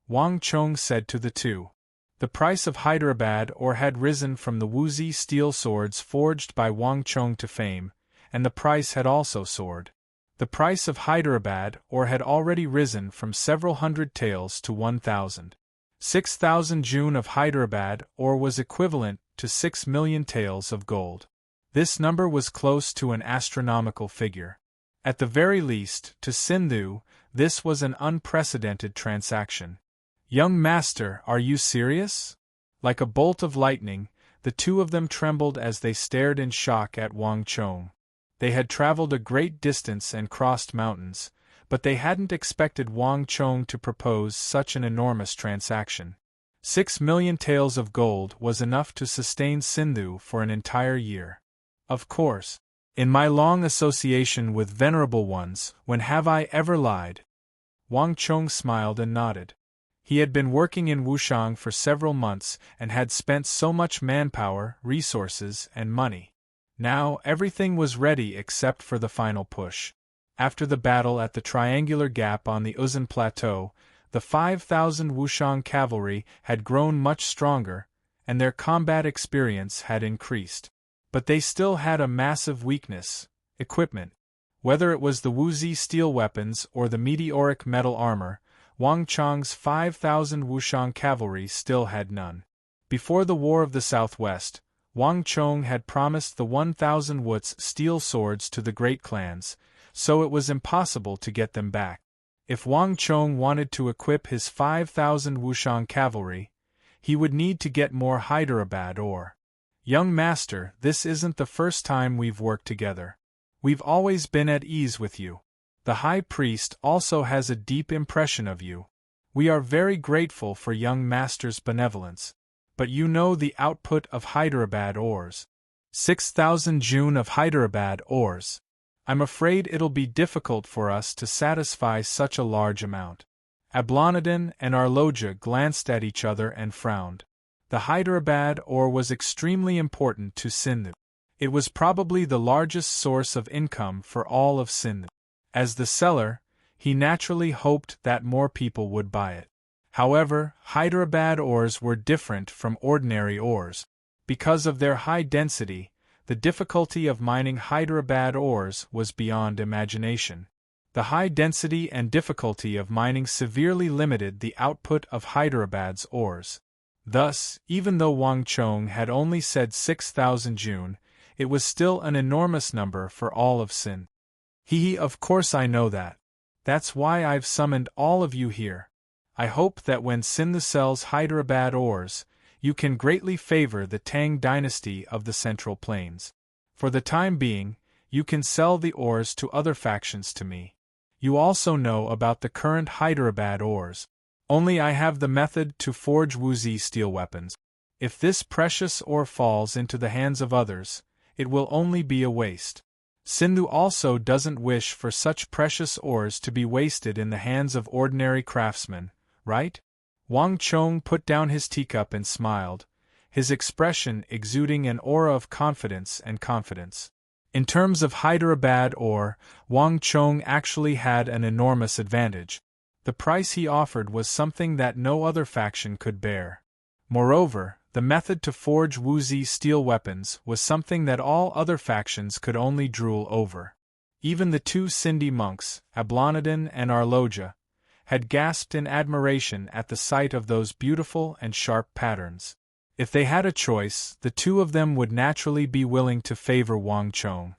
Wang Chong said to the two. The price of Hyderabad ore had risen from the Wuxi steel swords forged by Wang Chong to fame, and the price had also soared. The price of Hyderabad ore had already risen from several hundred taels to 1,000. 6,000 June of Hyderabad ore was equivalent to 6 million taels of gold. This number was close to an astronomical figure. At the very least, to Sindhu, this was an unprecedented transaction. Young master, are you serious? Like a bolt of lightning, the two of them trembled as they stared in shock at Wang Chong. They had traveled a great distance and crossed mountains, but they hadn't expected Wang Chong to propose such an enormous transaction. 6 million taels of gold was enough to sustain Sindhu for an entire year. Of course. In my long association with venerable ones, when have I ever lied? Wang Chong smiled and nodded. He had been working in Wushang for several months and had spent so much manpower, resources, and money. Now, everything was ready except for the final push. After the battle at the Triangular Gap on the Uzun Plateau, the 5,000 Wushang cavalry had grown much stronger, and their combat experience had increased. But they still had a massive weakness: equipment. Whether it was the Wuxi steel weapons or the meteoric metal armor, Wang Chong's 5,000 Wushang cavalry still had none. Before the War of the Southwest, Wang Chong had promised the 1,000 Wutz steel swords to the great clans, so it was impossible to get them back. If Wang Chong wanted to equip his 5,000 Wushang cavalry, he would need to get more Hyderabad ore. Young master, this isn't the first time we've worked together. We've always been at ease with you. The High Priest also has a deep impression of you. We are very grateful for young master's benevolence. But you know the output of Hyderabad ores. 6,000 June of Hyderabad ores. I'm afraid it'll be difficult for us to satisfy such a large amount. Ablanadin and Arloja glanced at each other and frowned. The Hyderabad ore was extremely important to Sindhu. It was probably the largest source of income for all of Sindhu. As the seller, he naturally hoped that more people would buy it. However, Hyderabad ores were different from ordinary ores. Because of their high density, the difficulty of mining Hyderabad ores was beyond imagination. The high density and difficulty of mining severely limited the output of Hyderabad's ores. Thus, even though Wang Chong had only said 6,000 June, it was still an enormous number for all of Sindh. Of course I know that. That's why I've summoned all of you here. I hope that when Sindhu sells Hyderabad ores, you can greatly favor the Tang dynasty of the Central Plains. For the time being, you can sell the ores to other factions to me. You also know about the current Hyderabad ores. Only I have the method to forge Wuxi steel weapons. If this precious ore falls into the hands of others, it will only be a waste. Sindhu also doesn't wish for such precious ores to be wasted in the hands of ordinary craftsmen, right? Wang Chong put down his teacup and smiled, his expression exuding an aura of confidence and confidence. In terms of Hyderabad ore, Wang Chong actually had an enormous advantage. The price he offered was something that no other faction could bear. Moreover, the method to forge Wuzi steel weapons was something that all other factions could only drool over. Even the two Sindhi monks, Ablonidin and Arloja, had gasped in admiration at the sight of those beautiful and sharp patterns. If they had a choice, the two of them would naturally be willing to favor Wang Chong.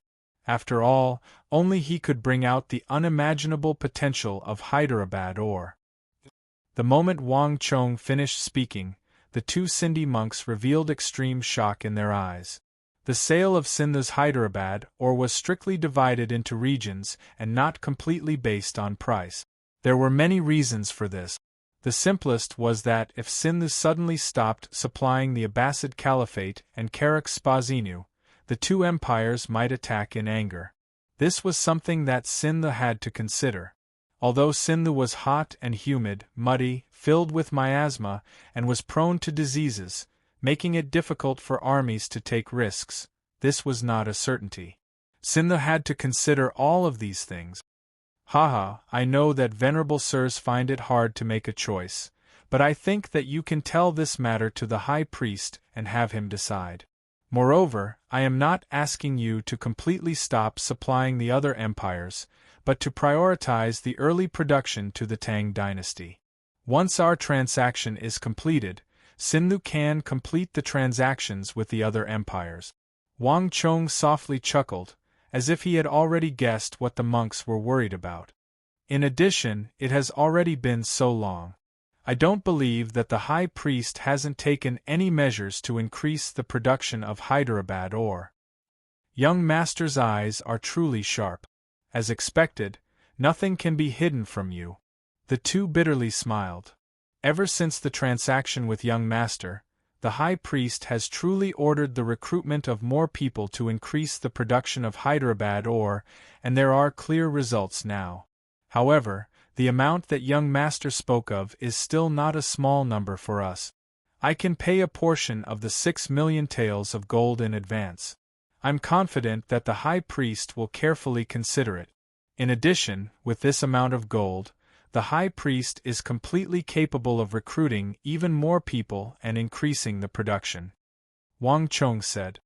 After all, only he could bring out the unimaginable potential of Hyderabad ore. The moment Wang Chong finished speaking, the two Sindhi monks revealed extreme shock in their eyes. The sale of Sindhu's Hyderabad ore was strictly divided into regions and not completely based on price. There were many reasons for this. The simplest was that if Sindhu suddenly stopped supplying the Abbasid Caliphate and Karak Spazinu, the two empires might attack in anger. This was something that Sindhu had to consider. Although Sindhu was hot and humid, muddy, filled with miasma, and was prone to diseases, making it difficult for armies to take risks, this was not a certainty. Sindhu had to consider all of these things. Haha, I know that venerable sirs find it hard to make a choice, but I think that you can tell this matter to the high priest and have him decide. Moreover, I am not asking you to completely stop supplying the other empires, but to prioritize the early production to the Tang dynasty. Once our transaction is completed, Sindhu can complete the transactions with the other empires. Wang Chong softly chuckled, as if he had already guessed what the monks were worried about. In addition, it has already been so long. I don't believe that the high priest hasn't taken any measures to increase the production of Hyderabad ore. Young master's eyes are truly sharp. As expected, nothing can be hidden from you. The two bitterly smiled. Ever since the transaction with young master, the high priest has truly ordered the recruitment of more people to increase the production of Hyderabad ore, and there are clear results now. However, the amount that young master spoke of is still not a small number for us. I can pay a portion of the 6 million taels of gold in advance. I'm confident that the high priest will carefully consider it. In addition, with this amount of gold, the high priest is completely capable of recruiting even more people and increasing the production. Wang Chong said.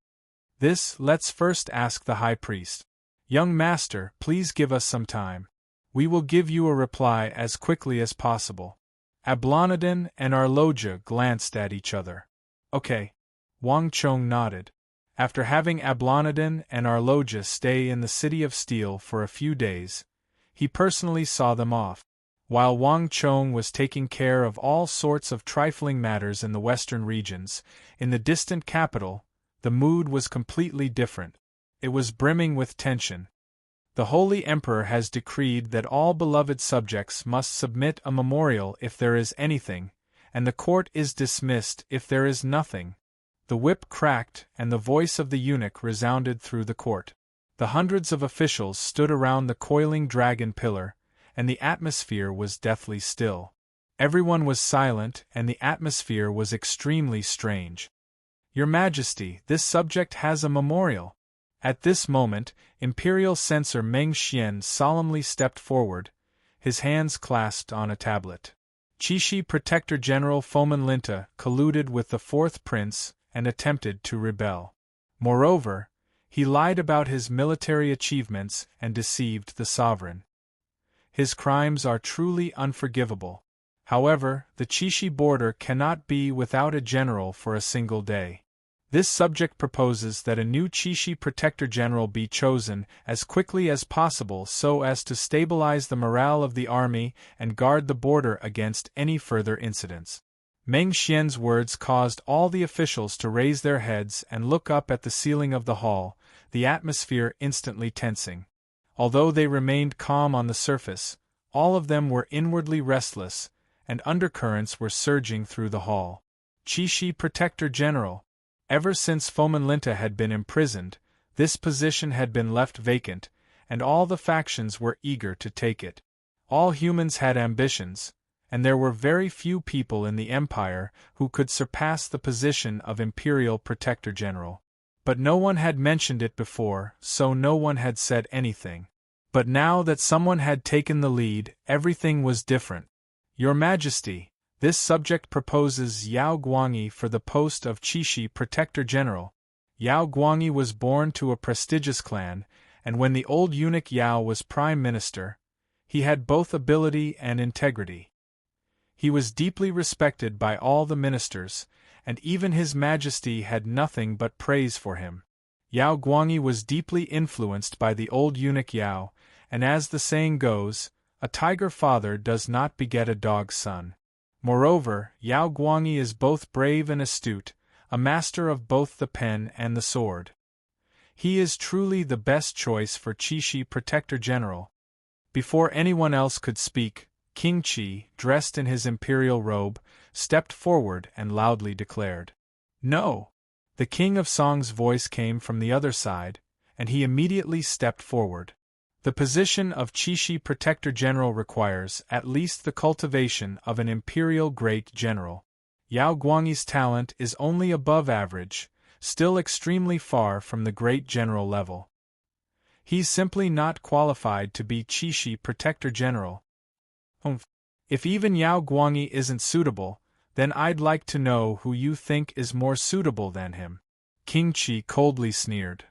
Let's first ask the high priest. Young master, please give us some time. We will give you a reply as quickly as possible. Ablonidin and Arloja glanced at each other. Okay. Wang Chong nodded. After having Ablonidin and Arloja stay in the City of Steel for a few days, he personally saw them off. While Wang Chong was taking care of all sorts of trifling matters in the western regions, in the distant capital, the mood was completely different. It was brimming with tension. The Holy Emperor has decreed that all beloved subjects must submit a memorial if there is anything, and the court is dismissed if there is nothing. The whip cracked and the voice of the eunuch resounded through the court. The hundreds of officials stood around the coiling dragon pillar, and the atmosphere was deathly still. Everyone was silent and the atmosphere was extremely strange. Your Majesty, this subject has a memorial. At this moment, Imperial Censor Meng Xian solemnly stepped forward, his hands clasped on a tablet. Chishi Protector General Foman Linta colluded with the fourth prince and attempted to rebel. Moreover, he lied about his military achievements and deceived the sovereign. His crimes are truly unforgivable. However, the Chishi border cannot be without a general for a single day. This subject proposes that a new Chishi Protector General be chosen as quickly as possible so as to stabilize the morale of the army and guard the border against any further incidents. Meng Xian's words caused all the officials to raise their heads and look up at the ceiling of the hall, the atmosphere instantly tensing. Although they remained calm on the surface, all of them were inwardly restless, and undercurrents were surging through the hall. Chishi Protector General. Ever since Foman Linta had been imprisoned, this position had been left vacant, and all the factions were eager to take it. All humans had ambitions, and there were very few people in the Empire who could surpass the position of Imperial Protector General. But no one had mentioned it before, so no one had said anything. But now that someone had taken the lead, everything was different. Your Majesty, this subject proposes Yao Guangyi for the post of Qixi Protector General. Yao Guangyi was born to a prestigious clan, and when the old eunuch Yao was prime minister, he had both ability and integrity. He was deeply respected by all the ministers, and even His Majesty had nothing but praise for him. Yao Guangyi was deeply influenced by the old eunuch Yao, and as the saying goes, a tiger father does not beget a dog's son. Moreover, Yao Guangyi is both brave and astute, a master of both the pen and the sword. He is truly the best choice for Qixi Protector General. Before anyone else could speak, King Qi, dressed in his imperial robe, stepped forward and loudly declared, "No!" The King of Song's voice came from the other side, and he immediately stepped forward. The position of Qixi Protector General requires at least the cultivation of an imperial great general. Yao Guangyi's talent is only above average, still extremely far from the great general level. He's simply not qualified to be Qixi Protector General. If even Yao Guangyi isn't suitable, then I'd like to know who you think is more suitable than him. King Qi coldly sneered.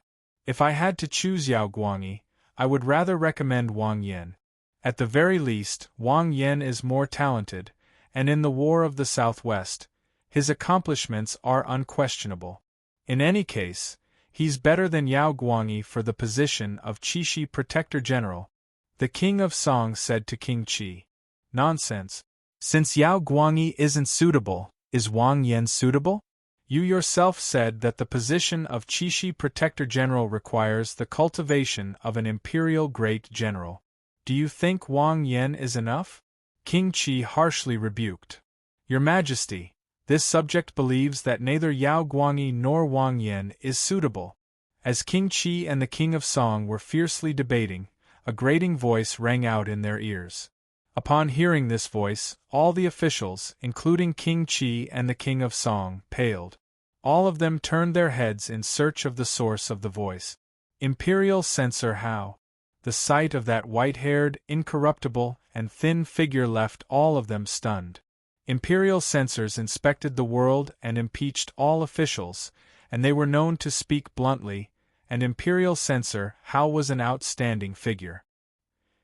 If I had to choose Yao Guangyi, I would rather recommend Wang Yan. At the very least, Wang Yan is more talented, and in the War of the Southwest, his accomplishments are unquestionable. In any case, he's better than Yao Guangyi for the position of Qixi Protector General. The King of Song said to King Qi, "Nonsense. Since Yao Guangyi isn't suitable, is Wang Yan suitable? You yourself said that the position of Qixi Protector General requires the cultivation of an imperial great general. Do you think Wang Yan is enough?" King Qi harshly rebuked. "Your Majesty, this subject believes that neither Yao Guangyi nor Wang Yan is suitable." As King Qi and the King of Song were fiercely debating, a grating voice rang out in their ears. Upon hearing this voice, all the officials, including King Qi and the King of Song, paled. All of them turned their heads in search of the source of the voice. Imperial Censor Hao. The sight of that white-haired, incorruptible, and thin figure left all of them stunned. Imperial censors inspected the world and impeached all officials, and they were known to speak bluntly, and Imperial Censor Hao was an outstanding figure.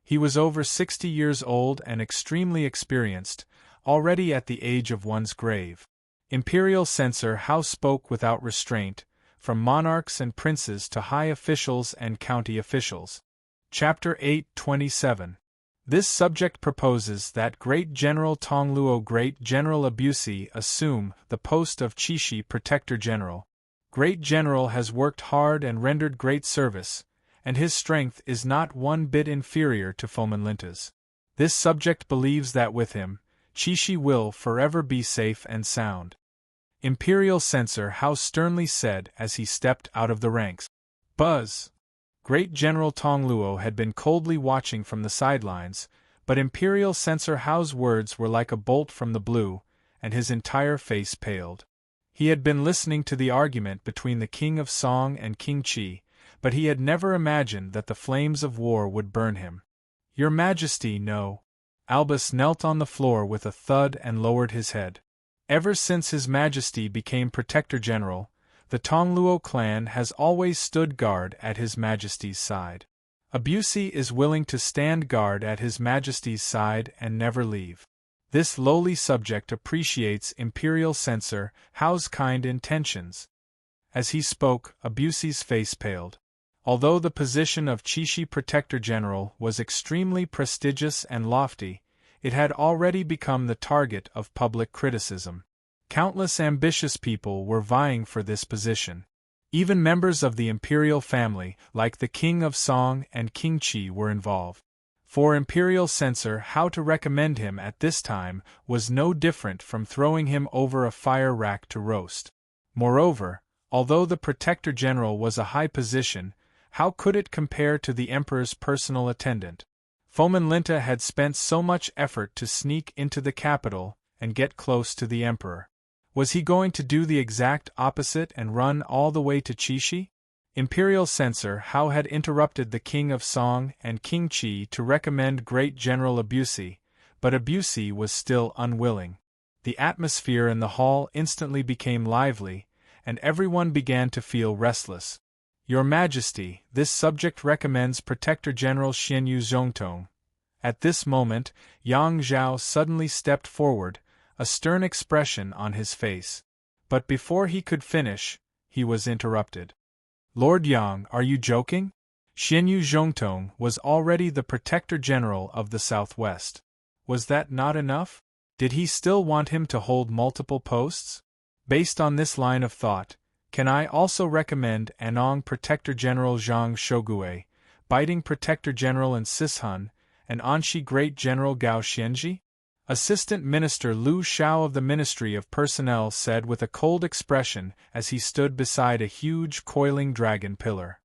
He was over 60 years old and extremely experienced, already at the age of one's grave. Imperial Censor Hao spoke without restraint, from monarchs and princes to high officials and county officials. Chapter 8:27. This subject proposes that Great General Tongluo Great General Abusi assume the post of Qixi Protector General. Great General has worked hard and rendered great service, and his strength is not one bit inferior to Fomenlinta's. This subject believes that with him, Qixi will forever be safe and sound. Imperial Censor Hao sternly said as he stepped out of the ranks. Buzz! Great General Tongluo had been coldly watching from the sidelines, but Imperial Censor Hao's words were like a bolt from the blue, and his entire face paled. He had been listening to the argument between the King of Song and King Qi, but he had never imagined that the flames of war would burn him. "Your Majesty, no." Albus knelt on the floor with a thud and lowered his head. Ever since His Majesty became Protector General, the Tongluo clan has always stood guard at His Majesty's side. Abusi is willing to stand guard at His Majesty's side and never leave. This lowly subject appreciates Imperial Censor Hao's kind intentions. As he spoke, Abusi's face paled. Although the position of Qixi Protector General was extremely prestigious and lofty, it had already become the target of public criticism. Countless ambitious people were vying for this position. Even members of the imperial family, like the King of Song and King Qi, were involved. For Imperial Censor Hao to recommend him at this time was no different from throwing him over a fire rack to roast. Moreover, although the Protector General was a high position, how could it compare to the Emperor's personal attendant? Fomenlinta had spent so much effort to sneak into the capital and get close to the Emperor. Was he going to do the exact opposite and run all the way to Qixi? Imperial Censor Hao had interrupted the King of Song and King Qi to recommend Great General Abusi, but Abusi was still unwilling. The atmosphere in the hall instantly became lively, and everyone began to feel restless. Your Majesty, this subject recommends Protector General Xianyu Zhongtong. At this moment, Yang Zhao suddenly stepped forward, a stern expression on his face. But before he could finish, he was interrupted. Lord Yang, are you joking? Xianyu Zhongtong was already the Protector General of the Southwest. Was that not enough? Did he still want him to hold multiple posts? Based on this line of thought, can I also recommend Anong Protector General Zhang Shogue, Biting Protector General in Sishun, and Anxi Great General Gao Xianji? Assistant Minister Liu Xiao of the Ministry of Personnel said with a cold expression as he stood beside a huge coiling dragon pillar.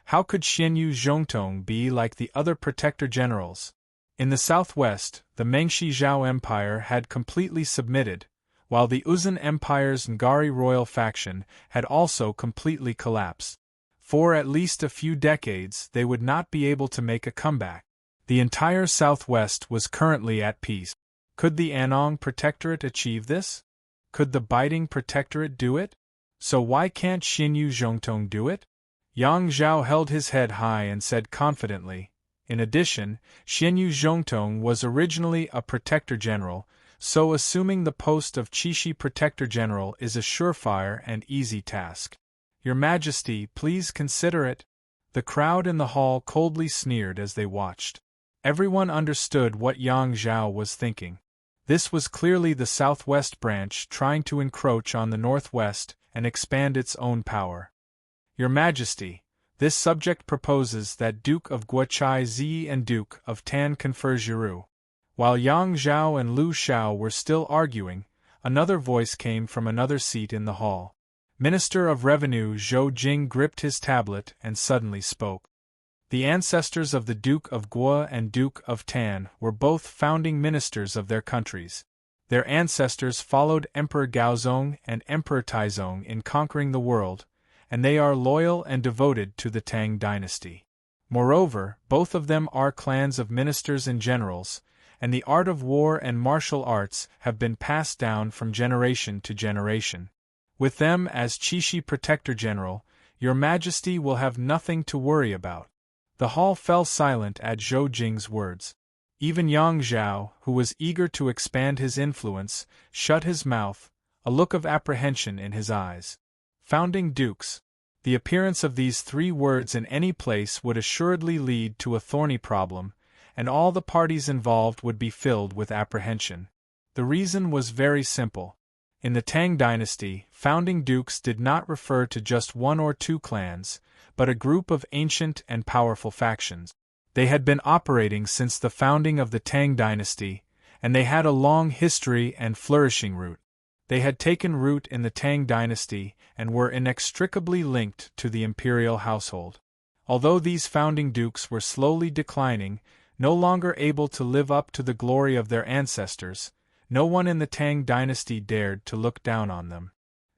How could Xianyu Zhongtong be like the other Protector Generals? In the southwest, the Mengshi Zhao Empire had completely submitted, while the Uzun Empire's Ngari royal faction had also completely collapsed. For at least a few decades they would not be able to make a comeback. The entire southwest was currently at peace. Could the Anong Protectorate achieve this? Could the Biting Protectorate do it? So why can't Xianyu Zhongtong do it? Yang Zhao held his head high and said confidently, in addition, Xianyu Zhongtong was originally a Protector General, so assuming the post of Qixi Protector General is a surefire and easy task. Your Majesty, please consider it. The crowd in the hall coldly sneered as they watched. Everyone understood what Yang Zhao was thinking. This was clearly the southwest branch trying to encroach on the northwest and expand its own power. Your Majesty, this subject proposes that Duke of Guochai Zi and Duke of Tan confer Jiru. While Yang Zhao and Liu Xiao were still arguing, another voice came from another seat in the hall. Minister of Revenue Zhou Jing gripped his tablet and suddenly spoke. The ancestors of the Duke of Guo and Duke of Tan were both founding ministers of their countries. Their ancestors followed Emperor Gaozong and Emperor Taizong in conquering the world, and they are loyal and devoted to the Tang dynasty. Moreover, both of them are clans of ministers and generals, and the art of war and martial arts have been passed down from generation to generation. With them as Qixi Protector General, Your Majesty will have nothing to worry about. The hall fell silent at Zhou Jing's words. Even Yang Zhao, who was eager to expand his influence, shut his mouth, a look of apprehension in his eyes. Founding dukes. The appearance of these three words in any place would assuredly lead to a thorny problem, and all the parties involved would be filled with apprehension. The reason was very simple. In the Tang dynasty, founding dukes did not refer to just one or two clans, but a group of ancient and powerful factions. They had been operating since the founding of the Tang dynasty, and they had a long history and flourishing root. They had taken root in the Tang dynasty and were inextricably linked to the imperial household. Although these founding dukes were slowly declining, no longer able to live up to the glory of their ancestors, no one in the Tang dynasty dared to look down on them.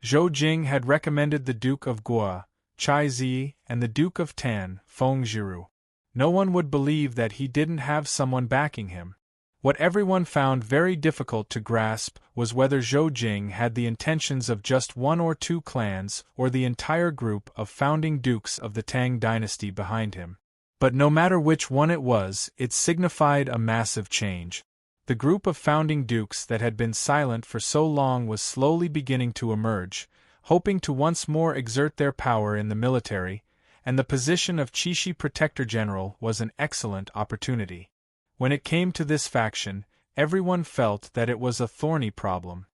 Zhou Jing had recommended the Duke of Guo, Chai Zi, and the Duke of Tan, Feng Jiru. No one would believe that he didn't have someone backing him. What everyone found very difficult to grasp was whether Zhou Jing had the intentions of just one or two clans or the entire group of founding dukes of the Tang dynasty behind him. But no matter which one it was, it signified a massive change. The group of founding dukes that had been silent for so long was slowly beginning to emerge, hoping to once more exert their power in the military, and the position of Qixi Protector General was an excellent opportunity. When it came to this faction, everyone felt that it was a thorny problem.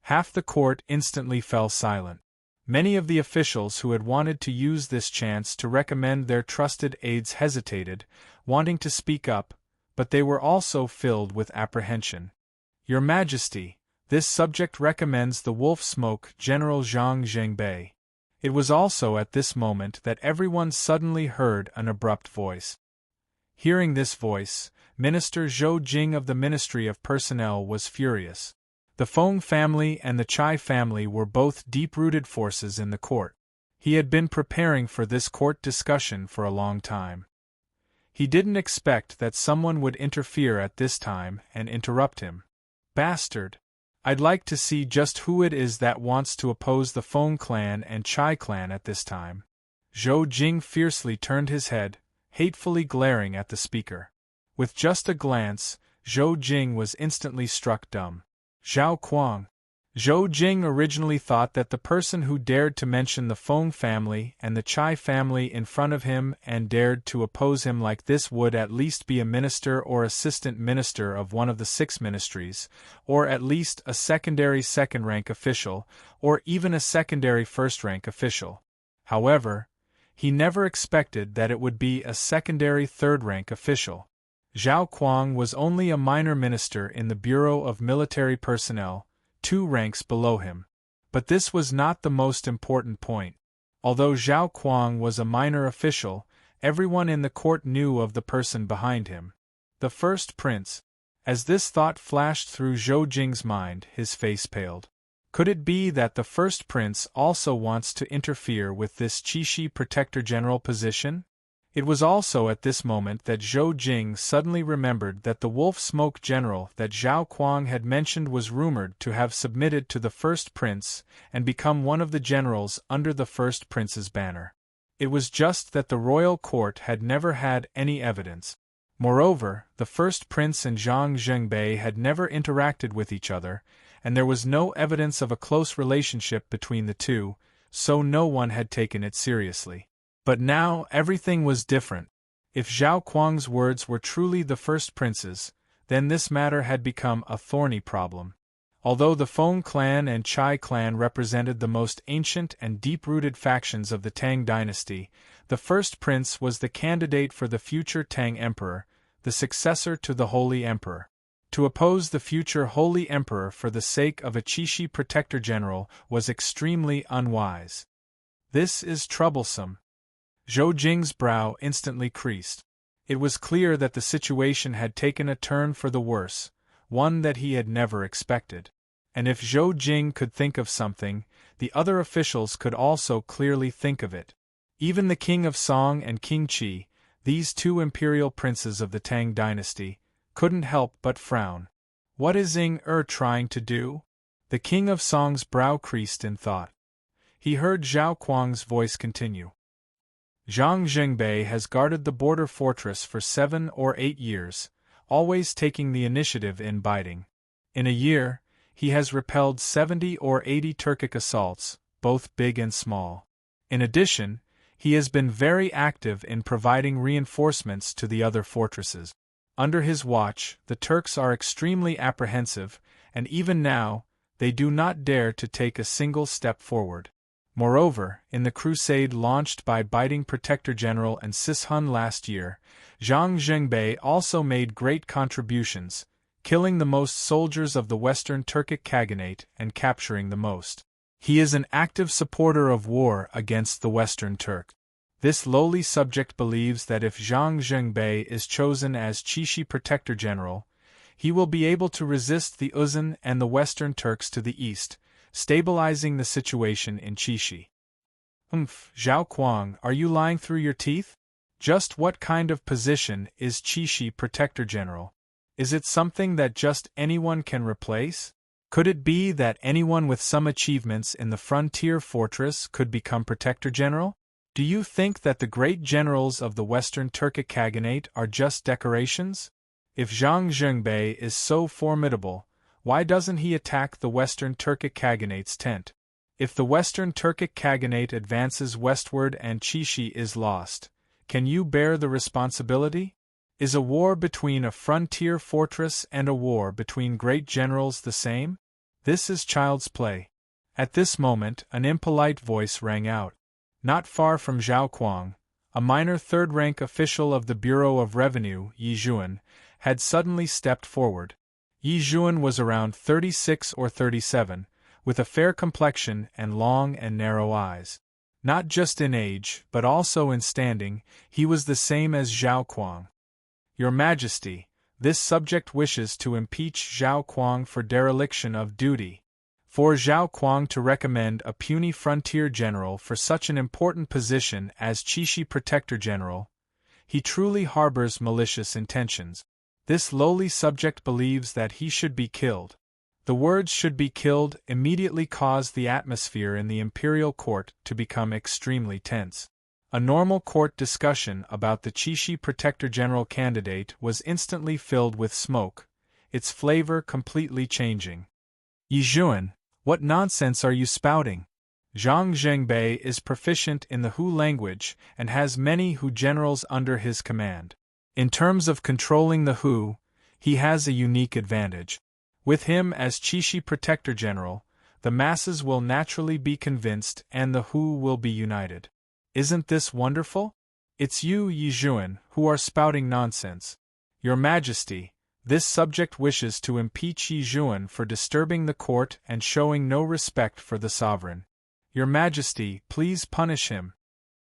Half the court instantly fell silent. Many of the officials who had wanted to use this chance to recommend their trusted aides hesitated, wanting to speak up, but they were also filled with apprehension. Your Majesty, this subject recommends the Wolf Smoke General Zhang Zhengbei. It was also at this moment that everyone suddenly heard an abrupt voice. Hearing this voice, Minister Zhou Jing of the Ministry of Personnel was furious. The Feng family and the Chai family were both deep-rooted forces in the court. He had been preparing for this court discussion for a long time. He didn't expect that someone would interfere at this time and interrupt him. Bastard! I'd like to see just who it is that wants to oppose the Feng clan and Chai clan at this time. Zhou Jing fiercely turned his head, hatefully glaring at the speaker. With just a glance, Zhou Jing was instantly struck dumb. Zhao Kuang. Zhou Jing originally thought that the person who dared to mention the Feng family and the Chai family in front of him and dared to oppose him like this would at least be a minister or assistant minister of one of the 6 ministries, or at least a secondary second-rank official, or even a secondary first-rank official. However, he never expected that it would be a secondary third-rank official. Zhao Kuang was only a minor minister in the Bureau of Military Personnel, 2 ranks below him. But this was not the most important point. Although Zhao Kuang was a minor official, everyone in the court knew of the person behind him. The first prince. As this thought flashed through Zhou Jing's mind, his face paled. Could it be that the first prince also wants to interfere with this Qixi Protector General position? It was also at this moment that Zhou Jing suddenly remembered that the Wolf Smoke General that Zhao Kuang had mentioned was rumored to have submitted to the first prince and become one of the generals under the first prince's banner. It was just that the royal court had never had any evidence. Moreover, the first prince and Zhang Zhengbei had never interacted with each other, and there was no evidence of a close relationship between the two, so no one had taken it seriously. But now everything was different. If Zhao Kuang's words were truly the first prince's, then this matter had become a thorny problem. Although the Feng clan and Chai clan represented the most ancient and deep-rooted factions of the Tang dynasty, the first prince was the candidate for the future Tang emperor, the successor to the Holy Emperor. To oppose the future Holy Emperor for the sake of a Qixi Protector General was extremely unwise. This is troublesome. Zhou Jing's brow instantly creased. It was clear that the situation had taken a turn for the worse, one that he had never expected. And if Zhou Jing could think of something, the other officials could also clearly think of it. Even the King of Song and King Qi, these 2 imperial princes of the Tang dynasty, couldn't help but frown. What is Ying trying to do? The King of Song's brow creased in thought. He heard Zhao Kuang's voice continue. Zhang Zhengbei has guarded the border fortress for 7 or 8 years, always taking the initiative in biting. In a year, he has repelled 70 or 80 Turkic assaults, both big and small. In addition, he has been very active in providing reinforcements to the other fortresses. Under his watch, the Turks are extremely apprehensive, and even now, they do not dare to take a single step forward. Moreover, in the crusade launched by Biting Protector General and Sishun last year, Zhang Zhengbei also made great contributions, killing the most soldiers of the Western Turkic Khaganate and capturing the most. He is an active supporter of war against the Western Turk. This lowly subject believes that if Zhang Zhengbei is chosen as Qixi Protector General, he will be able to resist the Uzan and the Western Turks to the east, stabilizing the situation in Qixi. Zhao Kuang, are you lying through your teeth? Just what kind of position is Qixi Protector General? Is it something that just anyone can replace? Could it be that anyone with some achievements in the frontier fortress could become Protector General? Do you think that the great generals of the Western Turkic Khaganate are just decorations? If Zhang Zhengbei is so formidable, why doesn't he attack the Western Turkic Khaganate's tent? If the Western Turkic Khaganate advances westward and Qixi is lost, can you bear the responsibility? Is a war between a frontier fortress and a war between great generals the same? This is child's play. At this moment, an impolite voice rang out. Not far from Zhao Kuang, a minor third-rank official of the Bureau of Revenue, Yi Zhuan, had suddenly stepped forward. Yi Zhuan was around 36 or 37, with a fair complexion and long and narrow eyes. Not just in age, but also in standing, he was the same as Zhao Kuang. Your Majesty, this subject wishes to impeach Zhao Kuang for dereliction of duty. For Zhao Kuang to recommend a puny frontier general for such an important position as Qixi Protector General, He truly harbors malicious intentions. This lowly subject believes that he should be killed. The words "should be killed" immediately cause the atmosphere in the imperial court to become extremely tense. A normal court discussion about the Cixi Protector General candidate was instantly filled with smoke, its flavor completely changing. "Yi Zhuan, what nonsense are you spouting? Zhang Zhengbei is proficient in the Hu language and has many Hu generals under his command. In terms of controlling the Hu, he has a unique advantage. With him as Cixi Protector General, the masses will naturally be convinced and the Hu will be united. Isn't this wonderful? It's you, Yi Zhuan, who are spouting nonsense. Your Majesty, this subject wishes to impeach Yi Zhuan for disturbing the court and showing no respect for the sovereign. Your Majesty, please punish him,"